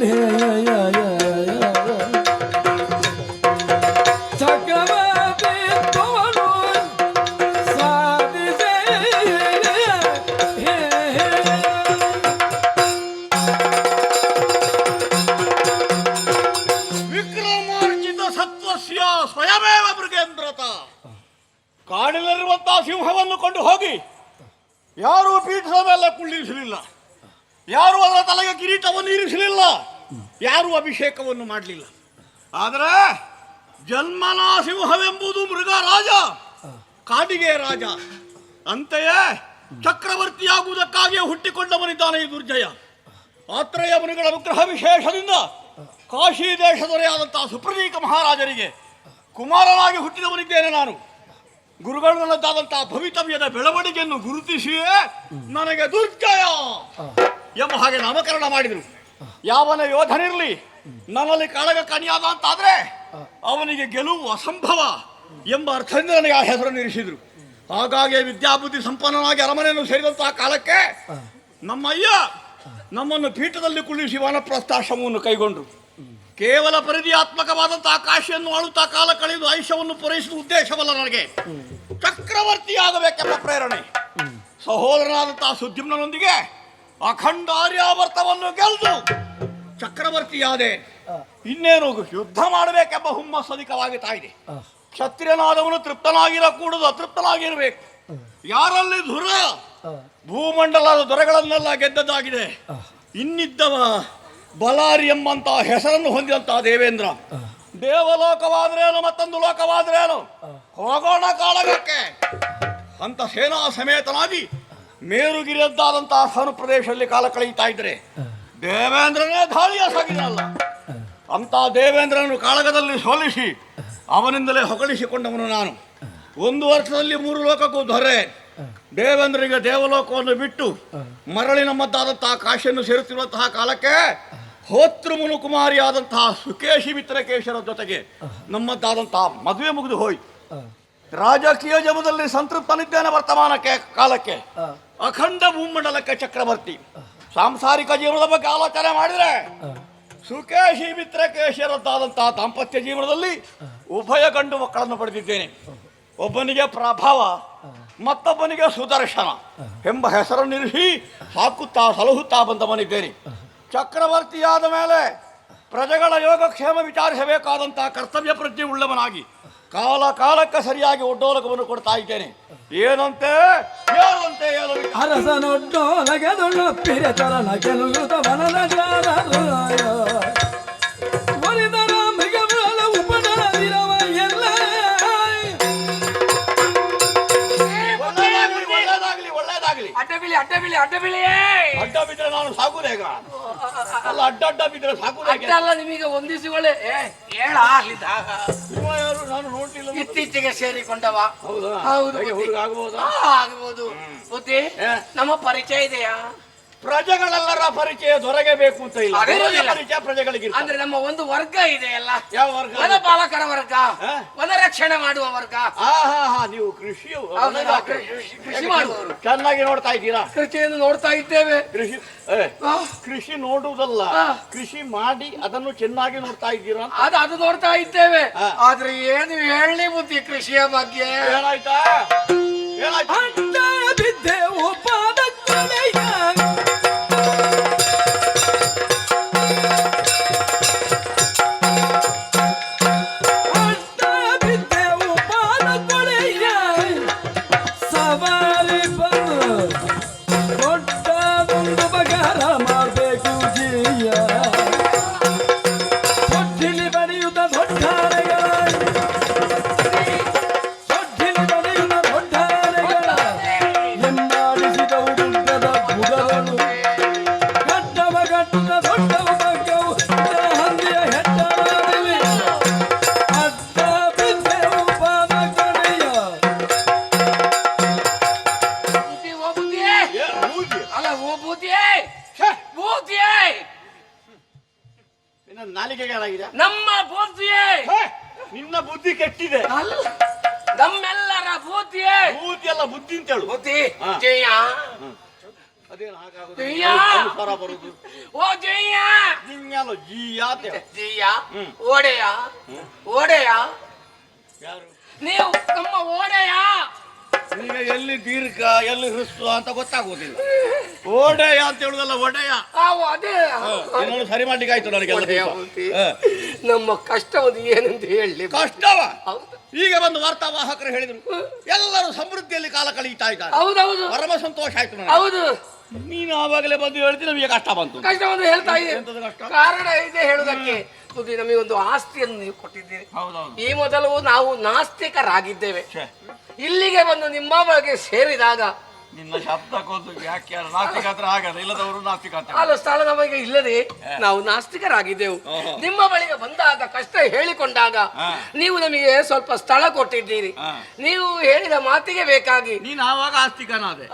ದಾರಿಯಲ್ಲಿ ಚಕ್ರವರ್ತಿ ತೋರು ಸಾಧಿಸೆ ವಿಕ್ರಮಾರ್ಜಿತ ಸತ್ವಸ್ಯ ಸ್ವಯಮೇವ ಮೃಗೇಂದ್ರತ. ಕಾಡಿನಲ್ಲಿರುವಂತಹ ಸಿಂಹವನ್ನು ಕೊಂಡು ಹೋಗಿ ಯಾರೂ ಪೀಠದ ಮೇಲೆ ಕುಳ್ಳಿರಿಸಲಿಲ್ಲ, ಯಾರೂ ಅದರ ತಲೆಗೆ ಕಿರೀಟವನ್ನು ಇರಿಸಲಿಲ್ಲ, ಯಾರೂ ಅಭಿಷೇಕವನ್ನು ಮಾಡಲಿಲ್ಲ. ಆದರೆ ಜನ್ಮನ ಸಿಂಹವೆಂಬುದು ಮೃಗ ರಾಜ, ಕಾಡಿಗೆ ರಾಜ. ಅಂತೆಯೇ ಚಕ್ರವರ್ತಿಯಾಗುವುದಕ್ಕಾಗಿಯೇ ಹುಟ್ಟಿಕೊಂಡವನಿದ್ದಾನೆ ಈ ದುರ್ಜಯ. ಆತ್ರೇಯ ಮುನಿಗಳ ವಿಗ್ರಹ ವಿಶೇಷದಿಂದ ಕಾಶಿ ದೇಶದೊರೆಯಾದಂತಹ ಸುಪ್ರತೀಕ ಮಹಾರಾಜರಿಗೆ ಕುಮಾರನಾಗಿ ಹುಟ್ಟಿದವನಿದ್ದೇನೆ ನಾನು. ಗುರುಗಳನ್ನದ್ದಾದಂತಹ ಭವಿತವ್ಯದ ಬೆಳವಣಿಗೆಯನ್ನು ಗುರುತಿಸಿಯೇ ನನಗೆ ದುರ್ಜಯ ಎಂಬ ಹಾಗೆ ನಾಮಕರಣ ಮಾಡಿದರು. ಯಾವನ ಯೋಧನಿರಲಿ ನನ್ನಲ್ಲಿ ಕಾಳಗ ಕಣಿಯಾದ ಅಂತಾದ್ರೆ ಅವನಿಗೆ ಗೆಲುವು ಅಸಂಭವ ಎಂಬ ಅರ್ಥದಿಂದ ನನಗೆ ಆ ಹೆಸರನ್ನು ಇರಿಸಿದರು. ಹಾಗಾಗಿ ವಿದ್ಯಾಬುದ್ಧಿ ಸಂಪನ್ನನಾಗಿ ಅರಮನೆಯನ್ನು ಸೇರಿದಂತಹ ಕಾಲಕ್ಕೆ ನಮ್ಮ ಅಯ್ಯ ನಮ್ಮನ್ನು ಪೀಠದಲ್ಲಿ ಕುಳ್ಳಿಸಿ ವಾನಪ್ರಸ್ಥಾಶ್ರಮವನ್ನು ಕೈಗೊಂಡರು. ಕೇವಲ ಪರಿಧಿಯಾತ್ಮಕವಾದಂತಹ ಕಾಶಿಯನ್ನು ಆಳುತ್ತಾ ಕಾಲ ಕಳೆದು ಆಯುಷ್ಯವನ್ನು ಪೂರೈಸುವ ಉದ್ದೇಶವಲ್ಲ ನನಗೆ, ಚಕ್ರವರ್ತಿಯಾಗಬೇಕೆಂಬ ಪ್ರೇರಣೆ. ಸಹೋದರನಾದಂತಹ ಸುದ್ಯುಮ್ನೊಂದಿಗೆ ಅಖಂಡ ಆರ್ಯಾವರ್ತವನ್ನು ಗೆಲ್ದು ಚಕ್ರವರ್ತಿಯಾದೆ. ಇನ್ನೇನು ಯುದ್ಧ ಮಾಡಬೇಕೆಂಬ ಹುಮ್ಮಸ್ಸು ಅಧಿಕವಾಗುತ್ತಾ ಇದೆ. ಕ್ಷತ್ರಿಯನಾದವನು ತೃಪ್ತನಾಗಿರಕೂಡದು, ಅತೃಪ್ತನಾಗಿರಬೇಕು. ಯಾರಲ್ಲಿ ಧುರ ಭೂಮಂಡಲದ ದೊರೆಗಳನ್ನೆಲ್ಲ ಗೆದ್ದದ್ದಾಗಿದೆ. ಇನ್ನಿದ್ದವ ಬಲಾರಿ ಎಂಬಂತಹ ಹೆಸರನ್ನು ಹೊಂದಿದಂತಹ ದೇವೇಂದ್ರ. ದೇವಲೋಕವಾದ್ರೇನು ಮತ್ತೊಂದು ಲೋಕವಾದ್ರೇನು, ಹೋಗೋಣ ಕಾಳಗಕ್ಕೆ ಅಂತ ಸೇನಾ ಸಮೇತನಾಗಿ ಮೇರುಗಿರಿಯದ್ದಾದಂತಹ ಸನು ಪ್ರದೇಶದಲ್ಲಿ ಕಾಲ ಕಳೆಯುತ್ತಾ ಇದ್ರೆ ದೇವೇಂದ್ರನೇ ದಾಳಿಯ ಸಾಗಿದಲ್ಲ. ಅಂತ ದೇವೇಂದ್ರನನ್ನು ಕಾಳಗದಲ್ಲಿ ಸೋಲಿಸಿ ಅವನಿಂದಲೇ ಹೊಗಳಿಸಿಕೊಂಡವನು ನಾನು. 1 ವರ್ಷದಲ್ಲಿ 3 ಲೋಕಕ್ಕೂ ದೊರೆ. ದೇವೇಂದ್ರನಿಗೆ ದೇವಲೋಕವನ್ನು ಬಿಟ್ಟು ಮರಳಿ ನಮ್ಮದ್ದಾದಂತಹ ಕಾಶಿಯನ್ನು ಸೇರುತ್ತಿರುವಂತಹ ಕಾಲಕ್ಕೆ ಹೋತೃಮುನು ಕುಮಾರಿಯಾದಂತಹ ಸುಕೇಶಿ ಮಿತ್ರಕೇಶರ ಜೊತೆಗೆ ನಮ್ಮದ್ದಾದಂತಹ ಮದುವೆ ಮುಗಿದು ಹೋಯ್ತು. ರಾಜಕೀಯ ಜಮದಲ್ಲಿ ಸಂತೃಪ್ತನಿದ್ದೇನೆ. ವರ್ತಮಾನಕ್ಕೆ ಕಾಲಕ್ಕೆ ಅಖಂಡ ಭೂಮಂಡಲಕ್ಕೆ ಚಕ್ರವರ್ತಿ. ಸಾಂಸಾರಿಕ ಜೀವನದ ಬಗ್ಗೆ ಆಲೋಚನೆ ಮಾಡಿದರೆ ಸುಕೇಶಿ ಮಿತ್ರಕೇಶರದ್ದಾದಂತಹ ದಾಂಪತ್ಯ ಜೀವನದಲ್ಲಿ ಉಭಯ ಗಂಡು ಮಕ್ಕಳನ್ನು ಪಡೆದಿದ್ದೇನೆ. ಒಬ್ಬನಿಗೆ ಪ್ರಭಾವ, ಮತ್ತೊಬ್ಬನಿಗೆ ಸುದರ್ಶನ ಎಂಬ ಹೆಸರನ್ನಿರಿಸಿ ಸಾಕುತ್ತಾ ಸಲಹುತ್ತಾ ಬಂದವನಿದ್ದೇನೆ. ಚಕ್ರವರ್ತಿಯಾದ ಮೇಲೆ ಪ್ರಜೆಗಳ ಯೋಗಕ್ಷೇಮ ವಿಚಾರಿಸಬೇಕಾದಂತಹ ಕರ್ತವ್ಯ ಪ್ರಜ್ಞೆ ಉಳ್ಳವನಾಗಿ ಕಾಲ ಕಾಲಕ್ಕೆ ಸರಿಯಾಗಿ ಒಡ್ಡೋಲಕವನ್ನು ಕೊಡ್ತಾ ಇದ್ದೇನೆ. ಏನಂತೆ ಏನಂತೆ ಅರಸನೊಡ್ಡೋಲಗೆದೊಳ್ಳ ಪಿರೆ ತರನ ಗೆಲುಗುತ ವನದ ಒಲಿದರ ಮೃಗಗಳ ಉಪಡಲದಿರವ ಎಲ್ಲ. ಒಳ್ಳೇದಾಗ್ಲಿ. ಅಡ್ಡ ಬಿಳಿ ಅಡ್ಡ ಬಿದ್ರೆ ನಾನು ಸಾಕುದೇಗ ಅಲ್ಲ, ಅಡ್ಡ ಬಿದ್ರೆ ಸಾಕುದೇಗ ಅಲ್ಲ. ನಿಮಗೆ ಒಂದಿಸಿ ಒಳ್ಳೆ ಹೇಳ ನಾನು ನೋಡ್ಲಿಲ್ಲ. ಇತ್ತೀಚೆಗೆ ಸೇರಿಕೊಂಡವ. ಹೌದಾ? ಹೌದು. ಹುಡುಗ ಆಗ್ಬೋದಾ? ಆಗಬಹುದು. ಬುದ್ಧಿ ನಮ್ಮ ಪರಿಚಯ ಇದೆಯಾ? ಪ್ರಜೆಗಳೆಲ್ಲರ ಪರಿಚಯ ದೊರೆಗೆ ಬೇಕು ಅಂತ ಇಲ್ಲ. ಪರಿಚಯ ಪ್ರಜೆಗಳಿಗೆ. ಅಂದ್ರೆ ನಮ್ಮ ಒಂದು ವರ್ಗ ಇದೆಯಲ್ಲ. ಯಾವ ವರ್ಗ? ವನ ಪಾಲಕರ ವರ್ಗ, ವನ ರಕ್ಷಣೆ ಮಾಡುವ ವರ್ಗ. ನೀವು ಕೃಷಿ ಮಾಡುವವರು. ಚೆನ್ನಾಗಿ ನೋಡ್ತಾ ಇದ್ದೀರಾ? ಕೃಷಿಯನ್ನು ನೋಡ್ತಾ ಇದ್ದೇವೆ. ಕೃಷಿ ನೋಡುವುದಲ್ಲ, ಕೃಷಿ ಮಾಡಿ ಅದನ್ನು ಚೆನ್ನಾಗಿ ನೋಡ್ತಾ ಇದ್ದೀರಾ? ಅದು ನೋಡ್ತಾ ಇದ್ದೇವೆ. ಆದ್ರೆ ಏನು ಹೇಳಿ ಬುದ್ಧಿ ಕೃಷಿಯ ಬಗ್ಗೆ? ಏನಾಯ್ತಾ? ನಮ್ಮ ಬುದ್ಧಿಯೇ. ನಿನ್ನ ಬುದ್ಧಿ ಕೆಟ್ಟಿದೆ. ನಮ್ಮೆಲ್ಲರ ಬುದ್ಧಿಯೇ. ಬುದ್ಧಿ ಅಲ್ಲ, ಬುದ್ಧಿ ಅಂತ ಹೇಳು. ಬುದ್ಧಿ ಅದೇನು ಹಾಗಾಗುದು ಜೀಯ! ಸ್ವರ ಬರುದು ಓ ಜೀಯ ಜಿಂಗಲ್ಲ ಜೀಯಾತೆ ಜೀಯ ಓಡೆಯ ಓಡೆಯ ಯಾರು ನೀವು ನಮ್ಮ ಓಡೆಯ ಈಗ ಎಲ್ಲಿ ದೀರ್ಘ ಎಲ್ಲಿ ಹೃಸ್ವ ಅಂತ ಗೊತ್ತಾಗುವುದಿಲ್ಲ ಓಡೆಯ ಅಂತ ಹೇಳುದಲ್ಲ ಒಡೆಯ ಅದೇ ಇನ್ನೊಂದು ಸರಿ ಮಾಡ್ಲಿಕ್ಕೆ ಆಯ್ತು ನನಗೆ ಒಡೆಯ ಮೂರ್ತಿ. ನಮ್ಮ ಕಷ್ಟವನ್ನು ಏನಂತ ಹೇಳಲಿ ಕಷ್ಟವ ಹೌದು ಈಗ ಬಂದು ವಾರ್ತಾವಾಹಕರು ಹೇಳಿದ್ರು ಎಲ್ಲರೂ ಸಮೃದ್ಧಿಯಲ್ಲಿ ಕಾಲ ಕಳೀತಾ ಇದ್ದಾರೆ ಹೌದೌದು ಪರಮ ಸಂತೋಷ ಆಯ್ತು ನನಗೆ. ಹೌದು ನೀನು ಆವಾಗಲೇ ಬಂದು ಹೇಳ್ತೀನಿ ನಮಗೆ ಕಷ್ಟ ಬಂತು ಕಷ್ಟವನ್ನು ಹೇಳ್ತಾ ಎಂತದು ಇದ್ದೀವಿ ಕಷ್ಟ? ಕಾರಣ ಇದೆ ಹೇಳುವುದಕ್ಕೆ ಬುದ್ಧಿ ನಮಗೊಂದು ಆಸ್ತಿಯನ್ನು ನೀವು ಕೊಟ್ಟಿದ್ದೀರಿ ಹೌದೌದು ಈ ಮೊದಲು ನಾವು ನಾಸ್ತಿಕರಾಗಿದ್ದೇವೆ ಛೆ, ಇಲ್ಲಿಗೆ ಬಂದು ನಿಮ್ಮ ಬಗ್ಗೆ ಸೇರಿದಾಗ ನಿನ್ನ ಶಬ್ದಕ್ಕೊಂದು ವ್ಯಾಖ್ಯಾನ ನಾಸ್ತಿಕ ಹತ್ರ ಆಗಲ್ಲ ಇಲ್ಲದವರು ನಾಸ್ತಿಕ ಅಂತ ಅಲ್ಲ ಸ್ಥಳ ನಮಗೆ ಇಲ್ಲದೆ ನಾವು ನಾಸ್ತಿಕರಾಗಿದ್ದೆವು ಓಹೋ. ನಿಮ್ಮ ಬಳಿಗೆ ಬಂದಾಗ ಕಷ್ಟ ಹೇಳಿಕೊಂಡಾಗ ಹಾ. ನೀವು ನಮಗೆ ಸ್ವಲ್ಪ ಸ್ಥಳ ಕೊಟ್ಟಿದ್ದೀರಿ ಹಾ. ನೀವು ಹೇಳಿದ ಮಾತಿಗೆ ಬೇಕಾಗಿ ನೀನು ಆವಾಗ ಆಸ್ತಿಕನಾದೆ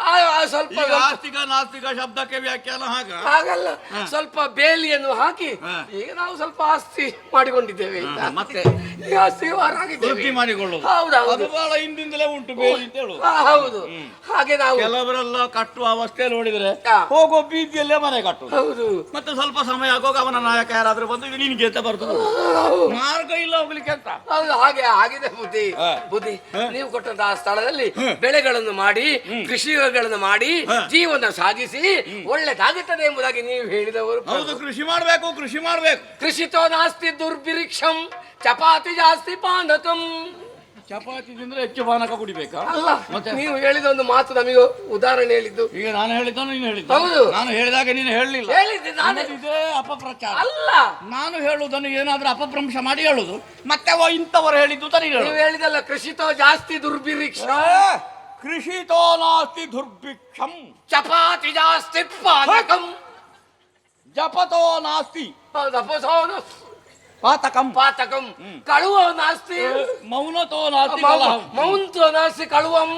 ಸ್ವಲ್ಪ ಈಗ ಆಸ್ತಿಕ ನಾಸ್ತಿಕ ಶಬ್ದಕ್ಕೆ ವ್ಯಾಖ್ಯಾನ ಹಾಗ ಹಾಗಲ್ಲ ಸ್ವಲ್ಪ ಬೇಲಿಯನ್ನು ಹಾಕಿ ಹಾ. ಈಗ ನಾವು ಸ್ವಲ್ಪ ಆಸ್ತಿ ಮಾಡಿಕೊಂಡಿದ್ದೇವೆ ಈಗ. ಮತ್ತೆ ಈಗ ಆಸ್ತಿ ವಾರಾಗಿದ್ದೇವೆ. ವೃತ್ತಿ ಮಾಡಿಕೊಳ್ಳುದು ಹೌದೌದು ಅದು ಬಹಳ ಹಿಂದಿಂದಲೇ ಉಂಟು ಬೇಲಿ ಅಂತ ಹೇಳುದು ಹೌದು ಹಾಗೆ ನಾವು ಕೆಲವರೆಲ್ಲ ಕಟ್ಟುವ ಅವಸ್ಥೆ ನೋಡಿದ್ರೆ ಹಾ. ಹೋಗೋ ಬೀದಿಯಲ್ಲೇ ಮನೆ ಕಟ್ಟುದು ಹೌದು ಮತ್ತೆ ಸ್ವಲ್ಪ ಸಮಯ ಆಗುವಾಗ ಅವನ ನಾಯಕ ಯಾರಾದ್ರೂ ಬಂದು ಇದು ನಿನ್ಗೆ ಅಂತ ಬರ್ತದೆ ಮಾರ್ಗ ಇಲ್ಲ ಹೋಗ್ಲಿಕ್ಕೆ ಅಂತ ಹೌದು ಹಾಗೆ ಆಗಿದೆ ಬುದ್ಧಿ ಹಾ. ಬುದ್ಧಿ ನೀವು ಕೊಟ್ಟಂತಹ ಸ್ಥಳದಲ್ಲಿ ಬೆಳೆಗಳನ್ನು ಮಾಡಿ ಕೃಷಿಗಳನ್ನು ಮಾಡಿ ಜೀವನ ಸಾಧಿಸಿ ಒಳ್ಳೆದಾಗುತ್ತದೆ ಎಂಬುದಾಗಿ ನೀವು ಹೇಳಿದವರು ಹೌದು ಕೃಷಿ ಮಾಡ್ಬೇಕು ಕೃಷಿ ಮಾಡ್ಬೇಕು ಕೃಷಿತೋ ನಾಸ್ತಿ ದುರ್ಭಿರಿಕ್ಷಂ ಚಪಾತಿ ಜಾಸ್ತಿ ಪಾನಕಂ ಚಪಾತಿ ತಿಂದ್ರೆ ಹೆಚ್ಚು ಪಾನಕ ಕುಡಿಬೇಕಾ ಅಲ್ಲ ಮತ್ತೆ? ನೀವು ಹೇಳಿದ ಒಂದು ಮಾತು ನಮಗೆ ಉದಾಹರಣೆ ಹೇಳಿದ್ದು ಈಗ ನಾನು ಹೇಳಿದ್ದ ನೀನು ಹೇಳಿದ್ದ ಹೌದು. ನಾನು ಹೇಳಿದಾಗ ನೀನು ಹೇಳಲಿಲ್ಲ ಹೇಳಿದ್ದೆ ನಾನೇ ಇದೇ ಅಪಪ್ರಚಾರ ಅಲ್ಲ ನಾನು ಹೇಳುವುದನ್ನು ಏನಾದ್ರೂ ಅಪಭ್ರಂಶ ಮಾಡಿ ಹೇಳುದು ಮತ್ತೆ ಅವ ಇಂಥವರು ಹೇಳಿದ್ದು ತನಿ ಹೇಳು ನೀವು ಹೇಳಿದಲ್ಲ ಕೃಷಿತೋ ಜಾಸ್ತಿ ದುರ್ಭಿರಿಕ್ಷ ಕೃಷಿತೋ ನಾಸ್ತಿ ದುರ್ಭಿಕ್ಷಂ ಚಪಾತಿ ಜಾಸ್ತಿ ಪಾನಕಂ ಜಪತೋ ನಾಸ್ತಿ ಪಾತಕಂ ಪಾತಕಂ ಕಳುವ ನಾಸ್ತಿ ಮೌನತೋ ನಾಸ್ತಿ ಕಲಹ ಮೌಂತೋ ನಾಸ್ತಿ ಕಳುವಂ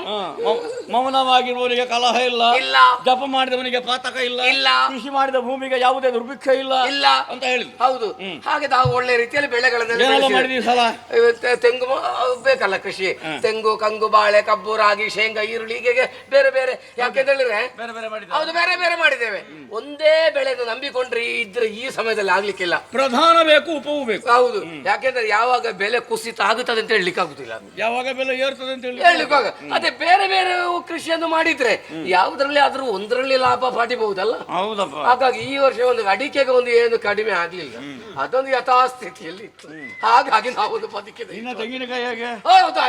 ಮೌನವಾಗಿರುವವನಿಗೆ ಕಲಹ ಇಲ್ಲ ಇಲ್ಲ ಜಪ ಮಾಡಿದವನಿಗೆ ಪಾತಕ ಇಲ್ಲ ಇಲ್ಲ ಕೃಷಿ ಮಾಡಿದ ಭೂಮಿಗೆ ಯಾವುದೇ ದುರ್ಭಿಕ್ಷ ಇಲ್ಲ ಇಲ್ಲ ಅಂತ ಹೇಳಿದ್ರು ಹೌದು ಹಾಗೆ ನಾವು ಒಳ್ಳೆ ರೀತಿಯಲ್ಲಿ ಬೆಳೆಗಳನ್ನೆಲ್ಲ ಏನೆಲ್ಲ ಬೆಳೆಸಿದ್ದೇವೆ. ಮಾಡಿದ್ವಿ ಸಲ ಇವತ್ತು ತೆಂಗು ಬೇಕಲ್ಲ ಕೃಷಿ ತೆಂಗು ಕಂಗು ಬಾಳೆ ಕಬ್ಬು ರಾಗಿ ಶೇಂಗಾ ಈರುಳ್ಳಿ ಹೀಗೆ ಬೇರೆ ಬೇರೆ ಯಾಕೆ ಹೇಳಿದ್ರೆ ಬೇರೆ ಬೇರೆ ಮಾಡಿದ್ವಿ ಹೌದು ಬೇರೆ ಬೇರೆ ಮಾಡಿದ್ದೇವೆ ಒಂದೇ ಬೆಳೆಯನ್ನು ನಂಬಿಕೊಂಡ್ರೆ ಇದ್ರೆ ಈ ಸಮಯದಲ್ಲಿ ಆಗ್ಲಿಕ್ಕಿಲ್ಲ ಪ್ರಧಾನ ಬೇಕು ಉಪವು ಬೇಕು ಹೌದು ಯಾಕೆಂದ್ರೆ ಯಾವಾಗ ಬೆಲೆ ಕುಸಿತ ಆಗುತ್ತದೆ ಅಂತ ಹೇಳಲಿಕ್ಕೆ ಆಗುದಿಲ್ಲ ಯಾವಾಗ ಬೆಲೆ ಏರ್ತದೆ ಅಂತ ಹೇಳಿ ಹೇಳಲಿಕ್ಕಾಗ ಅದೇ ಬೇರೆ ಬೇರೆ ಕೃಷಿಯನ್ನು ಮಾಡಿದ್ರೆ ಯಾವುದ್ರಲ್ಲಿ ಆದ್ರೂ ಒಂದರಲ್ಲಿ ಲಾಭ ಪಡಿಬಹುದಲ್ಲ ಹೌದಪ್ಪ ಹಾಗಾಗಿ ಈ ವರ್ಷ ಒಂದು ಅಡಿಕೆಗೆ ಒಂದು ಏನು ಕಡಿಮೆ ಆಗ್ಲಿಲ್ಲ ಅದೊಂದು ಯಥಾಸ್ಥಿತಿಯಲ್ಲಿ ಇತ್ತು ಹಾಗಾಗಿ ನಾವು ಒಂದು ಬದುಕಿದೆ ಇನ್ನ ತೆಂಗಿನಕಾಯಿ ಹೇಗೆ ಹೌದು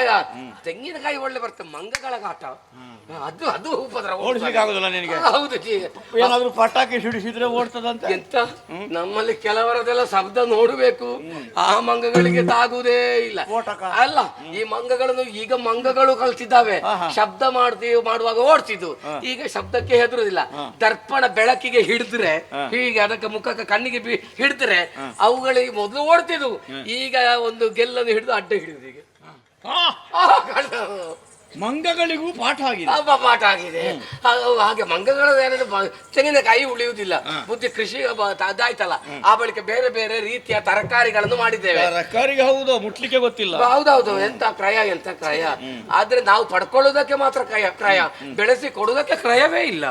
ತೆಂಗಿನಕಾಯಿ ಒಳ್ಳೆ ಬರ್ತದೆ ಮಂಗಗಳ ಕಾಟ ಅದು ಅದು ಉಪದ್ರ ಓಡಿಸ್ಲಿಕ್ಕೆ ಆಗುದಿಲ್ಲ ನಿನಗೆ ಹೌದು ಜಿ ಏನಾದ್ರೂ ಪಟಾಕಿ ಸಿಡಿಸಿದ್ರೆ ಓಡ್ತದಂತೆ ಎಂತ ನಮ್ಮಲ್ಲಿ ಕೆಲವರದೆಲ್ಲ ಶಬ್ದ ನೋಡಬೇಕು ಆ ಮಂಗಗಳಿಗೆ ತಾಗುವುದೇ ಇಲ್ಲ ಅಲ್ಲ ಈ ಮಂಗಗಳನ್ನು ಈಗ ಮಂಗಗಳು ಕಲ್ತಿದ್ದಾವೆ ಶಬ್ದ ಮಾಡುವಾಗ ಓಡ್ತಿದ್ದು ಈಗ ಶಬ್ದಕ್ಕೆ ಹೆದರುದಿಲ್ಲ ದರ್ಪಣ ಬೆಳಕಿಗೆ ಹಿಡಿದ್ರೆ ಹೀಗೆ ಅದಕ್ಕೆ ಮುಖಕ್ಕೆ ಕಣ್ಣಿಗೆ ಹಿಡಿದ್ರೆ ಅವುಗಳಿಗೆ ಮೊದಲು ಓಡ್ತಿದ್ವು ಈಗ ಒಂದು ಗೆಲ್ಲನ್ನು ಹಿಡಿದು ಅಡ್ಡ ಹಿಡಿದು ಈಗ ಮಂಗಗಳಿಗೂ ಪಾಠ ಆಗಿದೆ ಪಾಠ ಆಗಿದೆ ಹಾಗೆ ಮಂಗಗಳ ತೆಂಗಿನಕಾಯಿ ಉಳಿಯುವುದಿಲ್ಲ ಬುದ್ಧಿ ಕೃಷಿ ಅದಾಯ್ತಲ್ಲ ಆ ಬಳಿಕ ಬೇರೆ ಬೇರೆ ರೀತಿಯ ತರಕಾರಿಗಳನ್ನು ಮಾಡಿದ್ದೇವೆ ತರಕಾರಿಗೆ ಹೌದು ಮುಟ್ಲಿಕ್ಕೆ ಗೊತ್ತಿಲ್ಲ ಹೌದೌದು ಎಂತ ಕ್ರಯ ಆದ್ರೆ ನಾವು ಪಡ್ಕೊಳ್ಳೋದಕ್ಕೆ ಮಾತ್ರ ಕ್ರಯ ಬೆಳೆಸಿ ಕೊಡುವುದಕ್ಕೆ ಕ್ರಯವೇ ಇಲ್ಲ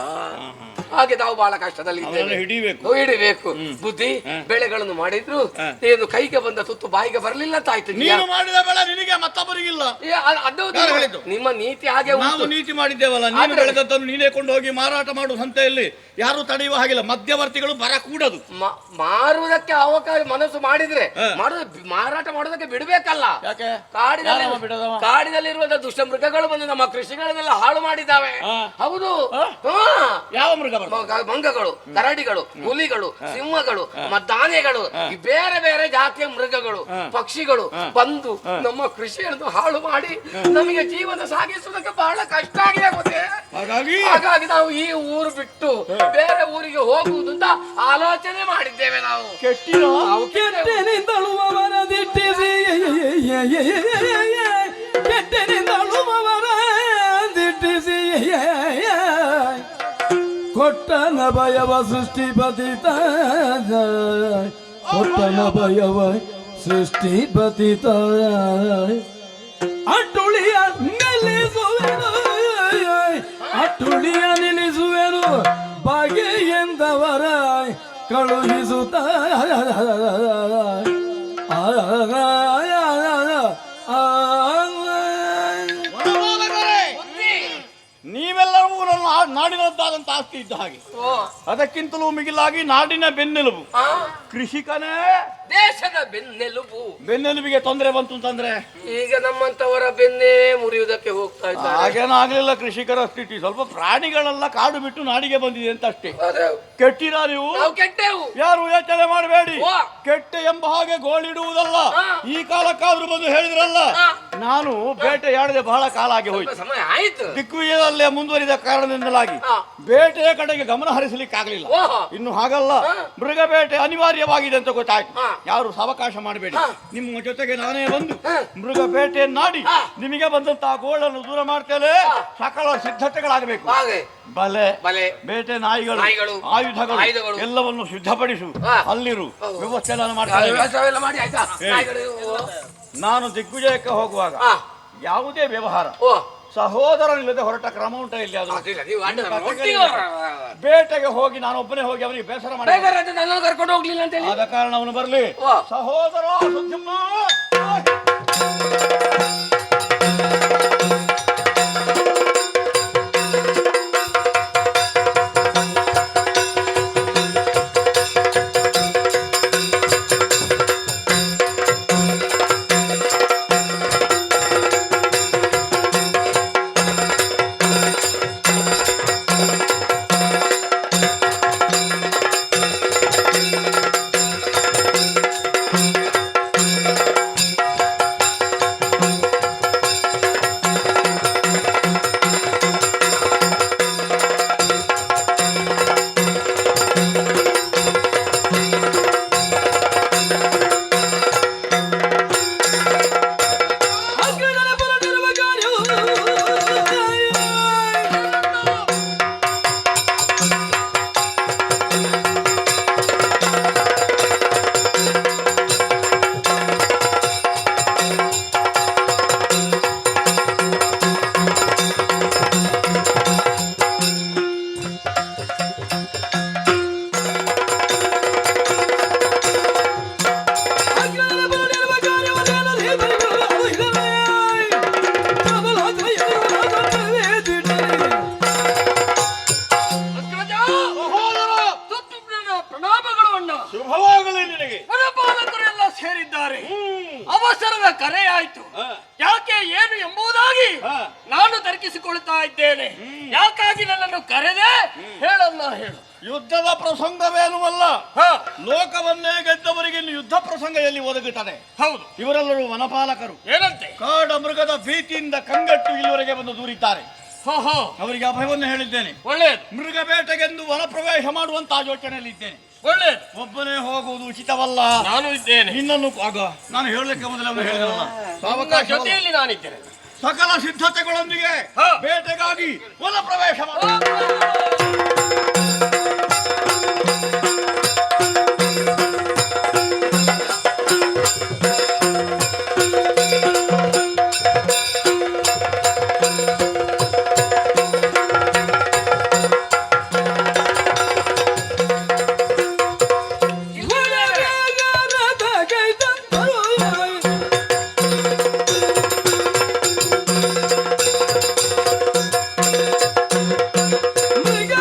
ಹಾಗೆ ನಾವು ಬಹಳ ಕಷ್ಟದಲ್ಲಿ ಹಿಡಿಬೇಕು ಬುದ್ಧಿ ಬೆಳೆಗಳನ್ನು ಮಾಡಿದ್ರು ಏನು ಕೈಗೆ ಬಂದ ತುತ್ತು ಬಾಯಿಗೆ ಬರ್ಲಿಲ್ಲ ಅಂತ ಆಯ್ತು ನೀನು ಮಾಡಿದ ಬೆಳೆ ನಿನಗೆ ಮತ್ತೊಬ್ಬರಿಗಿಲ್ಲ ಅದು ನಿಮ್ಮ ನೀತಿ ಹಾಗೆ ನಾವು ನೀತಿ ಮಾಡಿದ್ದೇವಲ್ಲ ನೀನು ಬೆಳೆದದ್ದನ್ನು ನೀನೇ ಕೊಂಡು ಹೋಗಿ ಮಾರಾಟ ಮಾಡುವ ಸಂತೆಯಲ್ಲಿ ಯಾರು ತಡೆಯುವ ಹಾಗಿಲ್ಲ ಮಧ್ಯವರ್ತಿಗಳು ಬರಕೂಡದು ಮಾರುವುದಕ್ಕೆ ಅವಕಾಶ ಮನಸ್ಸು ಮಾಡಿದ್ರೆ ಮಾರಾಟ ಮಾಡೋದಕ್ಕೆ ಬಿಡಬೇಕಲ್ಲ ಯಾಕೆ ಕಾಡಿನಲ್ಲಿರುವಂತಹ ದುಷ್ಟ ಮೃಗಗಳು ಬಂದು ನಮ್ಮ ಕೃಷಿಗಳನ್ನೆಲ್ಲ ಹಾಳು ಮಾಡಿದ್ದಾವೆ ಹೌದು ಯಾವ ಮೃಗ ಮಂಗಗಳು ಕರಡಿಗಳು ಹುಲಿಗಳು ಸಿಂಹಗಳು ಮದ್ದಾನೆಗಳು ಬೇರೆ ಬೇರೆ ಜಾತಿಯ ಮೃಗಗಳು ಪಕ್ಷಿಗಳು ಬಂದು ನಮ್ಮ ಕೃಷಿಯನ್ನು ಹಾಳು ಮಾಡಿ ನಮಗೆ ಜೀವನ ಸಾಗಿಸುವುದಕ್ಕೆ ಬಹಳ ಕಷ್ಟ ಆಗಿದೆ ಗೊತ್ತೇ ಹಾಗಾಗಿ ನಾವು ಈ ಊರು ಬಿಟ್ಟು ಬೇರೆ ಊರಿಗೆ ಹೋಗುವುದು ಅಂತ ಆಲೋಚನೆ ಮಾಡಿದ್ದೇವೆ ನಾವು ಕೆಟ್ಟನಿಂದಳುವವರ ದಿಟ್ಟಿಸಿ ಕೆಟ್ಟನಿಂದಳುವವರ ದಿಟ್ಟಿಸಿ ಕೊಟ್ಟನ ಭಯವ ಸೃಷ್ಟಿಪತಿತ ಕೊಟ್ಟನ ಭಯವ ಸೃಷ್ಟಿಪತಿತ ಅಟ್ಟುಳಿಯ ನಿಲ್ಲಿಸುವೆನು ಅಟ್ಟುಳಿಯ ನಿಲ್ಲಿಸುವೆನು ಬಾಯಿ ಕಳುಹಿಸುತ್ತ ನೀವೆಲ್ಲರೂ ನನ್ನ ನಾಡಿನದ್ದಾದಂತ ಆಸ್ತಿ ಇದ್ದ ಹಾಗೆ, ಅದಕ್ಕಿಂತಲೂ ಮಿಗಿಲಾಗಿ ನಾಡಿನ ಬೆನ್ನೆಲುಬು ಕೃಷಿಕನೇ. ದೇಶದ ಬೆನ್ನೆಲುಬಿಗೆ ತೊಂದರೆ ಬಂತು ಅಂತಂದ್ರೆ ಈಗ ನಮ್ಮಂತವರ ಬೆನ್ನೇ ಮುರಿಯುವುದಕ್ಕೆ ಹೋಗ್ತಾ ಇದ್ದಾರೆ. ಹಾಗೇನಾಗ್ಲಿಲ್ಲ ಕೃಷಿಕರ ಸ್ಥಿತಿ. ಸ್ವಲ್ಪ ಪ್ರಾಣಿಗಳೆಲ್ಲ ಕಾಡು ಬಿಟ್ಟು ನಾಡಿಗೆ ಬಂದಿದೆ ಅಂತ ಅಷ್ಟೇ. ಕೆಟ್ಟಿರ ನೀವು? ಕೆಟ್ಟೆವು. ಯಾರು ಯೋಚನೆ ಮಾಡಬೇಡಿ. ಕೆಟ್ಟೆ ಎಂಬ ಹಾಗೆ ಗೋಳಿಡುವುದಲ್ಲ. ಈ ಕಾಲಕ್ಕಾದ್ರೂ ಬಂದು ಹೇಳಿದ್ರಲ್ಲ, ನಾನು ಬೇಟೆಯಾಡದೆ ಬಹಳ ಕಾಲ ಆಗಿ ಹೋಯ್ತು. ಸಮಯ ಆಯ್ತು. ದಿಗ್ವಿಜಯದಲ್ಲೇ ಮುಂದುವರಿದ ಕಾರಣದಿಂದಲಾಗಿ ಬೇಟೆಯ ಕಡೆಗೆ ಗಮನ ಹರಿಸಲಿಕ್ಕೆ ಆಗಲಿಲ್ಲ. ಇನ್ನು ಹಾಗಲ್ಲ, ಮೃಗ ಬೇಟೆ ಅನಿವಾರ್ಯವಾಗಿದೆ ಅಂತ ಗೊತ್ತಾಯ್ತು. ಯಾರು ಸಾವಕಾಶ ಮಾಡಬೇಡಿ. ನಿಮ್ಮ ಜೊತೆಗೆ ನಾನೇ ಬಂದು ಮೃಗ ಬೇಟೆಯನ್ನಾಡಿ ನಿಮಗೆ ಬಂದಂತಹ ಗೋಳನ್ನು ದೂರ ಮಾಡ್ತೇನೆ. ಸಕಲ ಸಿದ್ಧತೆಗಳಾಗಬೇಕು. ಬಲೆ, ಬೇಟೆ ನಾಯಿಗಳು, ಆಯುಧಗಳು ಎಲ್ಲವನ್ನು ಸಿದ್ಧಪಡಿಸು. ಅಲ್ಲಿರು, ವ್ಯವಸ್ಥೆ ನಾನು ಮಾಡ್ತೇನೆ. ನಾನು ದಿಗ್ವಿಜಯಕ್ಕೆ ಹೋಗುವಾಗ ಯಾವುದೇ ವ್ಯವಹಾರ ಸಹೋದರನಿಲ್ಲದೆ ಹೊರಟ ಕ್ರಮ ಉಂಟ ಇಲ್ಲಿ? ಅದು ಬೇಟೆಗೆ ಹೋಗಿ ನಾನು ಒಬ್ಬನೇ ಹೋಗಿ ಅವನಿಗೆ ಬೇಸರ ಮಾಡಿ ಕರ್ಕೊಂಡು ಹೋಗ್ಲಿಲ್ಲ ಅಂತ ಆದ ಕಾರಣ ಅವನು ಬರಲಿ. ಸಹೋದರ ಸುದ್ದಿಮ್ಮ, ಶುಭವಾಗಲಿ ನಿನಗೆ. ಮನಪಾಲಕರೆಲ್ಲ ಸೇರಿದ್ದಾರೆ. ಅವಸರದ ಕರೆ ಆಯ್ತು. ಯಾಕೆ ಏನು ಎಂಬುದಾಗಿ ನಾನು ತರ್ಕಿಸಿಕೊಳ್ತಾ ಇದ್ದೇನೆ. ಯಾಕಾಗಿ ನನ್ನನ್ನು ಕರೆದೆ ಹೇಳಲ್ಲ, ಹೇಳು. ಯುದ್ಧದ ಪ್ರಸಂಗವೇನೂ ಅಲ್ಲ. ಲೋಕವನ್ನೇ ಗೆದ್ದವರಿಗೆ ಇನ್ನು ಯುದ್ಧ ಪ್ರಸಂಗ ಎಲ್ಲಿ ಒದಗುತ್ತದೆ? ಹೌದು, ಇವರೆಲ್ಲರೂ ವನಪಾಲಕರು. ಏನಂತೆ? ಕಾಡ ಮೃಗದ ಭೀತಿಯಿಂದ ಕಂಗೆಟ್ಟು ಇಲ್ಲಿವರೆಗೆ ಬಂದು ದೂರಿದ್ದಾರೆ. ಅವರಿಗೆ ಅಭಯವನ್ನು ಹೇಳಿದ್ದೇನೆ. ಒಳ್ಳೆಯದು. ಮೃಗ ಬೇಟೆಗೆಂದು ವನ ಪ್ರವೇಶ ಮಾಡುವಂತಹ ಯೋಚನೆಯಲ್ಲಿ ಇದ್ದೇನೆ. ಒಳ್ಳೆಯದು. ಒಬ್ಬನೇ ಹೋಗುವುದು ಉಚಿತವಲ್ಲ. ನಾನು ಇದ್ದೇನೆ. ನಿನ್ನನ್ನು ಆಗ ನಾನು ಹೇಳಲಿಕ್ಕೆ ಮೊದಲೇ ಹೇಳಿದಲ್ಲ, ಜೊತೆಯಲ್ಲಿ ನಾನಿದ್ದೇನೆ. ಸಕಲ ಸಿದ್ಧತೆಗಳೊಂದಿಗೆ ಬೇಟೆಗಾಗಿ ವನ ಪ್ರವೇಶ ಮಾಡ. ಮೃಗ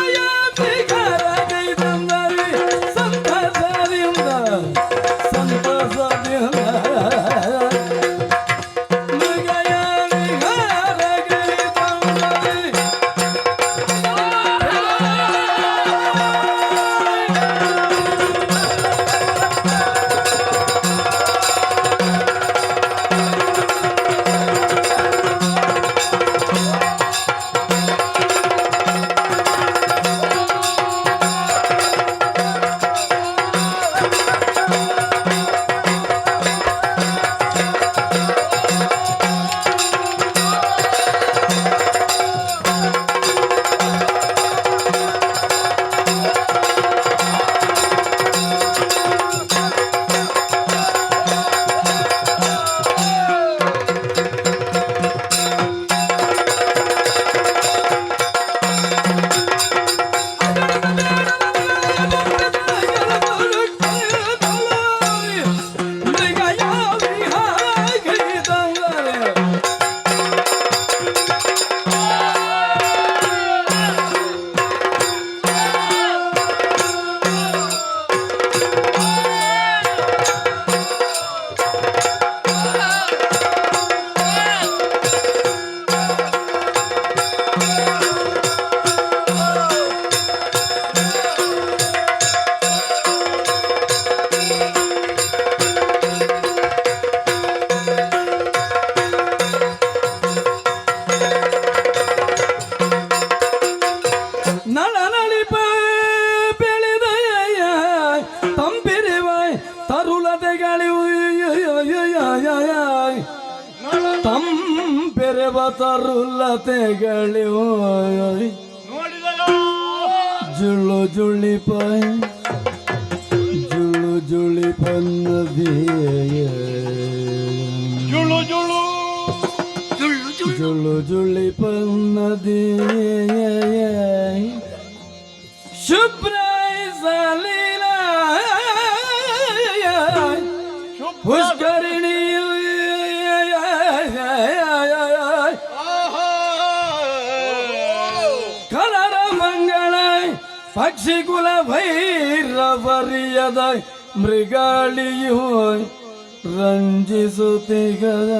ಗಾಳಿಪ ಬೆಳೆದಯ ತಂಪಿರಿವಾಯ್ ತರುಲತೆಗಳು ತಂಪೆರೆವ ತರುಲತೆಗಳು ಜುಳ್ಳು ಜುಳ್ಳಿಪಾಯ್ ಜುಳ್ಳು ಜುಳ್ಳಿಪ ನದಿಯ ಜುಳು ಜುಳು ಜುಳ್ಳು ಜುಳ್ಳಿಪ ನದಿಯ ಶುಭ್ರಾಯ ಸಲೀಲ ಪುಷ್ಕರಿಣಿ ಕಲರ ಮಂಗಳ ಪಕ್ಷಿಕುಲ ಭೈರವರಿಯದ ಮೃಗಾಳಿಯು ರಂಜಿಸುತ್ತಿಗದ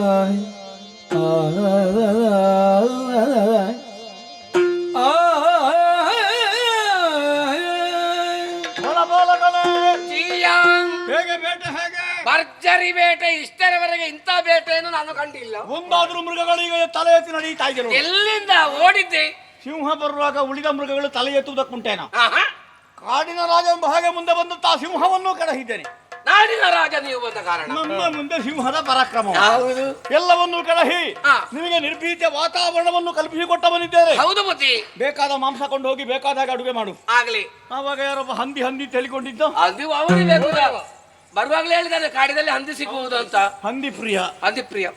ಹೇಗೆ ಬೇಟೆ ಹೇಗೆ ಭರ್ಜರಿ ಬೇಟೆ. ಇಷ್ಟರವರೆಗೆ ಇಂಥ ಬೇಟೆಯನ್ನು ನಾನು ಕಂಡಿಲ್ಲ. ಒಂದಾದ್ರೂ ಮೃಗಗಳಿಗೆ ತಲೆ ಎತ್ತಿ ನಡೀತಾ ಇದ್ದರು. ಎಲ್ಲಿಂದ ಓಡಿದ್ದೆ? ಸಿಂಹ ಬರುವಾಗ ಉಳಿದ ಮೃಗಗಳು ತಲೆ ಎತ್ತುವುದಕ್ಕುಂಟೇನೋ. ಆಹಾ. ಕಾಡಿನ ರಾಜ ಎಂಬ ಹಾಗೆ ಮುಂದೆ ಬಂದಂತ ಸಿಂಹವನ್ನು ಕಡಹಿದ್ದೇನೆ. ನಾಡಿನ ರಾಜ ನೀವು ಬಂದ ಕಾರಣ ನಮ್ಮ ಮುಂದೆ ಸಿಂಹದ ಪರಾಕ್ರಮ ಹೌದು. ಎಲ್ಲವನ್ನು ಕಡಹಿ ಹಾ. ನಿಮಗೆ ನಿರ್ಭೀತಿಯ ವಾತಾವರಣವನ್ನು ಕಲ್ಪಿಸಿಕೊಟ್ಟ ಬಂದಿದ್ದೇನೆ. ಹೌದು ಬುದ್ಧಿ. ಬೇಕಾದ ಮಾಂಸ ಕೊಂಡು ಹೋಗಿ ಬೇಕಾದಾಗ ಅಡುಗೆ ಮಾಡು. ಆಗ್ಲಿ. ಆವಾಗ ಯಾರೊಬ್ಬ ಹಂದಿ ಹಂದಿ ತಿಳಿಕೊಂಡಿದ್ದು ಅದು ಅವನಿಗೆ ಬೇಕು. ಬರುವಾಗಲೇ ಹೇಳಿದಾನೆ ಕಾಡಿನಲ್ಲಿ ಹಂದಿ ಸಿಗುವುದು ಅಂತ. ಹಂದಿ ಪ್ರಿಯ. ಹಂದಿ ಪ್ರಿಯ.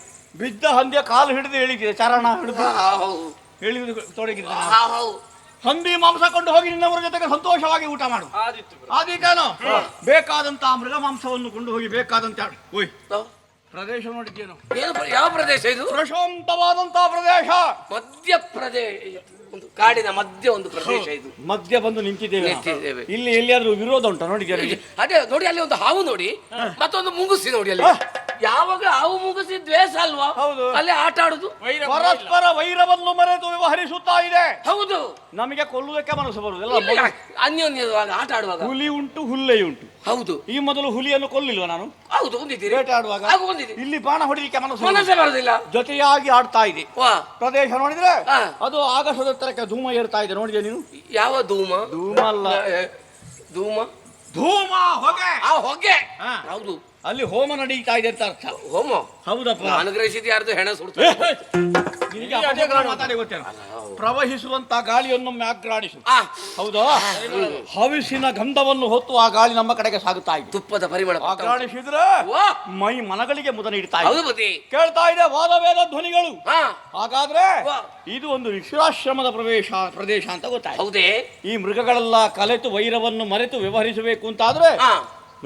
ಬಿದ್ದ ಹಂದಿಯ ಕಾಲು ಹಿಡಿದು ಹೇಳಿದೆ, ಚರಣ ಹಿಡಿದು ಹೌದು. ಹೇಳಿದು ತೊಡಗಿದೆ. ಹೌದು. ಹಂದಿ ಮಾಂಸ ಕೊಂಡು ಹೋಗಿ ನಿನ್ನವರ ಜೊತೆಗೆ ಸಂತೋಷವಾಗಿ ಊಟ ಮಾಡು. ಆದೀತೇನೋ ಬೇಕಾದಂತ ಮೃಗ ಮಾಂಸವನ್ನು ಕೊಂಡು ಹೋಗಿ ಬೇಕಾದಂತ ಓಯ್ ಪ್ರದೇಶ ನೋಡಿದ್ದೇನು? ಯಾವ ಪ್ರದೇಶ ಇದು? ಪ್ರಶಾಂತವಾದಂತ ಪ್ರದೇಶ. ಮಧ್ಯ ಪ್ರದೇಶ, ಒಂದು ಕಾಡಿನ ಮಧ್ಯ ಒಂದು ಪ್ರದೇಶ ಇದು. ಮಧ್ಯ ಬಂದು ನಿಂತಿದ್ದೇವೆ. ಇಲ್ಲಿ ಎಲ್ಲಿಯಾದ್ರೂ ವಿರೋಧ ಉಂಟಾ ನೋಡಿದ್ದೇನೆ? ಅದೇ ನೋಡಿ, ಅಲ್ಲಿ ಒಂದು ಹಾವು ನೋಡಿ, ಮತ್ತೊಂದು ಮುಂಗುಸಿ ನೋಡಿ. ಅಲ್ಲಿ ಯಾವಾಗ ಹಾವು ಮುಂಗುಸಿ ದ್ವೇಷ ಅಲ್ವಾ? ಹೌದು. ಅಲ್ಲಿ ಆಟ ಆಡುದು ಪರಸ್ಪರ ವೈರವನ್ನು ಮರೆತು ವ್ಯವಹರಿಸುತ್ತಾ ಇದೆ. ಹೌದು. ನಮಗೆ ಕೊಲ್ಲುವುದಕ್ಕೆ ಮನಸ್ಸು ಬರುವುದಿಲ್ಲ. ಅನ್ಯೋನ್ಯವಾಗಿ ಆಟ ಆಡುವಾಗ ಹುಲಿ ಉಂಟು, ಹುಲ್ಲೆ ಉಂಟು. ಹೌದು. ಈ ಮೊದಲು ಹುಲಿಯನ್ನು ಕೊಲ್ಲಿಲ್ವ ನಾನು? ಹೌದು, ಹೊಂದಿದ್ದೀರಿ. ಬೇಟೆ ಆಡುವಾಗ ಇಲ್ಲಿ ಬಾಣ ಹೊಡಿಲಿಕ್ಕೆ ಮನಸ್ಸೇ ಬರುದಿಲ್ಲ. ಜೊತೆಯಾಗಿ ಆಡ್ತಾ ಇದೆ. ಪ್ರದೇಶ ನೋಡಿದ್ರೆ ಹಾ. ಅದು ಆಗಸದ ಎತ್ತರಕ್ಕೆ ಧೂಮ ಏರ್ತಾ ಇದೆ. ನೋಡಿದೆ ನೀನು? ಯಾವ ಧೂಮ? ಧೂಮ ಅಲ್ಲ, ಧೂಮ ಧೂಮ ಹೊಗೆ. ಆ ಹೊಗೆ. ಹಾ. ಹೌದು. ಅಲ್ಲಿ ಹೋಮ ನಡೀತಾ ಇದೆ ಅಂತ ಅರ್ಥ. ಹೋಮ? ಹೌದಪ್ಪ. ಅನುಗ್ರಹಿಸಿದ ಯಾರ್ದು ಹೆಣ ಸುಡ್ತು. ನಿನಗೆ ಅಪಶಕುನ ಮಾತಾಡಿ ಗೊತ್ತೇನು? ಪ್ರವಹಿಸುವಂತ ಗಾಳಿಯನ್ನೊಮ್ಮೆ ಆಘ್ರಾಣಿಸು. ಹೌದಾ? ಹವಿಸಿನ ಗಂಧವನ್ನು ಹೊತ್ತು ಆ ಗಾಳಿ ನಮ್ಮ ಕಡೆಗೆ ಸಾಗುತ್ತಾ ಇದೆ. ತುಪ್ಪದ ಪರಿಮಳ ಆಘ್ರಾಣಿಸಿದ್ರೆ ಮೈ ಮನಗಳಿಗೆ ಮುದ ನೀಡ್ತಾ ಇದೆ. ಹೌದು ಬುದ್ಧಿ. ಕೇಳ್ತಾ ಇದೆ ವಾದವೇದ ಧ್ವನಿಗಳು. ಹಾ. ಹಾಗಾದ್ರೆ ಇದು ಒಂದು ಋಷಿರಾಶ್ರಮದ ಪ್ರದೇಶ ಅಂತ ಗೊತ್ತಾಯ್ತು. ಹೌದೇ? ಈ ಮೃಗಗಳೆಲ್ಲ ಕಲೆತು ವೈರವನ್ನು ಮರೆತು ವ್ಯವಹರಿಸಬೇಕು ಅಂತಾದ್ರೆ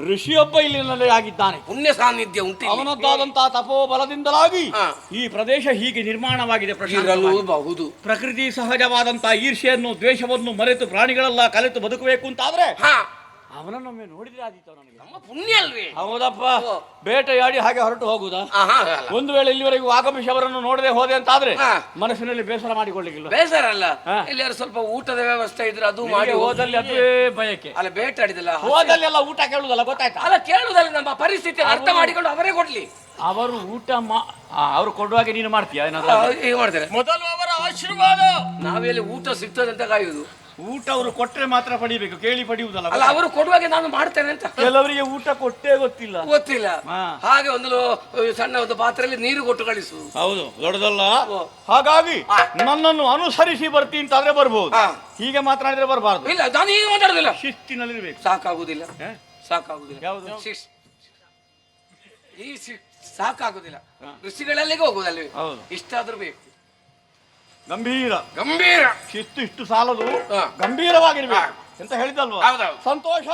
ಋಷಿಯೊಬ್ಬ ಇಲ್ಲಿ ಆಗಿದ್ದಾನೆ. ಪುಣ್ಯ ಸಾನ್ನಿಧ್ಯ ಉಂಟು. ಅವನದ್ದಾದಂತಹ ತಪೋಬಲದಿಂದಲಾಗಿ ಈ ಪ್ರದೇಶ ಹೀಗೆ ನಿರ್ಮಾಣವಾಗಿದೆ. ಪ್ರಶಾಂತವಾಗಿದೆ. ಪ್ರಕೃತಿ ಸಹಜವಾದಂತಹ ಈರ್ಷೆಯನ್ನು ದ್ವೇಷವನ್ನು ಮರೆತು ಪ್ರಾಣಿಗಳೆಲ್ಲ ಕಲೆತು ಬದುಕಬೇಕು ಅಂತಾದ್ರೆ ಅವನನ್ನೊಮ್ಮೆ ನೋಡಿದ್ರೆ ಆದೀತು ನನಗೆ. ನಮ್ಮ ಪುಣ್ಯ ಅಲ್ವೇ? ಹೌದಪ್ಪ. ಬೇಟೆಯಾಡಿ ಹಾಗೆ ಹೊರಟು ಹೋಗುದಾ? ಒಂದು ವೇಳೆ ಇಲ್ಲಿವರೆಗೂ ಆಗಮಿಸಿ ಅವರನ್ನು ನೋಡದೆ ಹೋದೆ ಅಂತಾದ್ರೆ ಮನಸ್ಸಿನಲ್ಲಿ ಬೇಸರ ಮಾಡಿಕೊಳ್ಳಿಕ್ಕಿಲ್ಲ. ಬೇಸರ ಅಲ್ಲ, ಇಲ್ಲಿ ಸ್ವಲ್ಪ ಊಟದ ವ್ಯವಸ್ಥೆ ಇದ್ರೆ ಅದು ಮಾಡಿ. ಹೋದಲ್ಲಿ ಅದೇ ಬಯಕೆ ಅಲ್ಲ, ಬೇಟಾಡಿದಲ್ಲ. ಹೋದಲ್ಲಿ ಎಲ್ಲ ಊಟ ಕೇಳುದಲ್ಲ, ಗೊತ್ತಾಯ್ತಾ? ಅಲ್ಲ, ಕೇಳುದಲ್ಲ. ನಮ್ಮ ಪರಿಸ್ಥಿತಿ ಅರ್ಥ ಮಾಡಿಕೊಂಡು ಅವರೇ ಕೊಡ್ಲಿ. ಅವರು ಊಟ ಅವರು ಕೊಡುವಾಗ ನೀನು ಮಾಡ್ತೀಯ ಏನಾದ್ರು? ಈಗ ಮಾಡ್ತಾರೆ. ಮೊದಲು ಅವರ ಆಶೀರ್ವಾದ. ನಾವೆಲ್ಲಿ ಊಟ ಸಿಗ್ತದೆ ಅಂತ ಕಾಯುದು. ಊಟ ಅವರು ಕೊಟ್ರೆ ಮಾತ್ರ ಪಡಿಬೇಕು, ಕೇಳಿ ಪಡಿಯುವುದಲ್ಲ. ಅಲ್ಲ, ಅವರು ಕೊಡುವಾಗ ನಾನು ಮಾಡ್ತೇನೆ ಅಂತ. ಕೆಲವರಿಗೆ ಊಟ ಕೊಟ್ಟೇ ಗೊತ್ತಿಲ್ಲ. ಹಾಗೆ ಒಂದು ಸಣ್ಣ ಒಂದು ಪಾತ್ರೆಯಲ್ಲಿ ನೀರು ಕೊಟ್ಟು ಕಳಿಸು. ಹೌದು, ದೊಡ್ಡದಲ್ಲ. ಹಾಗಾಗಿ ನನ್ನನ್ನು ಅನುಸರಿಸಿ ಬರ್ತೀನಿ ಅಂತಾದ್ರೆ ಬರ್ಬೋದು. ಹೀಗೆ ಮಾತನಾಡಿದ್ರೆ ಬರಬಾರ್ದು. ಇಲ್ಲ, ನಾನು ಈಗ ಮಾತಾಡುದಿಲ್ಲ. ಶಿಸ್ತಿನಲ್ಲಿರ್ಬೇಕು. ಸಾಕಾಗುದಿಲ್ಲ. ಸಾಕಾಗುದಿಲ್ಲ. ಯಾವುದು? ಈ ಸಾಕಾಗುದಿಲ್ಲ. ಋಷಿಗಳಲ್ಲಿಗೆ ಹೋಗುದಲ್ಲ. ಇಷ್ಟಾದ್ರೂ ಬೇಕು. ಗಂಭೀರ ಶಿಸ್ತು ಇಷ್ಟು ಸಾಲದು, ಗಂಭೀರವಾಗಿರ್ಬೇಕು ಅಂತ ಹೇಳಿದಲ್ವಾ? ಸಂತೋಷ.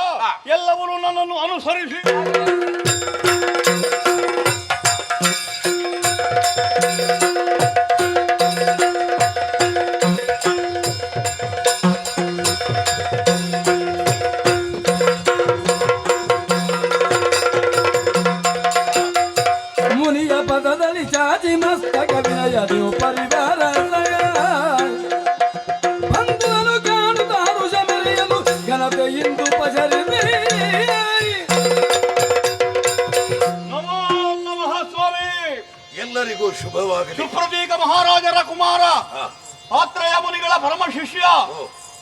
ಎಲ್ಲವರು ನನ್ನನ್ನು ಅನುಸರಿಸಿ ಮುನಿಯ ಪದದಲ್ಲಿ ಚಾಚಿ ಮಸ್ತಕ ವಿನಯದು ಪರಿವಾರ ಬಂಧುಗಳು ಕಾಣುತ್ತಾರು ಶಬರಿಯಲು ಘನತೆ ಇಂದು ಪಸರಿದೆ. ನಮೋ ನಮಃ ಸ್ವಾಮಿ. ಎಲ್ಲರಿಗೂ ಶುಭವಾಗಲಿ. ಸುಪ್ರತೀಕ ಮಹಾರಾಜರ ಕುಮಾರ, ಆತ್ರೇಯ ಮುನಿಗಳ ಪರಮ ಶಿಷ್ಯ,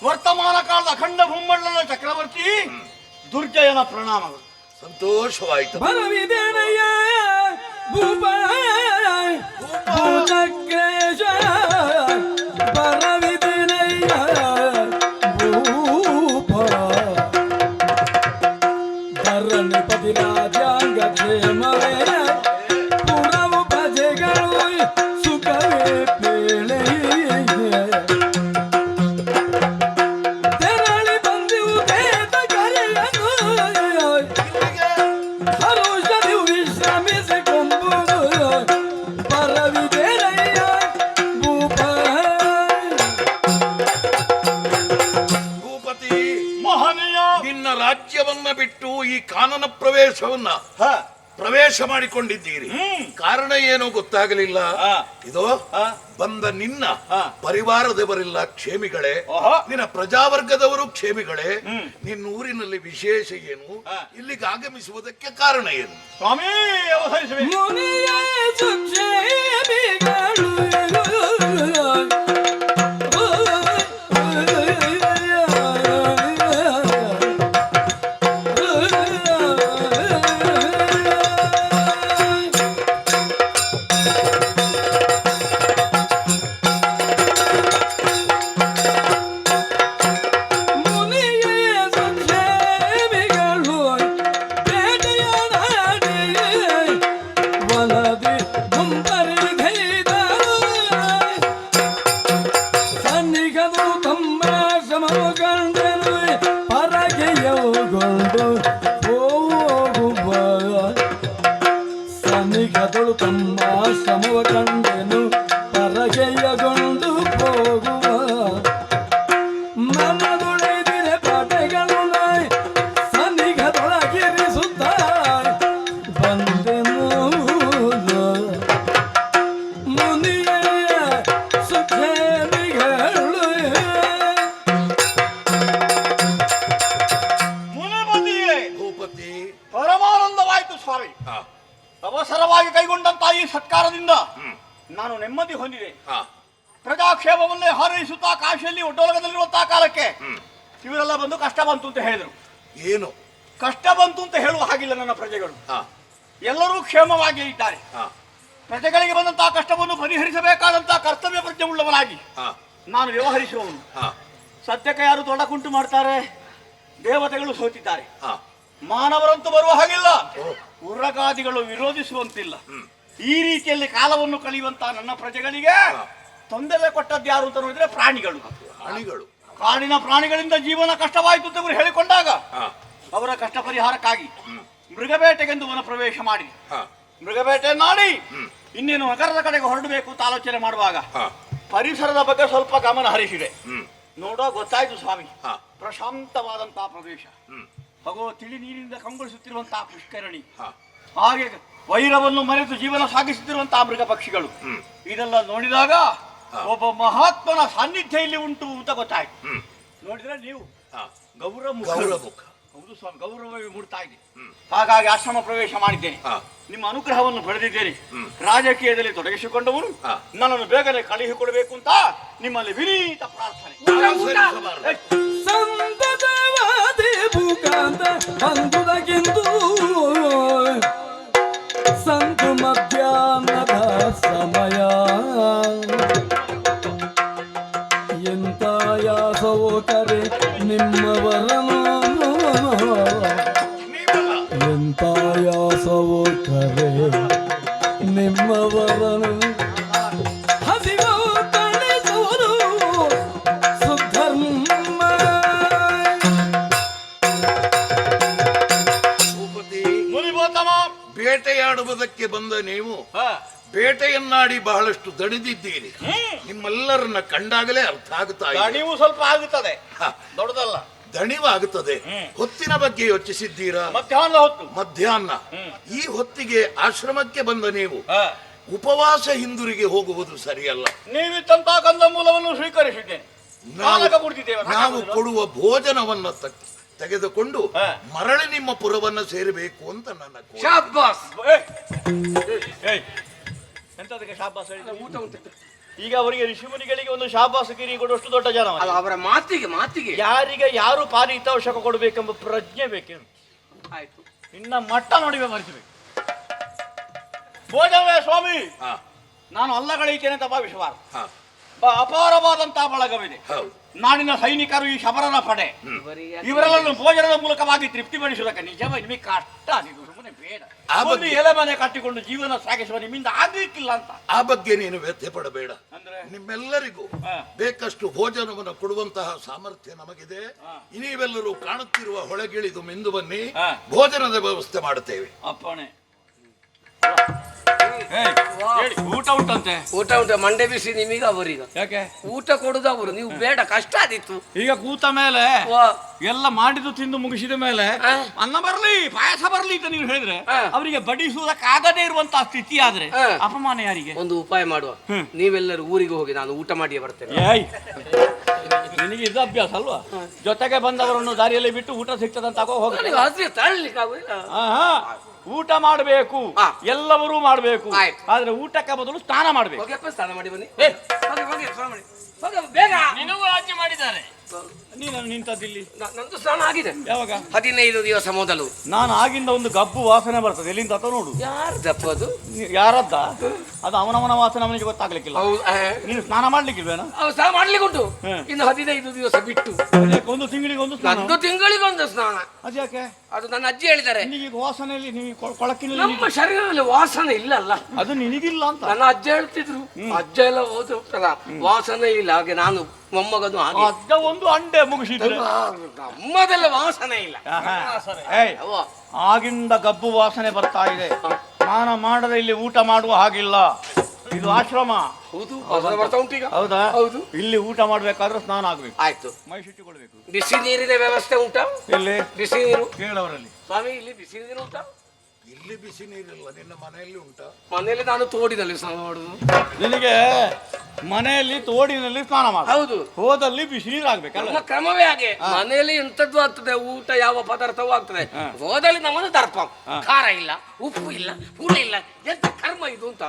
ವರ್ತಮಾನ ಕಾಲದ ಅಖಂಡ ಭೂಮಂಡಲದ ಚಕ್ರವರ್ತಿ ದುರ್ಜಯನ ಪ್ರಣಾಮಗಳು. ಸಂತೋಷವಾಯಿತು. ಬರವಿದೇನಯ್ಯ ಭೂಪ ಭೂಚಕ್ರೇಶ ಬರವಿದೇನಯ್ಯ ಭೂಪ ಧರಣಿಪತಿ ರಾಜಾಂಗ ಕ್ಷೇಮವೇ ಪುರವು ಪ್ರಜೆಗಳು ಸುಖವೇ ಪೇಳೆ ತೆರಳಿ ಬಂದಿವು ದೇತ ಕರೆಯನು ಹರುಷದಿ ವಿಶ್ರಮಿಸಿಕೊಂಬುದು ಪರವಿದೇನಯ್ಯ ಭೂಪ. ಭೂಪತಿ, ಮಹನೀಯ ನಿನ್ನ ರಾಜ್ಯವನ್ನ ಬಿಟ್ಟು ಈ ಕಾನನ ಪ್ರವೇಶ ಮಾಡಿಕೊಂಡಿದ್ದೀರಿ. ಕಾರಣ ಏನೋ ಗೊತ್ತಾಗಲಿಲ್ಲ. ಇದು ಬಂದ ನಿನ್ನ ಪರಿವಾರದವರೆಲ್ಲ ಕ್ಷೇಮಿಗಳೇ, ನಿನ್ನ ಪ್ರಜಾವರ್ಗದವರು ಕ್ಷೇಮಿಗಳೇ. ನಿನ್ನ ಊರಿನಲ್ಲಿ ವಿಶೇಷ ಏನು? ಇಲ್ಲಿಗೆ ಆಗಮಿಸುವುದಕ್ಕೆ ಕಾರಣ ಏನು? ಸ್ವಾಮಿ ಅವತರಿಸಬೇಕು. ಮುನಿಯ ಸುಕ್ಷೇಮಿಗಳು ಸನಿಗದಳು ತಮ್ಮ ಶ್ರಮವ ಕಂಡೆನು ಪರಗೆಯಗೊಂಡು ಹೋಗುವ ಮನದೊಳೆದಿರೆ ಪಟೆಗಳು ಸನಿಗದೊಳಗಿರಿಸುತ್ತ ಬಂದೆನು ಮುನಿಯ ಸುಖೇಮಿಗಳು. ಮುನಿಮತಿಯೇ ಭೂಪತಿ, ಪರಮಾನಂದವಾಯಿತು ಸ್ವಾಮಿ. ಅವಸರವಾಗಿ ಕೈಗೊಂಡಂತ ಈ ಸತ್ಕಾರದಿಂದ ನಾನು ನೆಮ್ಮದಿ ಹೊಂದಿದೆ. ಪ್ರಜಾಕ್ಷೇಮವನ್ನೇ ಹಾರೈಸುತ್ತಾ ಕಾಶಿಯಲ್ಲಿ ಒಡ್ಡೊಲಗದಲ್ಲಿರುವಂತಹ ಕಾಲಕ್ಕೆ ಇವರೆಲ್ಲ ಬಂದು ಕಷ್ಟ ಬಂತು ಅಂತ ಹೇಳಿದರು. ಏನು ಕಷ್ಟ ಬಂತು ಅಂತ ಹೇಳುವ ಹಾಗಿಲ್ಲ ನನ್ನ ಪ್ರಜೆಗಳು. ಎಲ್ಲರೂ ಕ್ಷೇಮವಾಗಿ ಇದ್ದಾರೆ. ಪ್ರಜೆಗಳಿಗೆ ಬಂದಂತಹ ಕಷ್ಟವನ್ನು ಪರಿಹರಿಸಬೇಕಾದಂತಹ ಕರ್ತವ್ಯ ಪ್ರಜ್ಞೆ ಉಳ್ಳವನಾಗಿ ನಾನು ವ್ಯವಹರಿಸುವವನು. ಸದ್ಯಕ್ಕೆ ಯಾರು ತೊಡಕುಂಟು ಮಾಡ್ತಾರೆ? ದೇವತೆಗಳು ಸೋತಿದ್ದಾರೆ. ಮಾನವರಂತೂ ಬರುವ ಹಾಗಿಲ್ಲ, ಉರಗಾದಿಗಳು ವಿರೋಧಿಸುವಂತಿಲ್ಲ. ಈ ರೀತಿಯಲ್ಲಿ ಕಾಲವನ್ನು ಕಳೆಯುವಂತಹ ನನ್ನ ಪ್ರಜೆಗಳಿಗೆ ತೊಂದರೆ ಕೊಟ್ಟದ್ದು ಯಾರು ಅಂತ ನೋಡಿದ್ರೆ ಪ್ರಾಣಿಗಳು. ಕಾಡಿನ ಪ್ರಾಣಿಗಳಿಂದ ಜೀವನ ಕಷ್ಟವಾಯಿತು ಅಂತ ಇವರು ಹೇಳಿಕೊಂಡಾಗ ಅವರ ಕಷ್ಟ ಪರಿಹಾರಕ್ಕಾಗಿ ಮೃಗಬೇಟೆಗೆಂದು ವನ ಪ್ರವೇಶ ಮಾಡಿ ಮೃಗಬೇಟೆಯನ್ನಾಡಿ ಇನ್ನೇನು ನಗರದ ಕಡೆಗೆ ಹೊರಡಬೇಕು ಅಂತ ಆಲೋಚನೆ ಮಾಡುವಾಗ ಪರಿಸರದ ಬಗ್ಗೆ ಸ್ವಲ್ಪ ಗಮನ ಹರಿಸಿದೆ. ನೋಡೋ ಗೊತ್ತಾಯ್ತು ಸ್ವಾಮಿ, ಪ್ರಶಾಂತವಾದಂತಹ ಪ್ರದೇಶ, ಹಾಗೂ ತಿಳಿ ನೀರಿನಿಂದ ಕಂಗೊಳಿಸುತ್ತಿರುವಂತಹ ಪುಷ್ಕರಣಿ, ಹಾಗೆ ವೈರವನ್ನು ಮರೆತು ಜೀವನ ಸಾಗಿಸುತ್ತಿರುವಂತಹ ಮೃಗ ಪಕ್ಷಿಗಳು, ಇದೆಲ್ಲ ನೋಡಿದಾಗ ಒಬ್ಬ ಮಹಾತ್ಮನ ಸಾನ್ನಿಧ್ಯ ಇಲ್ಲಿ ಉಂಟು ಅಂತ ಗೊತ್ತಾಯ್ತು. ನೋಡಿದ್ರೆ ನೀವು ಗೌರವಮುಖ. ಹೌದು ಸ್ವಾಮಿ, ಗೌರವವೇ ಮೂಡ್ತಾ ಇದೆ. ಹಾಗಾಗಿ ಆಶ್ರಮ ಪ್ರವೇಶ ಮಾಡಿದ್ದೇನೆ. ನಿಮ್ಮ ಅನುಗ್ರಹವನ್ನು ಪಡೆದಿದ್ದೇನೆ. ರಾಜಕೀಯದಲ್ಲಿ ತೊಡಗಿಸಿಕೊಂಡವರು ನನ್ನನ್ನು ಬೇಗನೆ ಕಳುಹಿಕೊಡಬೇಕು ಅಂತ ನಿಮ್ಮಲ್ಲಿ ವಿನೀತ ಪ್ರಾರ್ಥನೆ. ಸಂತತವಾದಿ ಭೂಕಾಂತ ಬಂದುದಕ್ಕಿಂದು ಸಂತು ಮಧ್ಯಾಹ್ನದ ಸಮಯ ಎಂತ ಯಾಸವೋ ಕರೆ ನಿಮ್ಮವರನು ಎಂತ ಯಾಸವೋ ಕರೆ ನಿಮ್ಮವರನು ಹಸಿವು ತಣಿಸುವುದು ಸುಧರ್ಮ. ಬೇಟೆಯಾಡುವುದಕ್ಕೆ ಬಂದ ನೀವು ಬೇಟೆಯನ್ನಾಡಿ ಬಹಳಷ್ಟು ದಣಿದಿದ್ದೀರಿ. ನಿಮ್ಮೆಲ್ಲರನ್ನ ಕಂಡಾಗಲೇ ಅರ್ಥ ಆಗುತ್ತಾ ಇದೆ. ನೀವು ಸ್ವಲ್ಪ ಆಗುತ್ತದೆ, ದೊಡ್ಡದಲ್ಲ. ದಣಿವಾಗುತ್ತದೆ. ಹೊತ್ತಿನ ಬಗ್ಗೆ ಯೋಚಿಸಿದ್ದೀರಾ? ಮಧ್ಯಾಹ್ನ ಹೊತ್ತು. ಮಧ್ಯಾಹ್ನ ಈ ಹೊತ್ತಿಗೆ ಆಶ್ರಮಕ್ಕೆ ಬಂದ ನೀವು ಉಪವಾಸ ಹಿಂದಿರುಗಿ ಹೋಗುವುದು ಸರಿಯಲ್ಲ. ನೀವಿತ್ತಂತಹ ಕಂದಮೂಲವನ್ನು ಸ್ವೀಕರಿಸಿದ್ದೇನೆ. ನಾವು ಕೊಡುವ ಭೋಜನವನ್ನ ತೆಗೆದುಕೊಂಡು ಮರಳಿ ನಿಮ್ಮ ಪುರವನ್ನ ಸೇರಬೇಕು ಅಂತ ನನ್ನ ಎಂತದಕ್ಕೆ ಶಾಬಾಸ್ ಹೇಳಿದ? ಊಟ ಉಂಟು. ಈಗ ಅವರಿಗೆ ಋಷಿಮುನಿಗಳಿಗೆ ಒಂದು ಶಾಬಾಸಗಿರಿ ಕೊಡುವಷ್ಟು ದೊಡ್ಡ ಜನ ಅವರು. ಅದು ಅವರ ಮಾತಿಗೆ ಯಾರಿಗೆ ಯಾರು ಪಾರಿತೋಷಕ ಕೊಡಬೇಕೆಂಬ ಪ್ರಜ್ಞೆ ಬೇಕೇನು. ಆಯ್ತು. ಇನ್ನ ಮಟ್ಟ ನೋಡಿ ಮರಿಸಬೇಕು. ಭೋಜವೇ ಸ್ವಾಮಿ, ನಾನು ಅಲ್ಲಗಳಿದ್ದೇನೆ ಅಂತ ಭಾವಿಸಬಾರದು. ಅಪಾರವಾದಂತಹ ಬಳಗವಿದೆ. ನಾಡಿನ ಸೈನಿಕರು, ಈ ಶಬರನ ಪಡೆ, ಇವರೆಲ್ಲರೂ ಭೋಜನದ ಮೂಲಕವಾಗಿ ತೃಪ್ತಿಪಡಿಸುವುದಕ್ಕೆ ನಿಜವಾಗಿ ನಿಮಗೆ ಕಷ್ಟ. ನೀವು ಸುಮ್ಮನೆ ಬೇಡ, ಒಂದು ಎಲೆ ಮನೆ ಕಟ್ಟಿಕೊಂಡು ಜೀವನ ಸಾಗಿಸುವ ನಿಮ್ಮಿಂದ ಆಗ್ಲಿಕ್ಕಿಲ್ಲ ಅಂತ. ಆ ಬಗ್ಗೆ ನೀನು ವ್ಯಥೆ ಪಡಬೇಡ. ನಿಮ್ಮೆಲ್ಲರಿಗೂ ಬೇಕಷ್ಟು ಭೋಜನವನ್ನು ಕೊಡುವಂತಹ ಸಾಮರ್ಥ್ಯ ನಮಗಿದೆ. ನೀವೆಲ್ಲರೂ ಕಾಣುತ್ತಿರುವ ಹೊಳೆಗಿಳಿದು ಮಿಂದು ಬನ್ನಿ, ಭೋಜನದ ವ್ಯವಸ್ಥೆ ಮಾಡುತ್ತೇವೆ. ಅಪ್ಪಣೆ. ಊಟ ಉಂಟಂತೆ? ಊಟ ಉಂಟ. ಮಂಡೆ ಬಿಸಿ ನಿಮೀಗ ಅವರೀಗ. ಯಾಕೆ ಊಟ ಕೊಡುದು ಅವರು? ನೀವು ಬೇಡ, ಕಷ್ಟ ಆದಿತ್ತು. ಈಗ ಕೂತ ಮೇಲೆ ಎಲ್ಲ ಮಾಡಿದ್ದು ತಿಂದು ಮುಗಿಸಿದ ಮೇಲೆ ಅನ್ನ ಬರ್ಲಿ ಪಾಯಸ ಬರ್ಲಿ ಅಂತ ನೀವು ಹೇಳಿದ್ರೆ ಅವರಿಗೆ ಬಡಿಸುವುದಕ್ಕಾಗದೇ ಇರುವಂತಹ ಸ್ಥಿತಿ ಆದ್ರೆ ಅಪಮಾನ ಯಾರಿಗೆ? ಒಂದು ಉಪಾಯ ಮಾಡುವ, ನೀವೆಲ್ಲರೂ ಊರಿಗೆ ಹೋಗಿ, ನಾನು ಊಟ ಮಾಡಿಯೇ ಬರ್ತೇನೆ. ನಿನಗೆ ಇದು ಅಭ್ಯಾಸ ಅಲ್ವಾ? ಜೊತೆಗೆ ಬಂದವರನ್ನು ದಾರಿಯಲ್ಲಿ ಬಿಟ್ಟು ಊಟ ಸಿಗ್ತದಂತ ಹೋಗಿ ಊಟ ಮಾಡಬೇಕು, ಎಲ್ಲವರೂ ಮಾಡಬೇಕು. ಆದ್ರೆ ಊಟಕ್ಕೆ ಮೊದಲು ಸ್ನಾನ ಮಾಡಬೇಕು. ಸ್ನಾನ ಮಾಡಿ ಬನ್ನಿ. ಬೇಗ ನಿನಗೂ ಆಜ್ಞೆ ಮಾಡಿದ್ದಾರೆ. ನೀನು ನಿಂತದ್ದಿಲ್ಲಿ. ನಂದು ಸ್ನಾನ ಆಗಿದೆ. ಯಾವಾಗ? 15 ದಿವಸ ಮೊದಲು. ನಾನು ಆಗಿಂದ ಒಂದು ಗಬ್ಬು ವಾಸನೆ ಬರ್ತದೆ. ಎಲ್ಲಿಂದ ಅಂತ ನೋಡು. ಯಾರ್ದಪ್ಪ ಅದು? ಯಾರದ್ದ? ಅದು ಅವನವನ ವಾಸನೆ ಅವನಿಗೆ ಗೊತ್ತಾಗ್ಲಿಕ್ಕಿಲ್ಲ. ನೀನು ಸ್ನಾನ ಮಾಡ್ಲಿಕ್ಕಿಲ್ವೇನೋ? ಸ್ನಾನ ಮಾಡ್ಲಿಕ್ಕೆ ಉಂಟು, ಇನ್ನು 15 ದಿವಸ ಬಿಟ್ಟು. ಒಂದು ತಿಂಗಳಿಗೆ ಒಂದು ಸ್ನಾನ? 1 ತಿಂಗಳಿಗೊಂದು ಸ್ನಾನ. ಅದ್ಯಾಕೆ? ಅದು ನನ್ನ ಅಜ್ಜಿ ಹೇಳಿದ್ದಾರೆ. ನಿನಗೆ ವಾಸನೆಯಲ್ಲಿ ನೀವು ಕೊಳಕಿನಲ್ಲಿ ನಮ್ಮ ಶರೀರದಲ್ಲಿ ವಾಸನೆ ಇಲ್ಲಲ್ಲ, ಅದು ನಿನಗಿಲ್ಲ ಅಂತ ನನ್ನ ಅಜ್ಜ ಹೇಳ್ತಿದ್ರು. ಅಜ್ಜ ಎಲ್ಲ ಹೋದ ವಾಸನೆ ಇಲ್ಲ. ಹಾಗೆ ನಾನು ಮೊಮ್ಮಗನು ಅಜ್ಜ ಒಂದು ಅಂಡೆ ಮುಗಿಸಿದ್ರೆ ನಮ್ಮದೆಲ್ಲ ವಾಸನೆ ಇಲ್ಲ. ಆಗಿಂದ ಗಬ್ಬು ವಾಸನೆ ಬರ್ತಾ ಇದೆ. ಸ್ನಾನ ಮಾಡದೆ ಇಲ್ಲಿ ಊಟ ಮಾಡುವ ಹಾಗಿಲ್ಲ. ಇದು ಆಶ್ರಮ. ಹೌದು, ಬರ್ತಾ ಉಂಟು ಈಗ. ಹೌದಾ? ಹೌದು. ಇಲ್ಲಿ ಊಟ ಮಾಡ್ಬೇಕಾದ್ರೆ ಸ್ನಾನ ಆಗ್ಬೇಕು. ಆಯ್ತು. ಮೈ ಶುಚಿಗೊಳ್ಬೇಕು. ಬಿಸಿ ನೀರಿನ ವ್ಯವಸ್ಥೆ ಉಂಟಾ? ಇಲ್ಲಿ ಬಿಸಿ ನೀರು ಕೇಳವರಲ್ಲಿ. ಸ್ವಾಮಿ, ಇಲ್ಲಿ ಬಿಸಿ ನೀರು ಉಂಟಾ? ಇಲ್ಲಿ ಬಿಸಿ ನೀರಿಲ್ಲ. ನಿನ್ನ ಮನೆಯಲ್ಲಿ ಉಂಟಾ? ಮನೆಯಲ್ಲಿ ನಾನು ತೋಡಿನಲ್ಲಿ ಸ್ನಾನ ಮಾಡುದು. ನಿನಗೆ ಮನೆಯಲ್ಲಿ ತೋಡಿನಲ್ಲಿ ಸ್ನಾನ ಮಾಡ. ಹೌದು. ಹೋದಲ್ಲಿ ಬಿಸಿ ನೀರು ಆಗ್ಬೇಕಲ್ಲ. ಕ್ರಮವೇ ಹಾಗೆ. ಮನೆಯಲ್ಲಿ ಎಂತದ್ದು ಆಗ್ತದೆ, ಊಟ ಯಾವ ಪದಾರ್ಥವೂ ಆಗ್ತದೆ. ಹೋದಲ್ಲಿ ನಮ್ಮದು ದರ್ಪ, ಖಾರ ಇಲ್ಲ, ಉಪ್ಪು ಇಲ್ಲ, ಹುಳಿ ಇಲ್ಲ. ಎಂತ ಕರ್ಮ ಇದು ಅಂತ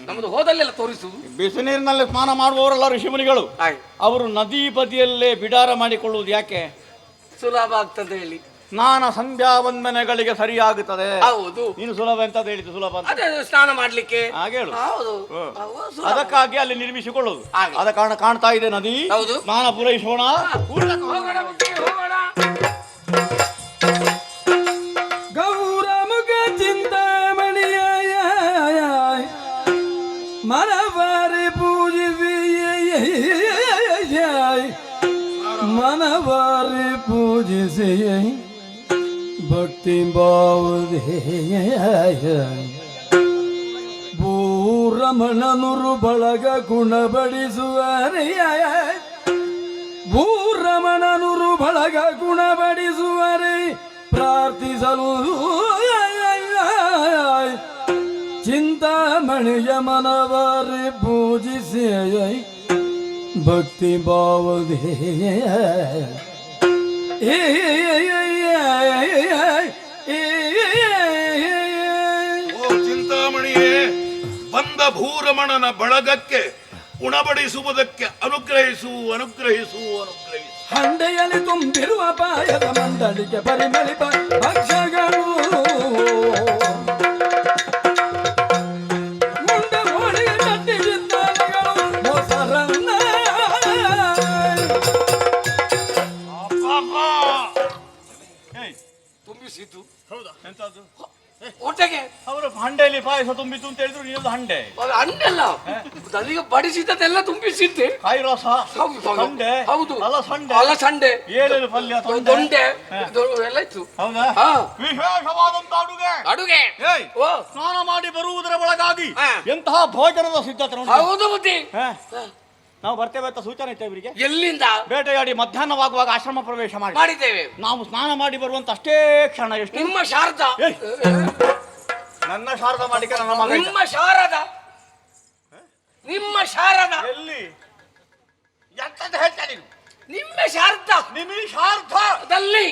ನಮ್ಮದು ಹೋದಲ್ಲೆಲ್ಲ ತೋರಿಸುದು. ಬಿಸಿ ನೀರಿನಲ್ಲಿ ಸ್ನಾನ ಮಾಡುವವರೆಲ್ಲ ಋಷಿಮುನಿಗಳು. ಅವರು ನದಿ ಬದಿಯಲ್ಲೇ ಬಿಡಾರ ಮಾಡಿಕೊಳ್ಳುವುದು ಯಾಕೆ? ಸುಲಭ ಆಗ್ತದೆ ಹೇಳಿ. ಸ್ನಾನ ಸಂಧ್ಯಾ ವಂದನೆಗಳಿಗೆ ಸರಿಯಾಗುತ್ತದೆ. ಹೌದು. ನೀನು ಸುಲಭ ಅಂತ ಹೇಳಿದ್ದು. ಸುಲಭ ಅಂತ ಅದೇ ಸ್ನಾನ ಮಾಡ್ಲಿಕ್ಕೆ. ಹಾಗೆ ಹೇಳು. ಹೌದು. ಅದಕ್ಕಾಗಿ ಅಲ್ಲಿ ನಿರ್ಮಿಸಿಕೊಳ್ಳುವುದು. ಆದ ಕಾರಣ ಕಾಣ್ತಾ ಇದೆ ನದಿ. ಹೌದು. ಸ್ನಾನ ಪೂರೈಸೋಣ. ಗೌರಮುಖ ಚಿಂತಾಮಣಿಯಾಯ ಮನವಾರಿ ಪೂಜಿಸಿ ಮನವಾರಿ ಪೂಜಿಸಿ ಭಕ್ತಿ ಭಾವದೇ ಭೂರಮಣನುರು ಬಳಗ ಗುಣಬಡಿಸುವರೆ ಭೂರಮಣನುರು ಬಳಗ ಗುಣಬಡಿಸುವರೆ ಪ್ರಾರ್ಥಿಸಲು ಚಿಂತಾಮಣಿಯ ಮನವಾರಿ ಪೂಜಿಸಿ ಭಕ್ತಿ ಭಾವದೇ ಚಿಂತಾಮಣಿಯೇ, ಬಂದ ಭೂರಮಣನ ಬಳಗಕ್ಕೆ ಉಣಬಡಿಸುವುದಕ್ಕೆ ಅನುಗ್ರಹಿಸು ಅನುಗ್ರಹಿಸು ಅನುಗ್ರಹಿಸು. ಹಂಡೆಯಲ್ಲಿ ತುಂಬಿರುವ ಪಾಯದ ಮಂಡಳಿಗೆ ಪರಿಮಳಿಪ ಭಕ್ಷ್ಯಗಳು ಮುಂದೆ ಹೋಳಿ ತಟ್ಟಿ ಚಿಂತಾನೆಗಳು ಮೊಸರನ್ನ ತುಂಬಿಸಿದ್ದು. ಹೌದಾ? ಎಂತದ್ದು? ಹೊಟ್ಟೆಗೆ ಅವರು ಹಂಡೆಯಲ್ಲಿ ಪಾಯಸ ತುಂಬಿತು ಅಂತ ಹೇಳಿದ್ರು. ನೀನು ಹಂಡೆ ಹಣ್ಣೆಲ್ಲ ನನಗೆ ಬಡಿಸಿದ್ದೆಲ್ಲ ತುಂಬಿಸಿದ್ದೆ. ಕಾಯಿ ರಸ, ಸಂಡೆ. ಹೌದು. ಅಲಸಂಡೆ, ಅಲಸಂಡೆ, ಏಳೇಳು ಪಲ್ಯ, ದೊಂಡೆ ಎಲ್ಲ ಇತ್ತು. ಹೌದಾ? ವಿಶೇಷವಾದಂತ ಅಡುಗೆ. ಅಡುಗೆ ಸ್ನಾನ ಮಾಡಿ ಬರುವುದರ ಒಳಗಾಗಿ ಎಂತಹ ಭೋಜನದ ಸಿದ್ಧತೆ ನೋಡಿ. ಹೌದು ಬುದ್ಧಿ. ನಾವು ಬರ್ತೇವೆ ಅಂತ ಸೂಚನೆ ಇತ್ತು ಇವರಿಗೆ. ಎಲ್ಲಿಂದ? ಬೇಟೆಯಾಡಿ ಮಧ್ಯಾಹ್ನವಾಗುವಾಗ ಆಶ್ರಮ ಪ್ರವೇಶ ಮಾಡಿದ್ದೇವೆ. ನಾವು ಸ್ನಾನ ಮಾಡಿ ಬರುವಂತ ಅಷ್ಟೇ ಕ್ಷಣ. ಎಷ್ಟು? ನಿಮ್ಮ ಶಾರದಾ. ನನ್ನ ಶಾರದ ಮಾಡಿಕೆ ನನ್ನ ಮಗ. ನಿಮ್ಮ ಶಾರದ, ನಿಮ್ಮ ಶಾರದ ಎಲ್ಲಿ? ಎಂತಂತ ಹೇಳ್ತಾ ನೀನು? ನಿಮ್ಮ ಶಾರದ ನಿಮಿಷಾರ್ಧದಲ್ಲಿ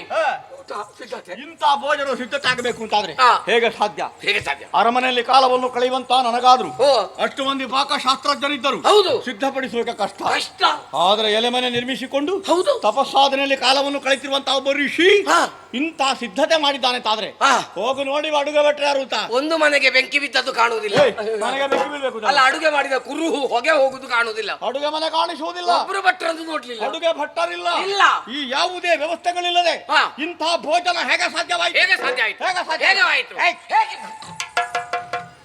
ಸಿದ್ಧತೆ ಮತ್ತೆ ಇಂಥ ಭೋಜನ ಸಿದ್ಧತೆ ಆಗಬೇಕು ಅಂತಾದ್ರೆ ಹಾ. ಹೇಗೆ ಸಾಧ್ಯ? ಹೇಗೆ ಸಾಧ್ಯ? ಅರಮನೆಯಲ್ಲಿ ಕಾಲವನ್ನು ಕಳೆಯುವಂತ ನನಗಾದ್ರು ಓ ಅಷ್ಟು ಮಂದಿ ಪಾಕಶಾಸ್ತ್ರಜ್ಞರಿದ್ದರು, ಹೌದು, ಸಿದ್ಧಪಡಿಸುವ ಕಷ್ಟ. ಕಷ್ಟ. ಆದ್ರೆ ಎಲೆಮನೆ ನಿರ್ಮಿಸಿಕೊಂಡು ಹೌದು, ತಪಸ್ಸಾಧನೆಯಲ್ಲಿ ಕಾಲವನ್ನು ಕಳೆತಿರುವಂತಹ ಒಬ್ಬ ಋಷಿ ಹಾ. ಇಂಥ ಸಿದ್ಧತೆ ಮಾಡಿದ್ದಾನೆ ಅಂತಾದ್ರೆ ಹಾ. ಹೋಗು ನೋಡಿ ಅಡುಗೆ ಭಟ್ರು ಯಾರು ಅಂತ. ಒಂದು ಮನೆಗೆ ಬೆಂಕಿ ಬಿದ್ದದ್ದು ಕಾಣುವುದಿಲ್ಲ. ಏಯ್, ನನಗೆ ಬೆಂಕಿ ಬೀಳ್ಬೇಕು ತಾನೆ. ಅಲ್ಲ, ಅಡುಗೆ ಮಾಡಿದ ಕುರುಹು ಹೊಗೆ ಹೋಗುದು ಕಾಣುವುದಿಲ್ಲ. ಅಡುಗೆ ಮನೆ ಕಾಣಿಸುವುದಿಲ್ಲ, ಒಬ್ರು ಭಟ್ರಂದು ನೋಡ್ಲಿಲ್ಲ, ಅಡುಗೆ ಭಟ್ಟರಿಲ್ಲ, ಇಲ್ಲ. ಈ ಯಾವುದೇ ವ್ಯವಸ್ಥೆಗಳಿಲ್ಲದೆ ಹಾ. ಇಂಥ ಭೋಜನ ಹೇಗೆ ಸಾಧ್ಯವಾಯಿತು? ಹೇಗೆ ಸಾಧ್ಯ ಆಯ್ತು? ಹೇಗೆ ಸಾಧ್ಯ ಹೇಗೆ ಆಯ್ತು? ಏಯ್, ಹೇಗೆ?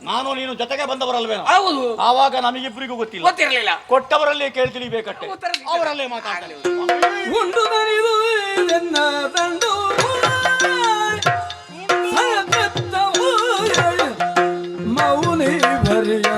ನಾನು ನೀನು ಜೊತೆಗೆ ಬಂದವರಲ್ವೇನೋ, ಹೌದು, ಆವಾಗ ನಮಗಿಬ್ಬರಿಗೂ ಗೊತ್ತಿಲ್ಲ. ಗೊತ್ತಿರಲಿಲ್ಲ. ಕೊಟ್ಟವರಲ್ಲಿ ಕೇಳ್ತೀನಿ ಬೇಕಟ್ಟೆ, ಉತ್ತರ ಸಿಕ್ಕಿದೆ. ಅವರಲ್ಲೇ ಮಾತಾಡಲಿ. ಉಂಡು ನರಿದು ಎನ್ನ ದಂಡು ಸಗತ್ತವು ಮೌನಿ ಬರಿಯ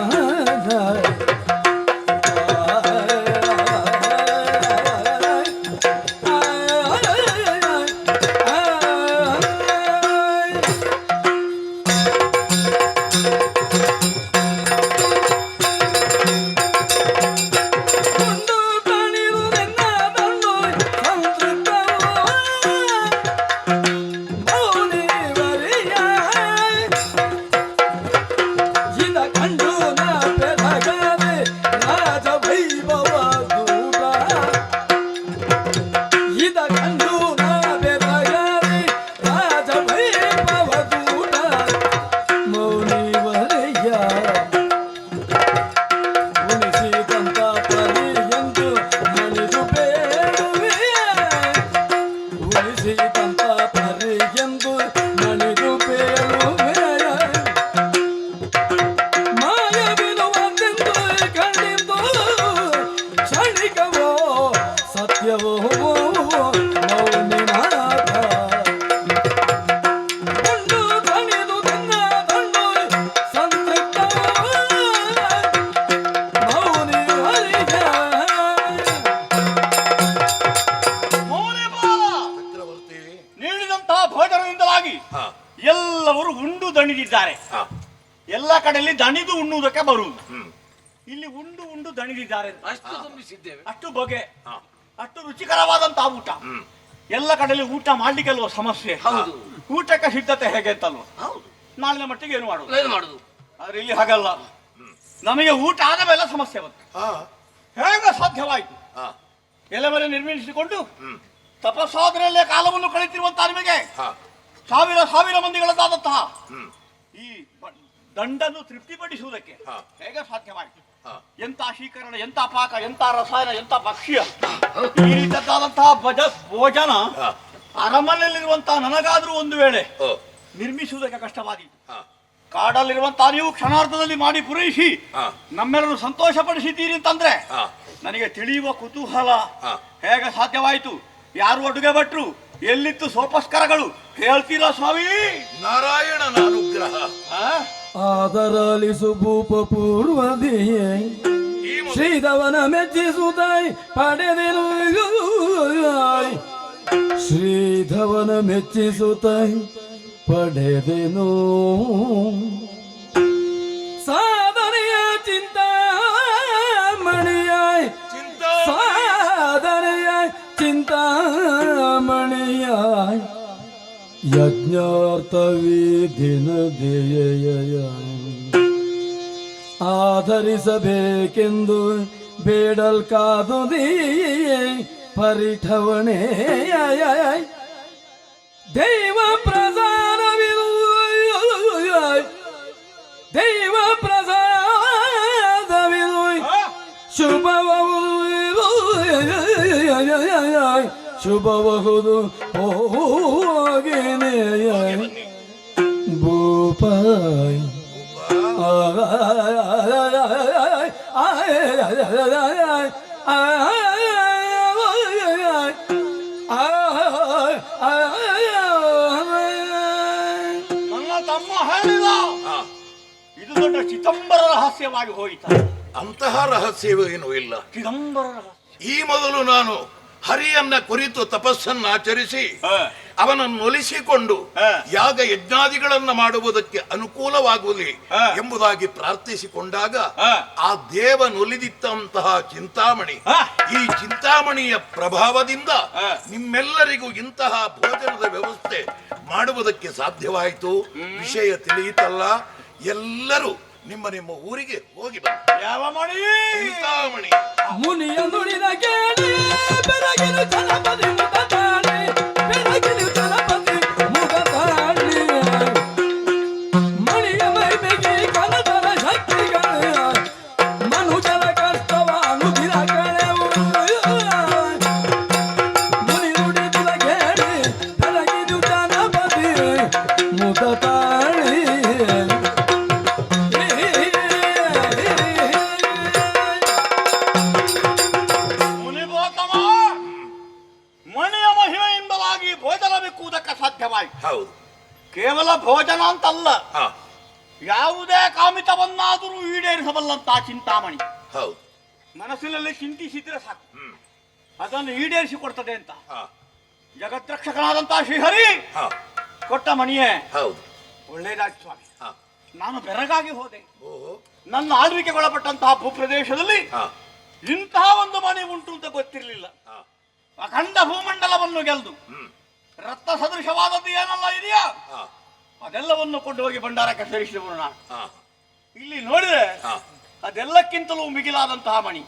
ಎಲ್ಲವರು ಉಂಡು ದಣಿದಿದ್ದಾರೆ. ಎಲ್ಲ ಕಡೆಯಲ್ಲಿ ದಣಿದು ಉಣ್ಣುವುದಕ್ಕೆ ಬರುವುದು. ಇಲ್ಲಿ ಉಂಡು ಉಂಡು ದಣಿದಿದ್ದಾರೆ. ಅಷ್ಟು ತುಂಬಿಸಿದ್ದೇವೆ, ಅಷ್ಟು ಬಗೆ, ಅಷ್ಟು ರುಚಿಕರವಾದಂತಹ ಊಟ. ಎಲ್ಲ ಕಡೆಯಲ್ಲಿ ಊಟ ಮಾಡ್ಲಿಕ್ಕೆ ಅಲ್ವ ಸಮಸ್ಯೆ. ಹೌದು, ಊಟಕ್ಕೆ ಸಿದ್ಧತೆ ಹೇಗೆ ಅಂತಲ್ವ. ಹೌದು, ನಾಳಿನ ಮಟ್ಟಿಗೆ ಏನು ಮಾಡುದು? ಏನು ಮಾಡುದು? ಆದ್ರೆ ಇಲ್ಲಿ ಹಾಗಲ್ಲ. ನಮಗೆ ಊಟ ಆದ ಮೇಲೆ ಸಮಸ್ಯೆ ಬಂತು. ಹೇಗೆ ಸಾಧ್ಯವಾಯಿತು? ಎಲೆಮನೆ ನಿರ್ಮಿಸಿಕೊಂಡು ತಪಸ್ಸಾಧನೆಯಲ್ಲೇ ಕಾಲವನ್ನು ಕಳೆತಿರುವಂತಹ ನಿಮಗೆ ಸಾವಿರ ಸಾವಿರ ಮಂದಿಗಳದ್ದಾದಂತಹ ಈ ದಂಡನ್ನು ತೃಪ್ತಿಪಡಿಸುವುದಕ್ಕೆ ಹೇಗೆ ಸಾಧ್ಯವಾಯಿತು? ಎಂತ ಶೀಕರಣ, ಎಂತ ಪಾಕ, ಎಂತ ರಸಾಯನ, ಎಂತ ಭಕ್ಷ್ಯ, ಈ ರೀತಿಯಾದಂತಹ ಭೋಜನ ಅರಮನೆಯಲ್ಲಿರುವಂತಹ ನನಗಾದ್ರೂ ಒಂದು ವೇಳೆ ನಿರ್ಮಿಸುವುದಕ್ಕೆ ಕಷ್ಟವಾದೀತು. ಕಾಡಲ್ಲಿರುವಂತಹ ನೀವು ಕ್ಷಣಾರ್ಧದಲ್ಲಿ ಮಾಡಿ ಪೂರೈಸಿ ನಮ್ಮೆಲ್ಲರೂ ಸಂತೋಷ ಪಡಿಸಿದ್ದೀರಿ ಅಂತಂದ್ರೆ ನನಗೆ ತಿಳಿಯುವ ಕುತೂಹಲ. ಹೇಗೆ ಸಾಧ್ಯವಾಯಿತು? ಯಾರು ಅಡುಗೆ ಭಟ್ರು? ಎಲ್ಲಿತ್ತು ಸೋಪಸ್ಕರಗಳು? ಹೇಳ್ತೀರಾ ಸ್ವಾಮಿ? ನಾರಾಯಣನ ಅನುಗ್ರಹ. ಆದರಾಲಿಸು ಭೂಪ ಪೂರ್ವದಿಯೇ ಶ್ರೀಧವನ ಮೆಚ್ಚಿಸುತ್ತಾಯಿ ಪಡೆದೆನು. ಶ್ರೀಧವನ ಮೆಚ್ಚಿಸುತ್ತಾಯಿ ಪಡೆದೆನು. ಸಾಧನೆಯ ಚಿಂತಾಮಣಿಯಾಯ್, ಸಾಧನೆಯ ಚಿಂತಾಮಣಿಯಾಯ್, ಯಜ್ಞಾರ್ಥ ವಿಧಿನ ದೇಯ ಆಧರಿಸಬೇಕೆಂದು ಬೇಡಲ್ ಕಾದುದಿಯೇ ಪರಿಠವಣೆ. ದೈವ ಪ್ರಸಾದವಿದು, ದೈವ ಪ್ರಸಾದವಿದು, ಶುಭಬಹುದು ಶುಭಬಹುದು ಹೋಗಿನೇ ಭೂಪಾಯ್. ನನ್ನ ತಮ್ಮ ಹೇಳಿದ ಇದು ದೊಡ್ಡ ಚಿದಂಬರ ರಹಸ್ಯವಾಗಿ ಹೋಯಿತ. ಅಂತಹ ರಹಸ್ಯವೇನೂ ಇಲ್ಲ. ಚಿದಂಬರ ರಹಸ್ಯ. ಈ ಮೊದಲು ನಾನು ಹರಿಯನ್ನ ಕುರಿತು ತಪಸ್ಸನ್ನ ಆಚರಿಸಿ ಅವನನ್ನು ಒಲಿಸಿಕೊಂಡು ಯಾಗ ಯಜ್ಞಾದಿಗಳನ್ನ ಮಾಡುವುದಕ್ಕೆ ಅನುಕೂಲವಾಗುವುದಿ ಎಂಬುದಾಗಿ ಪ್ರಾರ್ಥಿಸಿಕೊಂಡಾಗ ಆ ದೇವನೊಲಿದಿತ್ತಂತಹ ಚಿಂತಾಮಣಿ, ಈ ಚಿಂತಾಮಣಿಯ ಪ್ರಭಾವದಿಂದ ನಿಮ್ಮೆಲ್ಲರಿಗೂ ಇಂತಹ ಭೋಜನದ ವ್ಯವಸ್ಥೆ ಮಾಡುವುದಕ್ಕೆ ಸಾಧ್ಯವಾಯಿತು. ವಿಷಯ ತಿಳಿಯಿತಲ್ಲ, ಎಲ್ಲರೂ ನಿಮ್ಮ ನಿಮ್ಮ ಊರಿಗೆ ಹೋಗಿ ಬನ್ನಿ. ಯಾವ ಮಣಿ? ಚಿಂತಾಮಣಿ. ಮುನಿಯ ನುಡಿದ ಕೇಳಿ ಬೆರಗಿನ ಜನಪದಿ ಮುಖ ತಾಳಿ, ಬೆರಗಿನ ಜನಪದಿ ಮುಖ ತಾಳಿ, ಮಣಿಯ ಮೈಮೆಗೆ ಕನದರ ಶಕ್ತಿಗಳು ಮನುಜರ ಕಷ್ಟವ ಅನುದಿನ ಕಳೆವು. ಮುನಿ ನುಡಿದ ಕೇಳಿ ಬೆರಗಿನ ಜನಪದಿ ಮುಖ ತಾಳಿ. ಮಣಿಯ ಮಹಿಮೆಯಿಂದವಾಗಿ ಭೋಜನ ಬಿಕ್ಕುವುದಕ್ಕೆ ಸಾಧ್ಯವಾಯಿತು. ಹೌದು. ಕೇವಲ ಭೋಜನ ಅಂತಲ್ಲ, ಯಾವುದೇ ಕಾಮಿತವನ್ನಾದರೂ ಈಡೇರಿಸಬಲ್ಲಂತ ಚಿಂತಾಮಣಿ. ಹೌದು. ಮನಸ್ಸಿನಲ್ಲಿ ಚಿಂತಿಸಿದ್ರೆ ಸಾಕು, ಅದನ್ನು ಈಡೇರಿಸಿ ಕೊಡ್ತದೆ ಅಂತ ಜಗತ್ರಕ್ಷಕನಾದಂತಹ ಶ್ರೀಹರಿ ಕೊಟ್ಟ ಮಣಿಯೇ. ಹೌದು. ಒಳ್ಳೇದಾಯ್ತು ಸ್ವಾಮಿ. ನಾನು ಬೆರಗಾಗಿ ಹೋದೆ. ನನ್ನ ಆಳ್ವಿಕೆಗೊಳಪಟ್ಟಂತಹ ಭೂಪ್ರದೇಶದಲ್ಲಿ ಇಂತಹ ಒಂದು ಮಣಿ ಉಂಟು ಅಂತ ಗೊತ್ತಿರಲಿಲ್ಲ. ಅಖಂಡ ಭೂಮಂಡಲವನ್ನು ಗೆಲ್ದು ರತ್ನ ಸದೃಶವಾದದ್ದು ಏನೆಲ್ಲ ಇದೆಯಾ ಅದೆಲ್ಲವನ್ನು ಕೊಂಡು ಹೋಗಿ ಭಂಡಾರಕ್ಕೆ ಸೇರಿಸಿದವರು ನಾನು. ಇಲ್ಲಿ ನೋಡಿದ್ರೆ ಅದೆಲ್ಲಕ್ಕಿಂತಲೂ ಮಿಗಿಲಾದಂತಹ ಮಣಿ.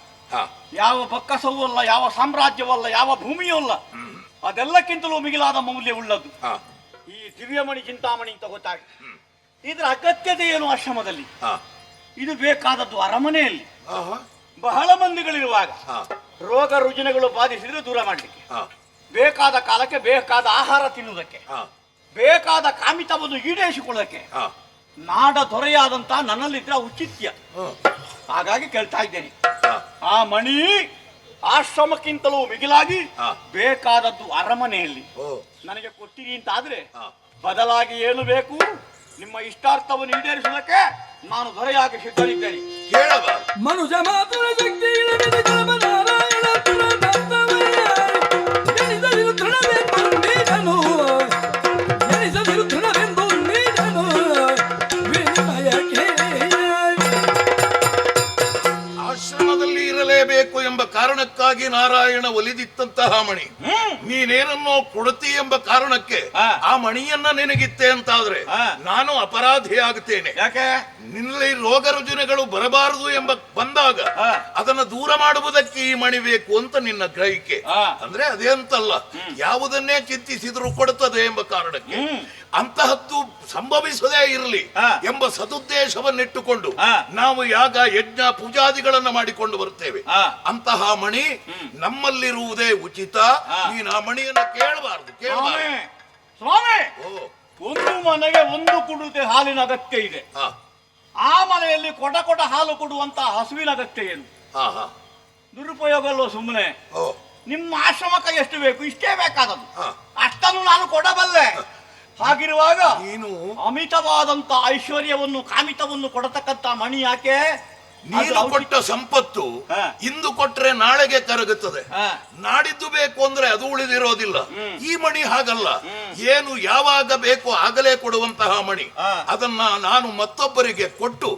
ಯಾವ ಬಕ್ಕಸವೂ ಅಲ್ಲ, ಯಾವ ಸಾಮ್ರಾಜ್ಯವಲ್ಲ, ಯಾವ ಭೂಮಿಯೂ ಅಲ್ಲ, ಅದೆಲ್ಲಕ್ಕಿಂತಲೂ ಮಿಗಿಲಾದ ಮೌಲ್ಯವುಳ್ಳದ್ದು ಈ ದಿವ್ಯಮಣಿ ಚಿಂತಾಮಣಿ ಅಂತ ಗೊತ್ತಾಗಿ. ಇದರ ಅಗತ್ಯತೆ ಏನು ಆಶ್ರಮದಲ್ಲಿ? ಇದು ಬೇಕಾದದ್ದು ಅರಮನೆಯಲ್ಲಿ ಬಹಳ ಮಂದಿಗಳಿರುವಾಗ ರೋಗ ರುಜಿನಗಳು ಬಾಧಿಸಿದ್ರೆ ದೂರ ಮಾಡಲಿಕ್ಕೆ, ಬೇಕಾದ ಕಾಲಕ್ಕೆ ಬೇಕಾದ ಆಹಾರ ತಿನ್ನುವುದಕ್ಕೆ, ಬೇಕಾದ ಕಾಮಿತವನ್ನು ಈಡೇರಿಸಿಕೊಳ್ಳಕ್ಕೆ ನಾಡ ದೊರೆಯಾದಂತಹ ನನ್ನಲ್ಲಿದ್ರೆ ಔಚಿತ್ಯ. ಹಾಗಾಗಿ ಕೇಳ್ತಾ ಇದ್ದೇನೆ, ಆ ಮಣಿ ಆಶ್ರಮಕ್ಕಿಂತಲೂ ಮಿಗಿಲಾಗಿ ಬೇಕಾದದ್ದು ಅರಮನೆಯಲ್ಲಿ ನನಗೆ ಕೊಟ್ಟಿರಿ ಅಂತ ಆದ್ರೆ ಬದಲಾಗಿ ಏನು ಬೇಕು? ನಿಮ್ಮ ಇಷ್ಟಾರ್ಥವನ್ನು ಈಡೇರಿಸುವುದಕ್ಕೆ ನಾನು ದೊರೆಯಾಗಿ ಸಿದ್ಧರಿದ್ದೇನೆ. ಮನುಜ ಮಾತುರ ಶಕ್ತಿ ನಾರಾಯಣ ಎನಿಸದಿರು ತೃಣವೆಂದು ನೀಡನು, ಎನಿಸದಿರು ತೃಣವೆಂದು ನೀಡನು ವಿನಿಮಯಕ್ಕೆ. ಆಶ್ರಮದಲ್ಲಿ ಇರಲೇಬೇಕು ಎಂಬ ಕಾರಣಕ್ಕಾಗಿ ನಾರಾಯಣ ಒಲಿದಿತ್ತಂತಹ ಮಣಿ. ನೀನೇನನ್ನೋ ಕೊಡುತ್ತಿ ಎಂಬ ಕಾರಣಕ್ಕೆ ಆ ಮಣಿಯನ್ನ ನಿನಗಿತ್ತೆ ಅಂತಾದ್ರೆ ನಾನು ಅಪರಾಧಿಯಾಗುತ್ತೇನೆ. ಯಾಕೆ? ನಿನ್ನಲ್ಲಿ ರೋಗ ರುಜಿನಗಳು ಬರಬಾರದು ಎಂಬ ಬಂದಾಗ ಅದನ್ನು ದೂರ ಮಾಡುವುದಕ್ಕೆ ಈ ಮಣಿ ಬೇಕು ಅಂತ ನಿನ್ನ ಗ್ರಹಿಕೆ. ಅಂದ್ರೆ ಅದೇ ಅಂತಲ್ಲ, ಯಾವುದನ್ನೇ ಚಿಂತಿಸಿದ್ರು ಕೊಡುತ್ತದೆ ಎಂಬ ಕಾರಣಕ್ಕೆ ಅಂತಹದ್ದು ಸಂಭವಿಸದೇ ಇರಲಿ ಎಂಬ ಸದುದ್ದೇಶವನ್ನಿಟ್ಟುಕೊಂಡು ನಾವು ಯಾಗ ಯಜ್ಞ ಪೂಜಾದಿಗಳನ್ನ ಮಾಡಿಕೊಂಡು ಬರುತ್ತೇವೆ. ಅಂತಹ ಮಣಿ ನಮ್ಮಲ್ಲಿರುವುದೇ ಉಚಿತ. ನೀನು ಆ ಮಣಿಯನ್ನು ಕೇಳಬಾರದು. ಸ್ವಾಮಿ, ಒಂದು ಮನೆಗೆ ಒಂದು ಕುಡಿತೆ ಹಾಲಿನ ಅಗತ್ಯ ಇದೆ. ಆ ಮನೆಯಲ್ಲಿ ಕೊಟ ಕೊಟ ಹಾಲು ಕೊಡುವಂತ ಹಸುವಿನ ಅಗತ್ಯ ಏನು? ದುರುಪಯೋಗ ಅಲ್ವ ಸುಮ್ಮನೆ? ನಿಮ್ಮ ಆಶ್ರಮಕ್ಕೆ ಎಷ್ಟು ಬೇಕು ಇಷ್ಟೇ ಬೇಕಾದದ್ದು, ಅಷ್ಟನ್ನು ನಾನು ಕೊಡಬಲ್ಲೆ. ಹಾಗಿರುವಾಗ ನೀನು ಅಮಿತವಾದಂತ ಐಶ್ವರ್ಯವನ್ನು ಕಾಮಿತವನ್ನು ಕೊಡತಕ್ಕಂತ ಮಣಿ ಯಾಕೆ? ನೀನು ಕೊಟ್ಟ ಸಂಪತ್ತು ಇಂದು ಕೊಟ್ರೆ ನಾಳೆಗೆ ಕರಗುತ್ತದೆ, ನಾಡಿದ್ದು ಬೇಕು ಅಂದ್ರೆ ಅದು ಉಳಿದಿರೋದಿಲ್ಲ. ಈ ಮಣಿ ಹಾಗಲ್ಲ, ಏನು ಯಾವಾಗ ಬೇಕು ಆಗಲೇ ಕೊಡುವಂತಹ ಮಣಿ. ಅದನ್ನ ನಾನು ಮತ್ತೊಬ್ಬರಿಗೆ ಕೊಟ್ಟು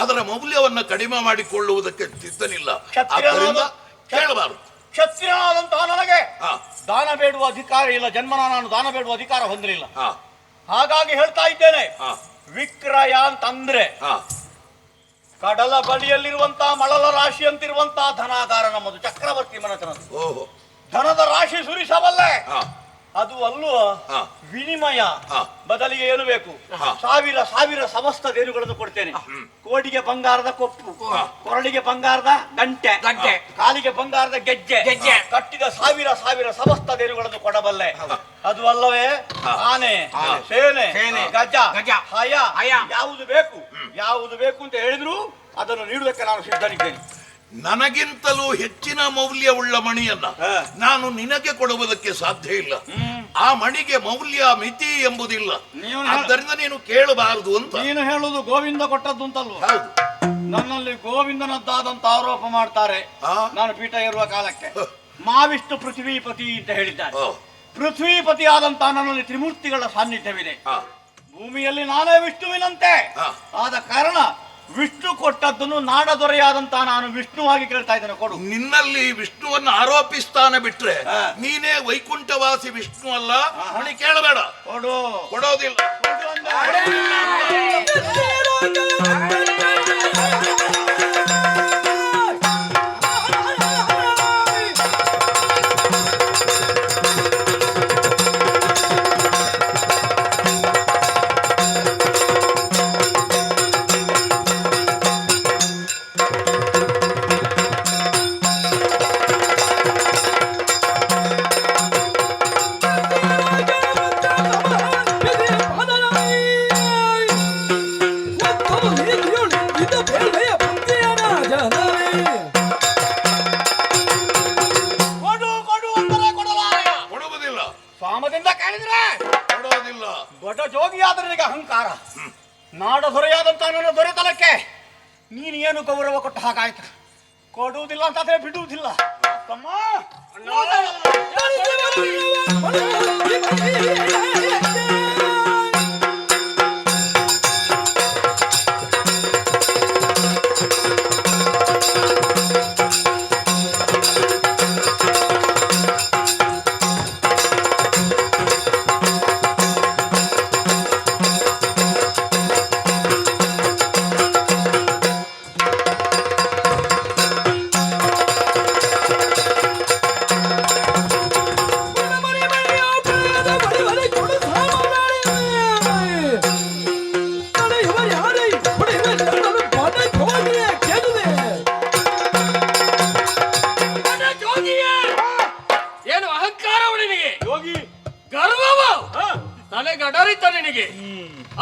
ಅದರ ಮೌಲ್ಯವನ್ನ ಕಡಿಮೆ ಮಾಡಿಕೊಳ್ಳುವುದಕ್ಕೆ ಸಿದ್ಧನಿಲ್ಲ. ಆದ್ದರಿಂದ ಕೇಳಬಾರದು. ಕ್ಷತ್ರಿಯನಾದಂತಹ ನನಗೆ ದಾನ ಬೇಡುವ ಅಧಿಕಾರ ಇಲ್ಲ, ಜನ್ಮನ ನಾನು ದಾನ ಬೇಡುವ ಅಧಿಕಾರ ಹೊಂದಲಿಲ್ಲ. ಹಾಗಾಗಿ ಹೇಳ್ತಾ ಇದ್ದೇನೆ, ವಿಕ್ರಯ ಅಂತಂದ್ರೆ ಕಡಲ ಬಳಿಯಲ್ಲಿರುವಂತಹ ಮಳಲ ರಾಶಿ ಅಂತಿರುವಂತಹ ಧನಾಗಾರ ನಮ್ಮದು, ಚಕ್ರವರ್ತಿ ಮನತನದು. ಧನದ ರಾಶಿ ಸುರಿಸಬಲ್ಲೆ, ಅದು ಅಲ್ಲೂ ವಿನಿಮಯ. ಬದಲಿಗೆ ಏನು ಬೇಕು? ಸಾವಿರ ಸಾವಿರ ಸಮಸ್ತ ದೇನುಗಳನ್ನು ಕೊಡ್ತೇನೆ. ಕೋಡಿಗೆ ಬಂಗಾರದ ಕೊಪ್ಪು, ಕೊರಳಿಗೆ ಬಂಗಾರದ ಗಂಟೆ, ಕಾಲಿಗೆ ಬಂಗಾರದ ಗೆಜ್ಜೆ, ಕಟ್ಟಿದ ಸಾವಿರ ಸಾವಿರ ಸಮಸ್ತ ದೇನುಗಳನ್ನು ಕೊಡಬಲ್ಲೆ. ಅದು ಅಲ್ಲವೇ ಆನೆ, ಸೇನೆ, ಗಜ, ಹಯ, ಯಾವುದು ಬೇಕು ಯಾವುದು ಬೇಕು ಅಂತ ಹೇಳಿದ್ರು ಅದನ್ನು ನೀಡುವುದಕ್ಕೆ ನಾನು ಸಿದ್ಧನಿದ್ದೇನೆ. ನನಗಿಂತಲೂ ಹೆಚ್ಚಿನ ಮೌಲ್ಯವುಳ್ಳ ಮಣಿಯನ್ನ ನಾನು ನಿನಗೆ ಕೊಡುವುದಕ್ಕೆ ಸಾಧ್ಯ ಇಲ್ಲ. ಆ ಮಣಿಗೆ ಮೌಲ್ಯ ಮಿತಿ ಎಂಬುದಿಲ್ಲ. ಆದ್ದರಿಂದ ನೀನು ಕೇಳಬಾರದು ಅಂತ. ನೀನು ಹೇಳುವುದು ಗೋವಿಂದ ಕೊಟ್ಟದ್ದು ಅಂತಲ್ವ? ನನ್ನಲ್ಲಿ ಗೋವಿಂದನದ್ದಾದಂತ ಆರೋಪ ಮಾಡ್ತಾರೆ ನಾನು ಪೀಠ ಏರುವ ಕಾಲಕ್ಕೆ. ಮಾವಿಷ್ಣು ಪೃಥ್ವೀಪತಿ ಅಂತ ಹೇಳಿದ್ದಾರೆ. ಓ. ಪೃಥ್ವೀಪತಿ ಆದಂತ ನನ್ನಲ್ಲಿ ತ್ರಿಮೂರ್ತಿಗಳ ಸಾನ್ನಿಧ್ಯವಿದೆ. ಭೂಮಿಯಲ್ಲಿ ನಾನೇ ವಿಷ್ಣುವಿನಂತೆ. ಆದ ಕಾರಣ ವಿಷ್ಣು ಕೊಟ್ಟದ್ದನ್ನು ನಾಡ ದೊರೆಯಾದಂತ ನಾನು ವಿಷ್ಣುವಾಗಿ ಕೇಳ್ತಾ ಇದ್ದೇನೆ, ಕೊಡು. ನಿನ್ನಲ್ಲಿ ವಿಷ್ಣುವನ್ನು ಆರೋಪಿಸ್ತಾನೆ ಬಿಟ್ರೆ ನೀನೇ ವೈಕುಂಠವಾಸಿ ವಿಷ್ಣು ಅಲ್ಲ. ಮಣಿ ಕೇಳಬೇಡ, ಕೊಡು. ಕೊಡೋದಿಲ್ಲ. ಕೊಡುವುದಿಲ್ಲ. ಸಾಮದಿಂದ ಕೇಳಿದ್ರೆ ಕೊಡೋದಿಲ್ಲ. ದೊಡ್ಡ ಜೋಗಿಯಾದ್ರೆ ನಿನಗೆ ಅಹಂಕಾರ. ನಾಡ ದೊರೆಯಾದಂತ ನನ್ನ ದೊರೆತಲಕ್ಕೆ ನೀನು ಏನು ಗೌರವ ಕೊಟ್ಟ ಹಾಗಾಯ್ತು. ಕೊಡುವುದಿಲ್ಲ ಅಂತಾದ್ರೆ ಬಿಡುವುದಿಲ್ಲ. ತಮ್ಮ ಏನು ಅಹಂಕಾರವು ನಿನಗೆ? ಯೋಗಿ ಗರ್ವವು ತಲೆಗಡರಿತ ನಿನಗೆ.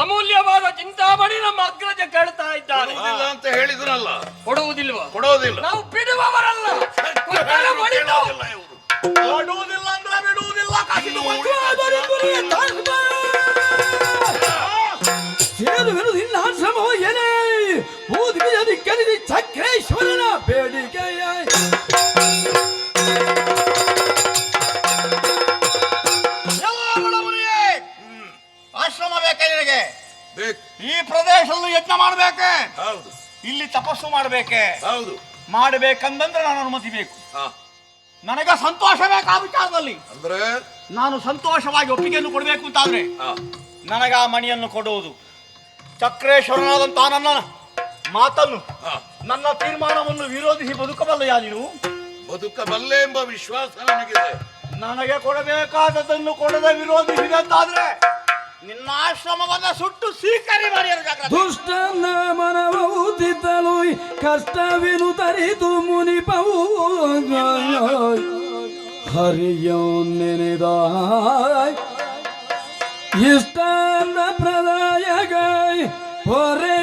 ಅಮೂಲ್ಯವಾದ ಚಿಂತಾಮಣಿ ನಮ್ಮ ಅಗ್ರಜ ಕೇಳ್ತಾ ಇದ್ದಾರೆ. ಕೊಡುವುದಿಲ್ಲ ಅಂತ ಹೇಳಿದ್ರಲ್ಲ. ಕೊಡುವುದಿಲ್ವ? ಕೊಡೋದಿಲ್ಲ. ನಾವು ಬಿಡುವವರಲ್ಲ. ಕೊಟ್ಟರೆ ಬಳಿತು. ಕೊಡುವುದಿಲ್ಲ ಅಂದ್ರೆ ಬಿಡುವುದಿಲ್ಲ. ಸೇರುವೆನು ನಿನ್ನ ಆಶ್ರಮವ ಏನೇ ಬೂದಿಗೆ ಕರೆದಿ ಚಕ್ರೇಶ್ವರನ ಬೇಡಿಕೆಯ ಆಶ್ರಮ ಬೇಕೆ ನಿನಗೆ? ಬೇಕು. ಈ ಪ್ರದೇಶದಲ್ಲಿ ಯಜ್ಞ ಮಾಡಬೇಕೆ? ಹೌದು. ಇಲ್ಲಿ ತಪಸ್ಸು ಮಾಡಬೇಕೆ? ಹೌದು. ಮಾಡಬೇಕಂದ್ರೆ ನಾನು ಅನುಮತಿ ಬೇಕು. ಹಾ. ನನಗೆ ಸಂತೋಷ ಬೇಕು ಆ ವಿಚಾರದಲ್ಲಿ. ಅಂದ್ರೆ ನಾನು ಸಂತೋಷವಾಗಿ ಒಪ್ಪಿಗೆಯನ್ನು ಕೊಡಬೇಕು ಅಂತಾದ್ರೆ ನನಗೆ ಆ ಮಣಿಯನ್ನು ಕೊಡುವುದು. ಚಕ್ರೇಶ್ವರನಾದಂತ ನನ್ನ ಮಾತನ್ನು, ನನ್ನ ತೀರ್ಮಾನವನ್ನು ವಿರೋಧಿಸಿ ಬದುಕಬಲ್ಲ ನೀನು? ಬದುಕಬಲ್ಲೆ ಎಂಬ ವಿಶ್ವಾಸ ನನಗಿದೆ. ನನಗೆ ಕೊಡಬೇಕಾದದನ್ನು ಕೊಡದೆ ವಿರೋಧಿಸಿದೆ ಅಂತಾದ್ರೆ ನಿನ್ನ ಆಶ್ರಮವನ್ನ ಸುಟ್ಟು ಸ್ವೀಕಾರಿ ಮಾಡಿ. ದುಷ್ಟನ ಮನವವು ತಿದ್ದಲು ಕಷ್ಟವಿನು ತರಿದು ಮುನಿಪವು ಹರಿಯೋ ನೆನೆದ ಇಷ್ಟನ ಪ್ರದಾಯಗೈ ಹೊರೆ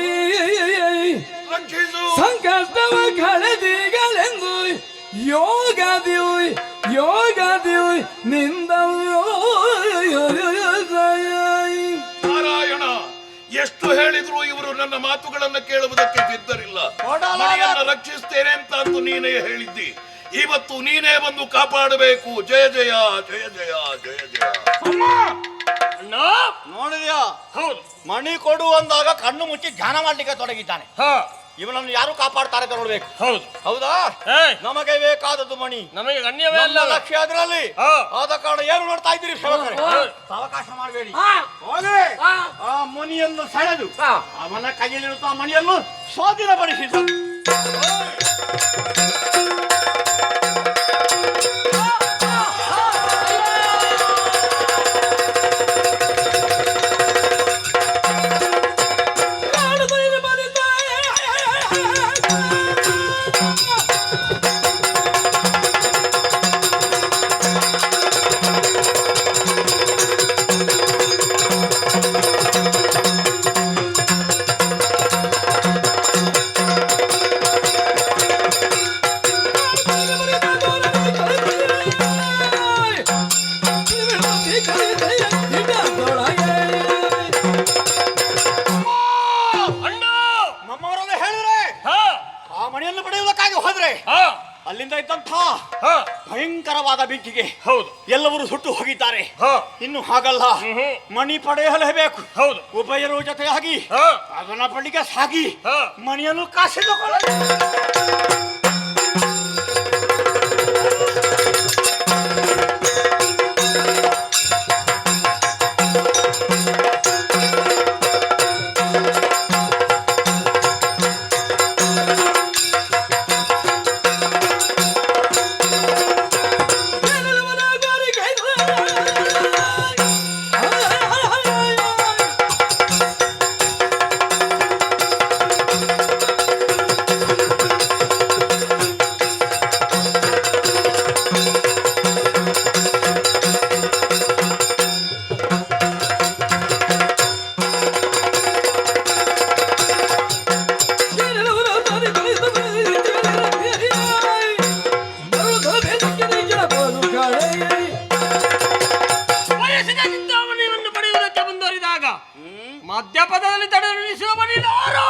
ಸಂಕಷ್ಟವ ಕಳೆದಿಗಳೆಂದು ಯೋಗದಿಯು ನಿಂದವು. ನಾರಾಯಣ, ಎಷ್ಟು ಹೇಳಿದ್ರು ಇವರು ನನ್ನ ಮಾತುಗಳನ್ನು ಕೇಳುವುದಕ್ಕೆ ಸಿದ್ಧರಿಲ್ಲ. ಮಣಿಯನ್ನು ರಕ್ಷಿಸ್ತೇನೆ ಅಂತ ಅಂತೂ ನೀನೇ ಹೇಳಿದ್ದಿ. ಇವತ್ತು ನೀನೇ ಬಂದು ಕಾಪಾಡಬೇಕು. ಜಯ ಜಯ ಜಯ ಜಯ ಜಯ ಜಯ. ನೋಡಿದ್ಯಾ? ಹೌದು. ಮಣಿ ಕೊಡು ಅಂದಾಗ ಕಣ್ಣು ಮುಚ್ಚಿ ಧ್ಯಾನ ಮಾಡ್ಲಿಕ್ಕೆ ತೊಡಗಿದ್ದಾನೆ. ಇವನನ್ನು ಯಾರು ಕಾಪಾಡ್ತಾರೆ ಅಂತ ನೋಡ್ಬೇಕು. ಹೌದು. ಹೌದಾ? ನಮಗೆ ಬೇಕಾದದ್ದು ಮಣಿ, ನಮಗೆ ಗಣ್ಯವೇ ಅಲ್ಲ. ಲಕ್ಷ್ಯ ಅದರಲ್ಲಿ. ಆದ ಕಾರಣ ಏನು ನೋಡ್ತಾ ಇದ್ದೀರಿ ಸೇವಕರೇ? ಅವಕಾಶ ಮಾಡಬೇಡಿ. ಹೋಗಿ ಆ ಮುನಿಯನ್ನು ಸೆಳೆದು ಅವನ ಕೈಯಲ್ಲಿರುತ್ತ ಮಣಿಯನ್ನು ಸ್ವಾಧೀನಪಡಿಸಿದ. ಭಯಂಕರವಾದ ಬೆಂಕಿಗೆ ಹೌದು ಎಲ್ಲವರು ಸುಟ್ಟು ಹೋಗಿದ್ದಾರೆ. ಇನ್ನು ಹಾಗಲ್ಲ, ಮಣಿ ಪಡೆಯಲೇಬೇಕು. ಹೌದು, ಉಭಯರ ಜೊತೆಯಾಗಿ ಅದನ್ನ ಬಳಿಗೆ ಸಾಗಿ ಮಣಿಯನ್ನು ಕಾಸಿದುಕೊಳ್ಳ. ಮಧ್ಯಪದದಲ್ಲಿ ತಡೆ ನಿಲ್ಲಿಸುವ ಮನೆಯವರು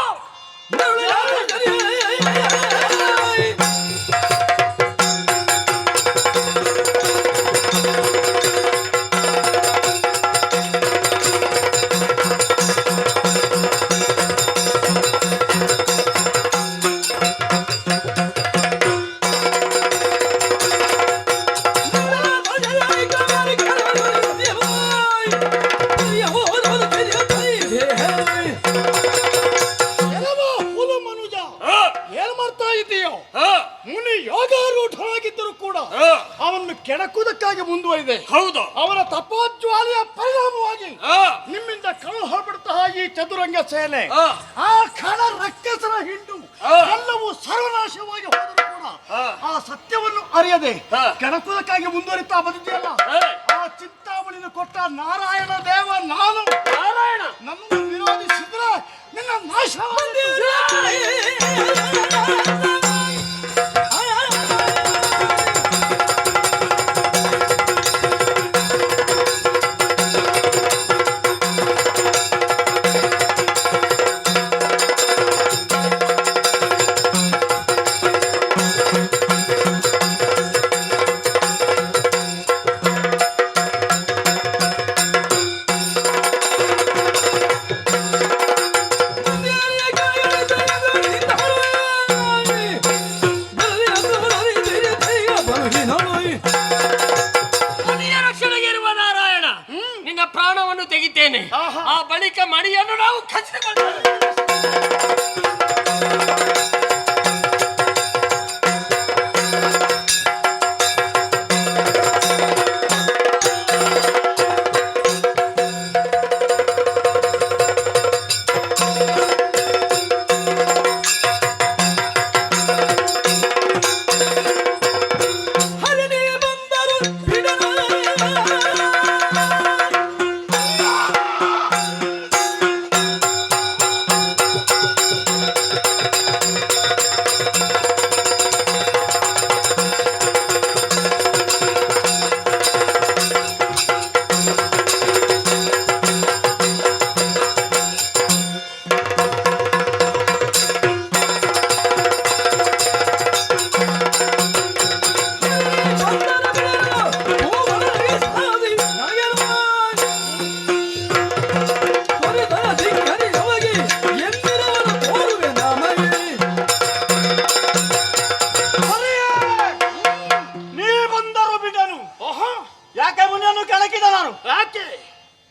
ಕೆಣಕುವುದಕ್ಕಾಗಿ ಮುಂದುವರಿದೆ. ಹೌದು, ಅವರ ತಪೋಜ್ವಾಲೆಯ ಪರಿಣಾಮವಾಗಿ ನಿಮ್ಮಿಂದ ಕಳು ಹೊರಬಿಡುತ್ತಾ ಈ ಚದುರಂಗ ಸೇನೆ, ಆ ಖಡ ರಕ್ಕಸರ ಹಿಂಡು ಎಲ್ಲವೂ ಸರ್ವನಾಶವಾಗಿ ಹೋದರೂ ಕೂಡ ಆ ಸತ್ಯವನ್ನು ಅರಿಯದೆ ಕೆಣಕುವುದಕ್ಕಾಗಿ ಮುಂದುವರಿತಾ ಬಂದಿದೆಯಲ್ಲ, ಆ ಚಿಂತಾಮಣಿನ ಕೊಟ್ಟ ನಾರಾಯಣ ದೇವ ನಾನು ನಾರಾಯಣ ನನ್ನನ್ನು ವಿರೋಧಿಸಿದ್ರೆ ನಿನ್ನ ನಾಶವಾಗಿದೆ. ಪ್ರಾಣವನ್ನು ತೆಗಿತೇನೆ. ಆ ಬಳಿಕ ಮಣಿಯನ್ನು ನಾವು ಖಚಿತಗೊಳ್ಳುತ್ತೇವೆ.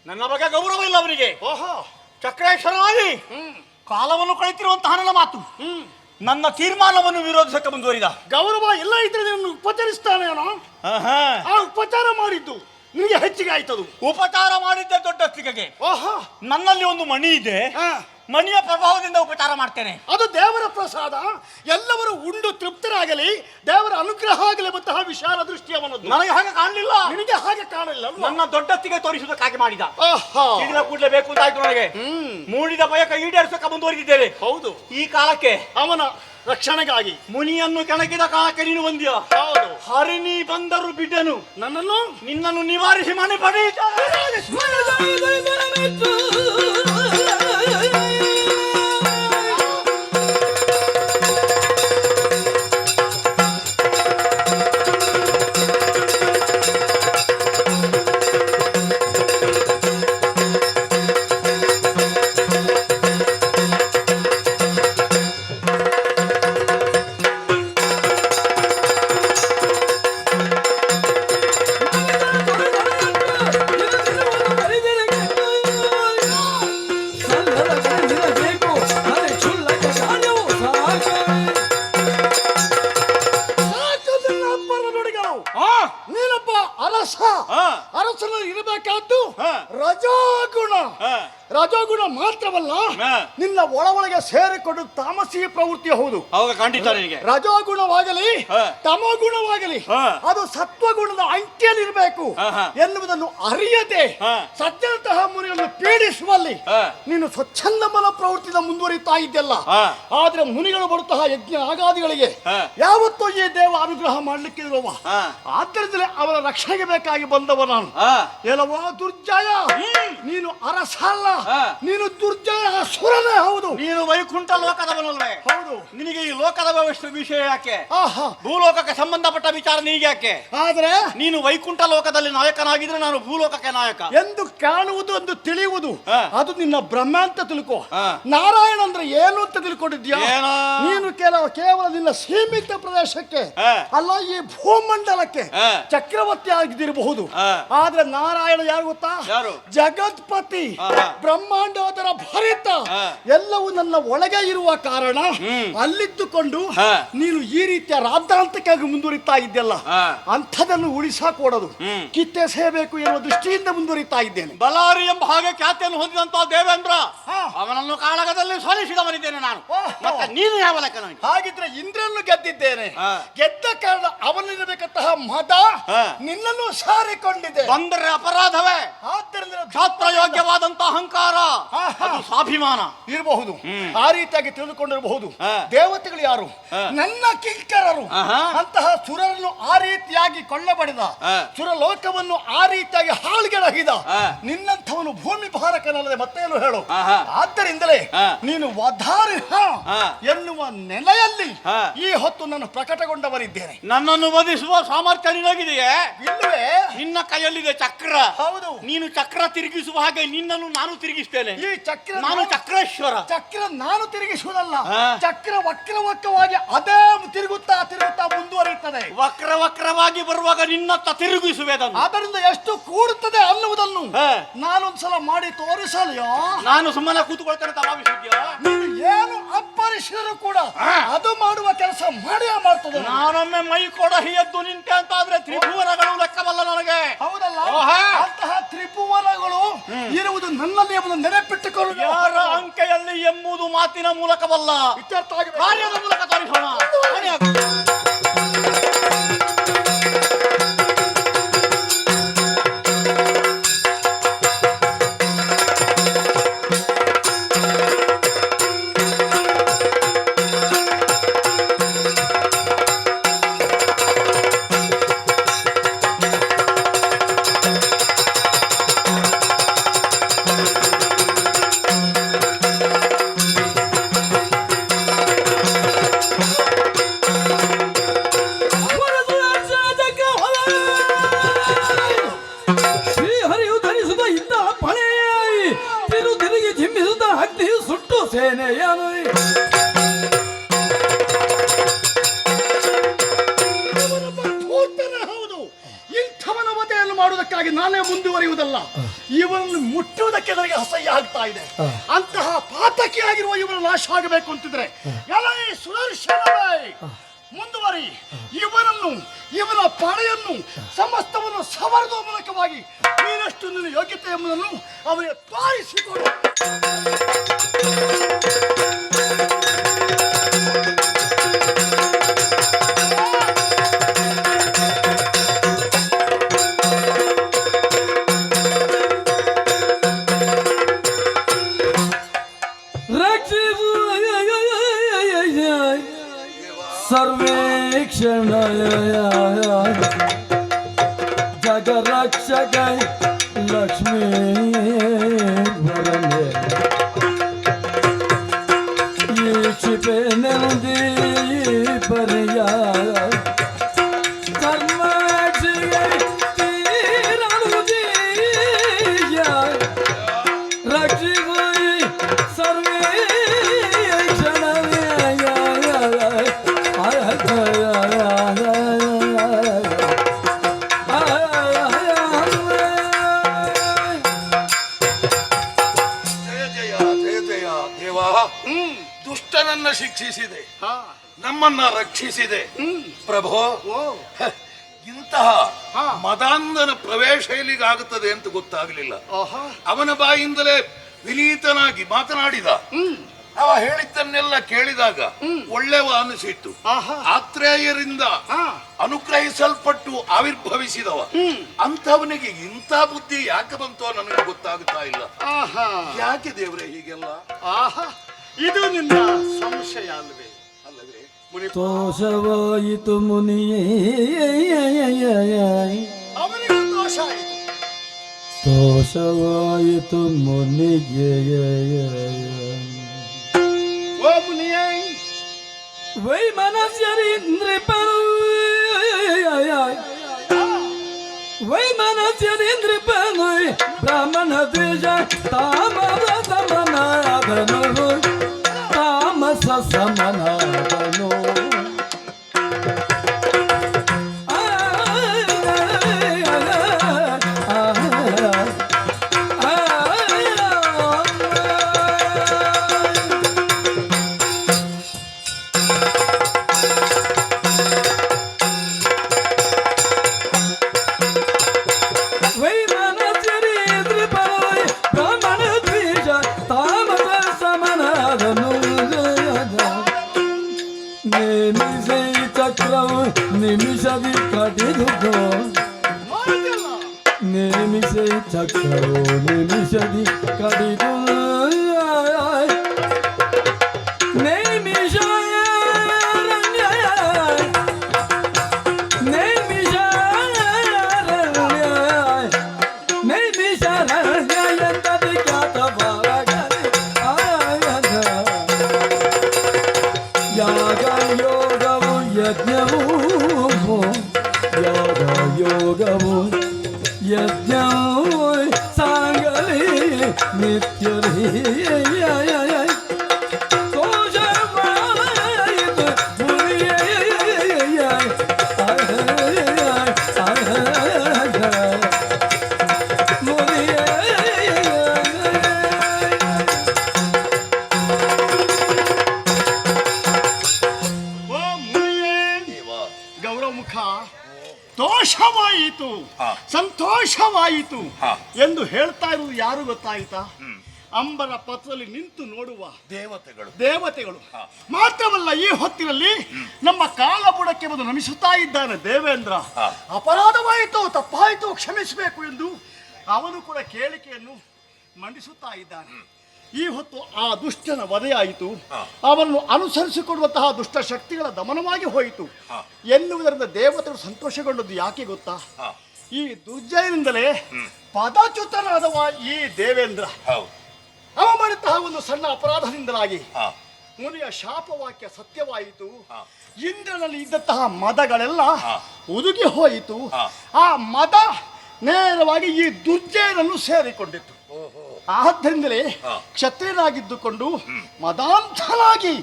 ನನ್ನ ಬಗ್ಗೆ ಗೌರವ ಇಲ್ಲ ಅವನಿಗೆ. ಚಕ್ರೇಶ್ವರನಾಗಿ ಕಾಲವನ್ನು ಕಳೆತಿರುವಂತಹ ನನ್ನ ಮಾತು, ನನ್ನ ತೀರ್ಮಾನವನ್ನು ವಿರೋಧಿಸಕ್ಕೆ ಮುಂದುವರಿದ. ಗೌರವ ಎಲ್ಲ ಇದ್ರೆ ನಿನ್ನನ್ನು ಉಪಚರಿಸ್ತಾನೆ. ಆ ಉಪಚಾರ ಮಾಡಿದ್ದು ನಿಮಗೆ ಹೆಚ್ಚಿಗೆ ಆಯ್ತದು. ಉಪಚಾರ ಮಾಡಿದ್ದೆ ದೊಡ್ಡಸ್ತಿಗೆ. ನನ್ನಲ್ಲಿ ಒಂದು ಮಣಿ ಇದೆ, ಮಣಿಯ ಪ್ರಭಾವದಿಂದ ಉಪಚಾರ ಮಾಡ್ತೇನೆ. ಅದು ದೇವರ ಪ್ರಸಾದ. ಎಲ್ಲವರು ಉಂಡು ತೃಪ್ತರಾಗಲಿ, ದೇವರ ಅನುಗ್ರಹ ಆಗಲಿ ಎಂಬಂತಹ ವಿಶಾಲ ದೃಷ್ಟಿ ಅವನದ್ದು. ನನಗೆ ಹಾಗೆ ಕಾಣಲಿಲ್ಲ. ನಿನಗೆ ಹಾಗೆ ಕಾಣಲಿಲ್ಲ. ನನ್ನ ದೊಡ್ಡಸ್ತಿಗೆ ತೋರಿಸುವುದಕ್ಕಾಗಿ ಮಾಡಿದ. ತಿಳಿದ ಕೂಡಲೇ ಬೇಕು ಅಂತ ಆಯ್ತು ನನಗೆ. ಮೂಡಿದ ಬಯಕ ಈಡೇರಿಸಕ್ಕೆ ಮುಂದುವರಿದಿದ್ದೇನೆ. ಹೌದು, ಈ ಕಾಲಕ್ಕೆ ಅವನ ರಕ್ಷಣೆಗಾಗಿ ಮುನಿಯನ್ನು ಕೆಣಕಿದ ಕಾಲಕ್ಕೆ ನೀನು ಬಂದ್ಯ. ಹೌದು, ಹರಿಣಿ ಬಂದರು ಬಿಡ್ಡೆನು, ನನ್ನನ್ನು ನಿನ್ನನ್ನು ನಿವಾರಿಸಿ ಮನೆ ಪಡೆಯುತ್ತ ರಜೋಗುಣ ರಜೋಗುಣ ಮಾತ್ರವಲ್ಲ, ನಿನ್ನ ಒಳಗೆ ಸೇರಿಕೊಂಡು ತಾಮಸಿ ಪ್ರವೃತ್ತಿ ಹೌದು. ಹೌದು, ಖಂಡಿತ. ನಿನಗೆ ರಜೋಗುಣವಾಗಲಿ ತಮೋಗುಣವಾಗಲಿ ಅದು ಸತ್ವಗುಣದ ಅಂಕೆಯಲ್ಲಿರಬೇಕು ಎನ್ನುವುದನ್ನು ಅರಿಯದೆ ಸಜ್ಜನಂತಹ ಮುನಿಗಳನ್ನು ಪೀಡಿಸುವಲ್ಲಿ ನೀನು ಸ್ವಚ್ಛಂದ ಮನ ಪ್ರವೃತ್ತಿಯಿಂದ ಮುಂದುವರಿತಾ ಇದ್ದಲ್ಲ. ಆದ್ರೆ ಮುನಿಗಳು ಬರುತ್ತಹ ಯಜ್ಞ ಆಗಾದಿಗಳಿಗೆ ಯಾವತ್ತೂ ಈ ದೇವ ಅನುಗ್ರಹ ಮಾಡ್ಲಿಕ್ಕೆ ಇರುವವ. ಆದ್ದರಿಂದಲೇ ಅವರ ರಕ್ಷಣೆಗೆ ಬೇಕಾಗಿ ಬಂದವ ನಾನು. ಎಲ್ಲವೋ ದುರ್ಜಯ, ನೀನು ಅರಸಲ್ಲ, ನೀನು ದುರ್ಜಯ ಸುರನೇ ಹೌದು. ನೀನು ವೈಕುಂಠ ಲೋಕದವನಲ್ವೇ? ಹೌದು. ನಿನಗೆ ಈ ಲೋಕದ ವಿಷಯ ಯಾಕೆ? ಭೂಲೋಕಕ್ಕೆ ಸಂಬಂಧಪಟ್ಟ ವಿಚಾರ ನಿನಗೆ ಯಾಕೆ? ಆದ್ರೆ ನೀನು ವೈಕುಂಠ ಲೋಕದಲ್ಲಿ ನಾಯಕನಾಗಿದ್ರೆ ನಾನು ಭೂಲೋಕಕ್ಕೆ ನಾಯಕ ಎಂದು ಕಾಣುವುದು, ಎಂದು ತಿಳಿಯುವುದು ಅದು ನಿನ್ನ ಬ್ರಹ್ಮ ಅಂತ ತಿಳ್ಕೊ. ನಾರಾಯಣ ಅಂದ್ರೆ ಏನು ಅಂತ ತಿಳ್ಕೊಂಡಿದ್ಯಾ? ನೀನು ಕೇವಲ ನಿನ್ನ ಸೀಮಿತ ಪ್ರದೇಶಕ್ಕೆ ಅಲ್ಲ, ಈ ಭೂಮಂಡಲಕ್ಕೆ ಚಕ್ರವರ್ತಿ ಆಗಿದ್ದಿರಬಹುದು. ಆದ್ರೆ ನಾರಾಯಣ ಯಾರು ಗೊತ್ತಾ? ಜಗತ್ಪತಿ, ಬ್ರಹ್ಮಾಂಡೋದರ ಭರಿತ, ಎಲ್ಲವೂ ನನ್ನ ಒಳಗೆ ಇರುವ ಕಾರಣ ಅಲ್ಲಿದ್ದುಕೊಂಡು ನೀನು ಈ ರೀತಿಯ ರಾದ್ಧಾಂತಕ್ಕಾಗಿ ಮುಂದುವರಿತಾ ಇದ್ದಲ್ಲ, ಅಂಥದನ್ನು ಉಳಿಸಾಕೊಡೋದು ಕಿತ್ತೆಸೆಯಬೇಕು ಎನ್ನುವ ದೃಷ್ಟಿಯಿಂದ ಮುಂದುವರಿತಾ ಇದ್ದೇನೆ. ಬಲಾರಿ ಎಂಬ ಹಾಗೆ ಖ್ಯಾತಿಯನ್ನು ಹೊಂದಿದಂತಹ ದೇವೇಂದ್ರ, ಅವನನ್ನು ಕಾಳಗದಲ್ಲಿ ಸೋಲಿಸಿದವನಿದ್ದೇನೆ ನಾನು. ಮತ್ತೆ ನೀನು ಯಾವ ಲೆಕ್ಕ? ಹಾಗಿದ್ರೆ ಇಂದ್ರನ್ನು ಗೆದ್ದಿದ್ದೇನೆ. ಗೆದ್ದ ಕಾರಣ ಅವನಿರಬೇಕಂತಹ ಮದ ನಿನ್ನನ್ನು ಸಾರಿಕೊಂಡಿದೆ. ಬಂದರೆ ಅಪರಾಧವೇ? ಆದ್ದರಿಂದ ಕ್ಷಾತ್ರ ಯೋಗ್ಯವಾದಂತಹ ಅಹಂಕಾರ, ಅದು ಸ್ವಾಭಿಮಾನ ಇರಬಹುದು. ಆ ರೀತಿಯಾಗಿ ತಿಳಿದುಕೊಂಡಿರಬಹುದು. ದೇವತೆಗಳು ಯಾರು? ನನ್ನ ಕಿಂಕರರು. ಅಂತಹ ಸುರರನ್ನು ಆ ರೀತಿಯಾಗಿ ಕೊಳ್ಳಬಡಿದ, ಸುರಲೋಕವನ್ನು ಆ ರೀತಿಯಾಗಿ ಹಾಳ್ಗೆಡಹಿದ ನಿನ್ನಂಥವನು ಭೂಮಿ ಭಾರಕನಲ್ಲದೆ ಮತ್ತೇನು ಹೇಳು. ಆದ್ದರಿಂದಲೇ ನೀನು ವಧಾರ್ಹ ಎನ್ನುವ ನೆಲೆಯಲ್ಲಿ ಈ ಹೊತ್ತು ನಾನು ಪ್ರಕಟಗೊಂಡವರಿದ್ದೇನೆ. ನನ್ನನ್ನು ವಧಿಸುವ ಸಾಮರ್ಥ್ಯ ನಿನಗಿದೆಯೇ? ಇಲ್ಲವೇ? ನಿನ್ನ ಕೈಯಲ್ಲಿದೆ ಚಕ್ರ. ಹೌದು. ನೀನು ಚಕ್ರ ತಿರುಗಿಸುವ ಹಾಗೆ ನಿನ್ನನ್ನು ನಾನು ತಿರುಗಿಸ್ತೇನೆ. ಈ ಚಕ್ರ ನಾನು ಚಕ್ರೇಶ್ವರ. ಚಕ್ರ ನಾನು ತಿರುಗಿಸುವುದಲ್ಲ, ಚಕ್ರ ವಕ್ರವಾಗಿ ಅದೇ ತಿರುಗುತ್ತಾ ತಿರುಗುತ್ತಾ ಮುಂದುವರಿಯುತ್ತದೆ. ವಕ್ರವಾಗಿ ಬರುವಾಗ ನಿನ್ನತ್ತ ತಿರುಗಿಸುವುದನ್ನು. ಅದರಿಂದ ಎಷ್ಟು ಕೂಡುತ್ತದೆ ಅನ್ನುವುದನ್ನು ನಾನೊಂದ್ಸಲ ಮಾಡಿ ತೋರಿಸಲ್ಯೋ? ನಾನು ಸುಮ್ಮನೆ ಕೂತ್ಕೊಳ್ತೇನೆ ಭಾವಿಸಿದ್ಯೋ? ನೀನು ಏನು ಅಪ್ಪರಿಸಿದರೂ ಕೂಡ ಅದು ಮಾಡುವ ಕೆಲಸ ಮಾಡಿಯೇ ಮಾಡ್ತದೆ. ನಾನೊಮ್ಮೆ ಮೈ ಕೊಡ ಎದ್ದು ನಿಂತೆ ಅಂತ ಆದ್ರೆ ತ್ರಿಭುವನಗಳು ಲೆಕ್ಕವಲ್ಲ ನನಗೆ. ಹೌದಲ್ಲ? ಅಂತಹ ತ್ರಿಭುವನಗಳು ಇರುವುದು ನನ್ನಲ್ಲಿ ಎಂಬುದು ನೆನಪಿಟ್ಟುಕೊಳ್ಳು. ಯಾರ ಅಂಕೆಯಲ್ಲಿ ಎಂಬುದು ಮಾತಿನ ಮೂಲಕವಲ್ಲ, ಕಾರ್ಯದ ಮೂಲಕ ತೋರಿಸೋಣ. ಮಾಡುವುದಕ್ಕಾಗಿ ನಾನೇ ಮುಂದುವರಿಯುವುದಲ್ಲ, ಇವನನ್ನು ಮುಟ್ಟುವುದಕ್ಕೆ ನನಗೆ ಅಸಹ್ಯ ಆಗ್ತಾ ಇದೆ. ಅಂತಹ ಪಾತಕಿಯಾಗಿರುವ ಇವನ ನಾಶ ಆಗಬೇಕು ಅಂತಿದ್ರೆ ಎಲೈ ಸುದರ್ಶನವೇ ಮುಂದುವರಿ. ಇವನ ಪಡೆಯನ್ನು ಸಮಸ್ತವನ್ನು ಸವರದ ಮೂಲಕವಾಗಿ ನೀನಷ್ಟು ನಿನ್ನ ಯೋಗ್ಯತೆ ಎಂಬುದನ್ನು ಅವನಿಗೆ ತೋರಿಸಿಕೊಡು. ಸರ್ವೇಕ್ಷಣ ಜಗರಕ್ಷಕ ಲಕ್ಷ್ಮೀ ವರನೆ ಈ ಕ್ಷಿಪೆ ನೆಂದಿ ಪರಿಯ ಕರ್ಮಾಕ್ಷಿಗೆ ತೀರನುದೀಯ ರಕ್ಷಿಸು ಸರ್ವೇಕ್ಷಣ ದುಷ್ಟನನ್ನ ಶಿಕ್ಷಿಸಿದೆ, ನಮ್ಮನ್ನ ರಕ್ಷಿಸಿದೆ. ಪ್ರಭೋ, ಇಂತಹ ಮದಾಂಧನ ಪ್ರವೇಶ ಇಲ್ಲಿಗಾಗುತ್ತದೆ ಅಂತ ಗೊತ್ತಾಗಲಿಲ್ಲ. ಅವನ ಬಾಯಿಂದಲೇ ವಿನೀತನಾಗಿ ಮಾತನಾಡಿದ. ಅವ ಹೇಳಿದ್ದನ್ನೆಲ್ಲ ಕೇಳಿದಾಗ ಒಳ್ಳೆವ ಅನಿಸಿತ್ತು. ಆತ್ರೇಯರಿಂದ ಅನುಗ್ರಹಿಸಲ್ಪಟ್ಟು ಆವಿರ್ಭವಿಸಿದವ ಅಂಥವನಿಗೆ ಇಂಥ ಬುದ್ಧಿ ಯಾಕೆ ಬಂತೋ ನನಗೆ ಗೊತ್ತಾಗುತ್ತಾ ಇಲ್ಲ. ಯಾಕೆ ದೇವ್ರೆ ಹೀಗೆಲ್ಲ? ಇದು ನಿನ್ನ ಸಂಶಯ ಅಲ್ಲವೇ? ತೋಷವಾಯಿತು ಮುನಿಯೇ, ಅವನಿಗೆ ದೋಷ ಆಯಿತು. ತೋಷವಾಯಿತು ಮುನಿಗೆ. ಓ ಮುನಿಯೇ, ವೈ ಮನಸ್ಯರಿಂದ್ರಿಪನು, ವೈ ಮನಸ್ಯರಿಂದ್ರಿಪನು ಬ್ರಾಹ್ಮಣ ದ್ವೇಷ ತಾಮಸ ಸಮನಾದನು, ತಾಮಸ ಸಮನಾದನು. ನಿಮಿಷದಿ ಕಡಿದುಕೋ, ನೇಮಿಸೆ ಚಕ್ರವು ನಿಮಿಷದಿ ಕಡಿದು, ನೇಮಿಷ ಎಂತದಿ ಖ್ಯಾತ ಭಾವಗಲಿ ಯಾಗ ಯೋಗವು ಯಜ್ಞವು, ಯಾಗ ಯೋಗವು ಯಜ್ಞವು ಸಾಗಲಿ ನಿತ್ಯದಿ. ತೋಷವಾಯಿತು ಮುನಿಯೇ, ಗೌರವಮುಖ, ದೋಷವಾಯಿತು ಸಂತೋಷವಾಯಿತು ಎಂದು ಹೇಳ್ತಾ ಇರುವುದು ಯಾರು ಗೊತ್ತಾಯಿತಾ? ಅಂಬರ ಪತ್ರದಲ್ಲಿ ನಿಂತು ನೋಡುವ ದೇವತೆಗಳು. ಮಾತ್ರವಲ್ಲ, ಈ ಹೊತ್ತಿನಲ್ಲಿ ನಮ್ಮ ಕಾಲಬುಡಕ್ಕೆ ಬಂದು ನಮಿಸುತ್ತಾ ಇದ್ದಾನೆ ದೇವೇಂದ್ರ. ಅಪರಾಧವಾಯಿತು, ತಪ್ಪಾಯಿತು, ಕ್ಷಮಿಸಬೇಕು ಎಂದು ಅವನು ಕೂಡ ಕೇಳಿಕೆಯನ್ನು ಮಂಡಿಸುತ್ತಾ ಇದ್ದಾನೆ. ಈ ಹೊತ್ತು ಆ ದುಷ್ಟನ ವಧೆಯಾಯಿತು, ಅವನನ್ನು ಅನುಸರಿಸಿಕೊಡುವಂತಹ ದುಷ್ಟ ಶಕ್ತಿಗಳ ದಮನವಾಗಿ ಹೋಯಿತು ಎನ್ನುವುದರಿಂದ ದೇವತೆಗಳು ಸಂತೋಷಗೊಂಡದ್ದು ಯಾಕೆ ಗೊತ್ತಾ? ಈ ದುರ್ಜಯನಿಂದಲೇ ಪದಚ್ಯುತನಾದವ ಈ ದೇವೇಂದ್ರ. ಅವ ಮಾಡಿದಂತಹ ಒಂದು ಸಣ್ಣ ಅಪರಾಧದಿಂದಲಾಗಿ ಮುನಿಯ ಶಾಪವಾಕ್ಯ ಸತ್ಯವಾಯಿತು. ಇಂದ್ರನಲ್ಲಿ ಇದ್ದಂತಹ ಮದಗಳೆಲ್ಲ ಉದುಗಿ ಹೋಯಿತು. ಆ ಮದ ನೇರವಾಗಿ ಈ ದುರ್ಜಯನನ್ನು ಸೇರಿಕೊಂಡಿತ್ತು. ಆದ್ದರಿಂದಲೇ ಕ್ಷತ್ರಿಯನಾಗಿದ್ದುಕೊಂಡು ಮದಾಂತನಾಗಿ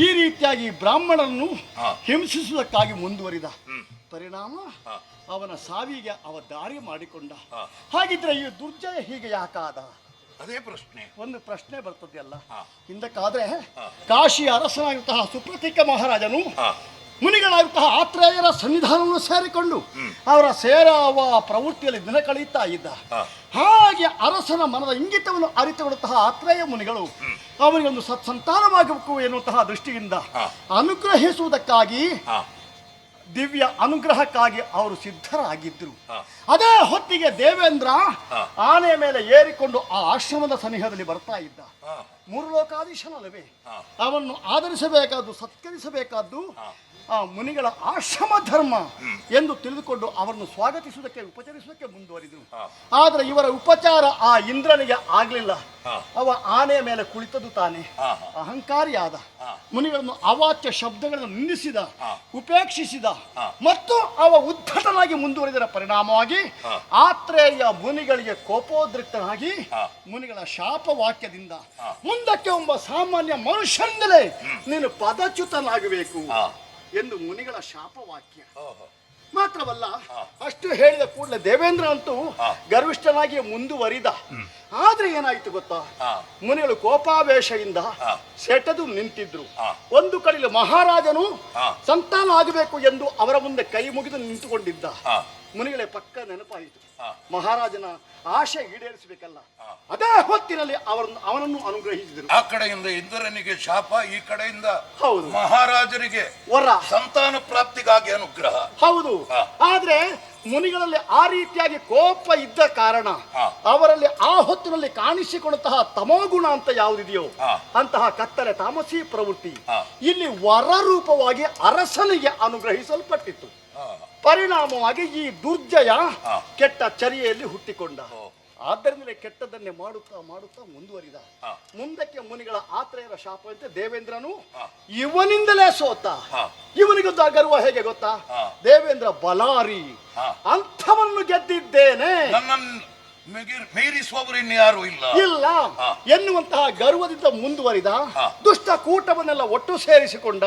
ಈ ರೀತಿಯಾಗಿ ಬ್ರಾಹ್ಮಣರನ್ನು ಹಿಂಸಿಸುವುದಕ್ಕಾಗಿ ಮುಂದುವರಿದ. ಪರಿಣಾಮ ಅವನ ಸಾವಿಗೆ ಅವ ದಾರಿ ಮಾಡಿಕೊಂಡ. ಹಾಗಿದ್ರೆ ಈ ದುರ್ಜಯ ಹೀಗೆ ಯಾಕಾದ? ಅದೇ ಪ್ರಶ್ನೆ. ಒಂದು ಪ್ರಶ್ನೆ ಬರ್ತದೆ ಅಲ್ಲ. ಹಿಂದಕ್ಕಾದ್ರೆ ಕಾಶಿಯ ಅರಸನಾಗಿರುವಂತಹ ಸುಪ್ರತೀಕ ಮಹಾರಾಜನು ಮುನಿಗಳಾಗಿರುವಂತಹ ಆತ್ರೇಯರ ಸನ್ನಿಧಾನವನ್ನು ಸೇರಿಕೊಂಡು ಅವರ ಸೇರಾವ ಪ್ರವೃತ್ತಿಯಲ್ಲಿ ದಿನ ಕಳೆಯುತ್ತಾ ಇದ್ದ. ಹಾಗೆ ಅರಸನ ಮನದ ಇಂಗಿತವನ್ನು ಅರಿತುಕೊಳ್ಳುವಂತಹ ಆತ್ರೇಯ ಮುನಿಗಳು ಅವರಿಗೆ ಒಂದು ಸತ್ಸಂತಾನವಾಗಬೇಕು ಎನ್ನುವಂತಹ ದೃಷ್ಟಿಯಿಂದ ಅನುಗ್ರಹಿಸುವುದಕ್ಕಾಗಿ, ದಿವ್ಯ ಅನುಗ್ರಹಕ್ಕಾಗಿ ಅವರು ಸಿದ್ಧರಾಗಿದ್ದರು. ಅದೇ ಹೊತ್ತಿಗೆ ದೇವೇಂದ್ರ ಆನೆ ಮೇಲೆ ಏರಿಕೊಂಡು ಆ ಆಶ್ರಮದ ಸನಿಹದಲ್ಲಿ ಬರ್ತಾ ಇದ್ದ. ಮೂರು ಲೋಕಾಧೀಶನಲ್ಲವೇ, ಅವನ್ನು ಆದರಿಸಬೇಕಾದ್ದು, ಸತ್ಕರಿಸಬೇಕಾದ್ದು ಆ ಮುನಿಗಳ ಆಶ್ರಮ ಧರ್ಮ ಎಂದು ತಿಳಿದುಕೊಂಡು ಅವರನ್ನು ಸ್ವಾಗತಿಸುವುದಕ್ಕೆ, ಉಪಚರಿಸುವುದಕ್ಕೆ ಮುಂದುವರಿದರು. ಆದರೆ ಇವರ ಉಪಚಾರ ಆ ಇಂದ್ರನಿಗೆ ಆಗಲಿಲ್ಲ. ಅವ ಆನೆಯ ಮೇಲೆ ಕುಳಿತದ್ದು ತಾನೆ ಅಹಂಕಾರಿಯಾದ. ಮುನಿಗಳನ್ನು ಅವಾಚ್ಯ ಶಬ್ದಗಳನ್ನು ನಿಂದಿಸಿದ, ಉಪೇಕ್ಷಿಸಿದ ಮತ್ತು ಅವ ಉದ್ಧಟನಾಗಿ ಮುಂದುವರಿದರ ಪರಿಣಾಮವಾಗಿ ಆತ್ರೇಯ ಮುನಿಗಳಿಗೆ ಕೋಪೋದ್ರಿಕ್ತನಾಗಿ ಮುನಿಗಳ ಶಾಪವಾಕ್ಯದಿಂದ ಮುಂದಕ್ಕೆ ಒಬ್ಬ ಸಾಮಾನ್ಯ ಮನುಷ್ಯನಿಂದಲೇ ನೀನು ಪದಚ್ಯುತನಾಗಬೇಕು ಎಂದು ಮುನಿಗಳ ಶಾಪವಾಕ್ಯ. ಮಾತ್ರವಲ್ಲ, ಅಷ್ಟು ಹೇಳಿದ ಕೂಡಲೇ ದೇವೇಂದ್ರ ಅಂತೂ ಗರ್ವಿಷ್ಠನಾಗಿ ಮುಂದುವರಿದ. ಆದ್ರೆ ಏನಾಯ್ತು ಗೊತ್ತಾ, ಮುನಿಗಳು ಕೋಪಾವೇಶದಿಂದ ಸೆಟದು ನಿಂತಿದ್ರು. ಒಂದು ಕಡೆಯಲ್ಲಿ ಮಹಾರಾಜನು ಸಂತಾನ ಆಗಬೇಕು ಎಂದು ಅವರ ಮುಂದೆ ಕೈ ಮುಗಿದು ನಿಂತುಕೊಂಡಿದ್ದ. ಮುನಿಗಳೇ ಪಕ್ಕ ನೆನಪಾಯಿತು, ಮಹಾರಾಜನ ಆಶೆ ಈಡೇರಿಸಬೇಕಲ್ಲ. ಅದೇ ಹೊತ್ತಿನಲ್ಲಿ ಅವನನ್ನು ಅನುಗ್ರಹಿಸಿದರು. ಆ ಕಡೆಯಿಂದ ಇಂದ್ರನಿಗೆ ಶಾಪ, ಈ ಕಡೆಯಿಂದ ಹೌದು ಮಹಾರಾಜನಿಗೆ ವರ, ಸಂತಾನ ಪ್ರಾಪ್ತಿಗಾಗಿ ಅನುಗ್ರಹ. ಹೌದು. ಆದ್ರೆ ಮುನಿಗಳಲ್ಲಿ ಆ ರೀತಿಯಾಗಿ ಕೋಪ ಇದ್ದ ಕಾರಣ ಅವರಲ್ಲಿ ಆ ಹೊತ್ತಿನಲ್ಲಿ ಕಾಣಿಸಿಕೊಳ್ಳುವಂತಹ ತಮೋಗುಣ ಅಂತ ಯಾವುದಿದೆಯೋ ಅಂತಹ ಕತ್ತಲೆ ತಾಮಸಿ ಪ್ರವೃತ್ತಿ ಇಲ್ಲಿ ವರ ರೂಪವಾಗಿ ಅರಸನಿಗೆ ಅನುಗ್ರಹಿಸಲ್ಪಟ್ಟಿತ್ತು. ಪರಿಣಾಮವಾಗಿ ಈ ದುರ್ಜಯ ಕೆಟ್ಟ ಚರ್ಯೆಯಲ್ಲಿ ಹುಟ್ಟಿಕೊಂಡ. ಆದ್ದರಿಂದಲೇ ಕೆಟ್ಟದನ್ನೇ ಮಾಡುತ್ತಾ ಮಾಡುತ್ತಾ ಮುಂದುವರಿದ. ಮುಂದಕ್ಕೆ ಮುನಿಗಳ ಆತ್ರೇಯರ ಶಾಪವಂತೆ ದೇವೇಂದ್ರನು ಇವನಿಂದಲೇ ಸೋತ. ಇವನಿಗೆ ಗರ್ವ ಹೇಗೆ ಗೊತ್ತಾ, ದೇವೇಂದ್ರ ಬಲಾರಿ, ಅಂಥವನ್ನು ಗೆದ್ದಿದ್ದೇನೆ, ಮೀರಿಸುವವರು ಇನ್ಯಾರು ಇಲ್ಲ ಎನ್ನುವಂತಹ ಗರ್ವದಿಂದ ಮುಂದುವರಿದ. ದುಷ್ಟ ಕೂಟವನ್ನೆಲ್ಲ ಒಟ್ಟು ಸೇರಿಸಿಕೊಂಡ.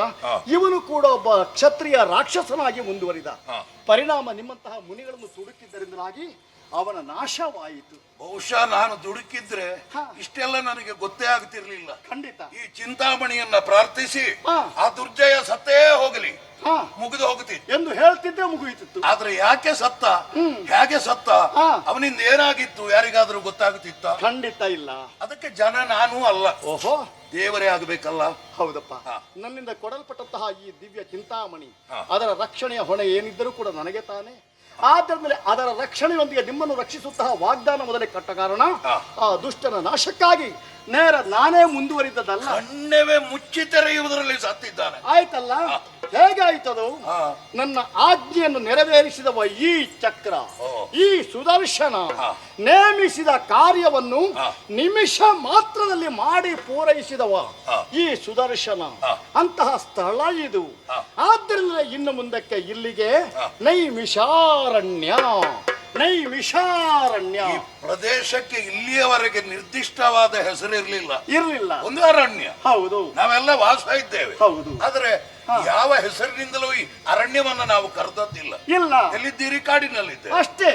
ಇವನು ಕೂಡ ಒಬ್ಬ ಕ್ಷತ್ರಿಯ ರಾಕ್ಷಸನಾಗಿ ಮುಂದುವರಿದ. ಪರಿಣಾಮ ನಿಮ್ಮಂತಹ ಮುನಿಗಳನ್ನು ತುಡುಕಿದ್ದರಿಂದಾಗಿ ಅವನ ನಾಶವಾಯಿತು. ಬಹುಶಃ ನಾನು ದುಡುಕಿದ್ರೆ ಇಷ್ಟೆಲ್ಲ ನನಗೆ ಗೊತ್ತೇ ಆಗ್ತಿರ್ಲಿಲ್ಲ. ಖಂಡಿತ ಈ ಚಿಂತಾಮಣಿಯನ್ನ ಪ್ರಾರ್ಥಿಸಿ ಆ ದುರ್ಜಯ ಸತ್ತೇ ಹೋಗಲಿ, ಮುಗಿದು ಹೋಗುತ್ತಿತ್ತು ಎಂದು ಹೇಳ್ತಿದ್ದೆ, ಮುಗಿಯುತ್ತಿತ್ತು. ಆದ್ರೆ ಯಾಕೆ ಸತ್ತ, ಹೇಗೆ ಸತ್ತ, ಅವನಿಂದ ಏನಾಗಿತ್ತು ಯಾರಿಗಾದ್ರೂ ಗೊತ್ತಾಗುತ್ತಿತ್ತ? ಖಂಡಿತ ಇಲ್ಲ. ಅದಕ್ಕೆ ಜನ ನಾನು ಅಲ್ಲ, ಓಹೋ ದೇವರೇ ಆಗಬೇಕಲ್ಲ. ಹೌದಪ್ಪ, ನನ್ನಿಂದ ಕೊಡಲ್ಪಟ್ಟಂತಹ ಈ ದಿವ್ಯ ಚಿಂತಾಮಣಿ, ಅದರ ರಕ್ಷಣೆಯ ಹೊಣೆ ಏನಿದ್ದರೂ ಕೂಡ ನನಗೆ ತಾನೇ. ಆದ್ದರಿಂದ ಅದರ ರಕ್ಷಣೆಯೊಂದಿಗೆ ನಿಮ್ಮನ್ನು ರಕ್ಷಿಸುತ್ತಹ ವಾಗ್ದಾನ ಮೊದಲೇ ಕಟ್ಟ ಕಾರಣ ಆ ದುಷ್ಟನ ನಾಶಕ್ಕಾಗಿ ನೇರ ನಾನೇ ಮುಂದುವರಿದದಲ್ಲ. ಕಣ್ಣವೇ ಮುಚ್ಚಿ ತೆರೆಯುವುದರಲ್ಲಿ ಸತ್ತಿದ್ದಾನೆ. ಆಯ್ತಲ್ಲ, ಹೇಗಾಯ್ತದು? ನನ್ನ ಆಜ್ಞೆಯನ್ನು ನೆರವೇರಿಸಿದವ ಈ ಚಕ್ರ, ಈ ಸುದರ್ಶನ ನೇಮಿಸಿದ ಕಾರ್ಯವನ್ನು ನಿಮಿಷ ಮಾತ್ರದಲ್ಲಿ ಮಾಡಿ ಪೂರೈಸಿದವ ಈ ಸುದರ್ಶನ. ಅಂತಹ ಸ್ಥಳ ಇದು. ಆದ್ದರಿಂದ ಇನ್ನು ಮುಂದಕ್ಕೆ ಇಲ್ಲಿಗೆ ನೈಮಿಷಾರಣ್ಯ, ನೈಮಿಷಾರಣ್ಯ. ಈ ಪ್ರದೇಶಕ್ಕೆ ಇಲ್ಲಿಯವರೆಗೆ ನಿರ್ದಿಷ್ಟವಾದ ಹೆಸರಿರ್ಲಿಲ್ಲ, ಒಂದು ಅರಣ್ಯ. ಹೌದು, ನಾವೆಲ್ಲ ವಾಸ ಇದ್ದೇವೆ. ಹೌದು, ಆದ್ರೆ ಯಾವ ಹೆಸರಿನಿಂದಲೂ ಈ ಅರಣ್ಯವನ್ನ ನಾವು ಕರೆದದ್ದಿಲ್ಲ. ಇಲ್ಲ, ಎಲ್ಲಿದ್ದೀರಿ? ಕಾಡಿನಲ್ಲಿದ್ದೆ ಅಷ್ಟೇ.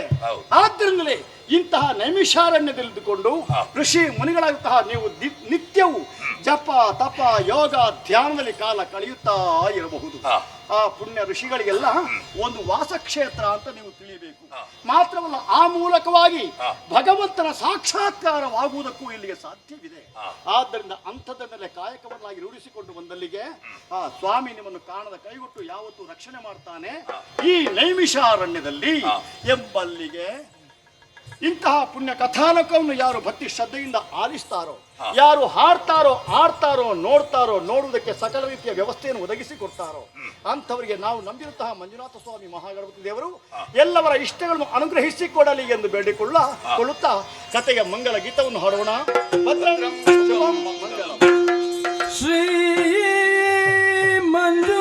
ಆದ್ರಿಂದಲೇ ಇಂತಹ ನೈಮಿಷಾರಣ್ಯದಲ್ಲಿದ್ದುಕೊಂಡು ಋಷಿ ಮುನಿಗಳಂತಹ ನೀವು ನಿತ್ಯವೂ ಜಪ ತಪ ಯೋಗ ಧ್ಯಾನದಲ್ಲಿ ಕಾಲ ಕಳೆಯುತ್ತಾ ಇರಬಹುದು. ಆ ಪುಣ್ಯ ಋಷಿಗಳಿಗೆಲ್ಲ ಒಂದು ವಾಸಕ್ಷೇತ್ರ ಅಂತ ನೀವು ತಿಳಿಯಬೇಕು. ಮಾತ್ರವಲ್ಲ, ಆ ಮೂಲಕವಾಗಿ ಭಗವಂತನ ಸಾಕ್ಷಾತ್ಕಾರವಾಗುವುದಕ್ಕೂ ಇಲ್ಲಿಗೆ ಸಾಧ್ಯವಿದೆ. ಆದ್ದರಿಂದ ಅಂಥದ್ದನ್ನೆಲ್ಲ ಕಾಯಕವನ್ನಾಗಿ ರೂಢಿಸಿಕೊಂಡು ಬಂದಲ್ಲಿಗೆ ಆ ಸ್ವಾಮಿ ನಿಮ್ಮನ್ನು ಕಾಣದ ಕೈಗೊಟ್ಟು ಯಾವತ್ತೂ ರಕ್ಷಣೆ ಮಾಡ್ತಾನೆ. ಈ ನೈಮಿಷಾರಣ್ಯದಲ್ಲಿ ಎಂಬಲ್ಲಿಗೆ ಇಂತಹ ಪುಣ್ಯ ಕಥಾನಕವನ್ನು ಯಾರು ಭಕ್ತಿ ಶ್ರದ್ಧೆಯಿಂದ ಆಲಿಸ್ತಾರೋ, ಯಾರು ಹಾಡ್ತಾರೋ, ಆಡ್ತಾರೋ, ನೋಡ್ತಾರೋ, ನೋಡುವುದಕ್ಕೆ ಸಕಲ ರೀತಿಯ ವ್ಯವಸ್ಥೆಯನ್ನು ಒದಗಿಸಿಕೊಡ್ತಾರೋ ಅಂಥವರಿಗೆ ನಾವು ನಂಬಿರುವಂತಹ ಮಂಜುನಾಥ ಸ್ವಾಮಿ ಮಹಾಗಣಪತಿ ದೇವರು ಎಲ್ಲವರ ಇಷ್ಟಗಳನ್ನು ಅನುಗ್ರಹಿಸಿಕೊಡಲಿ ಎಂದು ಬೇಡಿಕೊಳ್ಳುತ್ತಾ ಕಥೆಯ ಮಂಗಲ ಗೀತವನ್ನು ಹಾಡೋಣ. ಭದ್ರಂ ಶುಭಂ ಮಂಗಲಂ. ಶ್ರೀ ಮಂಜು